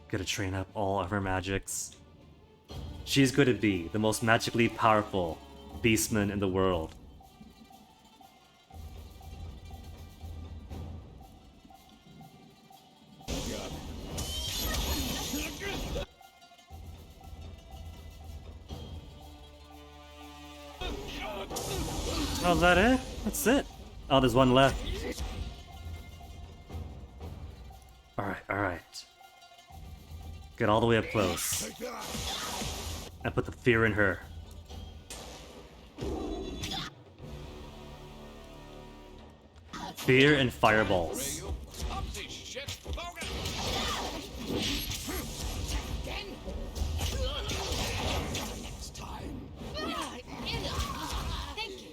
Gotta train up all of her magics. She's going to be the most magically powerful beastmen in the world. Oh, is that it? That's it. Oh, there's one left. Alright, alright. Get all the way up close. And put the fear in her. Fear and fireballs. Next time. Thank you.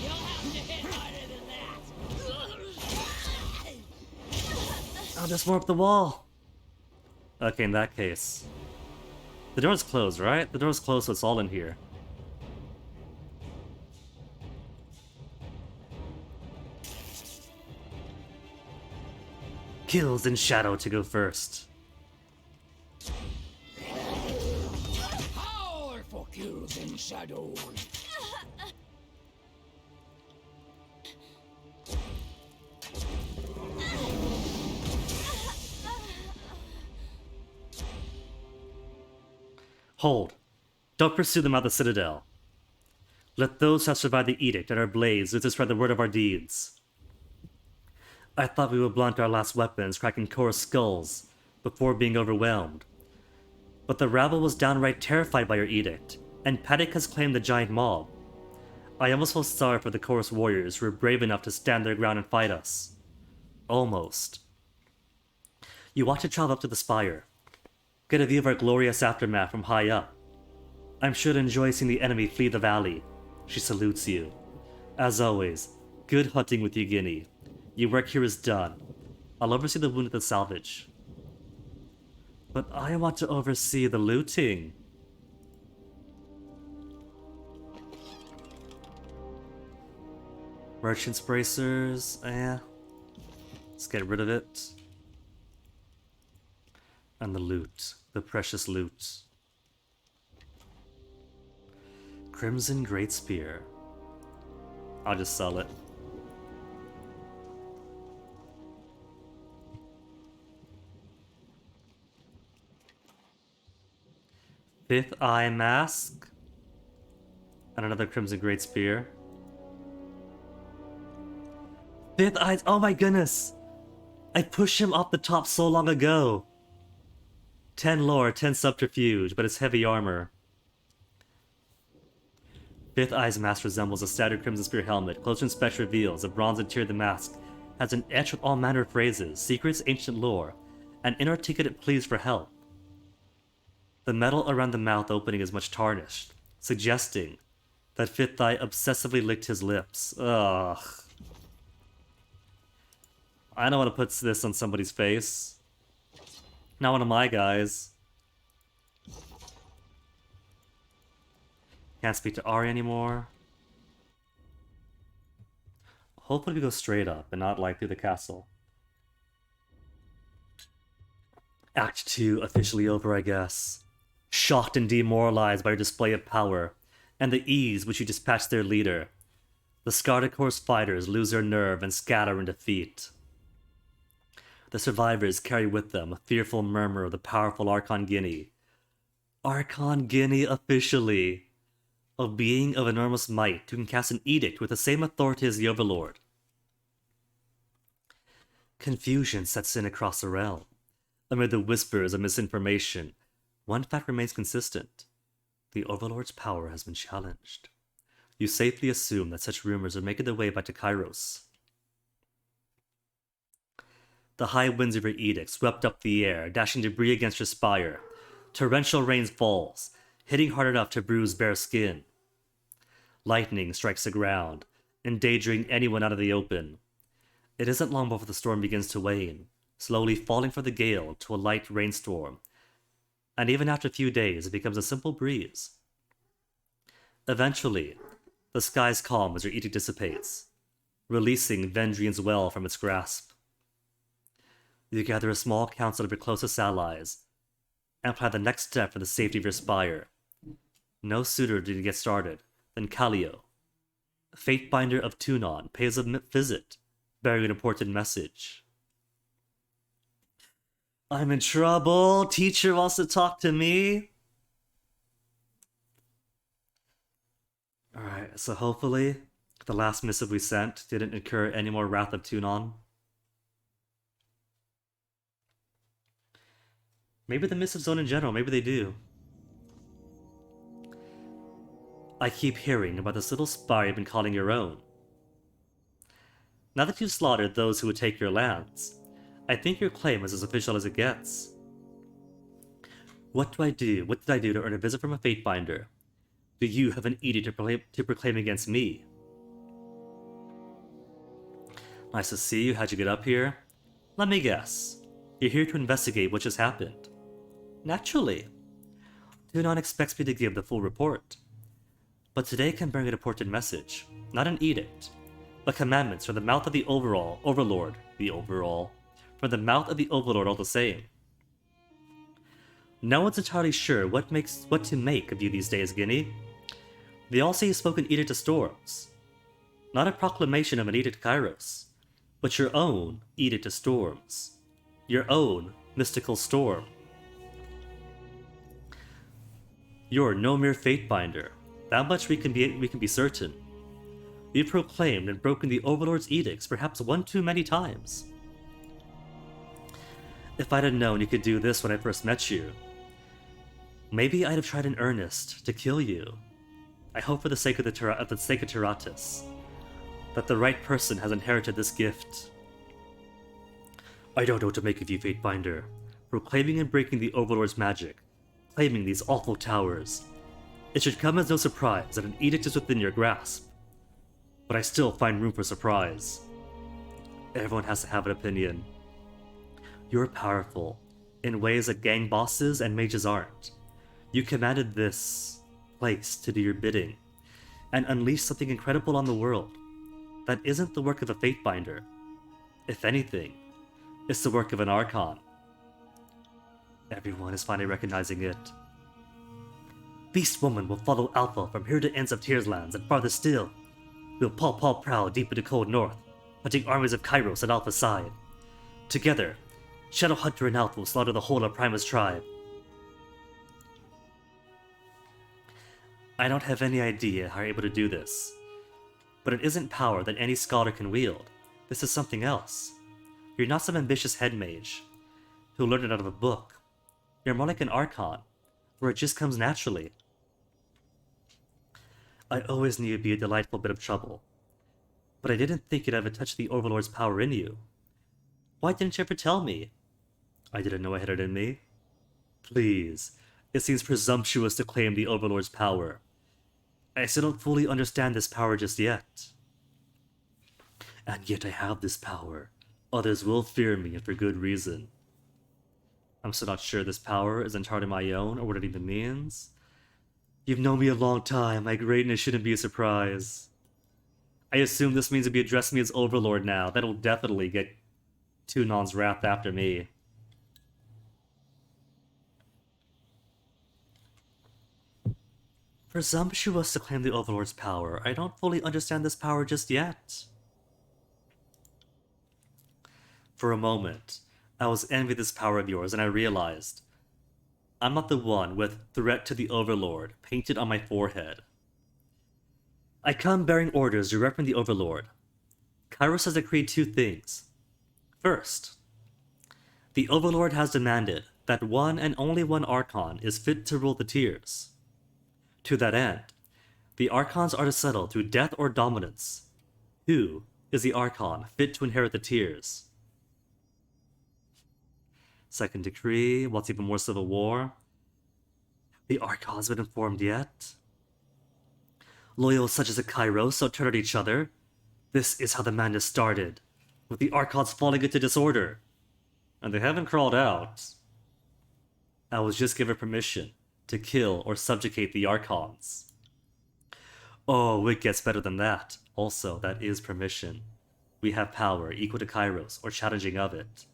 You'll have to hit harder than that. I'll just warp the wall. Okay, in that case. The door's closed, right? The door's closed, so it's all in here. Kills in shadow to go first. Powerful kills in shadow. Hold. Don't pursue them out of the citadel. Let those who have survived the edict and our blaze live to spread the word of our deeds. I thought we would blunt our last weapons, cracking Korra's skulls, before being overwhelmed. But the rabble was downright terrified by your edict, and Paddock has claimed the giant mob. I almost feel sorry for the Chorus warriors who were brave enough to stand their ground and fight us. Almost. You ought to travel up to the spire. Get a view of our glorious aftermath from high up. I'm sure to enjoy seeing the enemy flee the valley. She salutes you. As always, good hunting with you, Guinea. Your work here is done. I'll oversee the wounded and salvage. But I want to oversee the looting. Merchant's bracers, let's get rid of it. And the loot, the precious loot. Crimson Great Spear. I'll just sell it. Fifth Eye Mask. And another Crimson Great Spear. Fifth Eyes, oh my goodness! I pushed him off the top so long ago! 10 lore, 10 subterfuge, but it's heavy armor. Fifth Eye's mask resembles a standard Crimson Spear helmet. Closer inspection reveals the bronze interior of the mask has an etch with all manner of phrases, secrets, ancient lore, and inarticulate pleas for help. The metal around the mouth opening is much tarnished, suggesting that Fifth Eye obsessively licked his lips. Ugh. I don't want to put this on somebody's face. Not one of my guys. Can't speak to Ari anymore. Hopefully we go straight up and not like through the castle. Act 2 officially over, I guess. Shocked and demoralized by your display of power, and the ease which you dispatched their leader, the Scarlet Horse fighters lose their nerve and scatter in defeat. The survivors carry with them a fearful murmur of the powerful Archon Guinea. Archon Guinea officially! A being of enormous might who can cast an edict with the same authority as the Overlord. Confusion sets in across the realm. Amid the whispers of misinformation, one fact remains consistent. The Overlord's power has been challenged. You safely assume that such rumors are making their way back to Kairos. The high winds of your edict swept up the air, dashing debris against your spire. Torrential rain falls, hitting hard enough to bruise bare skin. Lightning strikes the ground, endangering anyone out of the open. It isn't long before the storm begins to wane, slowly falling from the gale to a light rainstorm. And even after a few days, it becomes a simple breeze. Eventually, the skies calm as your edict dissipates, releasing Vendrian's well from its grasp. You gather a small council of your closest allies, and plan the next step for the safety of your spire. No sooner did you get started Then Callio, Fatebinder of Tunon, pays a visit, bearing an important message. I'm in trouble. Teacher wants to talk to me. Alright, so hopefully the last missive we sent didn't incur any more Wrath of Tunon. Maybe the missives don't in general, maybe they do. I keep hearing about this little spire you've been calling your own. Now that you've slaughtered those who would take your lands, I think your claim is as official as it gets. What do I do? What did I do to earn a visit from a Fatebinder? Do you have an edict to proclaim against me? Nice to see you. How'd you get up here? Let me guess. You're here to investigate what just happened. Naturally. Tunon expects me to give the full report. But today can bring an important message. Not an edict, but commandments from the mouth of the Overlord. From the mouth of the Overlord all the same. No one's entirely sure what to make of you these days, Guinea. They all say you spoke an edict to storms. Not a proclamation of an edict to Kairos, but your own edict to storms. Your own mystical storm. You're no mere Fatebinder. That much we can be certain. You've proclaimed and broken the Overlord's edicts perhaps one too many times. If I'd have known you could do this when I first met you, maybe I'd have tried in earnest to kill you. I hope for the sake of Teratus, that the right person has inherited this gift. I don't know what to make of you, Fatebinder. Proclaiming and breaking the Overlord's magic, claiming these awful towers. It should come as no surprise that an edict is within your grasp. But I still find room for surprise. Everyone has to have an opinion. You're powerful, in ways that gang bosses and mages aren't. You commanded this place to do your bidding, and unleash something incredible on the world. That isn't the work of a Fatebinder. If anything, it's the work of an Archon. Everyone is finally recognizing it. Beast Woman will follow Alpha from here to ends of Tearslands and farther still. We'll paw prowl deep into cold north, hunting armies of Kairos at Alpha's side. Together, Shadowhunter and Alpha will slaughter the whole of Primus tribe. I don't have any idea how you're able to do this, but it isn't power that any scholar can wield. This is something else. You're not some ambitious head mage who learned it out of a book. You're more like an Archon, where it just comes naturally. I always knew you'd be a delightful bit of trouble, but I didn't think you'd have a touch of the Overlord's power in you. Why didn't you ever tell me? I didn't know I had it in me. Please, it seems presumptuous to claim the Overlord's power. I still don't fully understand this power just yet. And yet I have this power. Others will fear me, and for good reason. I'm still not sure this power is entirely my own, or what it even means. You've known me a long time, my greatness shouldn't be a surprise. I assume this means you'll be addressing me as Overlord now. That'll definitely get Tunon's wrath after me. Presumptuous to claim the Overlord's power. I don't fully understand this power just yet. For a moment, I was envying this power of yours, and I realized I'm not the one with "Threat to the Overlord" painted on my forehead. I come bearing orders direct from the Overlord. Kairos has decreed two things. First, the Overlord has demanded that one and only one Archon is fit to rule the Tiers. To that end, the Archons are to settle through death or dominance. Who is the Archon fit to inherit the Tiers? Second decree, what's even more civil war? The Archons been informed yet? Loyals such as the Kairos so turn at each other. This is how the madness started, with the Archons falling into disorder. And they haven't crawled out. I was just given permission to kill or subjugate the Archons. Oh, it gets better than that. Also, that is permission. We have power equal to Kairos or challenging of it.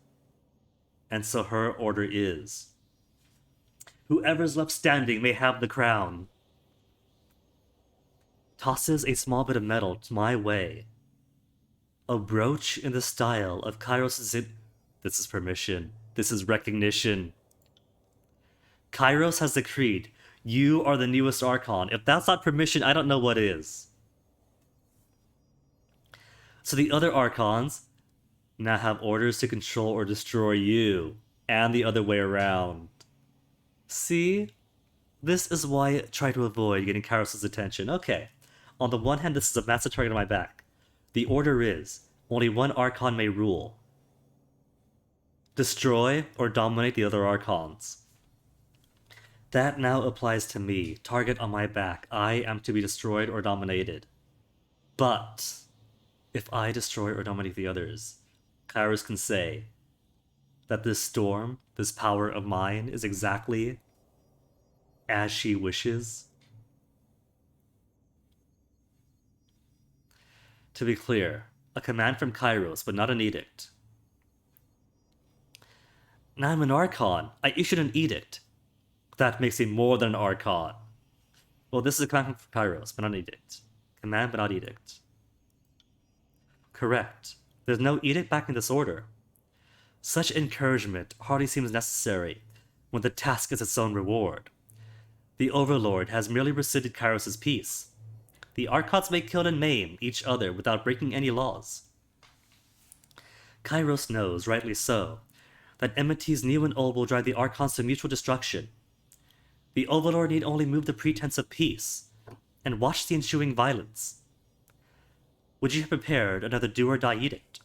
And so her order is, whoever's left standing may have the crown. tosses a small bit of metal to my way. A brooch in the style of Kairos' This is permission. This is recognition. Kairos has decreed, you are the newest Archon. If that's not permission, I don't know what is. So the other Archons now have orders to control or destroy you, and the other way around. See? This is why I try to avoid getting Kairos' attention. Okay, on the one hand, this is a massive target on my back. The order is, only one Archon may rule. Destroy or dominate the other Archons. That now applies to me. Target on my back. I am to be destroyed or dominated. But if I destroy or dominate the others, Kairos can say that this storm, this power of mine, is exactly as she wishes. To be clear, a command from Kairos, but not an edict. Now I'm an Archon. I issued an edict. That makes me more than an Archon. Well, this is a command from Kairos, but not an edict. Command, but not edict. Correct. There's no edict backing this order. Such encouragement hardly seems necessary when the task is its own reward. The Overlord has merely rescinded Kairos' peace. The Archons may kill and maim each other without breaking any laws. Kairos knows, rightly so, that enmities new and old will drive the Archons to mutual destruction. The Overlord need only move the pretense of peace, and watch the ensuing violence. Would you have prepared another do-or-die edict?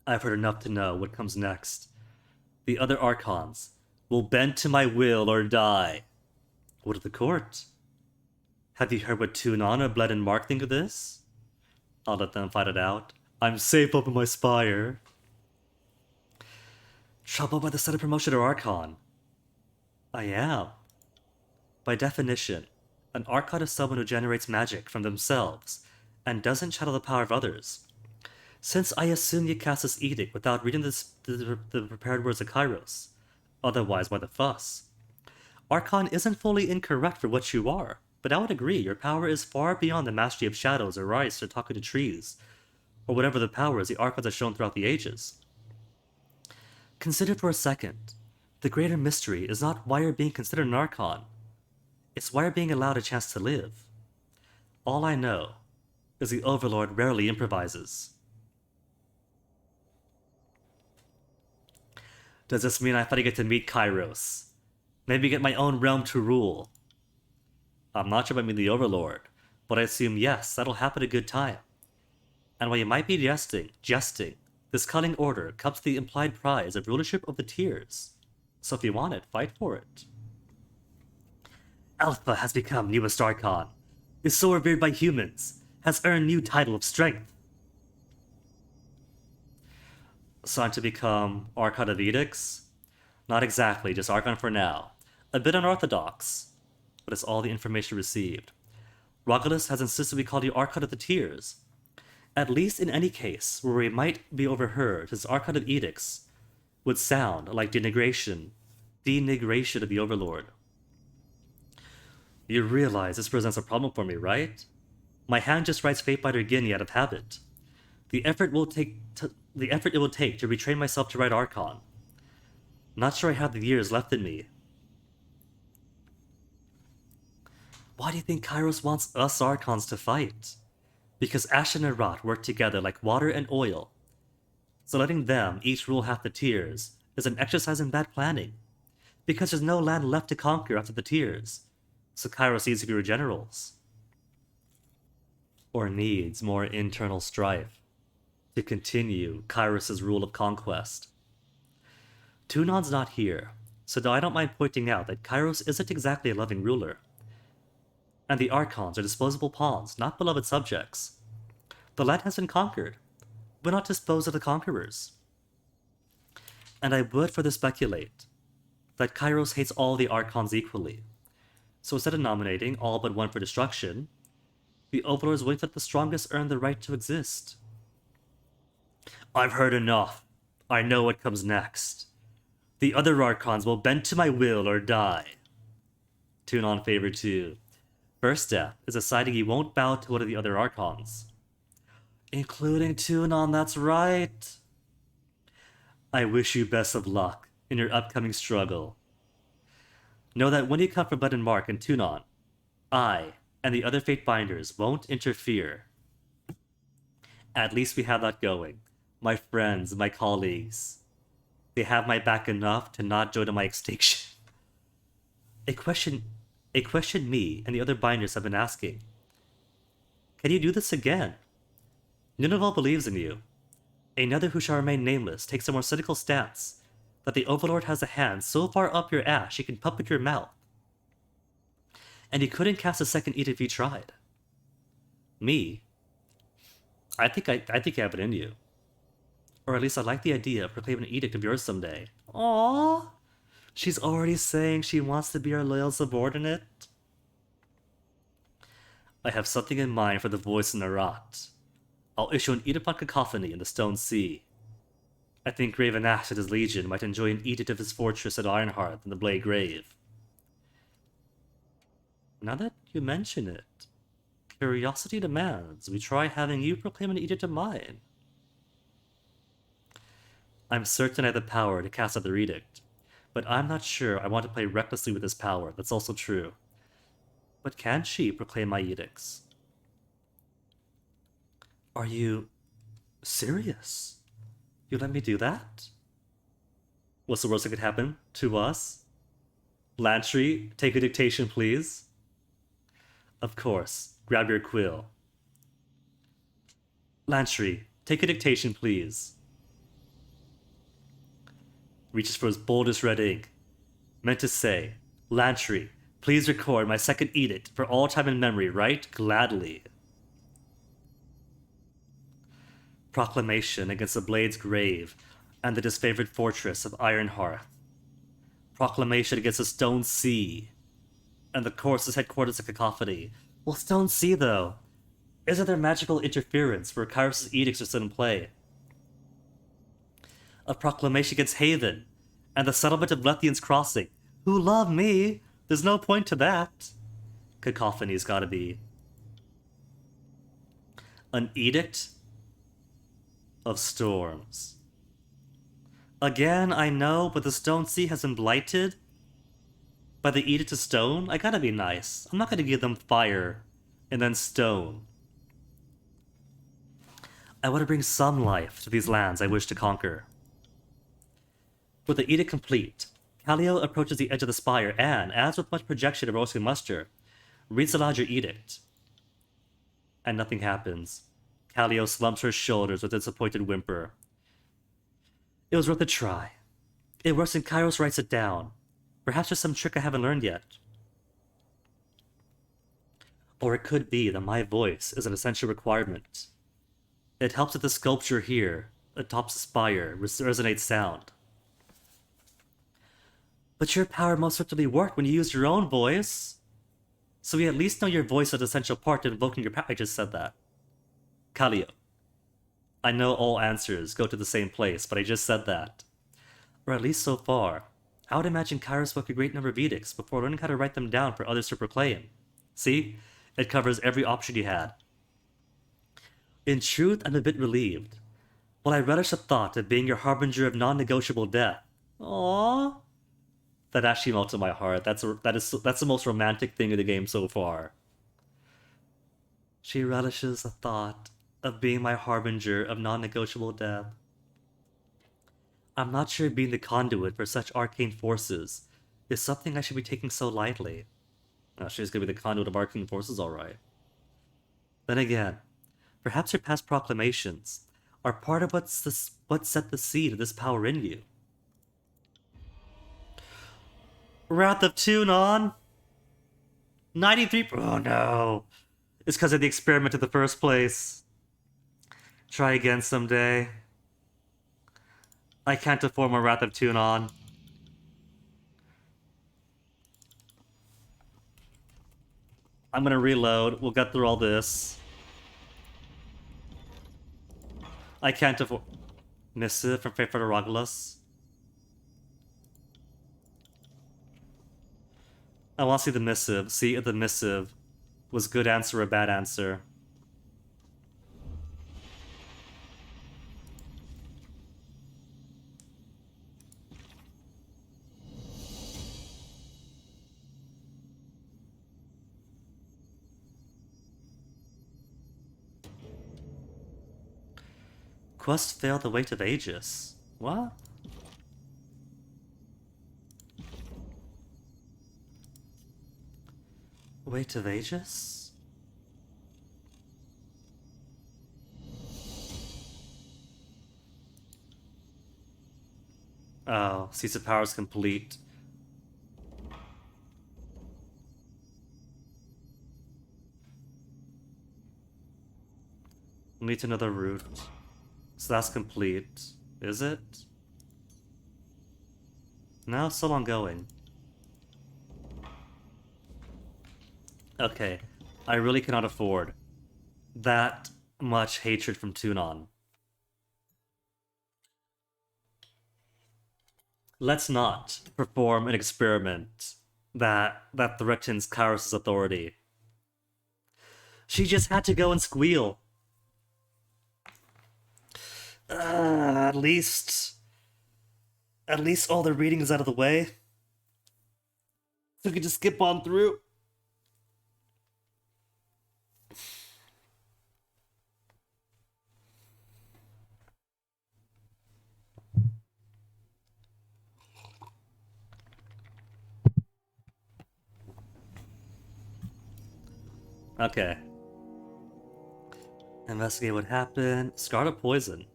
I've heard enough to know what comes next. The other Archons will bend to my will or die. What of the court? Have you heard what Tunon or Bled and Mark think of this? I'll let them fight it out. I'm safe up in my spire. Troubled by the sudden promotion of Archon? I am. By definition, an Archon is someone who generates magic from themselves and doesn't channel the power of others. Since I assume you cast this edict without reading the prepared words of Kairos, otherwise why the fuss? Archon isn't fully incorrect for what you are, but I would agree your power is far beyond the mastery of shadows or rights to talking to trees, or whatever the powers the Archons have shown throughout the ages. Consider for a second. The greater mystery is not why you're being considered an Archon. It's why you're being allowed a chance to live. All I know is the Overlord rarely improvises. Does this mean I finally get to meet Kairos? Maybe get my own realm to rule? I'm not sure if I mean the Overlord, but I assume yes, that'll happen a good time. And while you might be jesting, this cunning order comes to the implied prize of rulership of the Tears. So if you want it, fight for it. Alpha has become newest Archon, is so revered by humans, has earned new title of strength. Signed to become Archon of Edicts? Not exactly, just Archon for now. A bit unorthodox, but it's all the information received. Regulus has insisted we call you Archon of the Tears. At least in any case where we might be overheard, his Archon of Edicts would sound like denigration of the Overlord. You realize this presents a problem for me, right? My hand just writes Fatebiter Guinea out of habit. The effort it will take to retrain myself to write Archon. Not sure I have the years left in me. Why do you think Kairos wants us Archons to fight? Because Ashen and Rot work together like water and oil. So letting them each rule half the Tears is an exercise in bad planning. Because there's no land left to conquer after the Tears. So Kairos needs fewer generals. Or needs more internal strife to continue Kairos' rule of conquest. Tunon's not here, so though I don't mind pointing out that Kairos isn't exactly a loving ruler. And the Archons are disposable pawns, not beloved subjects. The land has been conquered, but not disposed of the conquerors. And I would further speculate that Kairos hates all the Archons equally. So instead of nominating all but one for destruction, the Overlords wait that the strongest earn the right to exist. I've heard enough. I know what comes next. The other Archons will bend to my will or die. Tune on favor 2. first step is deciding you won't bow to one of the other Archons. Including Tunon, that's right. I wish you best of luck in your upcoming struggle. Know that when you come for Bud and Mark and Tunon, I and the other Fate Binders won't interfere. At least we have that going. My friends, my colleagues, they have my back enough to not join in my extinction. A question me and the other Binders have been asking. Can you do this again? Nineveh believes in you. Another who shall remain nameless takes a more cynical stance, that the Overlord has a hand so far up your ass he can puppet your mouth. And he couldn't cast a second edict if he tried. Me? I think I have it in you. Or at least I like the idea of proclaiming an edict of yours someday. Aww. She's already saying she wants to be our loyal subordinate. I have something in mind for the voice in Arat. I'll issue an edict on Cacophony in the Stone Sea. I think Raven Ash and his legion might enjoy an edict of his fortress at Ironhearth in the Blade Grave. Now that you mention it, curiosity demands we try having you proclaim an edict of mine. I'm certain I have the power to cast out the edict, but I'm not sure I want to play recklessly with this power. That's also true. But can she proclaim my edicts? Are you serious? You let me do that? What's the worst that could happen to us? Lantry, take a dictation, please. Of course. Grab your quill. Lantry, take a dictation, please. Reaches for his boldest red ink. Meant to say, Lantry, please record my second edict for all time in memory, right? Gladly. Proclamation against the Blade's grave and the disfavored fortress of Ironhearth. Proclamation against the Stone Sea and the course's headquarters of Cacophony. Well, Stone Sea, though. Isn't there magical interference where Kairos' edicts are still in play? A proclamation against Haven and the settlement of Lethian's Crossing. Who love me? There's no point to that. Cacophony's gotta be. An edict of storms. Again, I know, but the Stone Sea has been blighted by the Edict of Stone. I gotta be nice. I'm not gonna give them fire and then stone. I want to bring some life to these lands I wish to conquer. With the edict complete, Callio approaches the edge of the spire and, as with much projection of Roscan muster, reads aloud your edict. And nothing happens. Callio slumps her shoulders with a disappointed whimper. It was worth a try. It works and Kairos writes it down. Perhaps there's some trick I haven't learned yet. Or it could be that my voice is an essential requirement. It helps that the sculpture here, atop the spire, resonates sound. But your power most certainly worked when you used your own voice. So we at least know your voice is an essential part in invoking your power. I just said that. Callio. I know all answers go to the same place, but I just said that. Or at least so far. I would imagine Kairos spoke a great number of edicts before learning how to write them down for others to proclaim. See? It covers every option you had. In truth, I'm a bit relieved. While I relish the thought of being your harbinger of non-negotiable death. Aww. That actually melted my heart. That's the most romantic thing in the game so far. She relishes the thought of being my harbinger of non-negotiable death. I'm not sure being the conduit for such arcane forces is something I should be taking so lightly. Oh, she's gonna be the conduit of arcane forces, alright. Then again, perhaps your past proclamations are part of what set the seed of this power in you. Wrath of Tunon! 93. Oh no! It's because of the experiment in the first place. Try again someday. I can't afford more Wrath of Tunon. I'm gonna reload. We'll get through all this. I can't afford... Missive from Faithful to Regulus. I want to see the missive. See the missive. Was good answer a bad answer? Quest failed the weight of Aegis. What? Weight of Aegis? Oh, Cease of Powers complete. Need another route. So that's complete. Is it? No, still ongoing. Okay, I really cannot afford that much hatred from Tunon. Let's not perform an experiment that threatens Kairos' authority. She just had to go and squeal. At least all the reading is out of the way. So we can just skip on through. Okay. Investigate what happened. Scarlet Poison.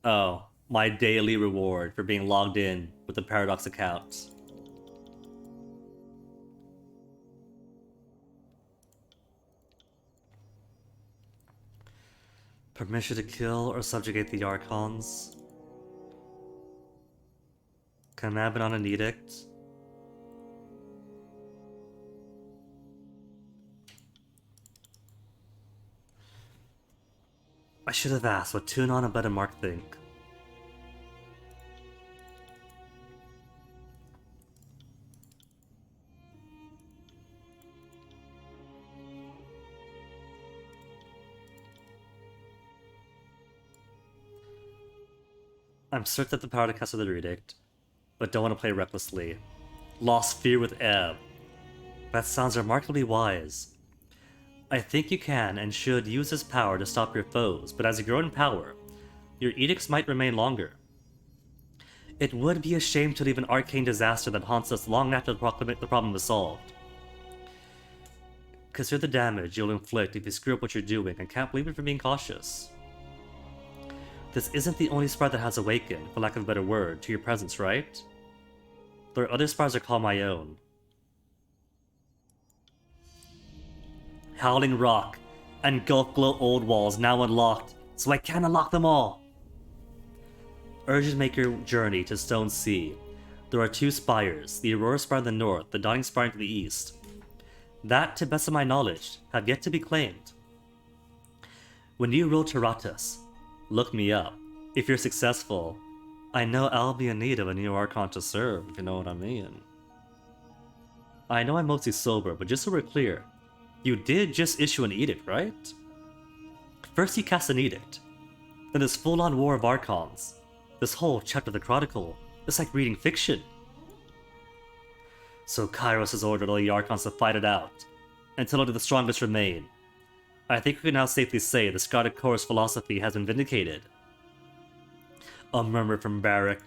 Oh, my daily reward for being logged in with the Paradox account. Permission to kill or subjugate the Archons. Commandment on an edict. I should have asked what Tunon and Bed and Mark think. I'm certain that the power to cast the edict, but don't want to play recklessly. Lost fear with Ebb. That sounds remarkably wise. I think you can and should use this power to stop your foes, but as you grow in power, your edicts might remain longer. It would be a shame to leave an arcane disaster that haunts us long after the problem is solved. Consider the damage you'll inflict if you screw up what you're doing and can't blame it for being cautious. This isn't the only spire that has awakened, for lack of a better word, to your presence, right? There are other spires I call my own. Howling Rock and Gulf Glow Old Walls now unlocked, so I can unlock them all! Urge you to make your journey to Stone Sea. There are 2 spires, the Aurora Spire in the north, the Dawning Spire to the east. That, to best of my knowledge, have yet to be claimed. When you roll to Ratus, look me up. If you're successful, I know I'll be in need of a new Archon to serve, if you know what I mean. I know I'm mostly sober, but just so we're clear, you did just issue an edict, right? First you cast an edict, then this full-on war of Archons. This whole chapter of the Chronicle is like reading fiction. So Kairos has ordered all the Archons to fight it out, until only the strongest remain. I think we can now safely say the Scarlet Chorus philosophy has been vindicated. A murmur from Barrack.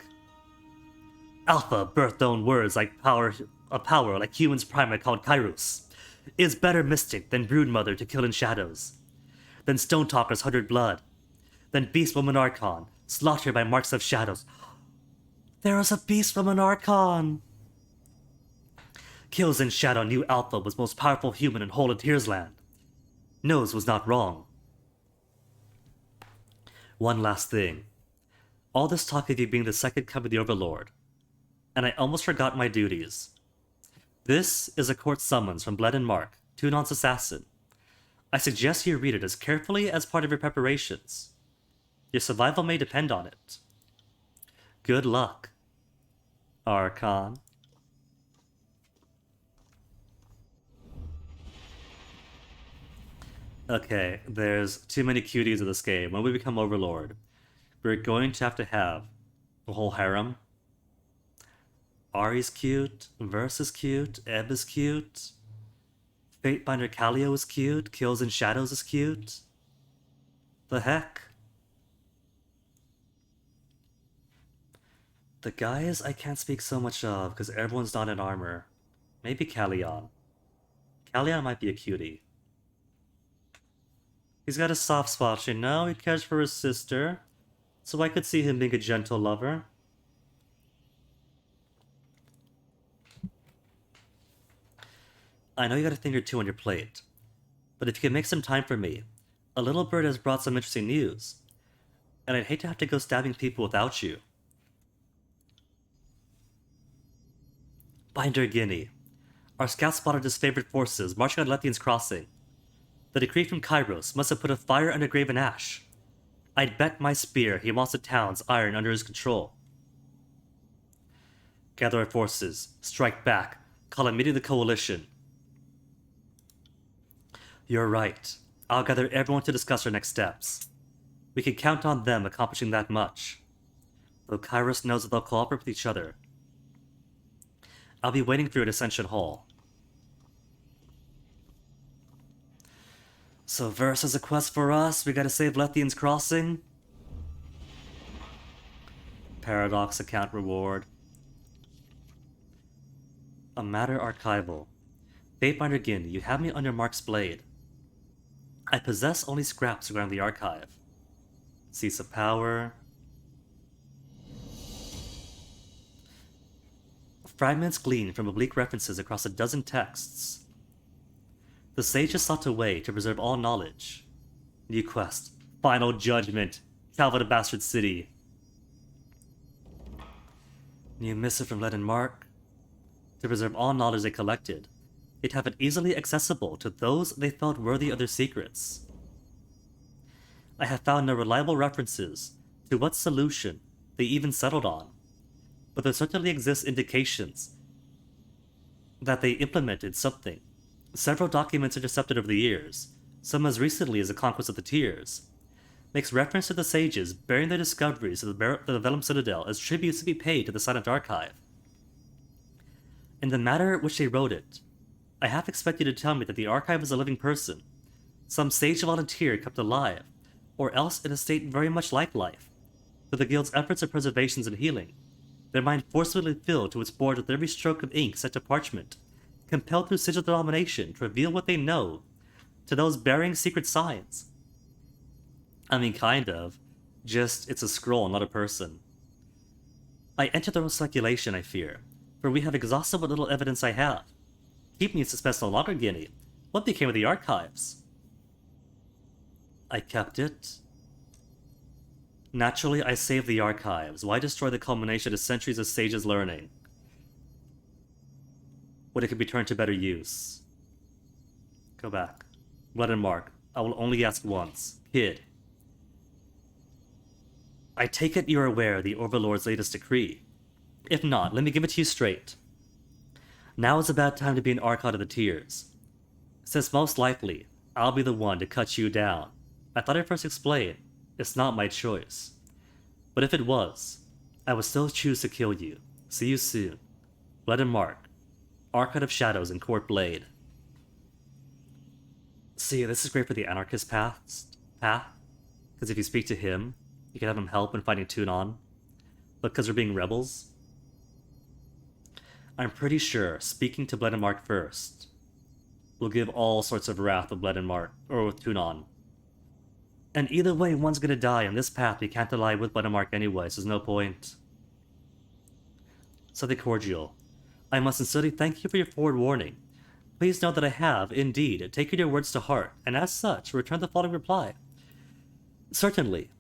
Alpha birthed own words like a power like humans primate called Kairos. Is better mystic than Broodmother to kill in shadows, than Stone Talker's 100 blood, than Beast Woman Archon, slaughtered by marks of shadows. There is a Beast Woman Archon! Kills in shadow knew Alpha was most powerful human in whole of Tearsland. Knows was not wrong. One last thing. All this talk of you being the second coming of the Overlord, and I almost forgot my duties. This is a court summons from Bled and Mark, Tunon's assassin. I suggest you read it as carefully as part of your preparations. Your survival may depend on it. Good luck, Archon. Okay, there's too many cuties in this game. When we become Overlord, we're going to have the whole harem. Ari's cute, Verse is cute, Ebb is cute, Fatebinder Calio is cute, Kills in Shadows is cute. The heck? The guys I can't speak so much of because everyone's not in armor. Maybe Callion. Callion might be a cutie. He's got a soft spot, you know? He cares for his sister. So I could see him being a gentle lover. I know you got a thing or two on your plate. But if you could make some time for me, a little bird has brought some interesting news. And I'd hate to have to go stabbing people without you. Binder Guinea. Our scout spotted his favorite forces marching on Lethian's crossing. The decree from Kairos must have put a fire under Graven Ash. I'd bet my spear he wants the town's iron under his control. Gather our forces, strike back, call a meeting of the coalition. You're right. I'll gather everyone to discuss our next steps. We can count on them accomplishing that much. Though Kairos knows that they'll cooperate with each other. I'll be waiting for you at Ascension Hall. So Verse has a quest for us. We gotta save Lethian's crossing. Paradox account reward. A matter archival. Fatebinder Gin, you have me under Mark's blade. I possess only scraps around the archive. Cease of power. Fragments glean from oblique references across a dozen texts. The sages sought a way to preserve all knowledge. New quest. Final judgment. Calvin of Bastard City. New missive from Led and Mark. To preserve all knowledge they collected. They'd have it easily accessible to those they felt worthy of their secrets. I have found no reliable references to what solution they even settled on, but there certainly exist indications that they implemented something. Several documents intercepted over the years, some as recently as the Conquest of the Tears, makes reference to the sages bearing their discoveries of the Vellum Citadel as tributes to be paid to the Silent Archive. In the manner which they wrote it, I half expect you to tell me that the archive is a living person, some sage volunteer kept alive, or else in a state very much like life, through the guild's efforts of preservations and healing, their mind forcibly filled to its board with every stroke of ink set to parchment, compelled through sigil denomination to reveal what they know to those bearing secret signs. I mean, kind of. Just, it's a scroll, not a person. I enter the speculation, I fear, for we have exhausted what little evidence I have. Keep me in suspense no longer, Guinea. What became of the archives? I kept it. Naturally, I saved the archives. Why destroy the culmination of centuries of sages' learning? When it could be turned to better use. Go back. Blood and Mark. I will only ask once. Kid. I take it you're aware of the Overlord's latest decree. If not, let me give it to you straight. Now is a bad time to be an Archon of the Tears, since most likely, I'll be the one to cut you down. I thought I'd first explain, it's not my choice. But if it was, I would still choose to kill you. See you soon. Blood and Mark, Archon of Shadows and Court Blade. See, this is great for the Anarchist path, because if you speak to him, you can have him help in fighting Tunon. But because we're being rebels, I'm pretty sure speaking to Bled and Mark first will give all sorts of wrath with Bled and Mark, or with Tunon. And either way, one's gonna die. On this path, we can't ally with Bled and Mark anyway, so there's no point. Something cordial. I must sincerely thank you for your forward warning. Please know that I have, indeed, taken your words to heart, and as such, returned the following reply. Certainly,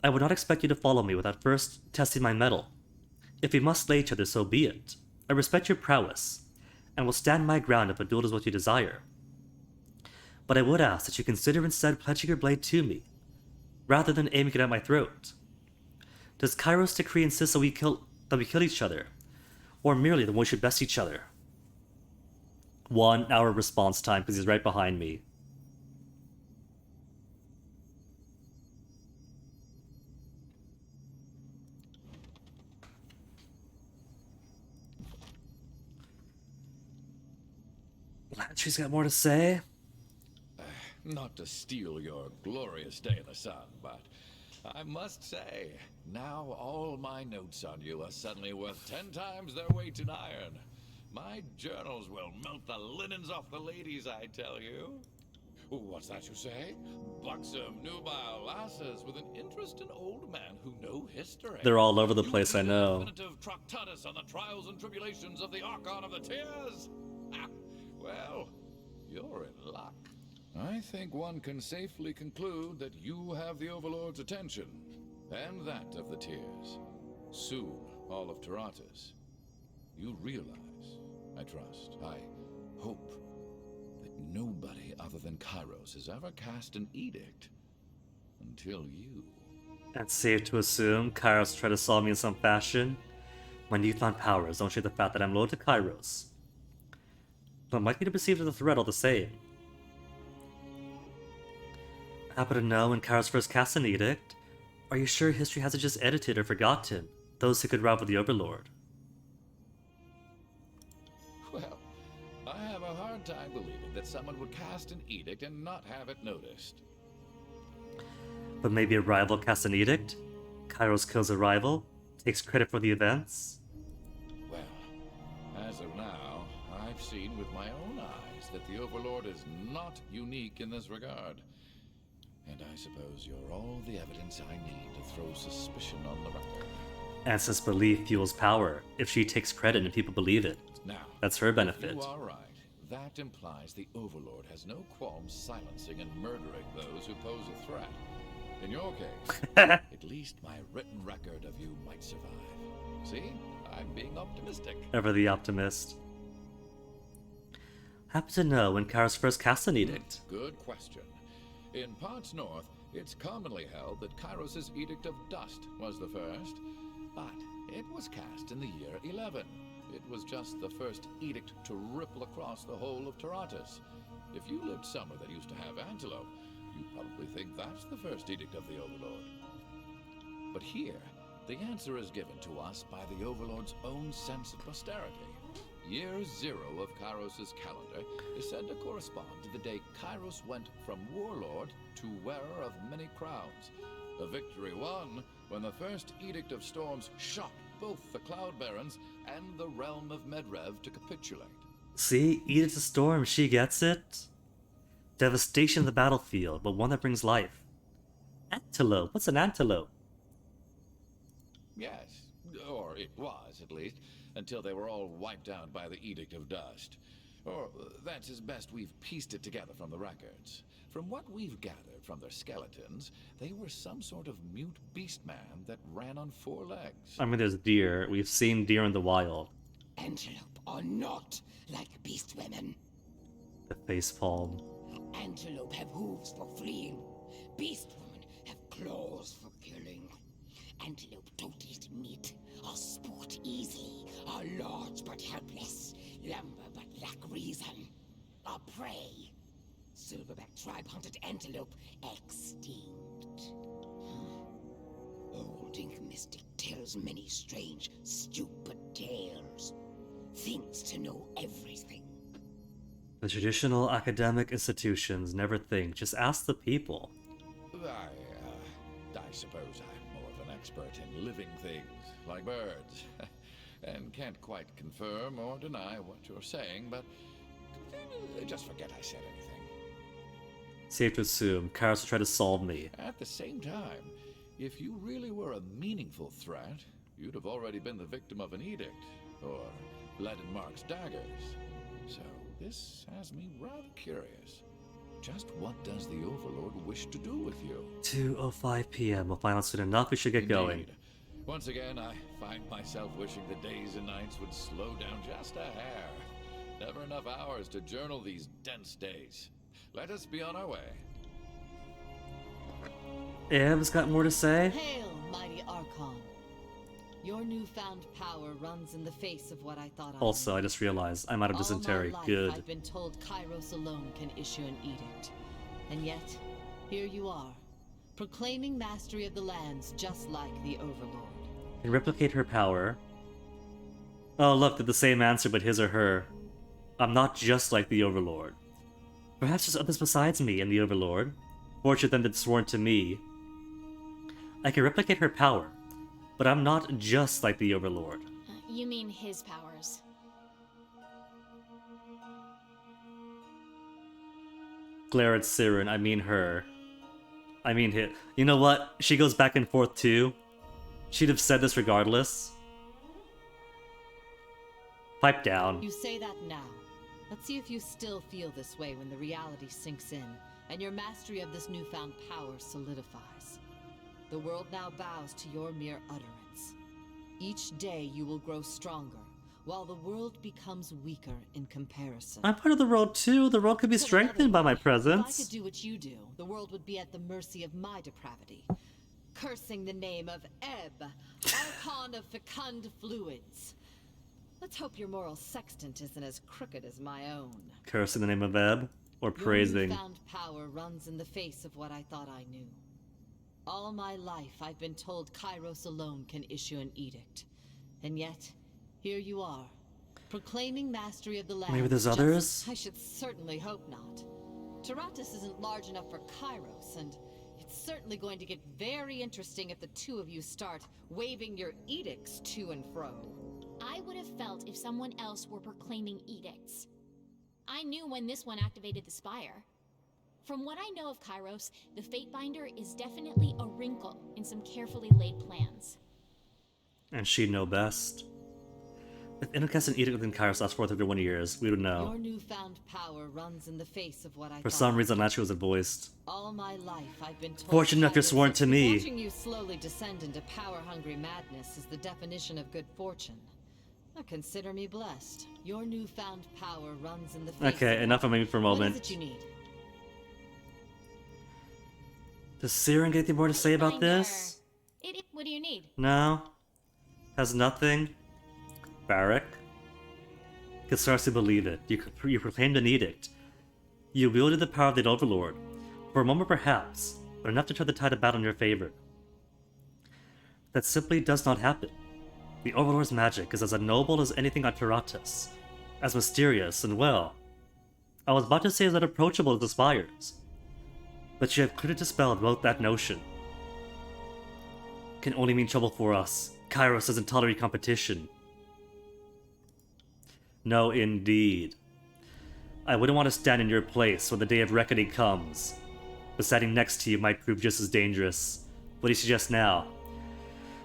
I would not expect you to follow me without first testing my mettle. If we must slay each other, so be it. I respect your prowess, and will stand my ground if a duel is what you desire. But I would ask that you consider instead pledging your blade to me, rather than aiming it at my throat. Does Kairos' decree insist that we kill each other, or merely that we should best each other? 1 hour response time, because he's right behind me. She's got more to say? Not to steal your glorious day in the sun, but I must say, now all my notes on you are suddenly worth 10 times their weight in iron. My journals will melt the linens off the ladies, I tell you. What's that you say? Buxom, nubile lasses with an interest in old men who know history. They're all over the place, I You know. definitive Tractatus on the trials and tribulations of the Archon of the Tears? Ah, well, you're in luck. I think one can safely conclude that you have the Overlord's attention, and that of the Tears. Soon, all of Taratas. You realize, I trust, I hope, that nobody other than Kairos has ever cast an edict until you. It's safe to assume Kairos tried to solve me in some fashion. My newfound powers don't shade the fact that I'm loyal to Kairos, but might be perceived as a threat all the same. I happen to know when Kairos first cast an edict. Are you sure history hasn't just edited or forgotten those who could rival the Overlord? Well, I have a hard time believing that someone would cast an edict and not have it noticed. But maybe a rival casts an edict? Kairos kills a rival, takes credit for the events? Well, as of now, I've seen with my own eyes that the Overlord is not unique in this regard. And I suppose you're all the evidence I need to throw suspicion on the record. And since belief fuels power, if she takes credit and people believe it, Now, that's her benefit. if you are right, that implies the Overlord has no qualms silencing and murdering those who pose a threat. In your case, at least my written record of you might survive. See? I'm being optimistic. Ever the optimist. Happen to know when Kairos first cast an edict. Good question. In parts north, it's commonly held that Kairos' Edict of Dust was the first, but it was cast in the year 11. It was just the first edict to ripple across the whole of Taratas. If you lived somewhere that used to have antelope, you probably think that's the first edict of the Overlord. But here, the answer is given to us by the Overlord's own sense of posterity. Year 0 of Kairos' calendar is said to correspond to the day Kairos went from warlord to wearer of many crowns. A victory won when the first Edict of Storms shocked both the Cloud Barons and the realm of Medrev to capitulate. See, Edict of Storm, she gets it. Devastation of the battlefield, but one that brings life. Antelope, what's an antelope? Yes, or it was, at least, until they were all wiped out by the Edict of Dust. Or that's as best we've pieced it together from the records. From what we've gathered from their skeletons, they were some sort of mute beast man that ran on 4 legs. I mean, there's deer. We've seen deer in the wild. Antelope are not like beast women. The facepalm. Antelope have hooves for fleeing. Beast women have claws for killing. Antelope don't eat meat, are sport easily, are large but helpless, lumber but lack reason, are prey. Silverback tribe hunted antelope extinct. Old ink mystic tells many strange, stupid tales. Things to know everything. The traditional academic institutions never think, just ask the people. I suppose I'm more of an expert in living things, like birds, and can't quite confirm or deny what you're saying, but just forget I said anything. Safe to assume, Kairos will try to solve me. At the same time, if you really were a meaningful threat, you'd have already been the victim of an edict, or bled in Mark's daggers. So this has me rather curious. Just what does the Overlord wish to do with you? 2:05 p.m. We'll find out soon enough. We should get going. Indeed. Once again, I find myself wishing the days and nights would slow down just a hair. Never enough hours to journal these dense days. Let us be on our way. Ev's got more to say? Hail, mighty Archon. Your newfound power runs in the face of what I thought I Also, I just realized I'm out of dysentery. All my life, Good. I've been told Kairos alone can issue an edict. And yet, here you are, proclaiming mastery of the lands just like the Overlord. Can replicate her power. Oh, look, they're the same answer, but his or her. I'm not just like the Overlord. Perhaps there's others besides me and the Overlord, fortunate than that's sworn to me. I can replicate her power, but I'm not just like the Overlord. You mean his powers. Glare at Siren, I mean her. I mean hit. You know what? She goes back and forth too. She'd have said this regardless. Pipe down. You say that now. Let's see if you still feel this way when the reality sinks in, and your mastery of this newfound power solidifies. The world now bows to your mere utterance. Each day you will grow stronger, while the world becomes weaker in comparison. I'm part of the world too. The world could be strengthened by my If I presence. could do what you do, the world would be at the mercy of my depravity. Cursing the name of Ebb, Archon of Fecund Fluids. Let's hope your moral sextant isn't as crooked as my own. Cursing the name of Ebb, or praising. Your newfound power runs in the face of what I thought I knew. All my life, I've been told Kairos alone can issue an edict. And yet, here you are, proclaiming mastery of the land. Maybe there's others? I should certainly hope not. Taratus isn't large enough for Kairos, and it's certainly going to get very interesting if the two of you start waving your edicts to and fro. I would have felt if someone else were proclaiming edicts. I knew when this one activated the spire. From what I know of Kairos, the Fatebinder is definitely a wrinkle in some carefully laid plans. And she'd know best. If Inocast and Edict within Kairos lasts for 31 years, we would know. Your newfound power runs in the face of what I For thought. some reason, last year wasn't voiced. All my life, I've been told. Fortunate enough you're Kairos sworn is- to me. Watching you slowly descend into power-hungry madness is the definition of good fortune. Now consider me blessed. Your newfound power runs in the face. Okay, of enough of me for a What moment. is it you need? Does Siren get anything more to say about this? What do you need? No? Has nothing? Barrack? Could scarcely believe it. You proclaimed an edict. You wielded the power of the Overlord. For a moment perhaps, but enough to turn the tide of battle in your favor. That simply does not happen. The Overlord's magic is as noble as anything on Taratus. As mysterious and, well, I was about to say as unapproachable as the spires. But you have clearly dispelled both that notion. Can only mean trouble for us. Kairos doesn't tolerate competition. No, indeed. I wouldn't want to stand in your place when the day of reckoning comes. But standing next to you might prove just as dangerous. What do you suggest now?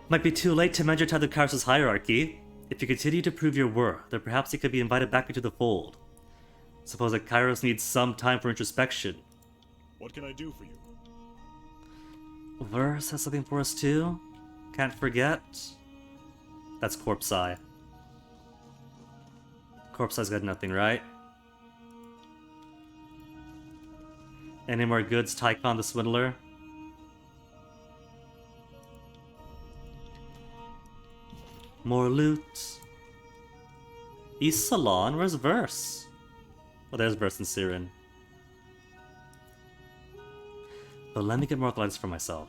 Might be too late to mend your tie to Kairos' hierarchy. If you continue to prove your worth, then perhaps you could be invited back into the fold. Suppose that Kairos needs some time for introspection. What can I do for you? Verse has something for us too? Can't forget. That's Corpse Eye. Corpse Eye's got nothing, right? Any more goods, Tycon the Swindler? More loot. East Salon? Where's Verse? Well, there's Verse and Siren. But let me get more athletics for myself.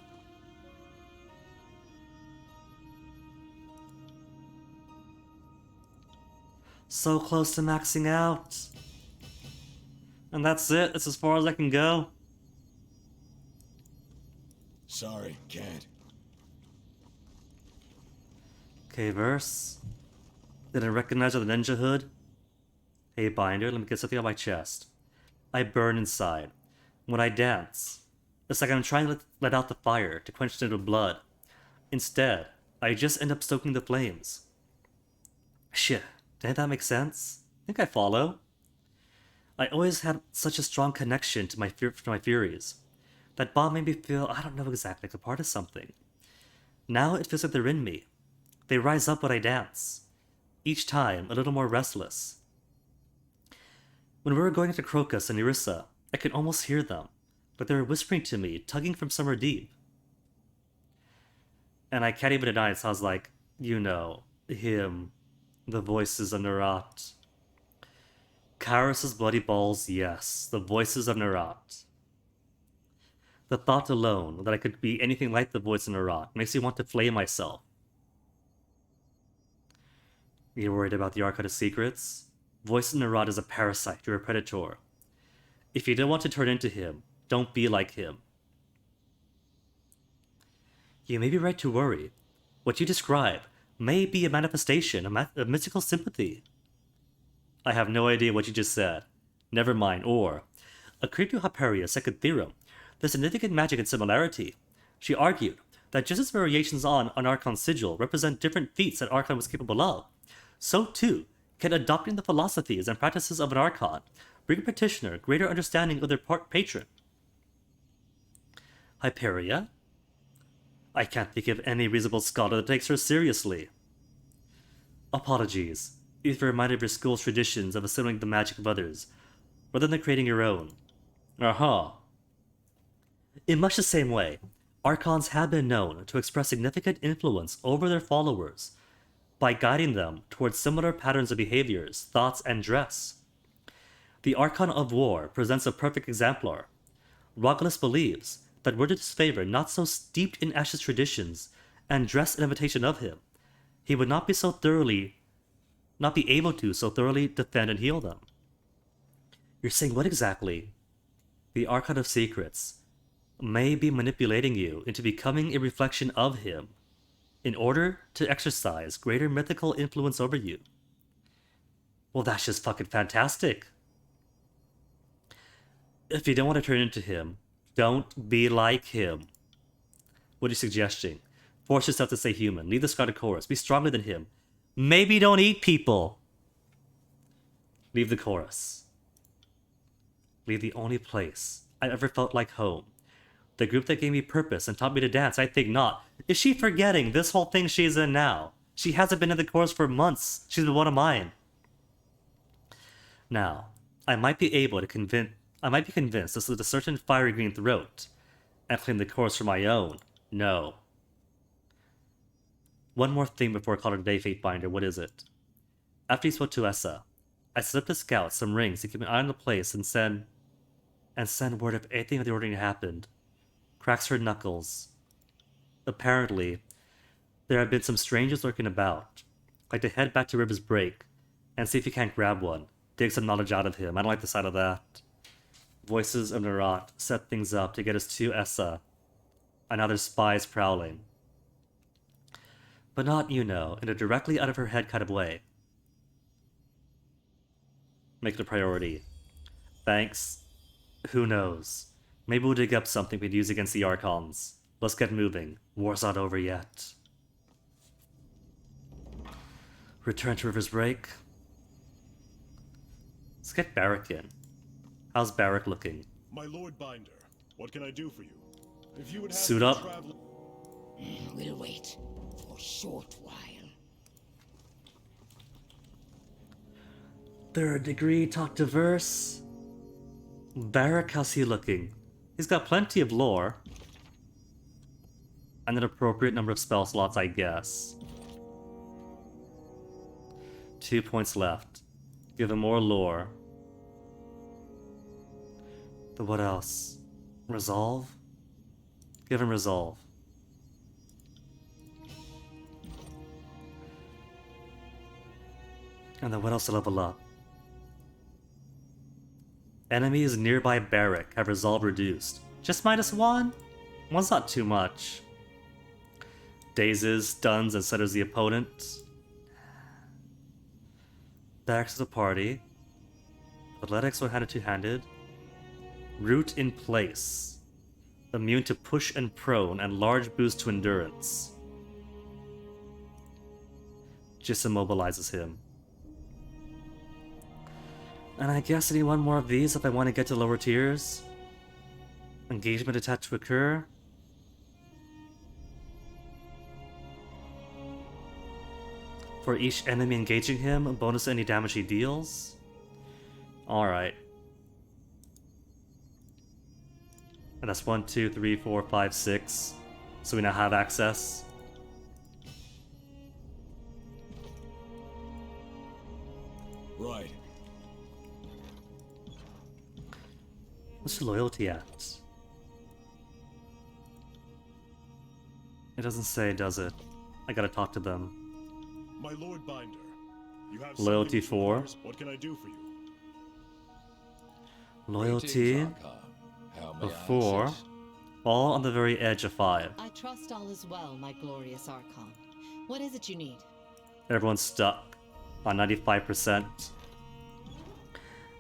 So close to maxing out. And that's it. That's as far as I can go. Sorry, can't. Okay, Verse. Didn't recognize the ninja hood. Hey, Binder, let me get something on my chest. I burn inside. When I dance, it's like I'm trying to let out the fire to quench it with blood. Instead, I just end up stoking the flames. Shit, didn't that make sense? I think I follow. I always had such a strong connection to my furies. That bomb made me feel, I don't know exactly, like a part of something. Now it feels like they're in me. They rise up when I dance. Each time, a little more restless. When we were going into Crocus and Nerissa, I could almost hear them, but they were whispering to me, tugging from somewhere deep. And I can't even deny it, so I was like, you know, him, the voices of Nerat. Kairos' bloody balls, yes, the voices of Nerat. The thought alone that I could be anything like the voice of Nerat makes me want to flay myself. You're worried about the Arcade of Secrets? Voice in Narad is a parasite, you're a predator. If you don't want to turn into him, don't be like him. You may be right to worry. What you describe may be a manifestation of mystical sympathy. I have no idea what you just said. Never mind. Or, according to Hyperia's second theorem, there's significant magic and similarity. She argued that just as variations on an Archon's sigil represent different feats that Archon was capable of, so too can adopting the philosophies and practices of an Archon bring a practitioner greater understanding of their patron. Hyperia? I can't think of any reasonable scholar that takes her seriously. Apologies, if you're reminded of your school's traditions of assimilating the magic of others, rather than creating your own. Aha. In much the same way, Archons have been known to express significant influence over their followers by guiding them towards similar patterns of behaviors, thoughts, and dress. The Archon of War presents a perfect exemplar. Rogalus believes that were to disfavor not so steeped in ashes traditions and dress in imitation of him, he would not be able to so thoroughly defend and heal them. You're saying what exactly? The Archon of Secrets may be manipulating you into becoming a reflection of him in order to exercise greater mythical influence over you. Well, that's just fucking fantastic. If you don't want to turn into him, don't be like him. What are you suggesting? Force yourself to stay human. Leave the Scarlet Chorus. Be stronger than him. Maybe don't eat people. Leave the chorus. Leave the only place I ever felt like home. The group that gave me purpose and taught me to dance, I think not. Is she forgetting this whole thing she's in now? She hasn't been in the chorus for months. She's been one of mine. Now, I might be convinced this with a certain fiery green throat, and claim the chorus for my own. No. One more thing before I call it a day, Fatebinder. What is it? After you spoke to Essa, I slipped a scout some rings to keep an eye on the place and send word if anything of the ordinary happened. Cracks her knuckles. Apparently, there have been some strangers lurking about. Like to head back to River's Break and see if you can't grab one. Dig some knowledge out of him. I don't like the sight of that. Voices of Narat set things up to get us to Essa. And now there's spies prowling. But not, in a directly out of her head kind of way. Make it a priority. Thanks. Who knows? Maybe we'll dig up something we could use against the Archons. Let's get moving. War's not over yet. Return to River's Break. Let's get Barrack in. How's Barrack looking? My Lord Binder, what can I do for you? If you would have Suit me up. We'll wait for a short while. Third degree, talk diverse. Barrack, how's he looking? He's got plenty of lore. And an appropriate number of spell slots, I guess. 2 points left. Give him more lore. But what else? Resolve? Give him resolve. And then what else to level up? Enemies nearby Barrack have resolve reduced. Just -1? One's not too much. Dazes, stuns, and centers the opponent. Barracks of the party. Athletics one-handed, two-handed. Root in place. Immune to push and prone, and large boost to endurance. Just immobilizes him. And I guess I need one more of these if I want to get to lower tiers. Engagement attached to occur. For each enemy engaging him, a bonus to any damage he deals. Alright. And that's 1, 2, 3, 4, 5, 6. So we now have access. Right. What's your loyalty at? It doesn't say, does it? I gotta talk to them. My Lord Binder, You have Loyalty something which 4. requires- What can I do for you? Loyalty Greetings, Archon. How may of I 4. assist? All on the very edge of 5. I trust all is well, my glorious Archon. What is it you need? Everyone's stuck on 95%.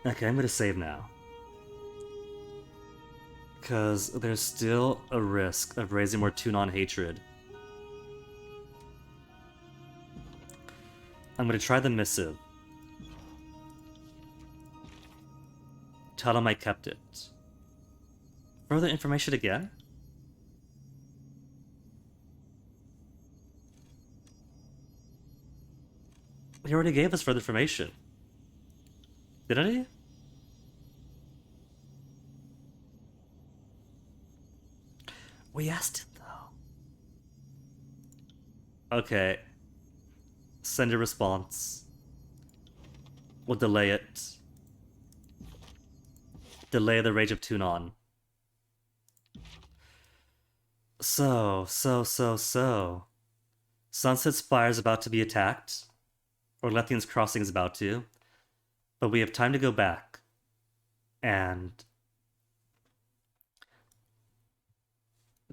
Okay, I'm gonna save now. Because there's still a risk of raising more Tunon hatred. I'm gonna try the missive. Tell him I kept it. Further information again? He already gave us further information. Didn't he? We asked it though. Okay. Send a response. We'll delay it. Delay the Rage of Tunon. So. Sunset Spire is about to be attacked. Or Lethian's Crossing is about to. But we have time to go back. And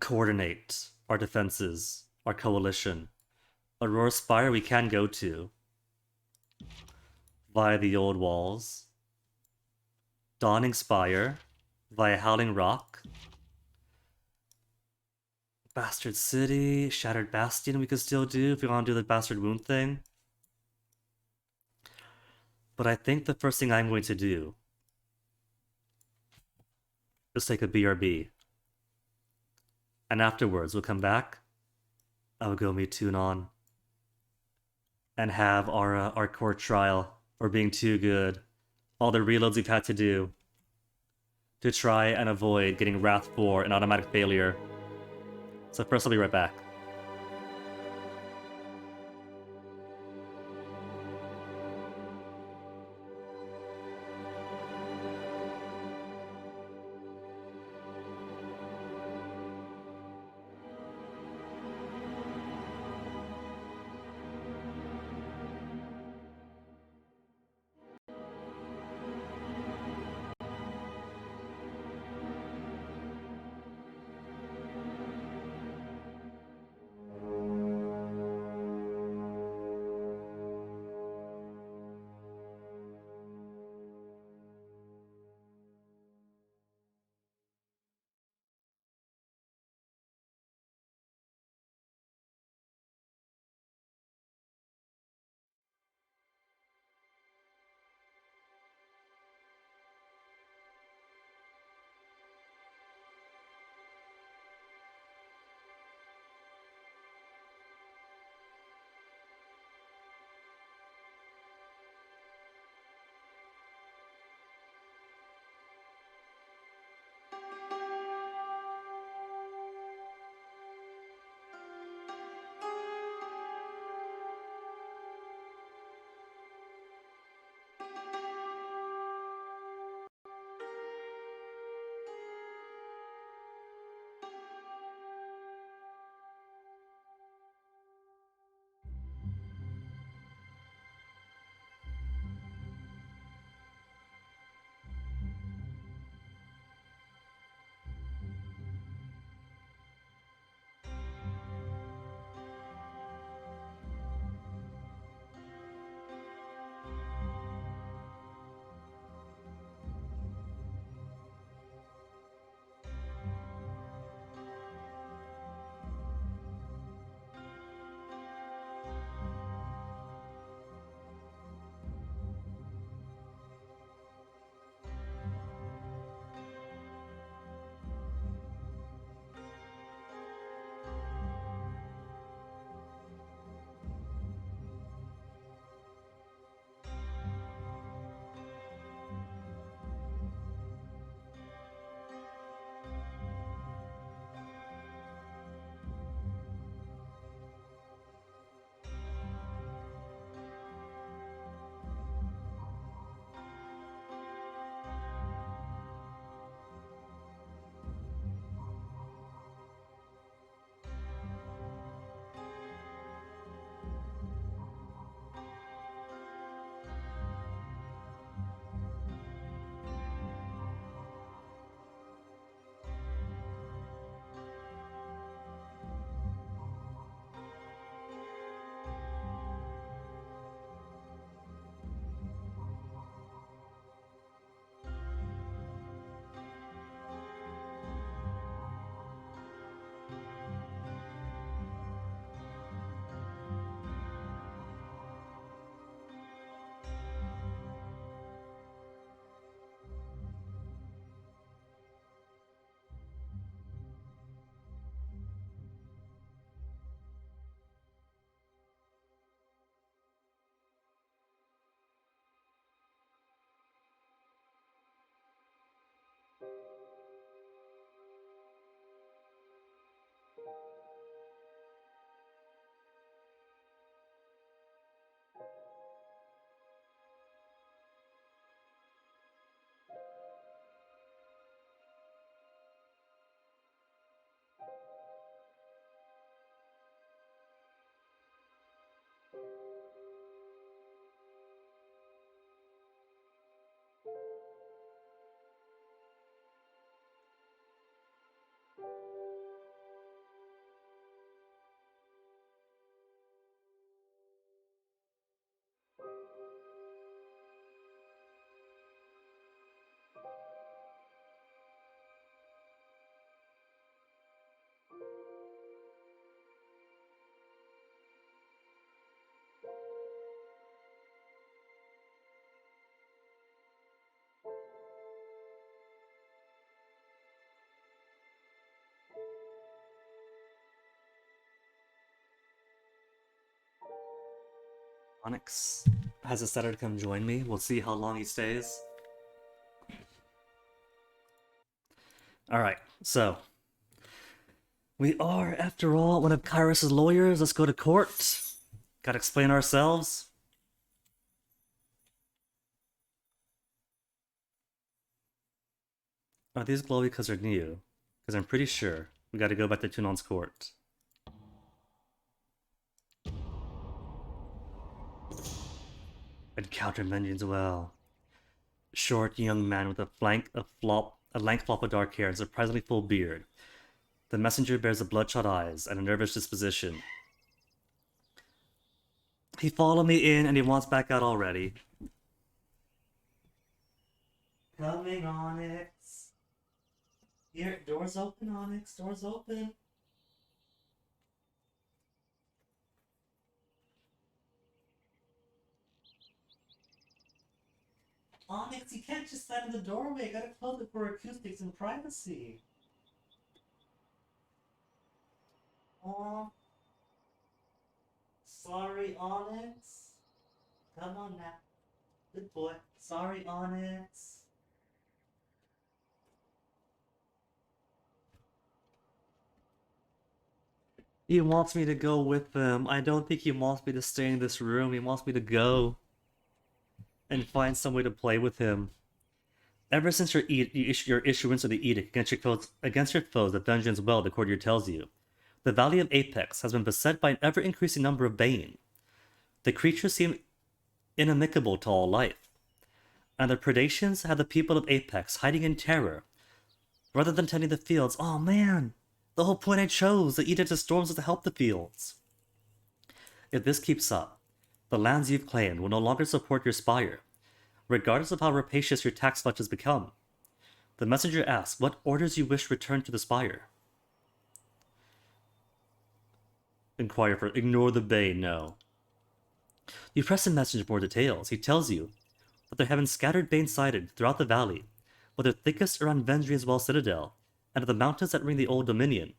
coordinate our defenses, our coalition. Aurora Spire we can go to. Via the old walls. Dawning Spire. Via Howling Rock. Bastard City, Shattered Bastion we could still do if we want to do the Bastard Wound thing. But I think the first thing I'm going to do is take a BRB. And afterwards we'll come back. I'll go meet Tunon. And have our court trial for being too good. All the reloads we've had to do. To try and avoid getting Wrath 4 an automatic failure. So first I'll be right back. Onyx has decided to come join me. We'll see how long he stays. Alright, so. We are, after all, one of Kairos' lawyers. Let's go to court. Gotta explain ourselves. Are these glowy because they're new? Because I'm pretty sure we gotta go back to Tunon's court. Encounter minions well. Short young man with a lank flop of dark hair and surprisingly full beard. The messenger bears a bloodshot eyes and a nervous disposition. He followed me in and he wants back out already. Coming, Onyx. Here, doors open, Onyx. Doors open. Onyx, you can't just stand in the doorway. I gotta close it for acoustics and privacy. Aw. Sorry, Onyx. Come on now. Good boy. Sorry, Onyx. He wants me to go with him. I don't think he wants me to stay in this room. He wants me to go and find some way to play with him. Ever since your issuance of the edict against your foes, the dungeon's well, the courtier tells you, the Valley of Apex has been beset by an ever-increasing number of Bane. The creatures seem inimical to all life, and their predations have the people of Apex hiding in terror. Rather than tending the fields, oh man, the whole point I chose, the Edict of Storms, was to help the fields. If this keeps up, the lands you've claimed will no longer support your spire, regardless of how rapacious your tax fletch has become. The messenger asks what orders you wish returned to the spire. Inquire for ignore the Bane, no. You press the messenger for more details. He tells you that there have been scattered Bane sighted throughout the valley, but they're thickest around Vendrian's Well Citadel, and the mountains that ring the Old Dominion.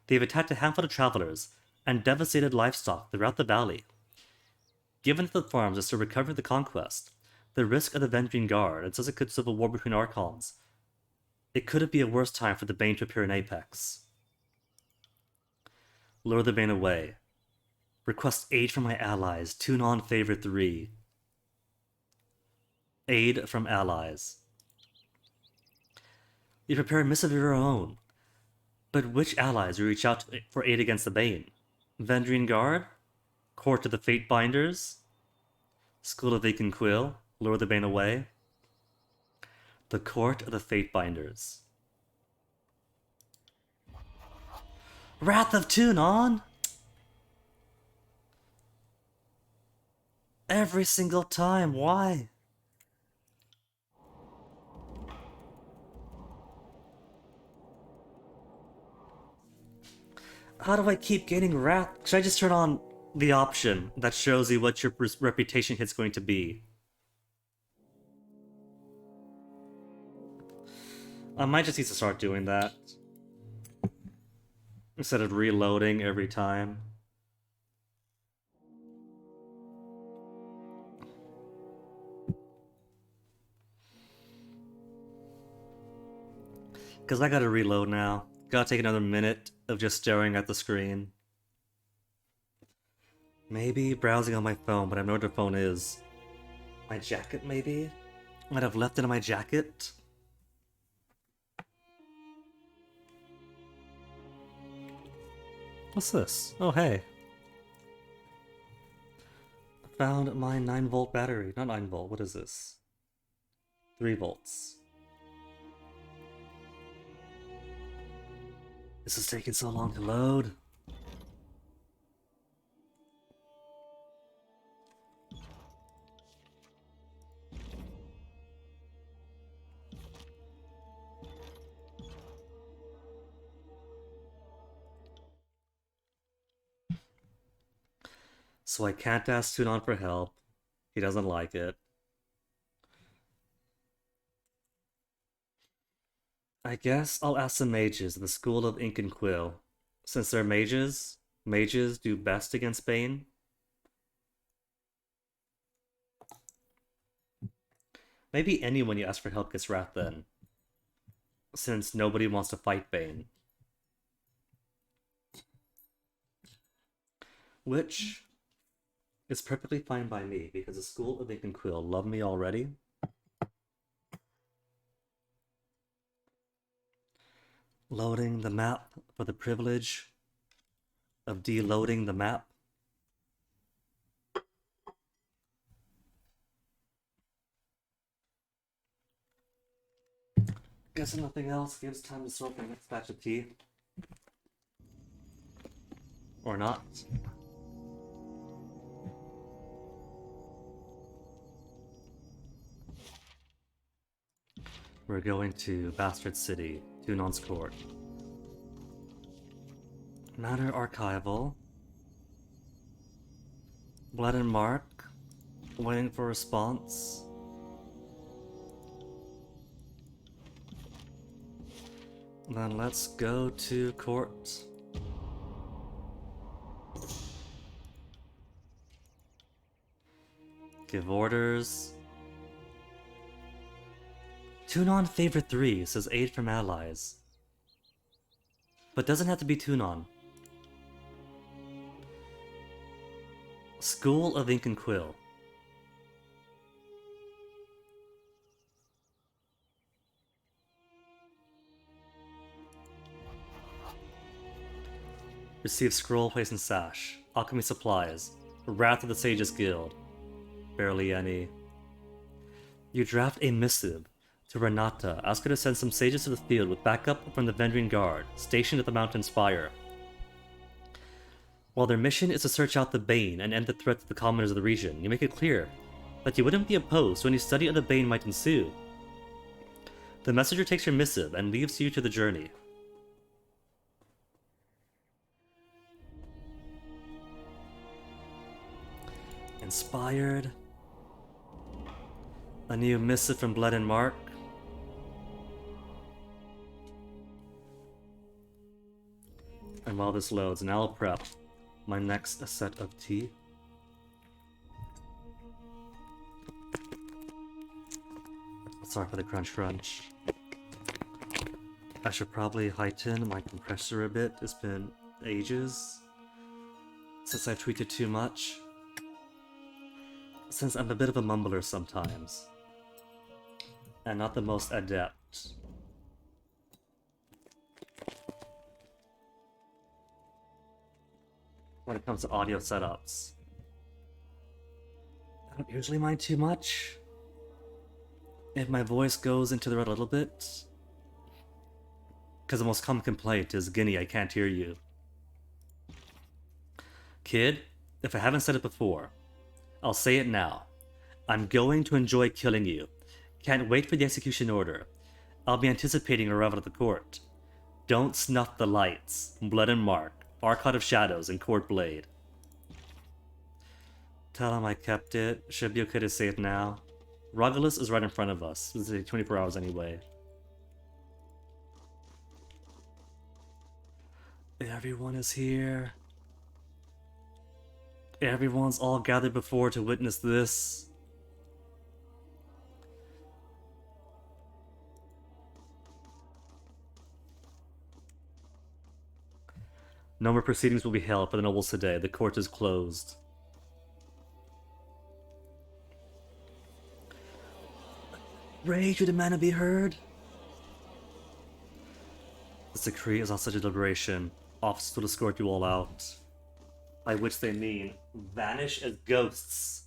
They have attacked a handful of travelers and devastated livestock throughout the valley. Given that the farms are still recovering the conquest, the risk of the Vendrian Guard, and such a good civil war between Archons, it couldn't be a worse time for the Bane to appear in Apex. Lure the Bane away. Request aid from my allies. Tune on favor 3. Aid from allies. You prepare a missive of your own. But which allies will reach out for aid against the Bane? Vendrian Guard? Court of the Fate Binders? School of Aiken Quill? Lure the Bane away? The Court of the Fate Binders. Wrath of Tunon! Every single time, why? How do I keep gaining wrath? Should I just turn on the option that shows you what your reputation hit's going to be? I might just need to start doing that. Instead of reloading every time. Because I gotta reload now. Gotta take another minute of just staring at the screen. Maybe browsing on my phone, but I know what the phone is. My jacket, maybe? Might have left it in my jacket? What's this? Oh, hey. Found my 9-volt battery. Not 9-volt, what is this? 3 volts. This is taking so long to load. So I can't ask Tunon for help. He doesn't like it. I guess I'll ask the mages at the School of Ink and Quill. Since they're mages do best against Bane. Maybe anyone you ask for help gets wrath then, since nobody wants to fight Bane. Which is perfectly fine by me, because the School of Ink and Quill love me already. Loading the map for the privilege of deloading the map. Guess if nothing else gives time to sort the next batch of tea. Or not. We're going to Bastard City, Tunon's Court. Matter Archival. Blood and Mark. Waiting for response. Then let's go to court. Give orders. Tunon Favor 3 says aid from allies. But doesn't have to be Tunon. School of Ink and Quill. Receive scroll, place, and sash. Alchemy supplies. Wrath of the Sages Guild. Barely any. You draft a missive to Renata. Ask her to send some sages to the field with backup from the Vendrian Guard, stationed at the mountain spire. While their mission is to search out the Bane and end the threat to the commoners of the region, you make it clear that you wouldn't be opposed to any study of the Bane might ensue. The messenger takes your missive and leaves you to the journey. Inspired. A new missive from Blood and Mark. And while this loads, now I'll prep my next set of tea. Sorry for the crunch. I should probably heighten my compressor a bit. It's been ages since I tweeted too much. Since I'm a bit of a mumbler sometimes. And not the most adept. When it comes to audio setups. I don't usually mind too much. If my voice goes into the red a little bit. Because the most common complaint is, Guinea, I can't hear you. Kid, if I haven't said it before, I'll say it now. I'm going to enjoy killing you. Can't wait for the execution order. I'll be anticipating your arrival at the court. Don't snuff the lights. Blood and Mark, Archon of Shadows, and Court Blade. Tell him I kept it. Should be okay to say it now. Regulus is right in front of us. This is 24 hours anyway. Everyone is here. Everyone's all gathered before to witness this. No more proceedings will be held for the nobles today. The court is closed. Rage, you demand to be heard? This decree is not such a deliberation. Officers will escort you all out. By which they mean vanish as ghosts.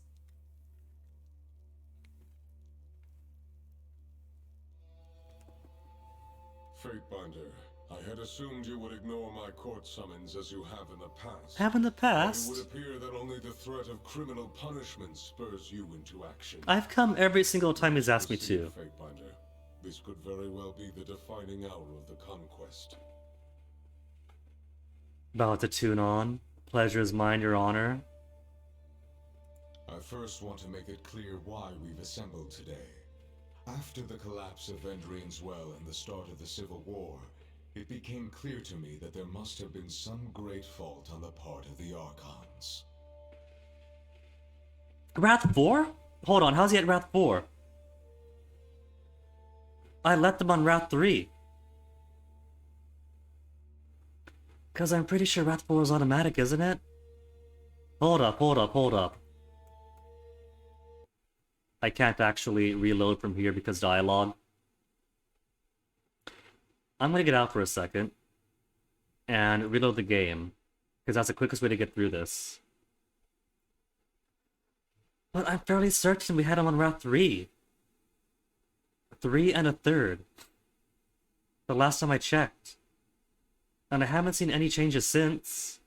Fatebinder, I had assumed you would ignore my court summons as you have in the past. Have in the It past? would appear that only the threat of criminal punishment spurs you into action. I've come every single time he's asked me to. Fatebinder, this could very well be the defining hour of the conquest. About to tune on. Pleasure is mine, your honor. I first want to make it clear why we've assembled today. After the collapse of Vendrian's Well and the start of the Civil War, it became clear to me that there must have been some great fault on the part of the Archons. Wrath 4? Hold on, how's he at Wrath 4? I let them on Wrath 3. Because I'm pretty sure Wrath 4 is automatic, isn't it? Hold up. I can't actually reload from here because dialogue. I'm gonna get out for a second and reload the game, because that's the quickest way to get through this. But I'm fairly certain we had him on Wrath 3. 3 and a third. The last time I checked. And I haven't seen any changes since.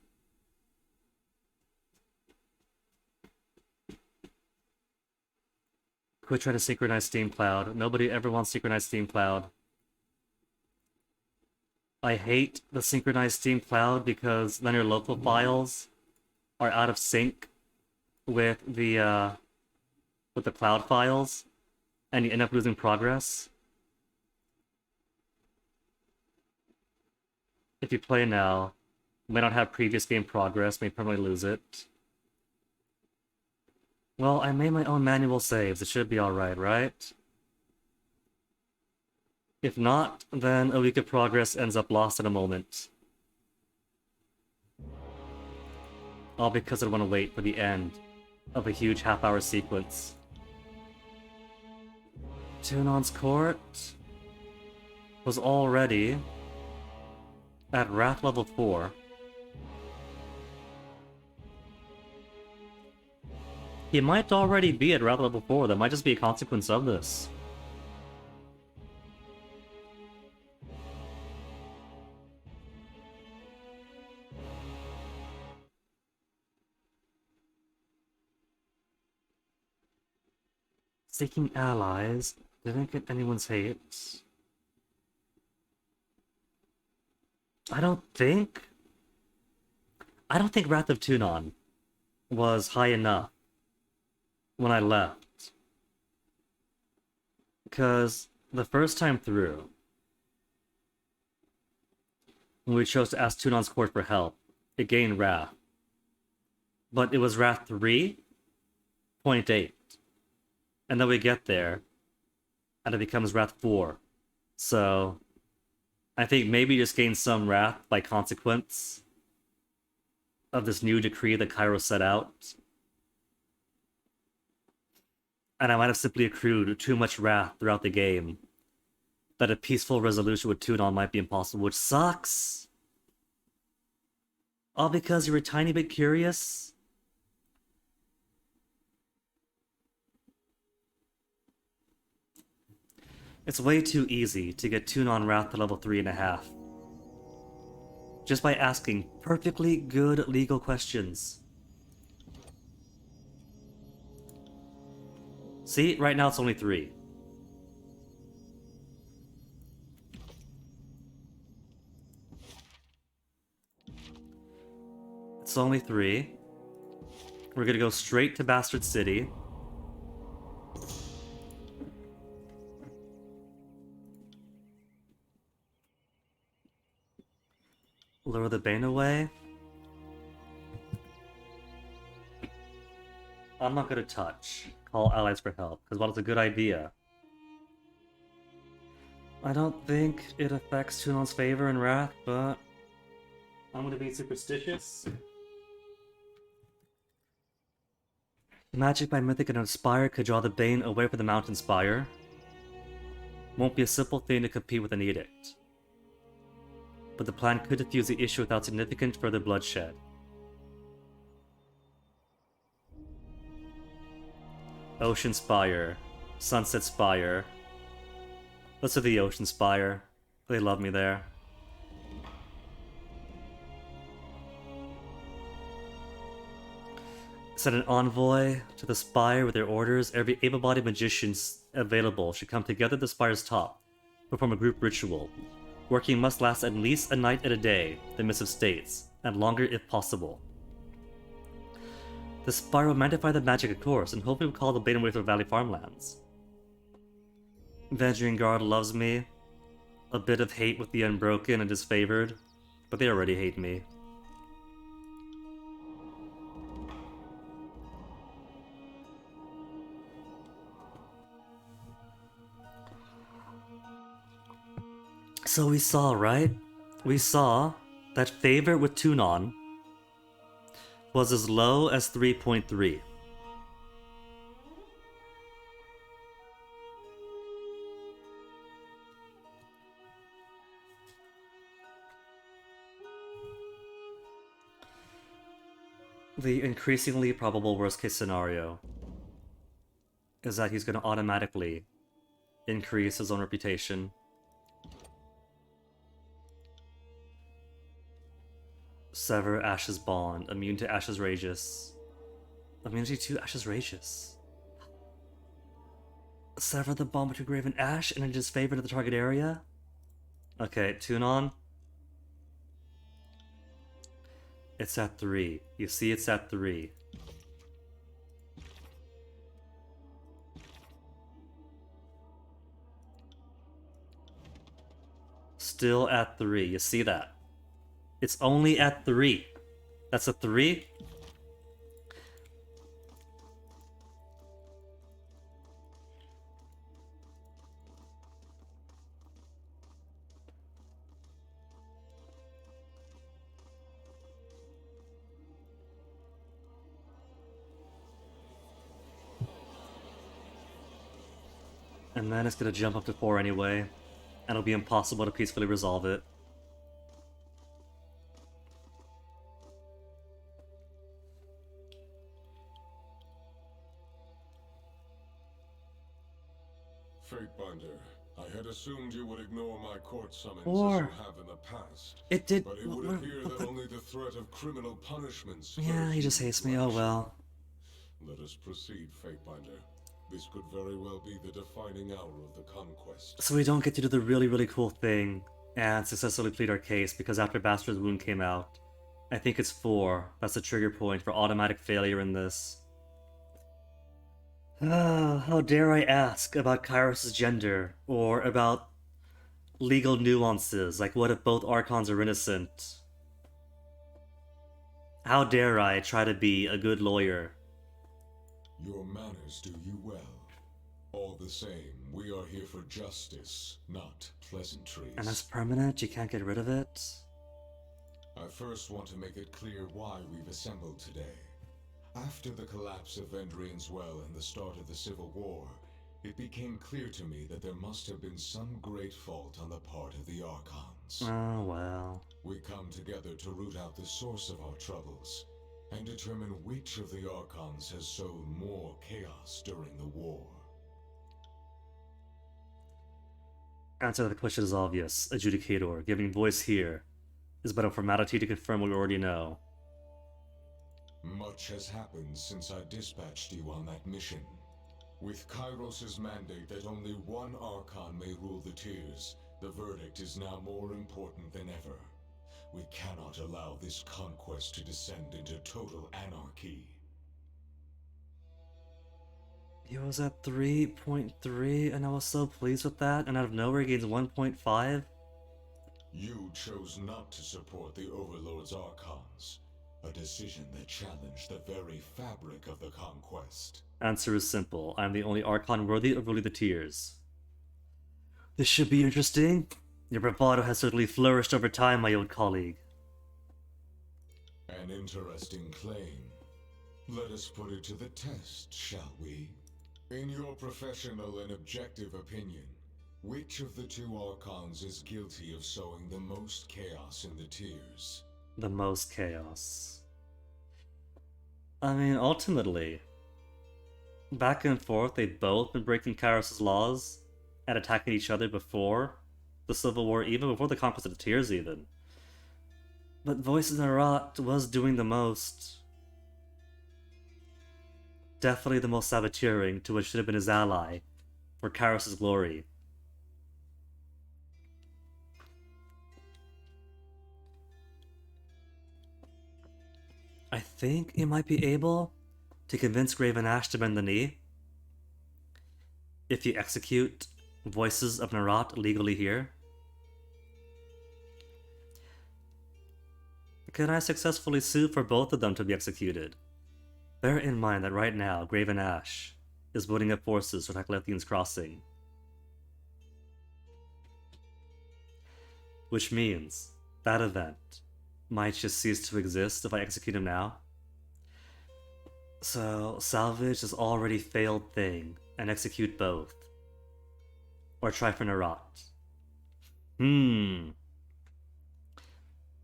Quit trying to synchronize Steam Cloud. Nobody ever wants synchronized Steam Cloud. I hate the synchronized Steam Cloud because then your local files are out of sync with the cloud files, and you end up losing progress. If you play now, you may not have previous game progress, may permanently lose it. Well, I made my own manual saves. It should be alright, right? If not, then a week of progress ends up lost in a moment. All because I want to wait for the end of a huge half-hour sequence. Tunon's Court was already at Wrath level 4. He might already be at Wrath level 4. That might just be a consequence of this. Seeking allies. Didn't get anyone's hate. I don't think Wrath of Tunon was high enough when I left. Because the first time through, when we chose to ask Tunon's Court for help, it gained Wrath. But it was Wrath 3.8. And then we get there, and it becomes Wrath 4. So I think maybe just gain some wrath by consequence of this new decree that Cairo set out. And I might have simply accrued too much wrath throughout the game that a peaceful resolution with Tunon might be impossible, which sucks! All because you were a tiny bit curious? It's way too easy to get Tunon Wrath to level 3.5. Just by asking perfectly good legal questions. See, right now it's only 3. It's only 3. We're gonna go straight to Bastard City. Lure the Bane away. I'm not gonna touch. Call allies for help, because while it's a good idea, I don't think it affects Tunon's favor and wrath, but I'm gonna be superstitious. Magic by Mythic and Inspire could draw the Bane away from the Mountain Spire. Won't be a simple thing to compete with an Edict. But the plan could defuse the issue without significant further bloodshed. Ocean Spire. Sunset Spire. Let's do the Ocean Spire. They love me there. Send an envoy to the Spire with their orders. Every able-bodied magician available should come together at the Spire's top, perform a group ritual. Working must last at least a night and a day, the missive states, and longer if possible. The Spire will magnify the magic, of course, and hopefully will call the Bane away from Valley farmlands. Venturing Guard loves me. A bit of hate with the Unbroken and Disfavored, but they already hate me. So we saw, right? We saw that favorite with Tunon was as low as 3.3. The increasingly probable worst case scenario is that he's going to automatically increase his own reputation. Sever Ash's bond, immune to Ash's rages. Immunity to Ash's rages. Sever the bond between Grave and Ash and then just favor to the target area? Okay, tune on. It's at 3. You see it's at 3. Still at 3. You see that? It's only at 3. That's a 3? And then it's gonna jump up to 4 anyway, and it'll be impossible to peacefully resolve it. Fatebinder, I had assumed you would ignore my court summons Or- as you have in the past. It did. But it would appear that only the threat of criminal punishments. Yeah, spurs he just you hates to me. Oh action. well. Let us proceed, Fatebinder. This could very well be the defining hour of the conquest. So we don't get to do the really cool thing and successfully plead our case because after Bastard's Wound came out, I think it's 4. That's the trigger point for automatic failure in this. How dare I ask about Kairos' gender, or about legal nuances, like what if both Archons are innocent? How dare I try to be a good lawyer? Your manners do you well. All the same, we are here for justice, not pleasantries. And that's permanent? You can't get rid of it? I first want to make it clear why we've assembled today. After the collapse of Vendrian's Well and the start of the Civil War, it became clear to me that there must have been some great fault on the part of the Archons. Oh well. We come together to root out the source of our troubles, and determine which of the Archons has sown more chaos during the war. Answer to the question is obvious, Adjudicator. Giving voice here is but a formality to confirm what we already know. Much has happened since I dispatched you on that mission. With Kairos' mandate that only one Archon may rule the Tiers, the verdict is now more important than ever. We cannot allow this conquest to descend into total anarchy. He was at 3.3 and I was so pleased with that, and out of nowhere he gains 1.5? You chose not to support the Overlord's Archons, a decision that challenged the very fabric of the conquest. Answer is simple. I'm the only Archon worthy of ruling the Tiers. This should be interesting. Your bravado has certainly flourished over time, my old colleague. An interesting claim. Let us put it to the test, shall we? In your professional and objective opinion, which of the two Archons is guilty of sowing the most chaos in the Tiers? The most chaos. I mean, ultimately, back and forth, they've both been breaking Kairos' laws and attacking each other before the Civil War, even before the conquest of the Tiers, even. But Voices in Rot was doing the most. Definitely the most saboteuring to what should have been his ally for Kairos' glory. I think you might be able to convince Graven Ash to bend the knee if you execute Voices of Narat legally here. Can I successfully sue for both of them to be executed? Bear in mind that right now, Graven Ash is building up forces to attack Lethian's Crossing. Which means that event might just cease to exist if I execute him now. So, salvage this already failed thing and execute both. Or try for Narat.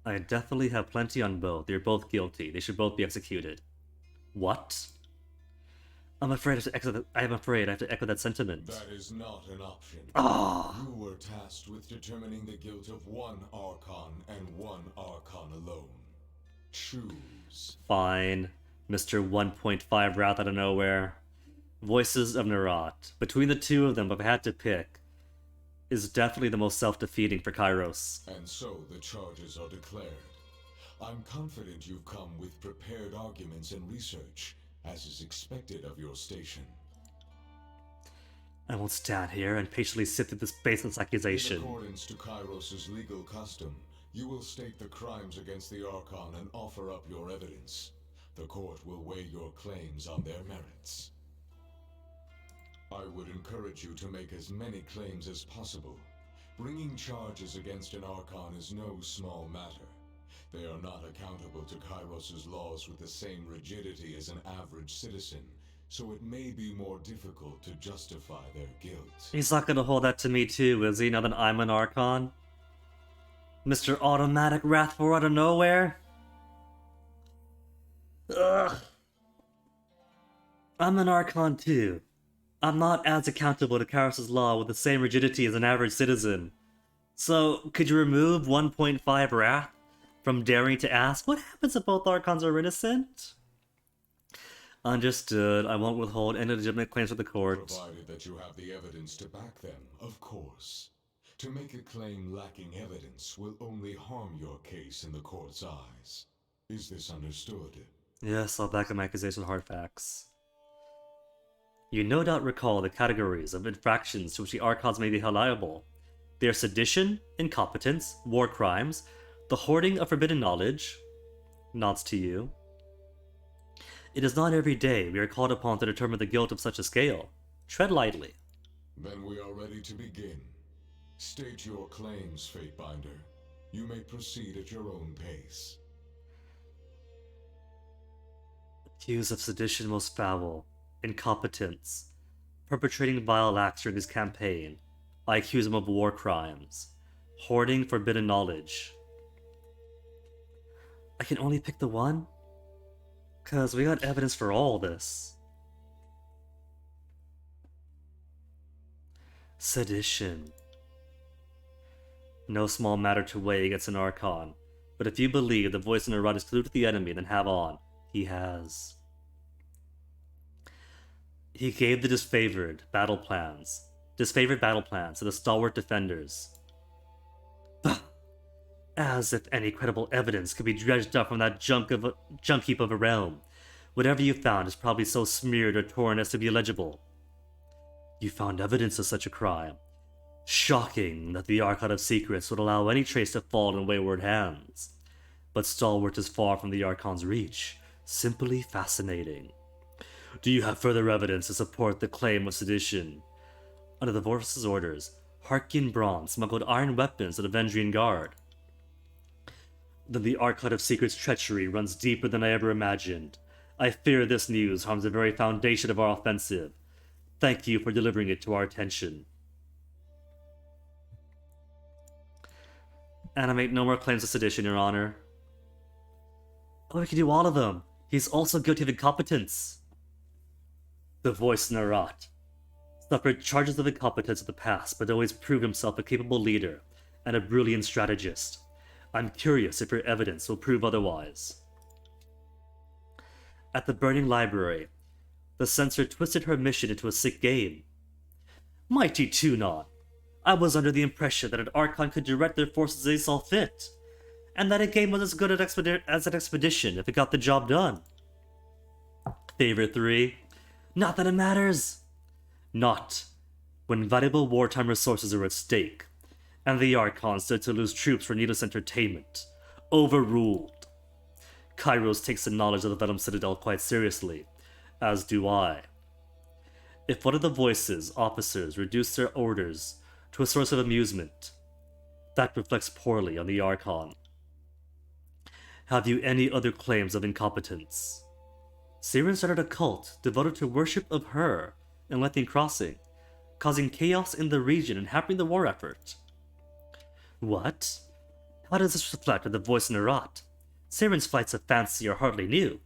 I definitely have plenty on both. They're both guilty. They should both be executed. What? I'm afraid I have to echo that sentiment. That is not an option. Ah! You were tasked with determining the guilt of one Archon and one Archon alone. Choose. Fine. Mr. 1.5 Wrath out of nowhere. Voices of Narat. Between the two of them, if I had to pick, is definitely the most self-defeating for Kairos. And so the charges are declared. I'm confident you've come with prepared arguments and research, as is expected of your station. I won't stand here and patiently sit through this baseless accusation. In accordance to Kairos' legal custom, you will state the crimes against the Archon and offer up your evidence. The court will weigh your claims on their merits. I would encourage you to make as many claims as possible. Bringing charges against an Archon is no small matter. They are not accountable to Kairos' laws with the same rigidity as an average citizen, so it may be more difficult to justify their guilt. He's not gonna hold that to me too, is he, now that I'm an Archon? Mr. Automatic Wrathful out of nowhere? Ugh. I'm an Archon too. I'm not as accountable to Kairos' law with the same rigidity as an average citizen. So, could you remove 1.5 Wrath from daring to ask what happens if both Archons are innocent? Understood. I won't withhold any legitimate claims to the court. Provided that you have the evidence to back them, of course. To make a claim lacking evidence will only harm your case in the court's eyes. Is this understood? Yes, I'll back up my accusation with hard facts. You no doubt recall the categories of infractions to which the Archons may be held liable. They are sedition, incompetence, war crimes, the hoarding of forbidden knowledge. Nods to you. It is not every day we are called upon to determine the guilt of such a scale. Tread lightly. Then we are ready to begin. State your claims, Fatebinder. You may proceed at your own pace. Accused of sedition most foul, incompetence, perpetrating vile acts during his campaign. I accuse him of war crimes, hoarding forbidden knowledge. I can only pick the one? 'Cause we got evidence for all this. Sedition. No small matter to weigh against an Archon, but if you believe the voice in Narat is clued to the enemy, then have on. He has. He gave the disfavored battle plans to the stalwart defenders. Bah! As if any credible evidence could be dredged up from that junk heap of a realm. Whatever you found is probably so smeared or torn as to be illegible. You found evidence of such a crime. Shocking that the Archon of Secrets would allow any trace to fall in wayward hands. But Stalwart is far from the Archon's reach. Simply fascinating. Do you have further evidence to support the claim of sedition? Under the Vorpus's orders, Harkian Braun smuggled iron weapons to the Vendrian Guard. Then the Archon of Secret's treachery runs deeper than I ever imagined. I fear this news harms the very foundation of our offensive. Thank you for delivering it to our attention. And I make no more claims of sedition, Your Honor. Oh, we can do all of them. He's also guilty of incompetence. The voice Narat suffered charges of incompetence in the past, but always proved himself a capable leader and a brilliant strategist. I'm curious if your evidence will prove otherwise. At the burning library, the censor twisted her mission into a sick game. Mighty Tunon, I was under the impression that an Archon could direct their forces as they saw fit, and that a game was as good as an expedition if it got the job done. Favorite 3. Not that it matters. Not when valuable wartime resources are at stake, and the Archon stood to lose troops for needless entertainment. Overruled. Kairos takes the knowledge of the Venom Citadel quite seriously, as do I. If one of the Voices officers reduced their orders to a source of amusement, That reflects poorly on the Archon. Have you any other claims of incompetence? Siren started a cult devoted to worship of her in Lethian Crossing, causing chaos in the region and hampering the war effort. What? How does this reflect on the voice in Herat? Siren's flights of fancy are hardly new.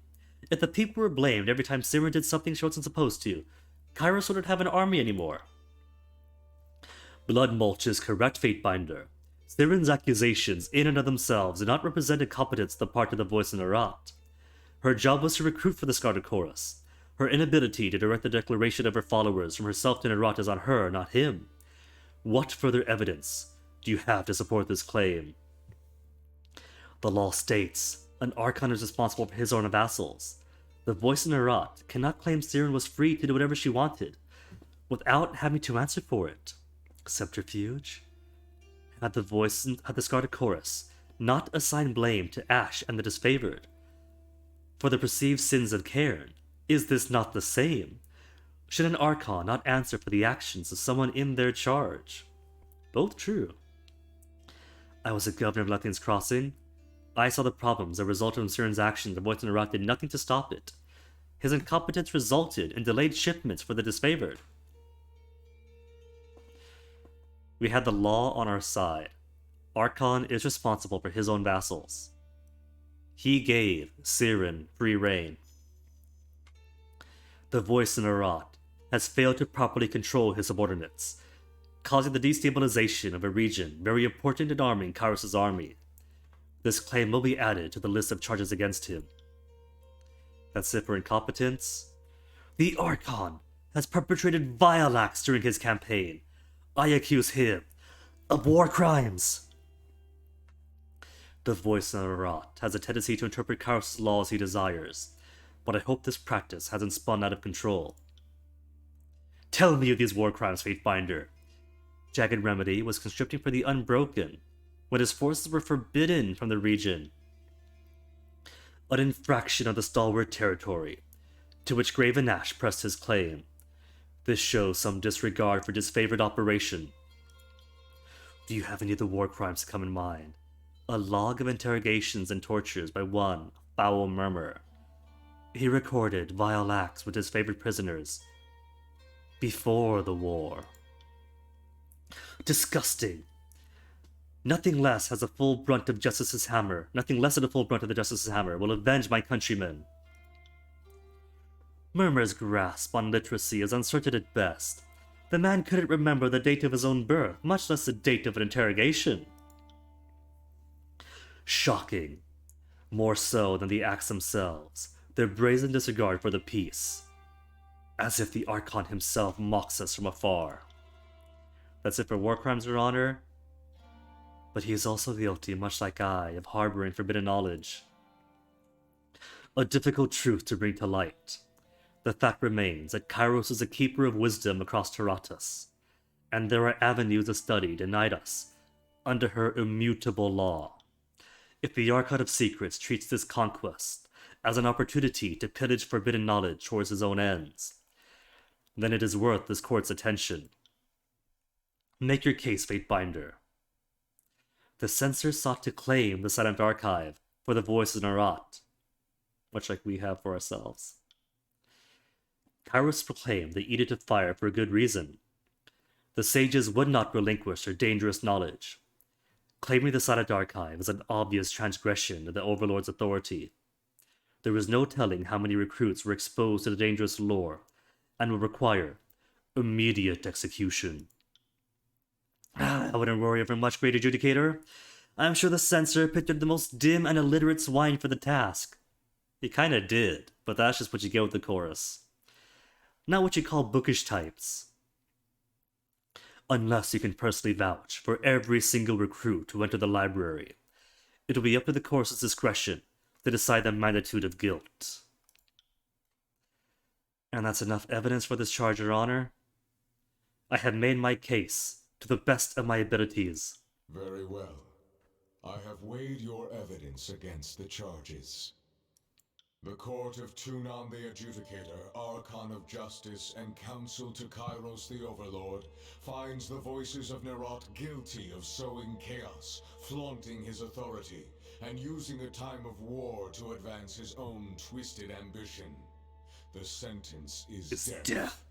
If the people were blamed every time Siren did something she wasn't supposed to, Kairos wouldn't have an army anymore. Blood Mulch is correct, Fatebinder. Siren's accusations in and of themselves do not represent incompetence on the part of the voice in Herat. Her job was to recruit for the Scarlet Chorus. Her inability to direct the declaration of her followers from herself to Herat is on her, not him. What further evidence do you have to support this claim? The law states an Archon is responsible for his own vassals. The voice in Herat cannot claim Siren was free to do whatever she wanted, without having to answer for it. Subterfuge? Had the Scarlet Chorus not assigned blame to Ash and the disfavored for the perceived sins of Cairn? Is this not the same? Should an Archon not answer for the actions of someone in their charge? Both true. I was a governor of Lethian's Crossing. I saw the problems that resulted from Siren's actions, and Voice in Herat did nothing to stop it. His incompetence resulted in delayed shipments for the disfavored. We had the law on our side. Archon is responsible for his own vassals. He gave Siren free reign. The voice in Herat has failed to properly control his subordinates, causing the destabilization of a region very important in arming Kairos' army. This claim will be added to the list of charges against him. That's it for incompetence. The Archon has perpetrated vile acts during his campaign. I accuse him of war crimes. The voice in Herat has a tendency to interpret Kairos' law as he desires, but I hope this practice hasn't spun out of control. Tell me of these war crimes, Fatebinder. Jagged Remedy was conscripting for the Unbroken when his forces were forbidden from the region. An infraction of the Stalwart territory, to which Graven Ash pressed his claim. This shows some disregard for disfavored operation. Do you have any of the war crimes to come in mind? A log of interrogations and tortures by one foul murmur. He recorded vile acts with his favorite prisoners before the war. Disgusting. Nothing less has the full brunt of justice's hammer. Nothing less than the full brunt of the justice's hammer will avenge my countrymen. Murmur's grasp on literacy is uncertain at best. The man couldn't remember the date of his own birth, much less the date of an interrogation. Shocking. More so than the acts themselves, their brazen disregard for the peace. As if the Archon himself mocks us from afar. That's it for war crimes, Your Honor. But he is also guilty, much like I, of harboring forbidden knowledge. A difficult truth to bring to light. The fact remains that Kairos is a keeper of wisdom across Taratus, and there are avenues of study denied us under her immutable law. If the Archon of Secrets treats this conquest as an opportunity to pillage forbidden knowledge towards his own ends, then it is worth this court's attention. Make your case, Fatebinder. The censor sought to claim the Silent Archive for the voice in Herat, much like we have for ourselves. Kairos proclaimed the Edict of Fire for a good reason. The sages would not relinquish their dangerous knowledge. Claiming the Silent Archive is an obvious transgression of the Overlord's authority. There was no telling how many recruits were exposed to the dangerous lore, and would require immediate execution. I wouldn't worry over much, great adjudicator. I'm sure the censor pictured the most dim and illiterate swine for the task. He kinda did, but that's just what you get with the chorus. Not what you call bookish types. Unless you can personally vouch for every single recruit who entered the library, it will be up to the chorus's discretion to decide the magnitude of guilt. And that's enough evidence for this charge, Your Honor. I have made my case to the best of my abilities. Very well. I have weighed your evidence against the charges. The Court of Tunon the Adjudicator, Archon of Justice, and Counsel to Kairos the Overlord finds the voices of Nerat guilty of sowing chaos, flaunting his authority, and using a time of war to advance his own twisted ambition. The sentence is It's death. death.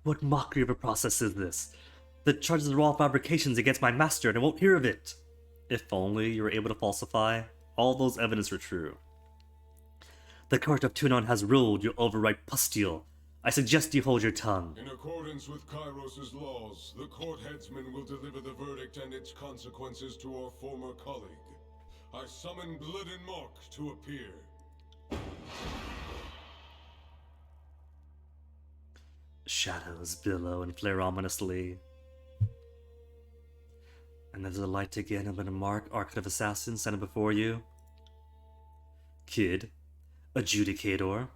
What mockery of a process is this? The charges are all fabrications against my master, and I won't hear of it. If only you were able to falsify all those evidence were true. The court of Tunon has ruled, you overripe pustule. I suggest you hold your tongue. In accordance with Kairos' laws, the court headsman will deliver the verdict and its consequences to our former colleague. I summon Blood and Mark to appear. Shadows billow and flare ominously. And there's a light again. I'm gonna mark Archon of Assassins, send it before you. Kid. Adjudicator.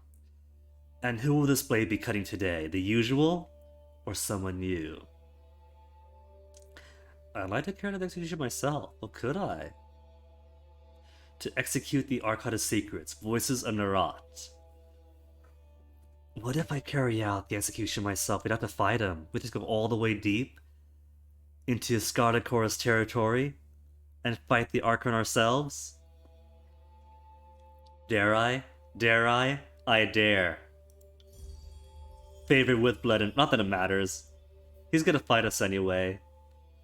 And who will this blade be cutting today? The usual? Or someone new? I'd like to carry out the execution myself. Well, could I? To execute the Archon of Secrets, Voices of Nerat. What if I carry out the execution myself? We'd have to fight him. We'd just go all the way deep into Scarlet Chorus territory and fight the Archon ourselves? Dare I? Dare I? I dare. Favorite with blood, and not that it matters. He's gonna fight us anyway.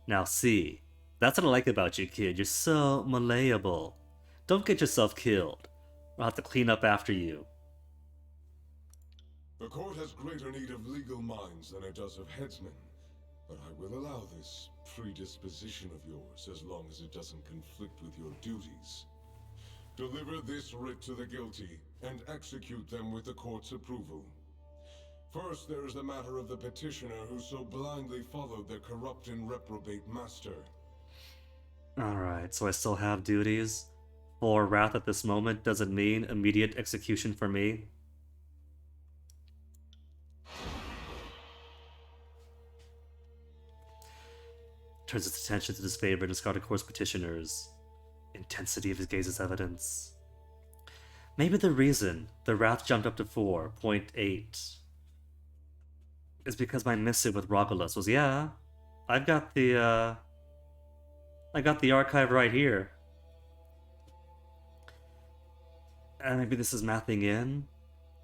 Now see, that's what I like about you, kid. You're so malleable. Don't get yourself killed. I'll have to clean up after you. The court has greater need of legal minds than it does of headsmen, but I will allow this predisposition of yours as long as it doesn't conflict with your duties. Deliver this writ to the guilty, and execute them with the court's approval. First, there is the matter of the petitioner who so blindly followed their corrupt and reprobate master. Alright, so I still have duties. For wrath at this moment doesn't mean immediate execution for me. Turns its attention to disfavored and Scarlet Course petitioners. Intensity of his gaze is evidence. Maybe the reason the wrath jumped up to 4.8 is because my missive with Rogulus was, yeah, I got the archive right here. And maybe this is mapping in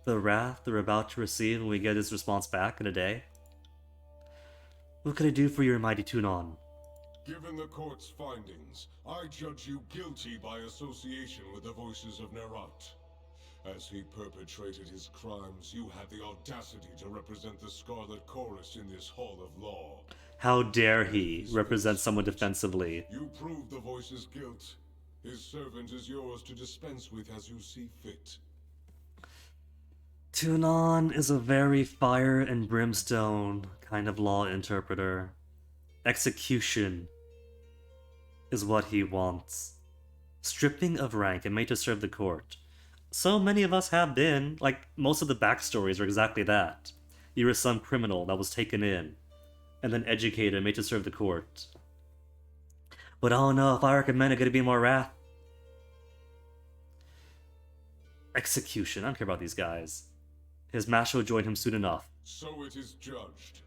the wrath they're about to receive when we get his response back in a day. What can I do for your mighty Tunon? Given the court's findings, I judge you guilty by association with the Voices of Nerat. As he perpetrated his crimes, you had the audacity to represent the Scarlet Chorus in this Hall of Law. How dare he represent someone defensively? You proved the Voice's guilt. His servant is yours to dispense with as you see fit. Tunon is a very fire and brimstone kind of law interpreter. Execution is what he wants. Stripping of rank and made to serve the court. So many of us have been. Like, most of the backstories are exactly that. You were some criminal that was taken in, and then educated and made to serve the court. But oh no, if I recommend it, gonna be more wrath. Execution, I don't care about these guys. His master will join him soon enough. So it is judged.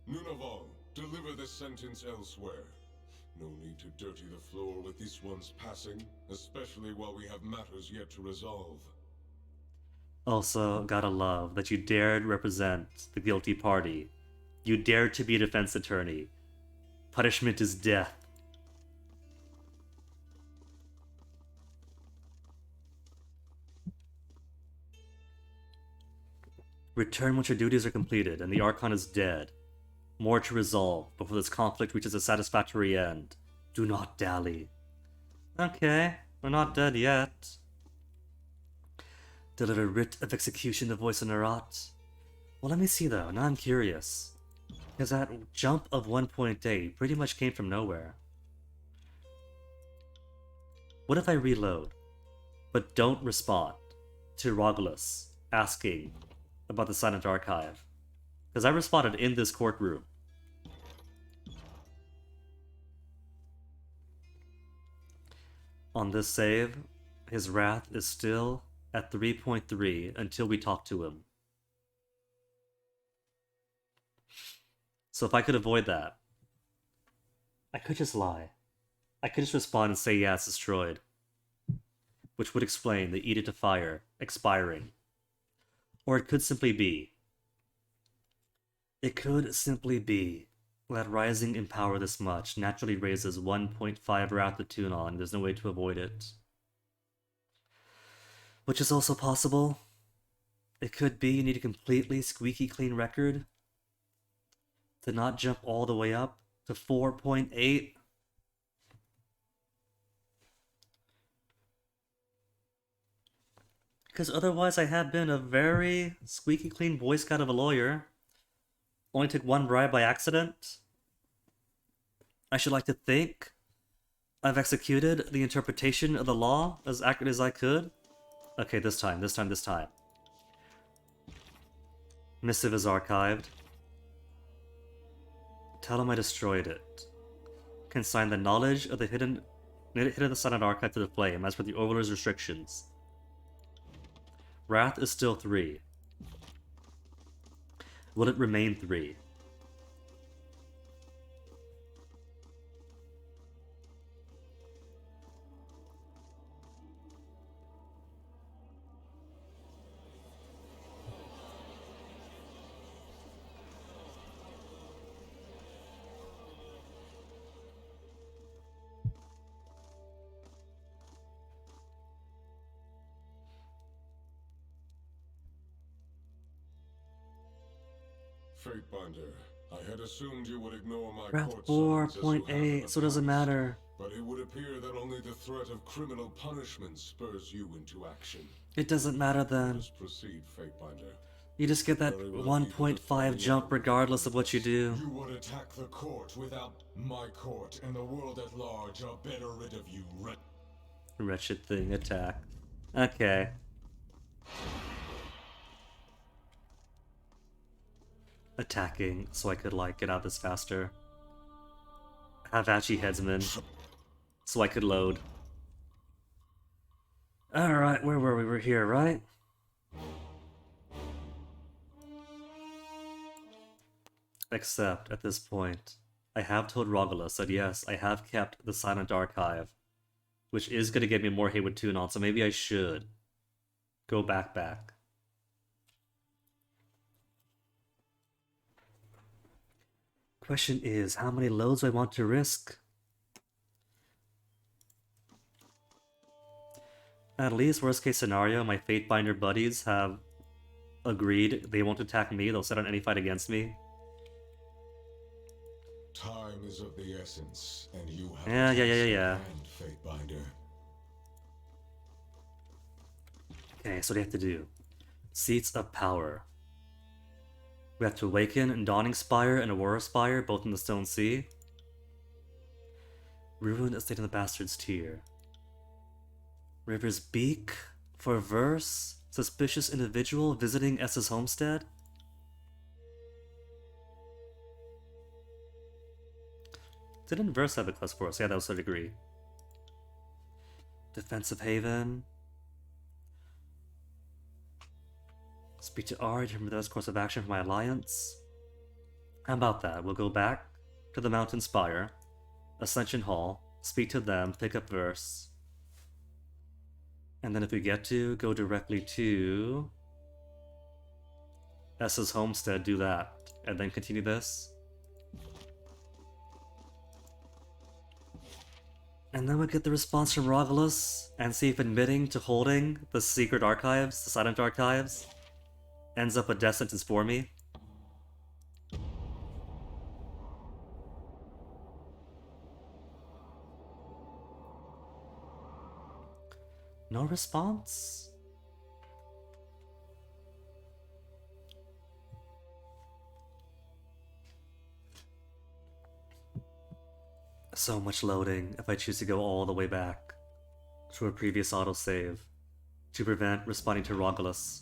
Nunavall, deliver the sentence elsewhere. No need to dirty the floor with this one's passing, especially while we have matters yet to resolve. Also, gotta love that you dared represent the guilty party. You dared to be a defense attorney. Punishment is death. Return once your duties are completed and the Archon is dead. More to resolve before this conflict reaches a satisfactory end. Do not dally. Okay, we're not dead yet. Deliver writ of execution to Voice of Nerat. Well, let me see though, now I'm curious. Because that jump of 1.8 pretty much came from nowhere. What if I reload, but don't respond to Rogulus asking about the Silent Archive? Because I responded in this courtroom. On this save, His wrath is still at 3.3 until we talk to him. So if I could avoid that, I could just lie. I could just respond and say, yeah, it's destroyed. Which would explain the Edict of Fire expiring. Or it could simply be. It could simply be that rising in power this much naturally raises 1.5 wrath to tune on. There's no way to avoid it. Which is also possible. It could be you need a completely squeaky clean record to not jump all the way up to 4.8. Because otherwise I have been a very squeaky clean Boy Scout of a lawyer. Only took one bribe by accident. I should like to think I've executed the interpretation of the law as accurate as I could. Okay, this time. Missive is archived. Tell him I destroyed it. Consign the knowledge of the hidden the silent archive to the flame, as per the Overlord's restrictions. Wrath is still 3. Will it remain 3? Fatebinder, I had assumed you would ignore my Wrath court summons as you have in 4.8, the so it doesn't past. matter. But it would appear that only the threat of criminal punishment spurs you into action. It doesn't matter then. Just proceed, Fatebinder. You just get that Very well, 1.5 jump regardless of what you do. You would attack the court without my court, and the world at large are better rid of you, Wretched thing, attack. Okay. Attacking so I could, like, get out this faster. Have Achi headsman so I could load. Alright, where were we? We're here, right? Except, at this point, I have told Rogulus that yes, I have kept the Silent Archive, which is going to get me more Hayward Tune on, so maybe I should go back. Question is, how many loads do I want to risk? At least, worst case scenario, my Fatebinder buddies have agreed they won't attack me, they'll set on any fight against me. Time is of the essence, and you have Yeah. and Fatebinder. Okay, so what do you have to do? Seats of Power. We have to awaken Dawning Spire and Aurora Spire, both in the Stone Sea. Ruined Estate of the Bastard's Tier. River's Beak for verse. Suspicious individual visiting S's homestead. Didn't verse have a quest for us? Yeah, that was a degree. Defensive Haven. Speak to Ari to determine the best course of action for my alliance. How about that? We'll go back to the Mountain Spire, Ascension Hall, speak to them, pick up verse. And then if we get to, go directly to S's homestead, do that. And then continue this. And then we get the response from Rogulus, and see if admitting to holding the secret archives, the silent archives, ends up a death sentence for me. No response? So much loading if I choose to go all the way back to a previous autosave to prevent responding to Rogulus.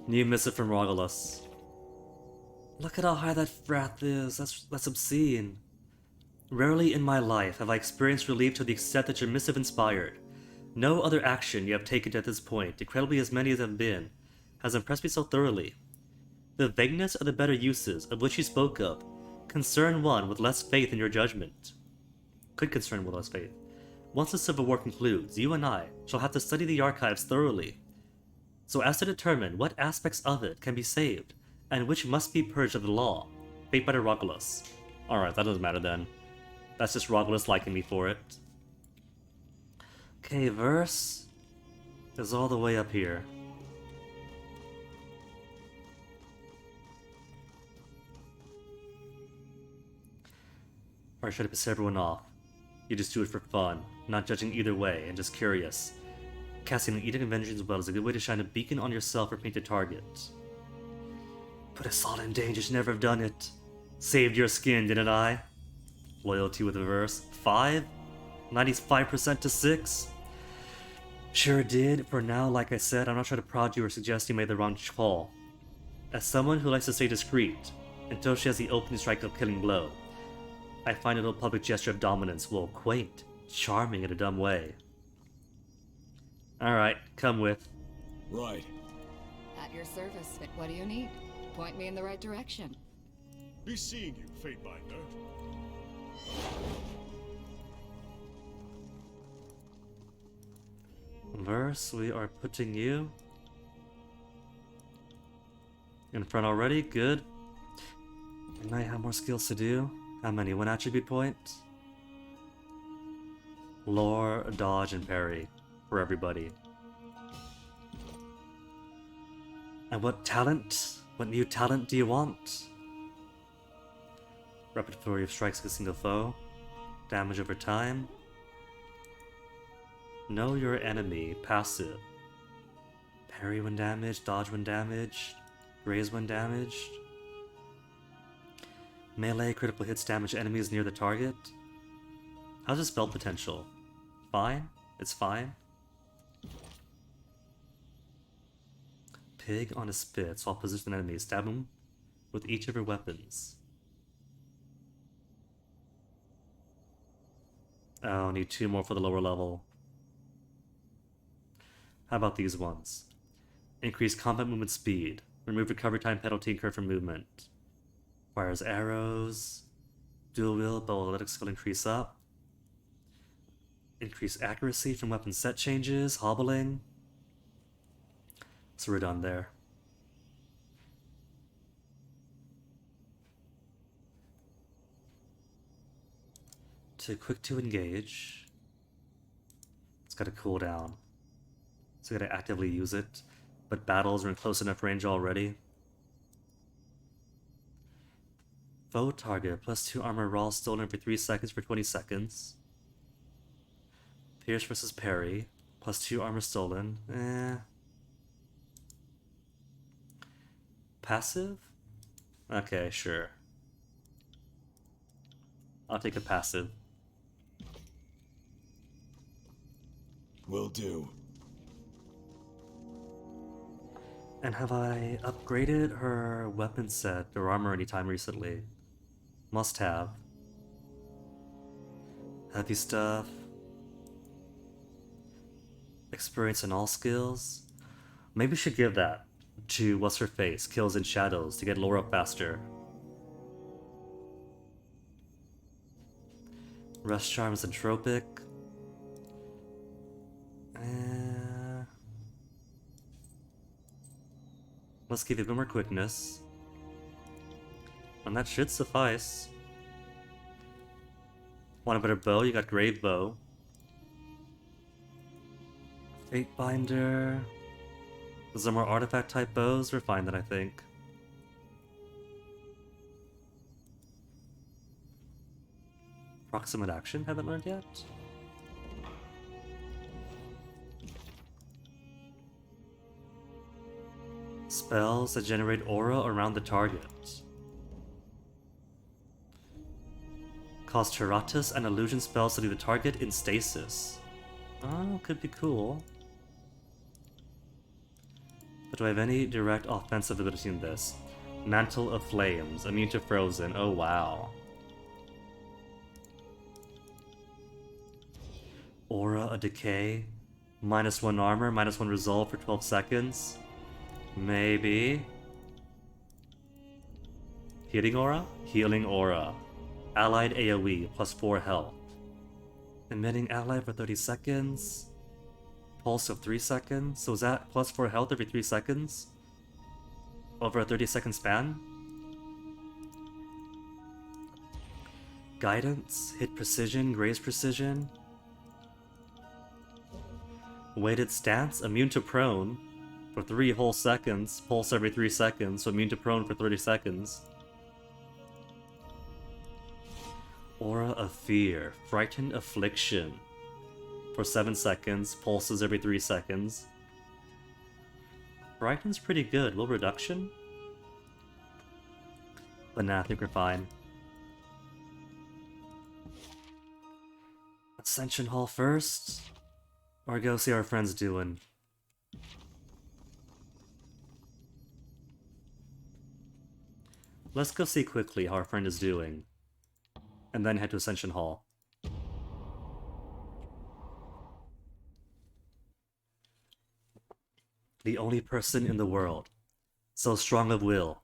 New missive from Rogulus. Look at how high that wrath is. That's obscene. Rarely in my life have I experienced relief to the extent that your missive inspired. No other action you have taken to this point, incredibly as many as have been, has impressed me so thoroughly. The vagueness of the better uses of which you spoke of concern one with less faith in your judgment. Could concern with less faith. Once the Civil War concludes, you and I shall have to study the archives thoroughly, so as to determine what aspects of it can be saved, and which must be purged of the law. Fate by Romulus. Alright, that doesn't matter then. That's just Romulus liking me for it. Okay, verse is all the way up here. Or should I piss everyone off? You just do it for fun, not judging either way, and just curious. Casting an Edict of Vengeance well is a good way to shine a beacon on yourself or paint a target. Put us all in danger, should never have done it. Saved your skin, didn't I? Loyalty with a verse. 5? 95% to 6? Sure did. For now, like I said, I'm not trying to prod you or suggest you made the wrong call. As someone who likes to stay discreet, until she has the opening strike of killing blow, I find a little public gesture of dominance, well, quaint, charming in a dumb way. Alright, come with. Right. At your service. What do you need? Point me in the right direction. Be seeing you, Fatebinder. Verse, we are putting you in front already. Good. You might have more skills to do. How many? 1 attribute point? Lore, dodge, and parry for everybody. And what talent? What new talent do you want? Rapid flurry of strikes against a single foe. Damage over time. Know your enemy. Passive. Parry when damaged, dodge when damaged, raise when damaged. Melee critical hits damage enemies near the target. How's the spell potential? Fine? It's fine? Pig on a spit. Swap position enemies. Stab him with each of your weapons. Oh, need 2 more for the lower level. How about these ones? Increase combat movement speed. Remove recovery time penalty incurred from movement. Fires arrows. Dual wield, but athletics will increase up. Increase accuracy from weapon set changes. Hobbling. So we're done there. Quick to engage. It's got a cooldown, so you gotta actively use it. But battles are in close enough range already. Foe target, +2 armor raw stolen every 3 seconds for 20 seconds. Pierce versus parry, +2 armor stolen. Passive? Okay, sure. I'll take a passive. Will do. And have I upgraded her weapon set or armor anytime recently? Must have. Heavy stuff. Experience in all skills. Maybe we should give that to what's her face, Kills in Shadows, to get lore up faster. Rest Charms and Tropic. Let's give you a bit more quickness. And that should suffice. Want a better bow? You got Grave Bow. Fatebinder. Is there more artifact type bows? We're fine then, I think. Proximate action? Haven't learned yet? Spells that generate aura around the target. Cause Terratus and illusion spells to leave the target in stasis. Oh, could be cool. But do I have any direct offensive ability in this? Mantle of Flames, immune to frozen. Oh wow. Aura, a decay. -1 armor, -1 resolve for 12 seconds. Maybe. Healing aura? Healing aura. Allied AoE, +4 health. Emitting ally for 30 seconds. Pulse of 3 seconds. So is that +4 health every 3 seconds? Over a 30-second span? Guidance, hit precision, graze precision. Weighted stance, immune to prone for 3 whole seconds. Pulse every 3 seconds, so immune to prone for 30 seconds. Aura of Fear, Frightened Affliction for 7 seconds, pulses every 3 seconds. Frightened's pretty good. Will reduction? But nah, I think we're fine. Ascension Hall first? Or go see how our friend's doing? Let's go see quickly how our friend is doing. And then head to Ascension Hall. The only person in the world so strong of will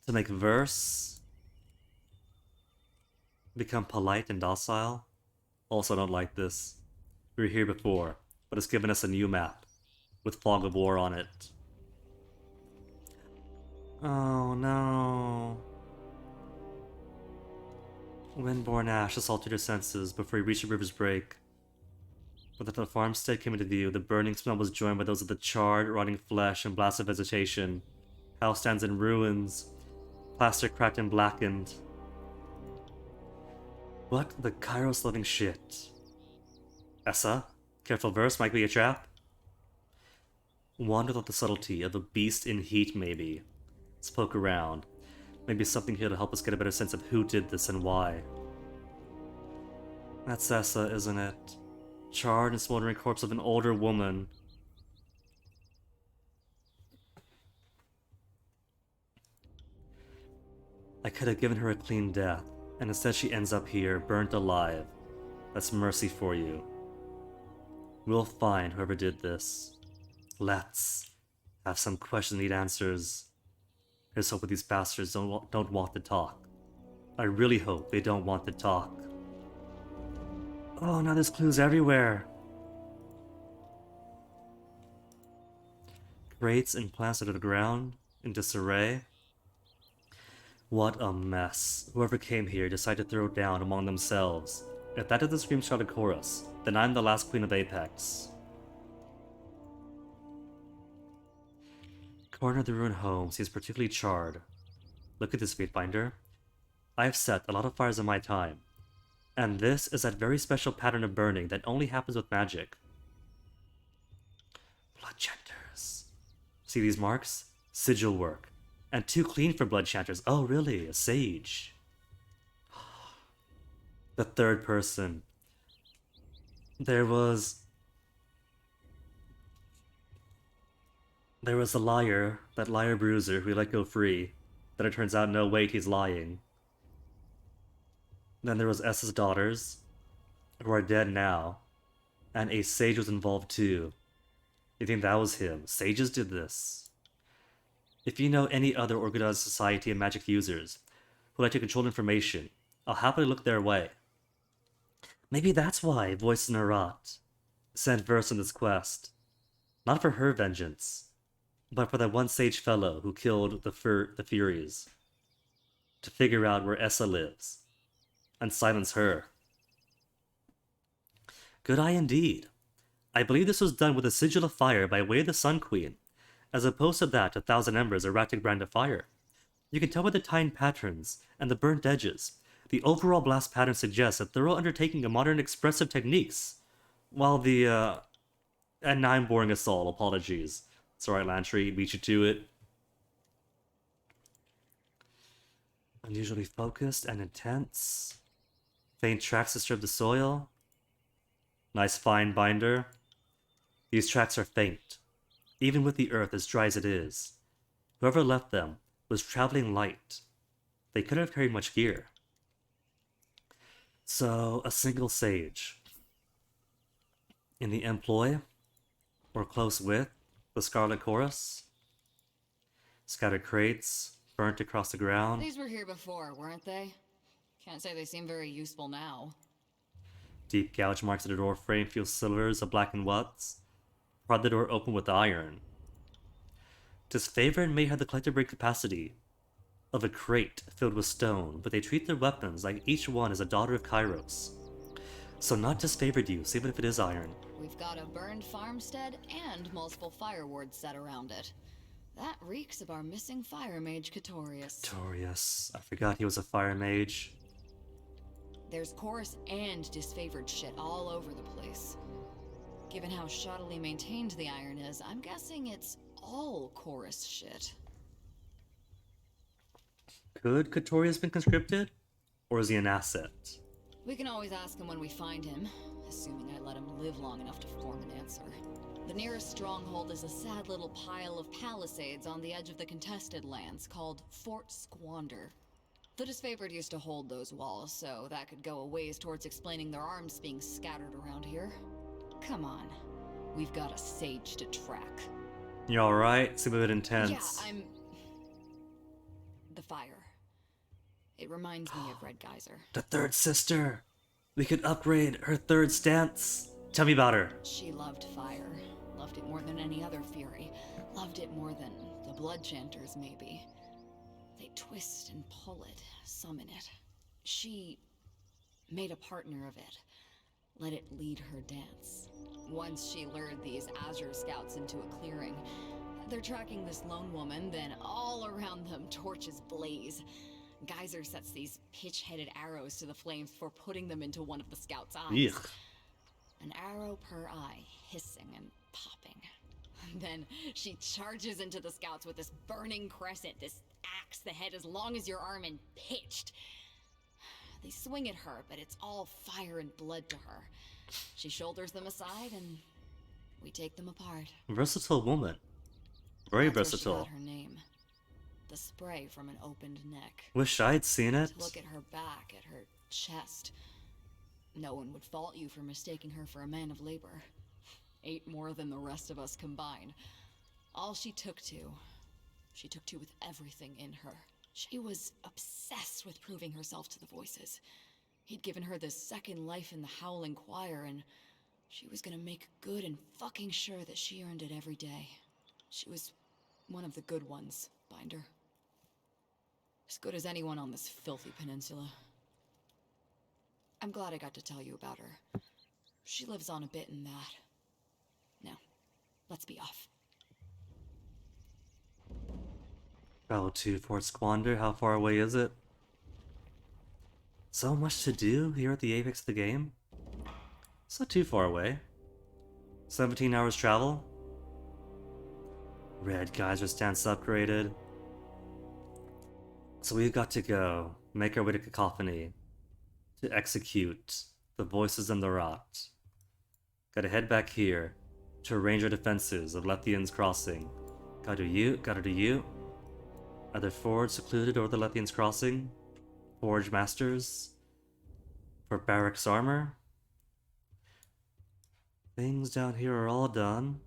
to make verse become polite and docile. Also don't like this. We were here before, but it's given us a new map with Fog of War on it. Oh no. Windborne ash assaulted your senses before you reached the river's break. When the farmstead came into view, the burning smell was joined by those of the charred, rotting flesh and blasts of vegetation. House stands in ruins, plaster cracked and blackened. What the Kairos living shit? Essa, careful verse, might be a trap. Wander without the subtlety of a beast in heat, maybe. Let's poke around. Maybe something here to help us get a better sense of who did this and why. That's Essa, isn't it? Charred and smoldering corpse of an older woman. I could have given her a clean death, and instead she ends up here, burnt alive. That's mercy for you. We'll find whoever did this. Let's have some questions need answers. Here's hope these bastards don't want to talk. I really hope they don't want to talk. Oh, now there's clues everywhere. Crates and plants under the ground, in disarray. What a mess. Whoever came here decided to throw down among themselves. If that doesn't scream shouted chorus, then I'm the last queen of Apex. Corner of the ruined home seems particularly charred. Look at this, Fatefinder. I've set a lot of fires in my time, and this is that very special pattern of burning that only happens with magic. Blood chanters. See these marks? Sigil work. And too clean for blood chanters. Oh really? A sage. The third person. There was the liar, that liar bruiser who we let go free. Then it turns out, no, wait, he's lying. Then there was S's daughters, who are dead now. And a sage was involved too. You think that was him? Sages did this. If you know any other organized society of magic users who like to control information, I'll happily look their way. Maybe that's why Voice Narat sent Verse on this quest. Not for her vengeance, but for that one sage fellow who killed the Furies. To figure out where Essa lives, and silence her. Good eye indeed. I believe this was done with a sigil of fire by way of the Sun Queen, as opposed to that 1,000 embers erratic brand of fire. You can tell by the tined patterns and the burnt edges. The overall blast pattern suggests a thorough undertaking of modern expressive techniques, while the, and now I'm boring us all, apologies. It's alright, Lantry, beat you to it. Unusually focused and intense. Faint tracks disturb the soil. Nice fine binder. These tracks are faint, even with the earth as dry as it is. Whoever left them was traveling light. They couldn't have carried much gear. So, a single sage. in the employ or close with the Scarlet Chorus. Scattered crates, burnt across the ground. These were here before, weren't they? Can't say they seem very useful now. Deep gouge marks at the door frame feel silvers of blackened what's. Prod the door open with iron. Disfavored may have the collective brain capacity of a crate filled with stone, but they treat their weapons like each one is a daughter of Kairos. So not disfavored use, even if it is iron. We've got a burned farmstead and multiple fire wards set around it. That reeks of our missing fire mage, Catorius. Catorius. I forgot he was a fire mage. There's chorus and disfavored shit all over the place. Given how shoddily maintained the iron is, I'm guessing it's all chorus shit. Could Catorius been conscripted? Or is he an asset? We can always ask him when we find him, assuming I let him live long enough to form an answer. The nearest stronghold is a sad little pile of palisades on the edge of the contested lands called Fort Squander. The disfavored used to hold those walls, so that could go a ways towards explaining their arms being scattered around here. Come on, we've got a sage to track. You alright? Seem a bit intense. Yeah, I'm... The fire. It reminds me of Red Geyser. The third sister! We could upgrade her third stance! Tell me about her. She loved fire. Loved it more than any other fury. Loved it more than the blood chanters, maybe. They twist and pull it, summon it. She made a partner of it. Let it lead her dance. Once she lured these Azure scouts into a clearing. They're tracking this lone woman, then all around them torches blaze. Geyser sets these pitch-headed arrows to the flames before putting them into one of the scouts' eyes. Yuck. An arrow per eye, hissing and popping. And then she charges into the scouts with this burning crescent, this axe, the head as long as your arm and pitched. They swing at her, but it's all fire and blood to her. She shoulders them aside, and we take them apart. Versatile woman. Very That's versatile. where she got her name. The spray from an opened neck. Wish I'd seen it. To look at her back, at her chest. No one would fault you for mistaking her for a man of labor. 8 more than the rest of us combined. All she took to with everything in her. She was obsessed with proving herself to the voices. He'd given her this second life in the Howling Choir, and she was gonna make good and fucking sure that she earned it every day. She was one of the good ones, Binder. As good as anyone on this filthy peninsula. I'm glad I got to tell you about her. She lives on a bit in that. Now, let's be off. Travel to Fort Squander, how far away is it? So much to do here at the apex of the game? It's not too far away. 17 hours travel? Red Geyser stance upgraded. So we've got to go, make our way to Cacophony, to execute the voices and the rot. Gotta head back here, to arrange our defenses of Lethian's Crossing. Gotta do you. Are there Forge secluded over the Lethian's Crossing? Forge Masters? For Barracks Armor? Things down here are all done.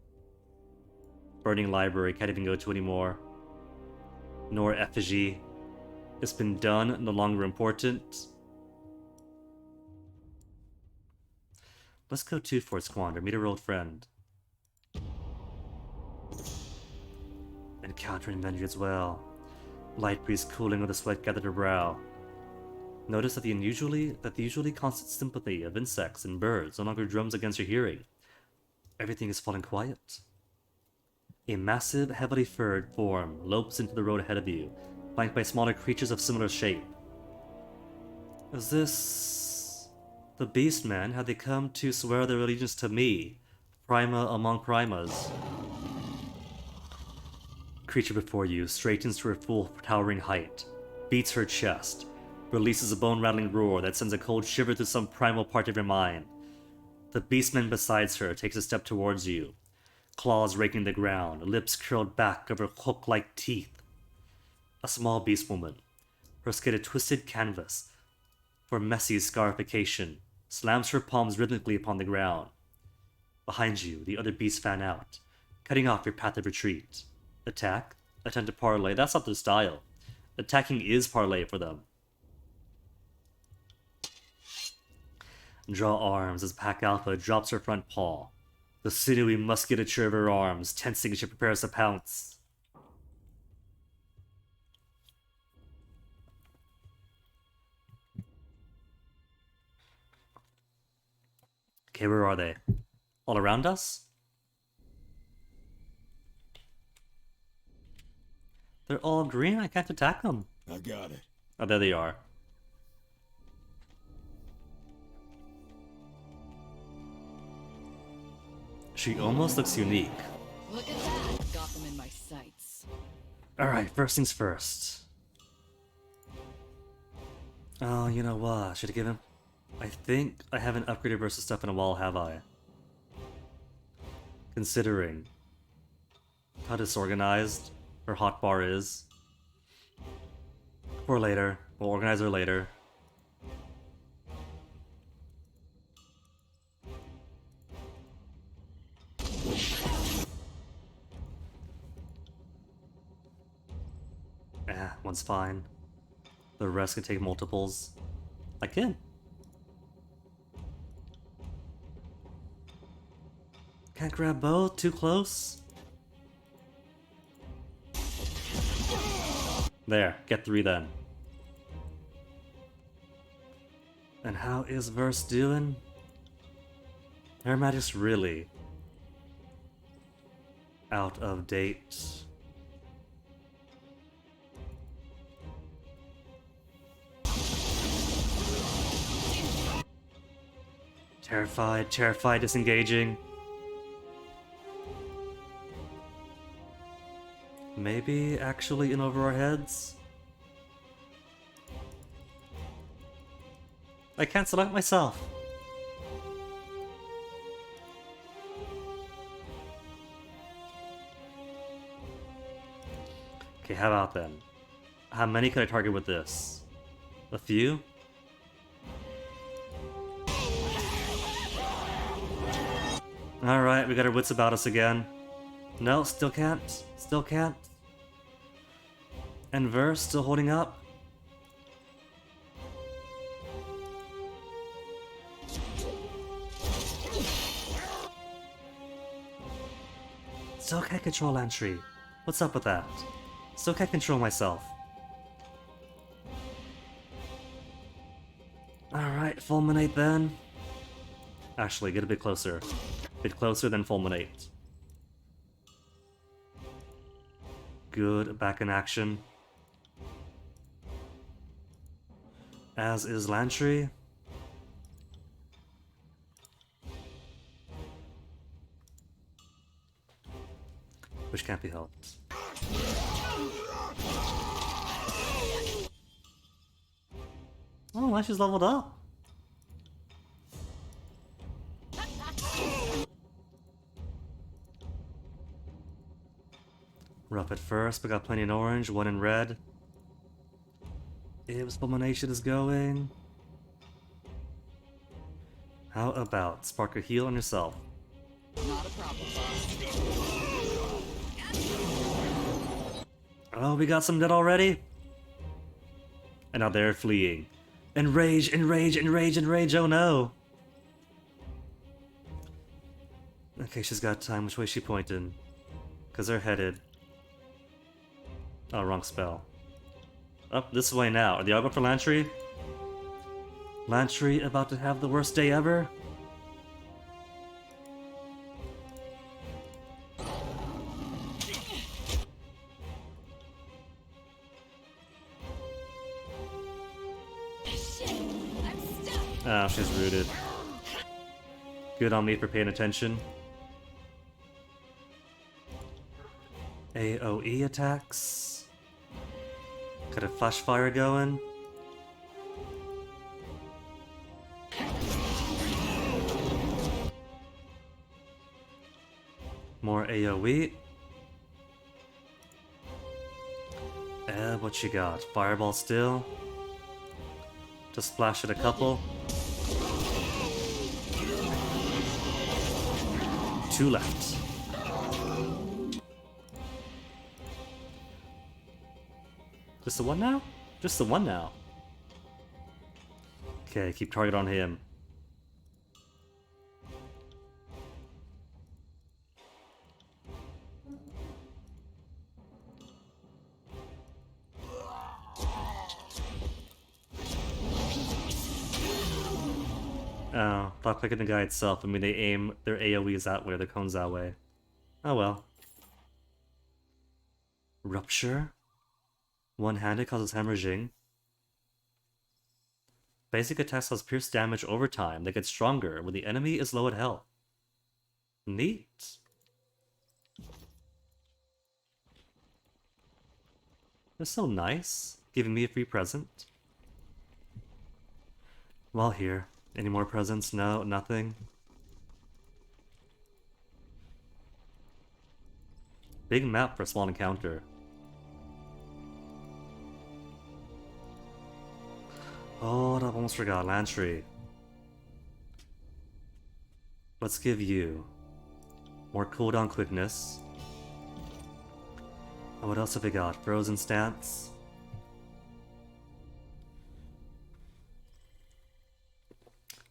Burning Library, can't even go to anymore. Nor Effigy. It's been done, no longer important. Let's go to Fort Squander, meet our old friend. Encountering Vendry as well. Light breeze cooling with the sweat gathered her brow. Notice that the usually constant sympathy of insects and birds no longer drums against your hearing. Everything is falling quiet. A massive, heavily furred form lopes into the road ahead of you, flanked by smaller creatures of similar shape. Is this the Beastmen? Had they come to swear their allegiance to me, Prima among Primas? Creature before you straightens to her full towering height, beats her chest, releases a bone-rattling roar that sends a cold shiver through some primal part of your mind. The beastman beside her takes a step towards you, claws raking the ground, lips curled back over hook-like teeth. A small beast woman, her skin a twisted canvas for messy scarification, slams her palms rhythmically upon the ground. Behind you, the other beasts fan out, cutting off your path of retreat. Attack? Attempt to parlay? That's not their style. Attacking is parlay for them. Draw arms as Pack Alpha drops her front paw. The sinewy musculature of her arms tensing as she prepares to pounce. Okay, where are they? All around us? They're all green? I can't attack them. I got it. Oh, there they are. She almost looks unique. Look at that! Got them in my sights. Alright, first things first. Oh, you know what? Should I give him... I think I haven't upgraded versus stuff in a while, have I? Considering how disorganized her hotbar is. For later. We'll organize her later. One's fine. The rest can take multiples. I can. Can't grab both, too close. There, get 3 then. And how is Verse doing? Her Magic's really out of date. Terrified, disengaging. Maybe actually in over our heads? I can't select myself. Okay, how about then? How many could I target with this? A few? Alright, we got our wits about us again. No, still can't. Still can't. And Verse still holding up. Still can't control Lantry. What's up with that? Still can't control myself. Alright, Fulminate then. Actually, get a bit closer. A bit closer than Fulminate. Good, back in action. As is Lantry. Which can't be helped. Oh, Lantry's leveled up. Rough at first, but got plenty in orange, 1 in red. Ibs Fulmination is going. How about spark a heal on yourself? Not a problem, boss. Oh, we got some dead already? And now they're fleeing. Enrage, oh no! Okay, she's got time. Which way is she pointing? Because they're headed. Oh, wrong spell. Up this way now. Are they all going for Lantry? Lantry about to have the worst day ever? Oh, she's rooted. Good on me for paying attention. AoE attacks. Got a flash fire going. More AoE. What you got? Fireball still. Just splash it a couple. 2 left. Just the one now? Just the one now. Okay, keep target on him. Oh, thought clicking the guy itself. I mean, they aim their AoEs that way, their cones that way. Oh well. Rupture? One-handed causes hemorrhaging. Basic attacks cause pierce damage over time. They get stronger when the enemy is low at health. Neat. That's so nice. Giving me a free present. While here. Any more presents? No, nothing. Big map for a small encounter. Oh, I almost forgot. Lantry. Let's give you more cooldown quickness. And what else have we got? Frozen stance.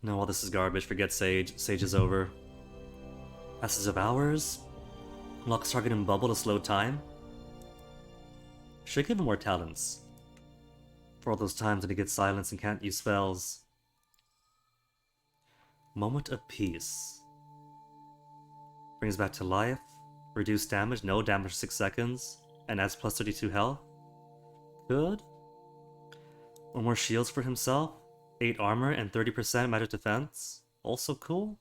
No, all this is garbage. Forget Sage. Sage is over. Asses of Hours. Locks target in bubble to slow time. Should give him more talents. For all those times that he gets silence and can't use spells. Moment of Peace. Brings back to life. Reduced damage, no damage for 6 seconds. And adds plus 32 health. Good. One more shields for himself. 8 armor and 30% magic defense. Also cool.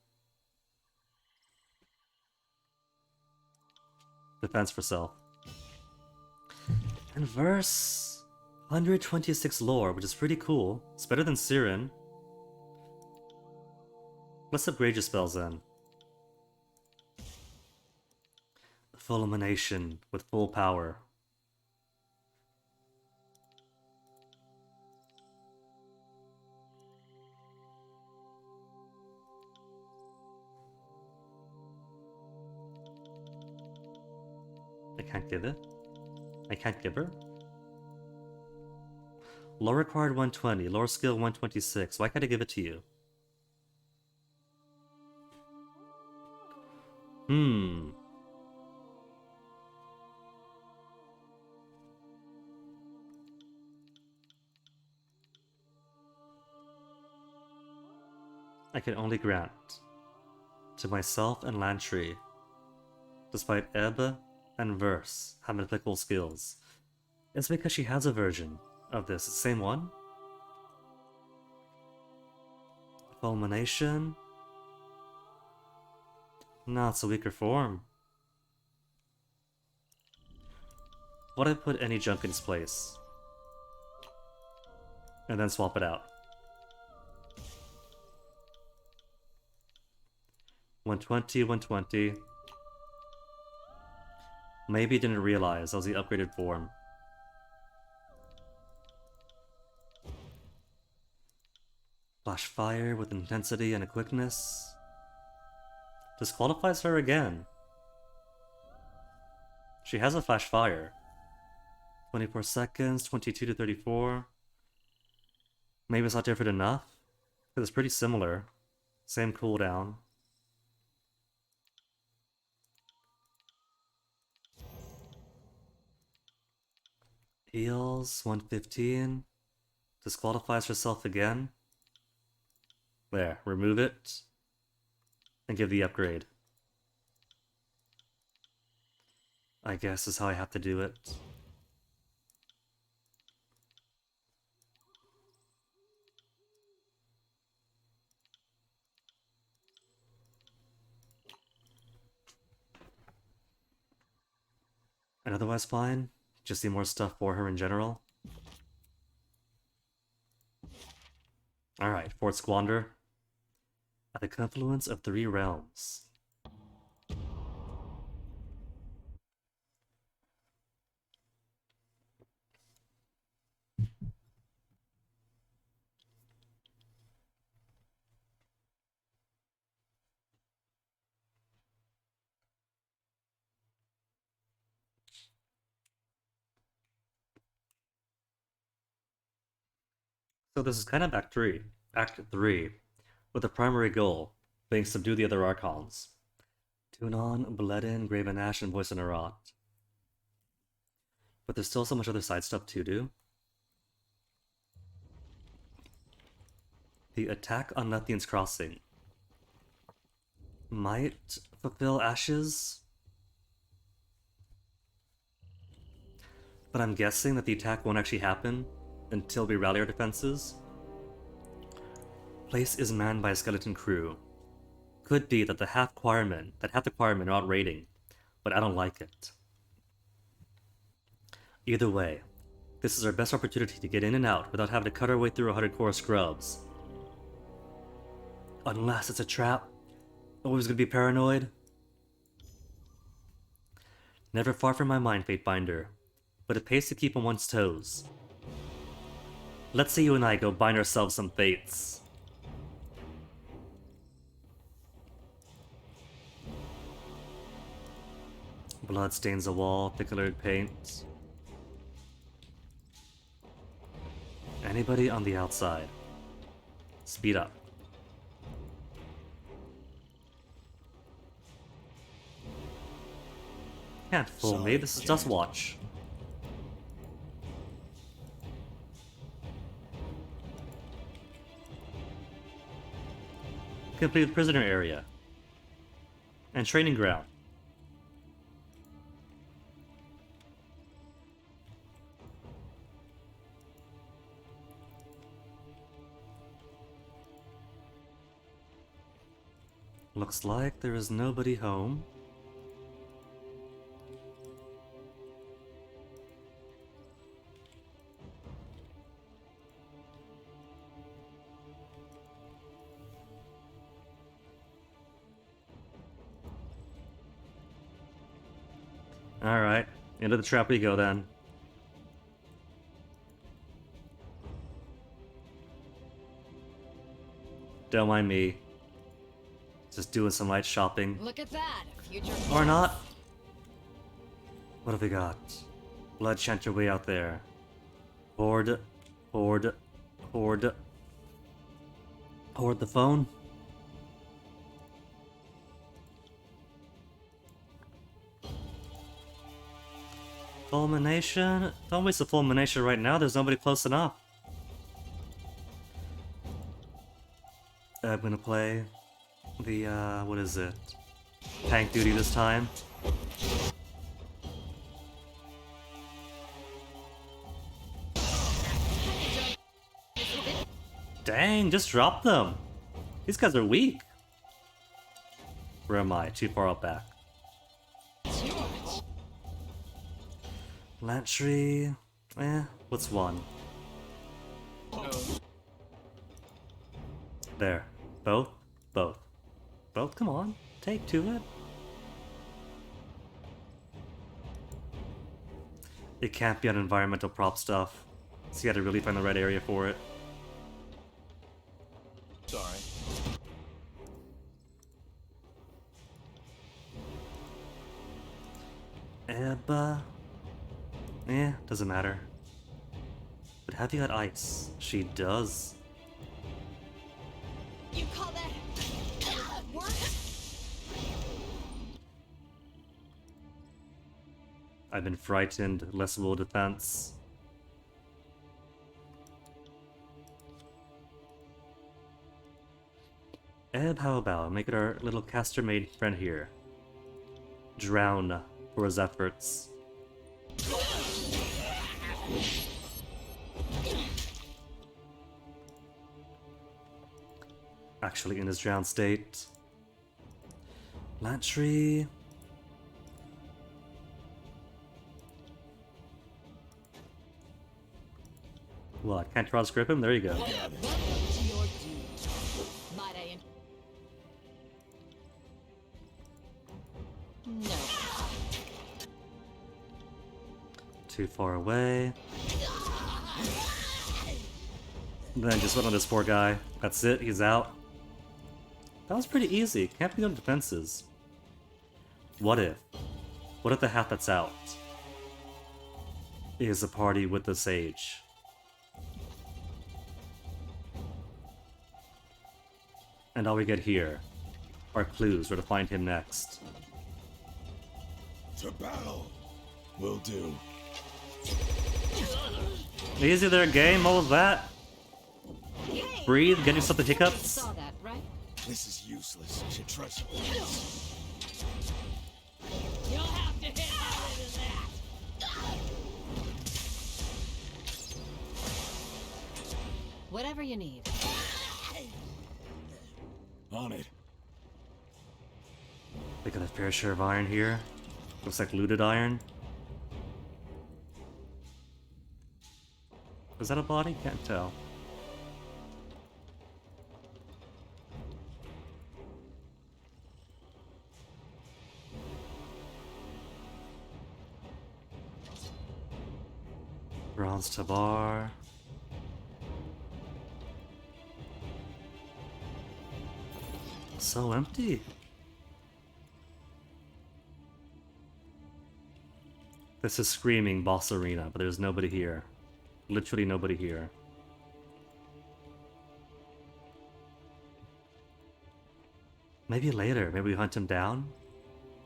Defense for self. And verse 126 lore, which is pretty cool. It's better than Siren. Let's upgrade your spells then. Fulmination with full power. I can't give it. I can't give her. Lore required 120, lore skill 126. Why can't I give it to you? I can only grant to myself and Lantry, despite Ebb and Verse having applicable skills. It's because she has a version of this. It's the same one? Fulmination? No, it's a weaker form. What if I put any junk in its place? And then swap it out. 120, 120. Maybe didn't realize that was the upgraded form. Flash fire with intensity and a quickness. Disqualifies her again. She has a flash fire. 24 seconds, 22 to 34. Maybe it's not different enough. Because it's pretty similar. Same cooldown. Heals 115. Disqualifies herself again. There, remove it. And give the upgrade. I guess is how I have to do it. And otherwise fine. Just need more stuff for her in general. Alright, Fort Squander. At the confluence of 3 realms. So this is kind of Act 3, with the primary goal being subdue the other Archons. Tunon, Bledin, Graven Ash, and Voice in Arat. But there's still so much other side stuff to do. The attack on Lethian's Crossing might fulfill Ashes, but I'm guessing that the attack won't actually happen until we rally our defenses. Place is manned by a skeleton crew. Could be that half the choirmen are out raiding, but I don't like it. Either way, this is our best opportunity to get in and out without having to cut our way through 100 core scrubs. Unless it's a trap. Always gonna be paranoid. Never far from my mind, Fatebinder, but it pays to keep on one's toes. Let's see you and I go bind ourselves some fates. Blood stains the wall, thick-colored paint. Anybody on the outside? Speed up. Can't fool me, this is Dustwatch. Complete the prisoner area. And training ground. Looks like there is nobody home. Alright, into the trap we go then. Don't mind me. Just doing some light shopping. Look at that, future. Or not. What have we got? Blood chant your way out there. Horde. Horde. Horde. Horde the phone. Fulmination? Don't waste the fulmination right now, there's nobody close enough. I'm gonna play the, what is it? Tank duty this time. Dang, just drop them! These guys are weak! Where am I? Too far out back. Lantry... what's one? There. Both? Both. Both? Come on. Take to it. It can't be on environmental prop stuff. So you gotta really find the right area for it. Sorry. Ebba... doesn't matter. But have you got ice? She does. You call that work? I've been frightened, less will defense. Eb, how about make it our little caster maid friend here? Drown for his efforts. Actually in his drowned state. Lantry. What? Can't cross grip him? There you go. Welcome to your doom. Might I No. Too far away. Then just went on this poor guy. That's it, he's out. That was pretty easy. Can't be on defenses. What if? What if the half that's out is a party with the sage? And all we get here are clues where to find him next. To battle! Will do. Easy there, game. What was that? Breathe, get yourself the You hiccups. saw that, right? This is useless. I should trust you. You'll have to hit harder than that. Whatever you need. On it. They got a fair share of iron here. Looks like looted iron. Is that a body? Can't tell. Bronze Tabar. So empty. This is screaming boss arena, but there's nobody here. Literally nobody here. Maybe later, maybe we hunt him down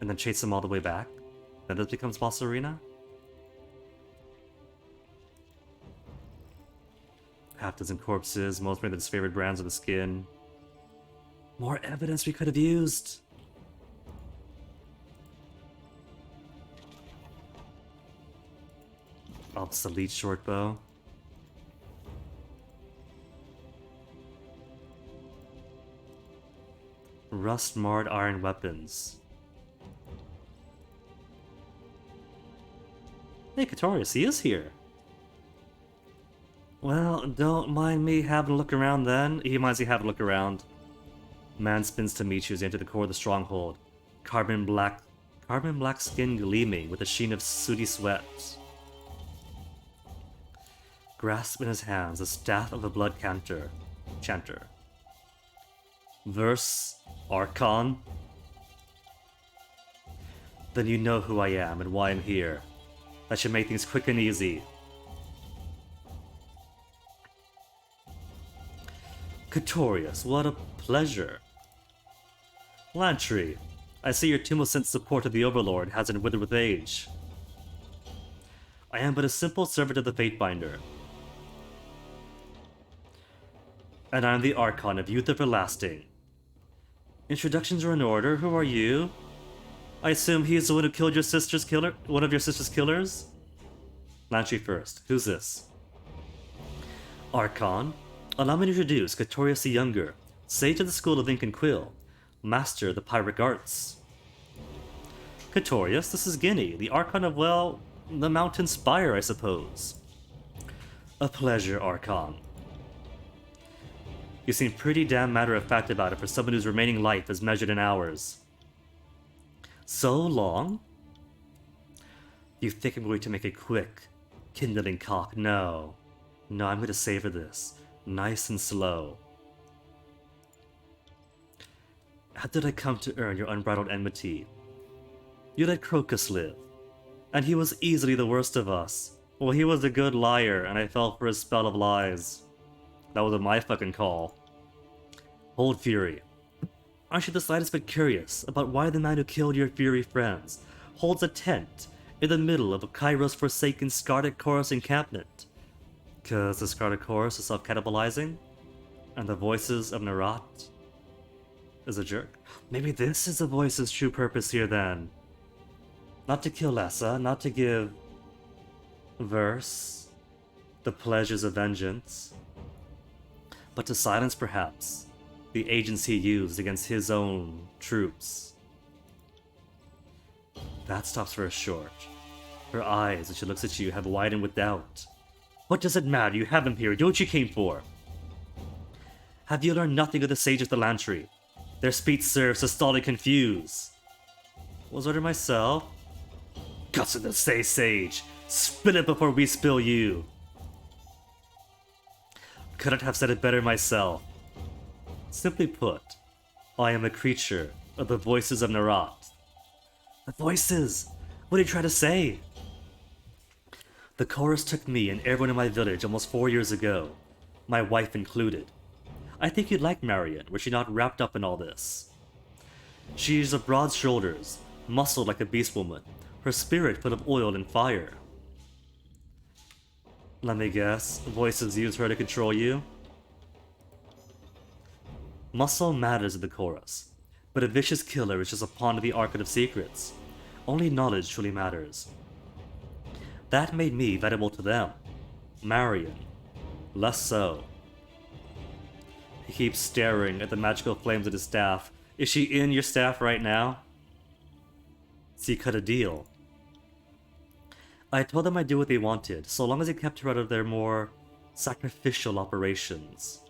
and then chase him all the way back. Then this becomes boss arena. Half dozen corpses, most made of his favorite brands of the skin. More evidence we could have used. Obsolete short bow. Rust-marred iron weapons. Hey, Katorius, he is here. Well, don't mind me having a look around then. He minds me having a look around. Man spins to meet you as you enter the core of the stronghold. Carbon black skin gleaming with a sheen of sooty sweat. Grasp in his hands the staff of a blood chanter. Verse Archon. Then you know who I am and why I'm here. That should make things quick and easy. Katorius, what a pleasure. Lantry, I see your tumultuous support of the Overlord hasn't withered with age. I am but a simple servant of the Fatebinder. And I am the Archon of Youth Everlasting. Introductions are in order. Who are you? I assume he is the one who killed your sister's killer? One of your sister's killers? Lantry first. Who's this? Archon, allow me to introduce Katorius the Younger, sage of the School of Ink and Quill, master of the Pyrrhic Arts. Katorius, this is Guinea, the Archon of, well, the Mountain Spire, I suppose. A pleasure, Archon. You seem pretty damn matter-of-fact about it for someone whose remaining life is measured in hours. So long? You think I'm going to make a quick, kindling cock? No. No, I'm going to savor this. Nice and slow. How did I come to earn your unbridled enmity? You let Crocus live, and he was easily the worst of us. Well, he was a good liar, and I fell for his spell of lies. That wasn't my fucking call. Hold Fury. Aren't you the slightest bit curious about why the man who killed your Fury friends holds a tent in the middle of a Kairos forsaken Scarlet Chorus encampment? 'Cause the Scarlet Chorus is self-cannibalizing? And the voices of Narat is a jerk? Maybe this is the voice's true purpose here then. Not to kill Lessa, not to give Verse the pleasures of vengeance, but to silence perhaps the agents he used against his own troops. That stops her short. Her eyes, as she looks at you, have widened with doubt. What does it matter? You have him here. Do what you came for. Have you learned nothing of the sages of the Lantry? Their speech serves to stall and confuse. Was order myself? Guts of the say sage. Spill it before we spill you. Couldn't have said it better myself. Simply put, I am a creature of the voices of Narat. The voices! What are you trying to say? The chorus took me and everyone in my village almost 4 years ago, my wife included. I think you'd like Marion, were she not wrapped up in all this. She's of broad shoulders, muscled like a beast woman, her spirit full of oil and fire. Let me guess, voices use her to control you? Muscle matters in the chorus, but a vicious killer is just a pawn of the Arcade of Secrets. Only knowledge truly matters. That made me valuable to them. Marion, less so. He keeps staring at the magical flames of his staff. Is she in your staff right now? So you cut a deal. I told them I'd do what they wanted, so long as it kept her out of their more sacrificial operations.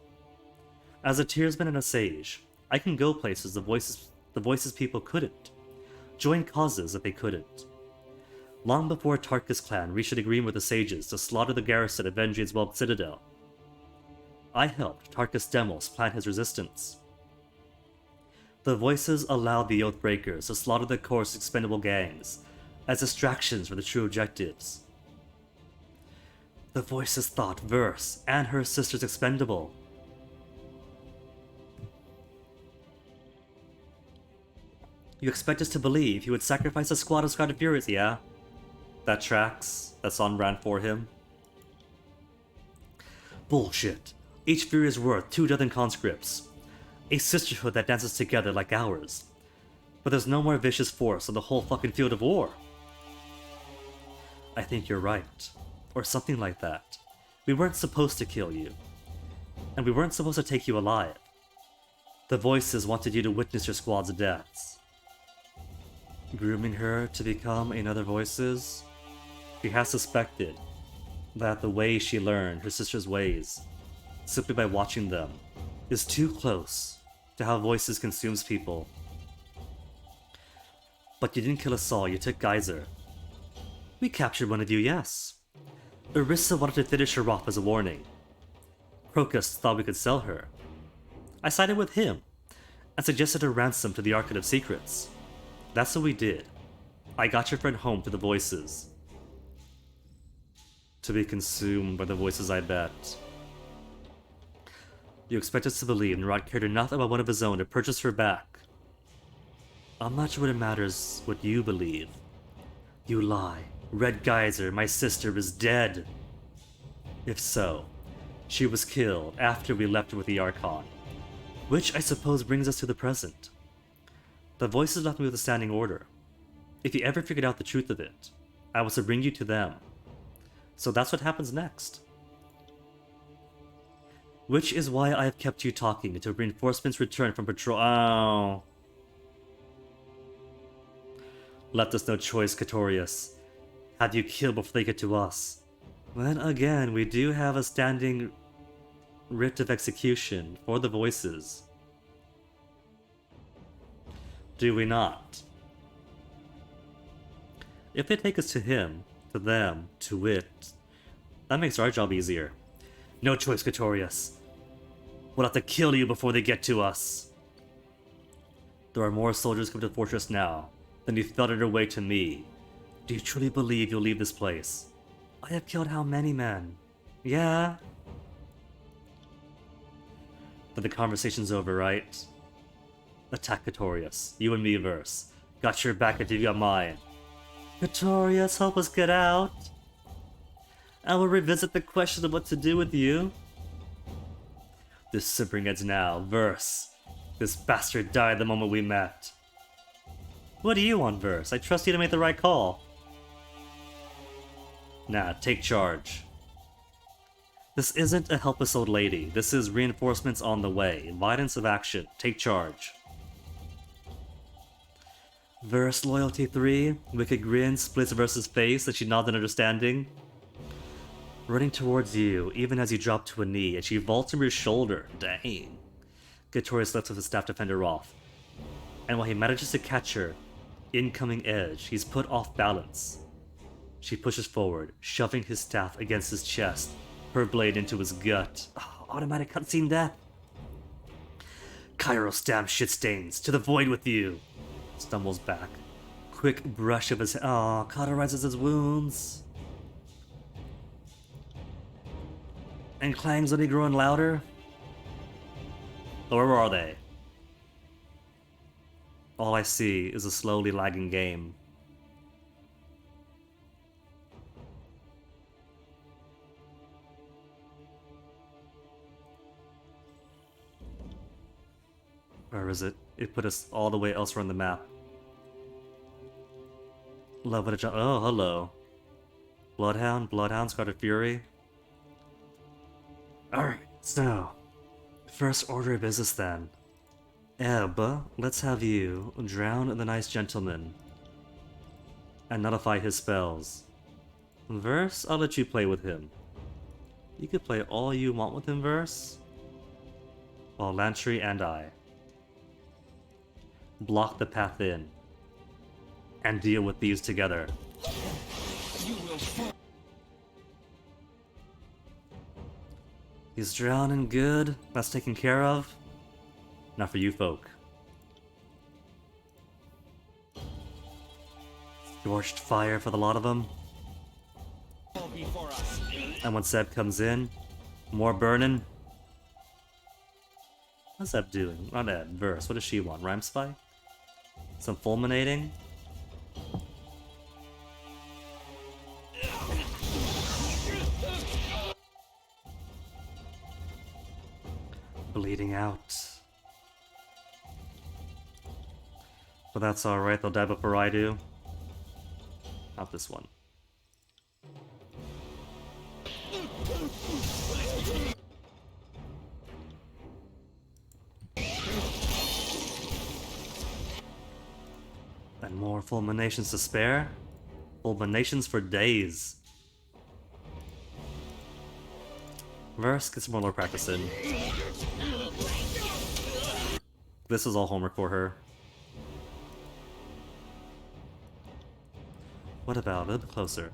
As a tearsman and a sage, I can go places the voices people couldn't. Join causes that they couldn't. Long before Tarkus' clan reached an agreement with the sages to slaughter the garrison at Vendrian's walled citadel, I helped Tarkus Demos plan his resistance. The voices allowed the Oathbreakers to slaughter the coarse expendable gangs as distractions for the true objectives. The voices thought Verse and her sisters expendable. You expect us to believe he would sacrifice a squad of Scarlet Furies, yeah? That tracks. That's on brand for him. Bullshit. Each Fury is worth 2 dozen conscripts. A sisterhood that dances together like ours. But there's no more vicious force on the whole fucking field of war. I think you're right. Or something like that. We weren't supposed to kill you. And we weren't supposed to take you alive. The voices wanted you to witness your squad's deaths. Grooming her to become another voices? He has suspected that the way she learned her sister's ways, simply by watching them, is too close to how voices consumes people. But you didn't kill us all, you took Geyser. We captured one of you, yes. Orisa wanted to finish her off as a warning. Crocus thought we could sell her. I sided with him, and suggested a ransom to the Arcade of Secrets. That's what we did. I got your friend home to the voices. To be consumed by the voices, I bet. You expect us to believe Narod cared enough about one of his own to purchase her back. I'm not sure what it matters what you believe. You lie. Red Geyser, my sister, is dead. If so, she was killed after we left her with the Archon. Which I suppose brings us to the present. The voices left me with a standing order. If you ever figured out the truth of it, I was to bring you to them. So that's what happens next. Which is why I have kept you talking until reinforcements return from patrol. Oh. Left us no choice, Catorius. Had you killed before they get to us. Then again, we do have a standing writ of execution for the voices. Do we not? If they take us to him, to them, to it, that makes our job easier. No choice, Catorius. We'll have to kill you before they get to us. There are more soldiers coming to the fortress now than you thudded your way to me. Do you truly believe you'll leave this place? I have killed how many men? Yeah? But the conversation's over, right? Attack Catorius. You and me verse. Got your back until you got mine. Catorius, help us get out. I will revisit the question of what to do with you. This simpering ends now. Verse. This bastard died the moment we met. What do you want, Verse? I trust you to make the right call. Nah, take charge. This isn't a helpless old lady. This is reinforcements on the way. Violence of action. Take charge. Verse Loyalty 3. Wicked grin splits Verse's face as she nods in understanding. Running towards you, even as you drop to a knee, and she vaults from your shoulder. Dang. Catorius lifts his staff defender off. And while he manages to catch her incoming edge, he's put off balance. She pushes forward, shoving his staff against his chest, her blade into his gut. Oh, automatic cutscene death. Kairos damn shit stains, to the void with you. Stumbles back. Quick brush of his cauterizes his wounds. And clangs only growing louder. Or where are they? All I see is a slowly lagging game. Where is it? It put us all the way elsewhere on the map. Love it. Oh, hello. Bloodhound, Scarlet Fury. Alright, so. First order of business then. Ebb, let's have you drown the nice gentleman. And nullify his spells. Verse, I'll let you play with him. You can play all you want with him, Verse. While Lantry and I block the path in. And deal with these together. He's drowning good. That's taken care of. Now for you folk. Scorched fire for the lot of them. And when Seb comes in, more burning. What's Seb doing? Not Ed. Verse. What does she want? Rhyme Spike? Some fulminating? Bleeding out. But that's alright, they'll die before I do. Not this one. And more fulminations to spare. Fulminations for days. Verse, get some more lore practice in. This is all homework for her. What about a little bit closer?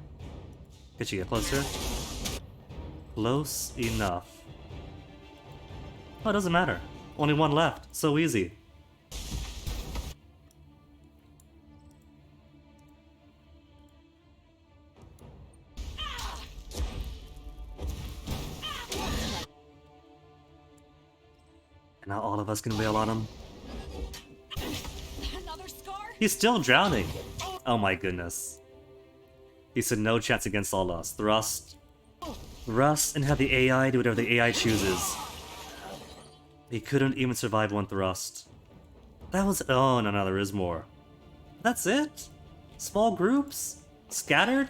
Could you get closer? Close enough. Oh, it doesn't matter. Only one left. So easy. And now all of us can wail on him. Another scar? He's still drowning. Oh my goodness. He said no chance against all us. Thrust. Thrust and have the AI do whatever the AI chooses. He couldn't even survive one thrust. That was... Oh, no, there is more. That's it? Small groups? Scattered?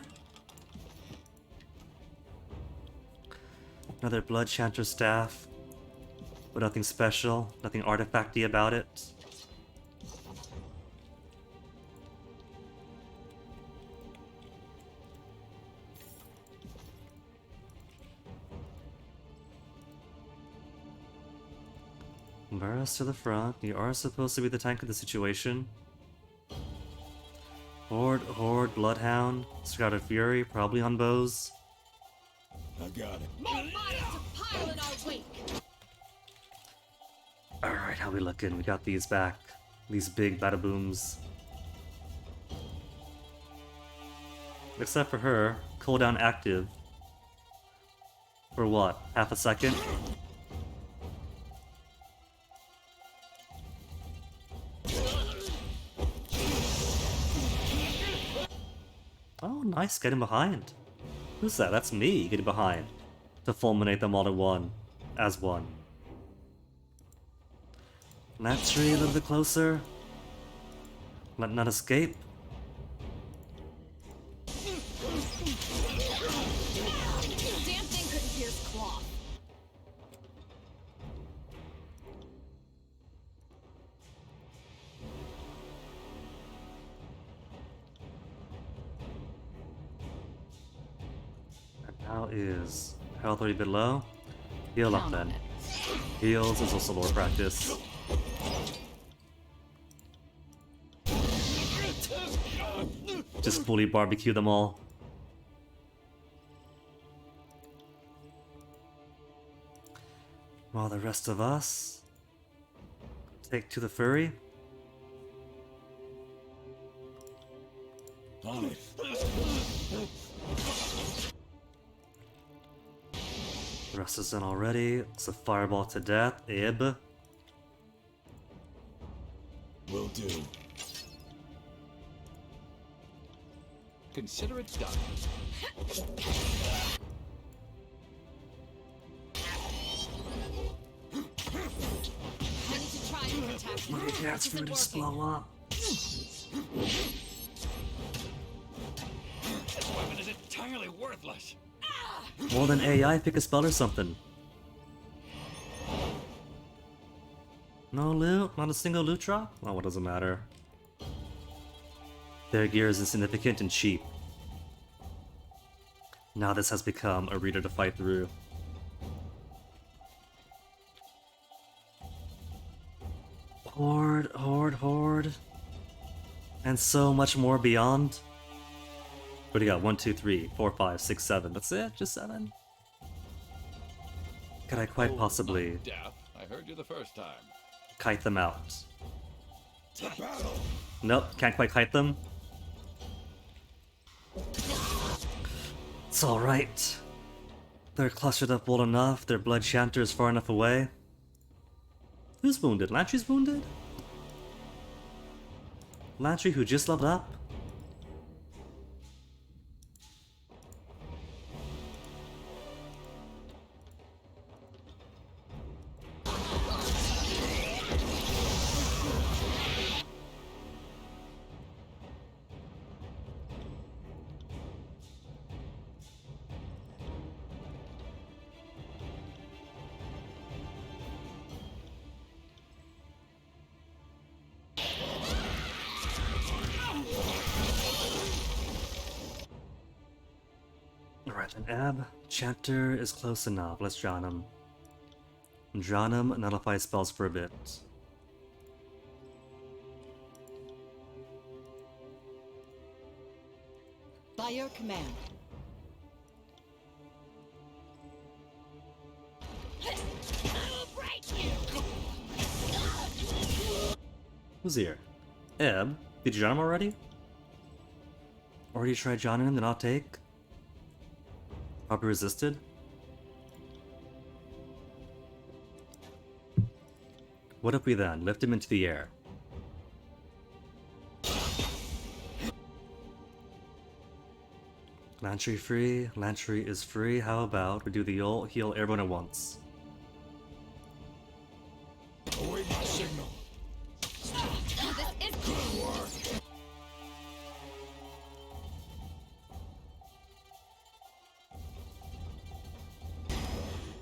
Another Blood Chanter staff. But nothing special, nothing artifacty about it. Burst to the front. You are supposed to be the tank of the situation. Horde, Bloodhound, Scarlet Fury, probably on bows. I got it. More bodies to pile in our wake! Alright, how we looking? We got these back. These big bada booms. Except for her, cooldown active. For what? Half a second? Oh, nice, getting behind. Who's that? That's me getting behind. To fulminate them all at one. As one. That tree a little bit closer. Let none escape. Damn thing couldn't pierce cloth. And now is health already below. Heal up Count on then. it. Heals is also lore practice. Just fully barbecue them all. While the rest of us take to the furry. On it. The rest is done already. It's a fireball to death. Ib. Will do. Consider it done. I need to try and protect you. That's This for isn't to working. blow up. This weapon is entirely worthless. Well then AI, pick a spell or something. No loot? Not a single loot drop? Well, what does it matter? Their gear is insignificant and cheap. Now this has become a reader to fight through. Horde, horde, horde. And so much more beyond. What do you got? 1, 2, 3, 4, 5, 6, 7. That's it? Just 7? Could I quite possibly I'm deaf. I heard you the first time. kite them out? To battle! Nope, can't quite kite them. It's alright. They're clustered up well enough, their blood chanter is far enough away. Who's wounded? Lantry's wounded? Lantry who just leveled up? Alright, an Ab. Chanter is close enough. Let's drown him. Drown him, nullify spells for a bit. By your command. Who's here? Eb? Did you drown him already? Already tried drowning him, did not take? Probably resisted? What if we then lift him into the air? Lantry free, Lantry is free. How about we do the old heal airborne at once? Await my signal.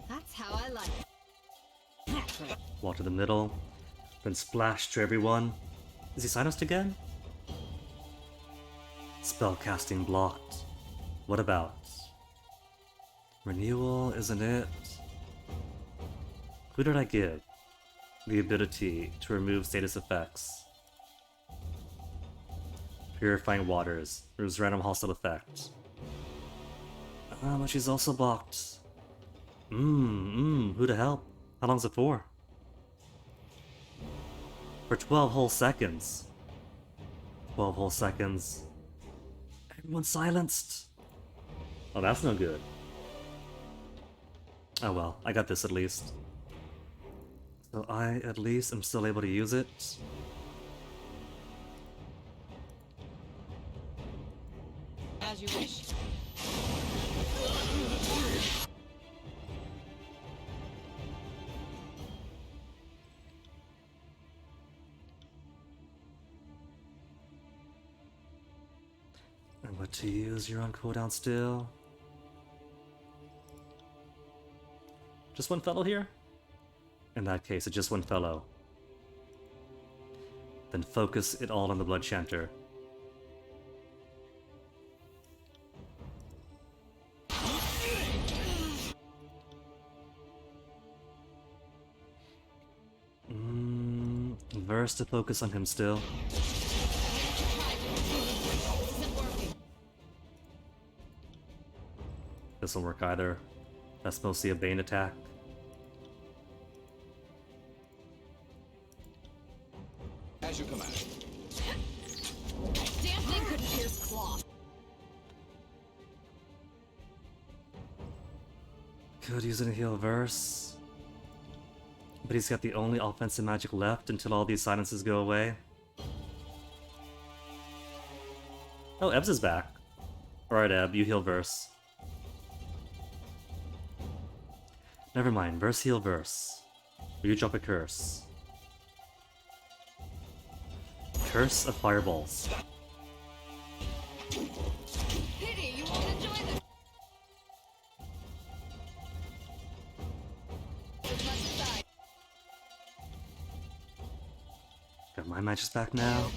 That's how I like it. Walk to the middle, then splash to everyone. Is he silenced again? Spell casting blocked. What about? Renewal, isn't it? Who did I give the ability to remove status effects? Purifying waters. Removes random hostile effect. But she's also blocked. Who to help? How long's it for? For 12 whole seconds. 12 whole seconds. Everyone's silenced. Oh, that's no good. Oh well, I got this at least. So I at least am still able to use it. As you wish. And what to use? You're on cooldown still. Just one fellow here? In that case, it's just one fellow. Then focus it all on the blood chanter. Verse to focus on him still. This won't work either. That's mostly a Bane attack. As you command. Damn thing couldn't pierce cloth. Could use it to heal Verse. But he's got the only offensive magic left until all these silences go away. Oh, Ebbs is back. Alright, Ebb, you heal Verse. Never mind, Verse heal Verse. Or you drop a curse. Curse of Fireballs. Pity you won't enjoy this as much as I. Got my matches back now.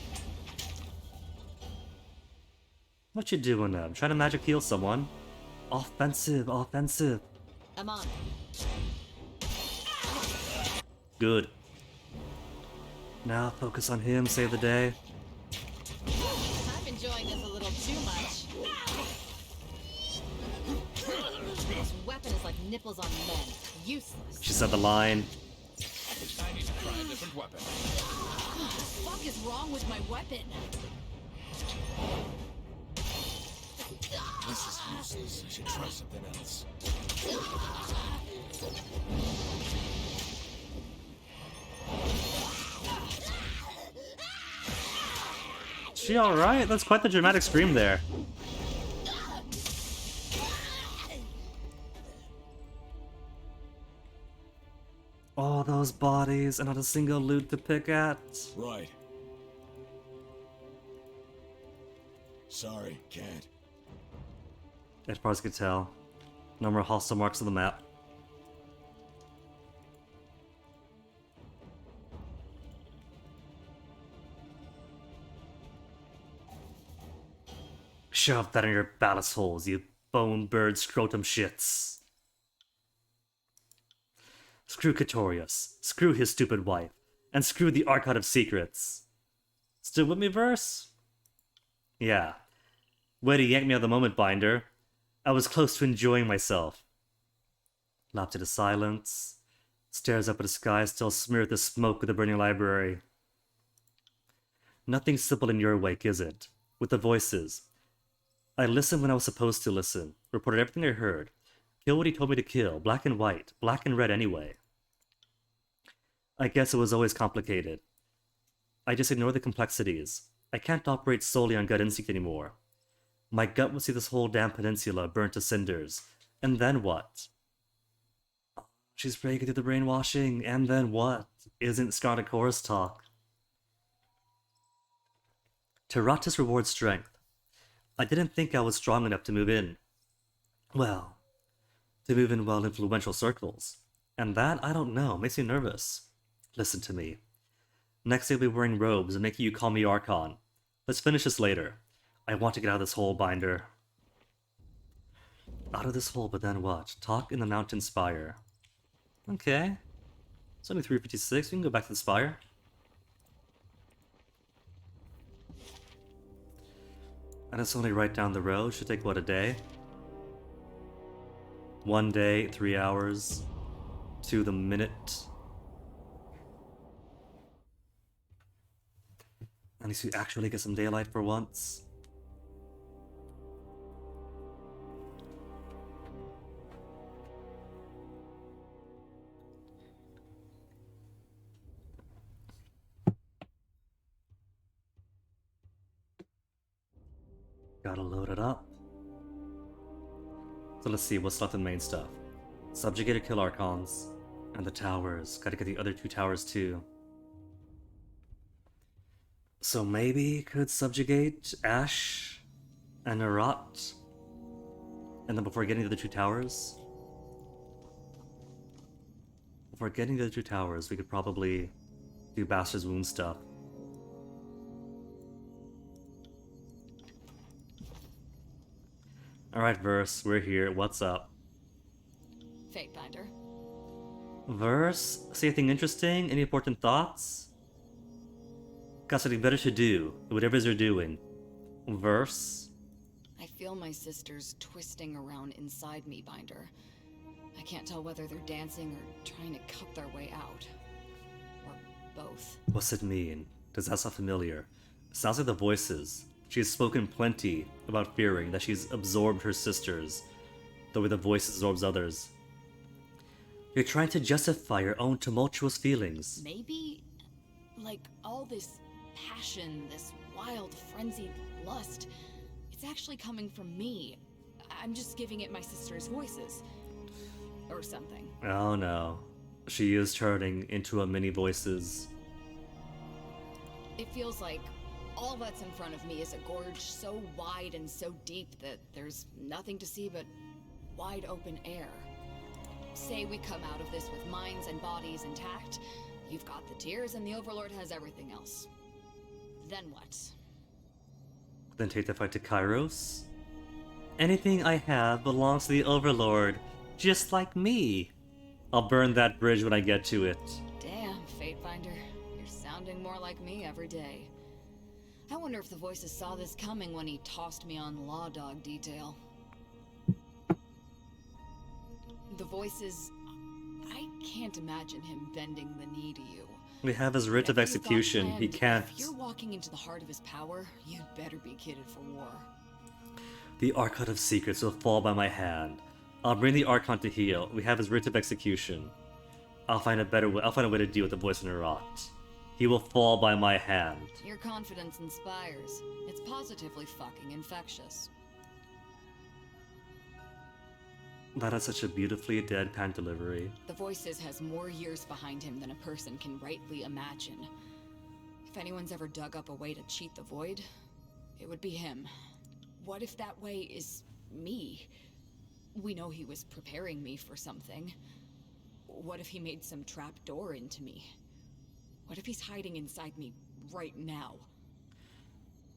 What you doing, Ebb? Trying to magic heal someone? Offensive, offensive. I'm on. Good. Now focus on him, save the day. I'm enjoying this a little too much. This weapon is like nipples on men. Useless. She said the line. I need to try a different weapon. What the fuck is wrong with my weapon? This is useless. I should try something else. She alright? That's quite the dramatic scream there. All those bodies and not a single loot to pick at. Right. Sorry, can't. As far as I could tell. No more hostile marks on the map. Shove that in your ballast holes, you bone bird scrotum shits. Screw Catorius, screw his stupid wife, and screw the Archive of Secrets. Still with me, Verse? Yeah. Way to yank me out of the moment, Binder. I was close to enjoying myself. Lapped into silence, stares up at the sky still smeared with the smoke of the burning library. Nothing simple in your wake, is it? With the voices. I listened when I was supposed to listen, reported everything I heard, killed what he told me to kill, black and white, black and red anyway. I guess it was always complicated. I just ignore the complexities. I can't operate solely on gut instinct anymore. My gut would see this whole damn peninsula burnt to cinders. And then what? She's breaking through the brainwashing, and then what? Isn't Scarlet Chorus talk. Teratus rewards strength. I didn't think I was strong enough to move in. Well, to move in well-influential circles. And that, I don't know, makes me nervous. Listen to me. Next day we'll be wearing robes and making you call me Archon. Let's finish this later. I want to get out of this hole, Binder. Out of this hole, but then what? Talk in the mountain spire. Okay. It's only 3:56, we can go back to the spire. And it's only right down the road. Should take, what, a day? 1 day, 3 hours. To the minute. At least we actually get some daylight for once. Gotta load it up. So let's see what's left in main stuff. Subjugate or kill Archons. And the towers. Gotta get the other 2 towers too. So maybe could subjugate Ash and Arat. And then before getting to the 2 towers. Before getting to the 2 towers, we could probably do Bastard's Wound stuff. Alright, Verse, we're here. What's up? Fatebinder. Verse, see anything interesting? Any important thoughts? Got something better to do, whatever it is you're doing. Verse? I feel my sisters twisting around inside me, Binder. I can't tell whether they're dancing or trying to cut their way out. Or both. What's it mean? Does that sound familiar? Sounds like the voices. She has spoken plenty about fearing that she's absorbed her sisters, the way the voice absorbs others. You're trying to justify your own tumultuous feelings. Maybe, like, all this passion, this wild, frenzied lust, actually coming from me. I'm just giving it my sister's voices. Or something. Oh no. She is turning into a mini voices. It feels like all that's in front of me is a gorge so wide and so deep that there's nothing to see but wide open air. Say we come out of this with minds and bodies intact, you've got the tears and the Overlord has everything else. Then what? Then take the fight to Kairos? Anything I have belongs to the Overlord, just like me. I'll burn that bridge when I get to it. Damn, Fatefinder. You're sounding more like me every day. I wonder if the voices saw this coming when he tossed me on Law Dog detail. The voices... I can't imagine him bending the knee to you. We have his writ of Whatever you've got execution. He planned, can't. If you're walking into the heart of his power, you'd better be kitted for war. The Archon of Secrets will fall by my hand. I'll bring the Archon to heal. We have his writ of execution. I'll find a better way. I'll find a way to deal with the voice in Herat. He will fall by my hand. Your confidence inspires. It's positively fucking infectious. That is such a beautifully deadpan delivery. The Voices has more years behind him than a person can rightly imagine. If anyone's ever dug up a way to cheat the Void, it would be him. What if that way is me? We know he was preparing me for something. What if he made some trap door into me? What if he's hiding inside me right now?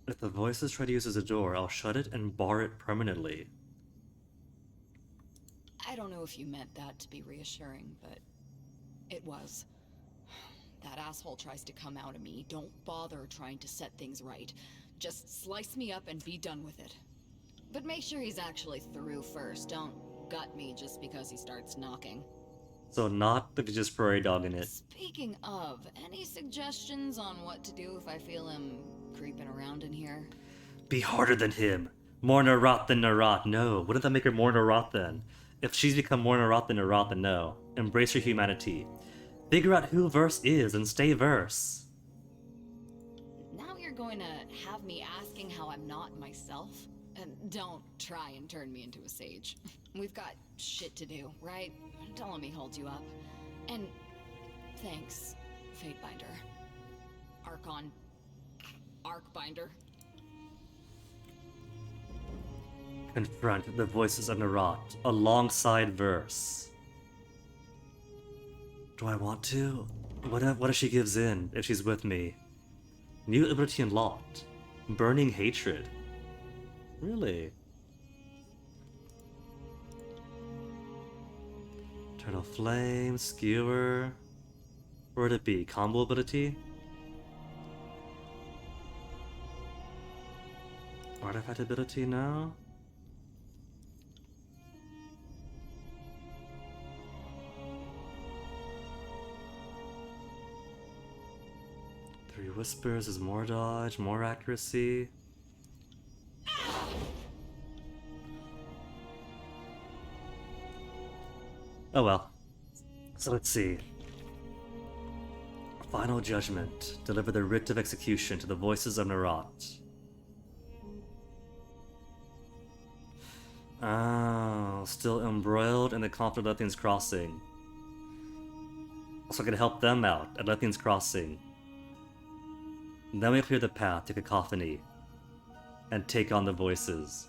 If the voices try to use as a door, I'll shut it and bar it permanently. I don't know if you meant that to be reassuring, but it was. That asshole tries to come out of me. Don't bother trying to set things right. Just slice me up and be done with it. But make sure he's actually through first. Don't gut me just because he starts knocking. So not the just prairie dog in it. Speaking of, any suggestions on what to do if I feel him creeping around in here? Be harder than him. More Herat than Herat. No. Wouldn't that make her more Herat then? If she's become more Herat than Herat, then no. Embrace her humanity. Figure out who Verse is and stay Verse. Now you're going to have me asking how I'm not myself? Don't try and turn me into a sage. We've got shit to do, right? Don't let me hold you up. And thanks, Fatebinder. Archon. Arcbinder. Confront the voices of Herat alongside Verse. Do I want to? What if she gives in if she's with me? New ability unlocked. Burning hatred. Really? Eternal Flame, Skewer. Where would it be? Combo ability? Artifact ability now? Three Whispers is more dodge, more accuracy. Oh well. So let's see. Final Judgment. Deliver the writ of execution to the voices of Herat. Oh, still embroiled in the conflict of Lethian's Crossing. So I can help them out at Lethian's Crossing. Then we clear the path to Cacophony and take on the voices.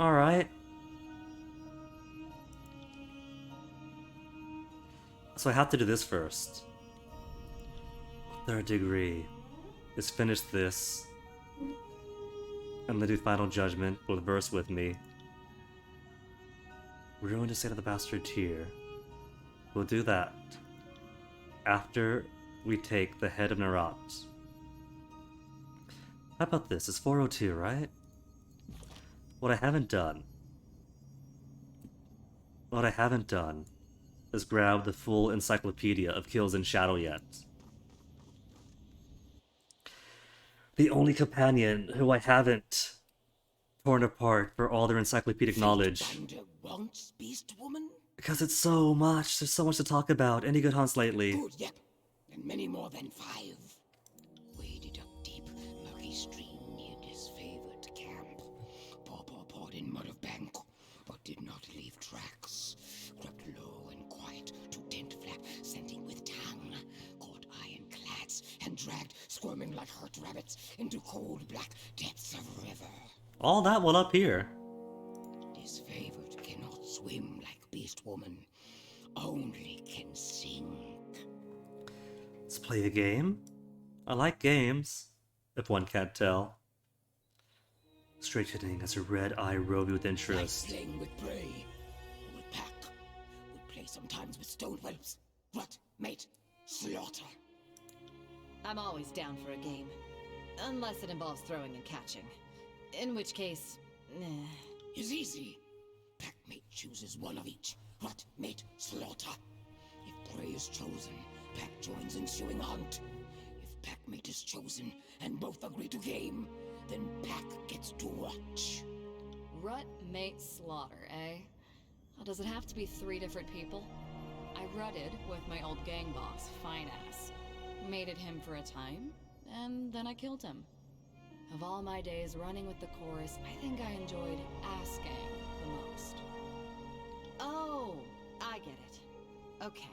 Alright. So I have to do this first. Third degree is finish this and then do Final Judgment with Verse with me. Ruin to State of the Bastard Tier. We'll do that after we take the head of Herat. How about this? It's 402, right? What I haven't done is grab the full encyclopedia of kills in Shadow yet. The only companion who I haven't torn apart for all their encyclopedic knowledge. Fatebinder wants Beast Woman? Because it's so much. There's so much to talk about. Any good hunts lately? Good, yep. And many more than 5. Waded up deep, murky stream near disfavored camp. squirming like hurt rabbits into cold black depths of river. All that while up here. Disfavored cannot swim like Beast Woman, only can sink. Let's play a game. I like games, if one can't tell. Straightening as her red eye roved with Like interest. slaying with prey, with pack, would play sometimes with stone whelps. Rut, mate, slaughter. I'm always down for a game. Unless it involves throwing and catching. In which case, Is easy. Packmate chooses one of each. Rut, mate, slaughter. If prey is chosen, pack joins ensuing hunt. If packmate is chosen and both agree to game, then pack gets to watch. Rut, mate, slaughter, eh? Oh, does it have to be 3 different people? I rutted with my old gang boss, Fine Ass. Mated him for a time, and then I killed him. Of all my days running with the chorus, I think I enjoyed Ass Gang the most. oh, I get it. Okay.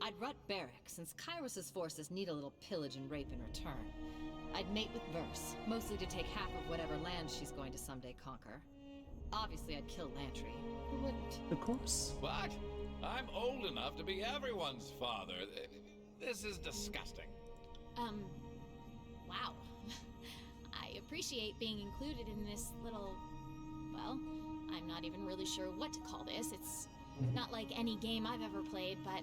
I'd rut Barrack, since Kairos' forces need a little pillage and rape in return. I'd mate with Verse, mostly to take half of whatever land she's going to someday conquer. Obviously, I'd kill Lantry. Who wouldn't? Of course. What? I'm old enough to be everyone's father. This is disgusting. Wow. I appreciate being included in this little... well, I'm not even really sure what to call this. It's not like any game I've ever played, but...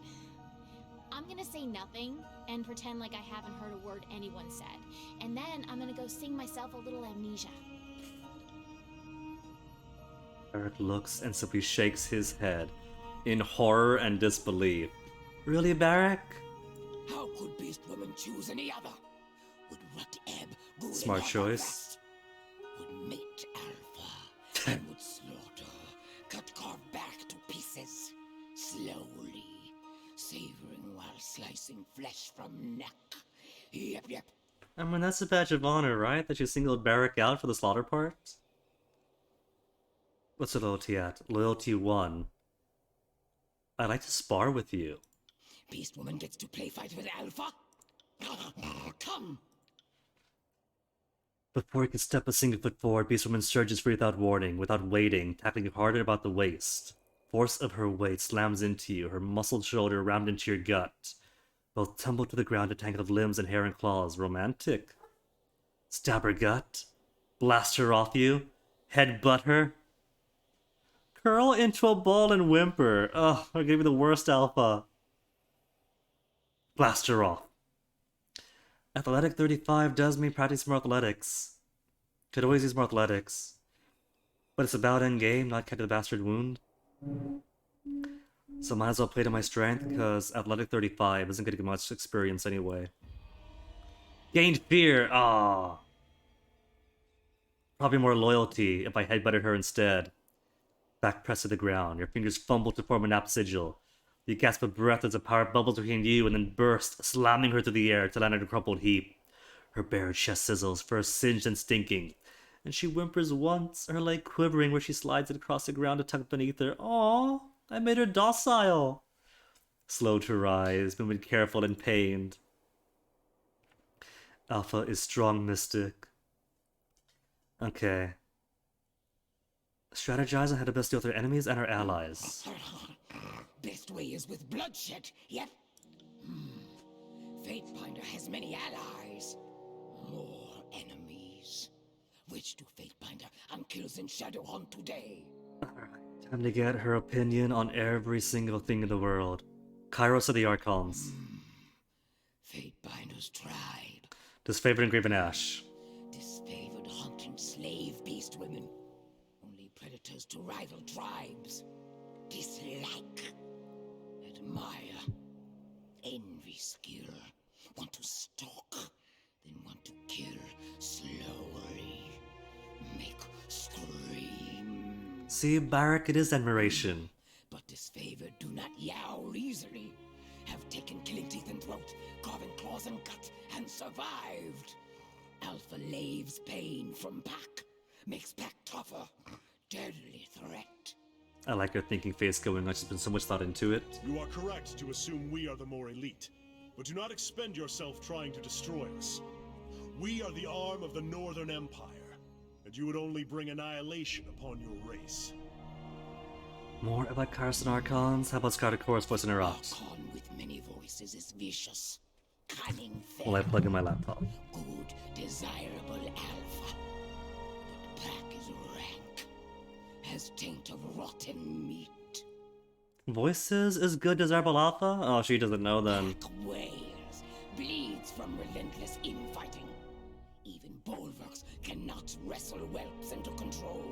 I'm gonna say nothing and pretend like I haven't heard a word anyone said. And then I'm gonna go sing myself a little amnesia. Eric looks and simply shakes his head in horror and disbelief. Really, Barrack? How could Beast Woman choose any other? Would Rut ebb, Ghoul Smart and choice. Rust? Would mate Alpha and would slaughter, cut carve back to pieces, slowly, savoring while slicing flesh from neck. Yep. I mean, that's a badge of honor, right? That you singled Barrack out for the slaughter part? What's the loyalty at? Loyalty 1. I'd like to spar with you. Beast Woman gets to play fight with Alpha? Come! Before he can step a single foot forward, Beast Woman surges free without warning, without waiting, tackling harder about the waist. Force of her weight slams into you, her muscled shoulder rammed into your gut. Both tumble to the ground to tangled limbs and hair and claws. Romantic. Stab her gut. Blast her off you. Headbutt her. Curl into a ball and whimper. Ugh, I'll give you the worst Alpha. Blast her off. Athletic 35 does mean practice more athletics. Could always use more athletics. But it's about endgame, not catch the bastard wound. So might as well play to my strength, because Athletic 35 isn't getting much experience anyway. Gained fear! Ah. Probably more loyalty if I headbutted her instead. Back pressed to the ground, your fingers fumble to form a nap sigil. You gasp a breath as a power bubbles between you and then burst, slamming her to the air to land in a crumpled heap. Her bared chest sizzles, first singed and stinking, and she whimpers once, her leg quivering where she slides it across the ground to tuck beneath her. Aww, I made her docile. Slow to rise, moving careful and pained. Alpha is strong mystic. Okay. Strategize on how to best deal with her enemies and her allies. Best way is with bloodshed, yep. Fatebinder has many allies. More enemies. Which do Fatebinder and Kills in Shadowhunt today? Alright, time to get her opinion on every single thing in the world. Kairos of the Archons. Fatebinder's tribe. Disfavored Engraven Ash. Disfavored hunt and slave beast women. Only predators to rival tribes. Dislike. Admire. Envy skill. Want to stalk. Then want to kill slowly. Make scream. See, Barrack, it is admiration. But disfavored do not yowl easily. Have taken killing teeth and throat, carving claws and gut, and survived. Alpha laves pain from pack, makes pack tougher. Deadly threat. I like her thinking face going on. She's been so much thought into it. You are correct to assume we are the more elite, but do not expend yourself trying to destroy us. We are the arm of the Northern Empire, and you would only bring annihilation upon your race. More about Carson Archons? How about Scardicorus voicing her ops? Archon with many voices is vicious, cunning, fair, While I plug in my laptop. good, desirable alpha. But Pack is rank, has taint of rotten meat. Voices is good desirable alpha? Oh, she doesn't know then. Pack wails, bleeds from relentless infighting. Even bulwarks cannot wrestle whelps into control.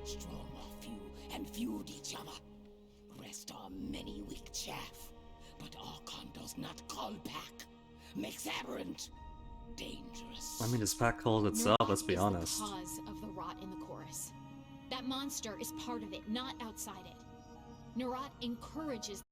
Strong are few and feud each other. Rest are many weak chaff. But Archon does not call Pack. Makes aberrant. Dangerous. I mean, it's Pack calls itself, let's be honest. The cause of the rot in the chorus. That monster is part of it, not outside it. Nerat encourages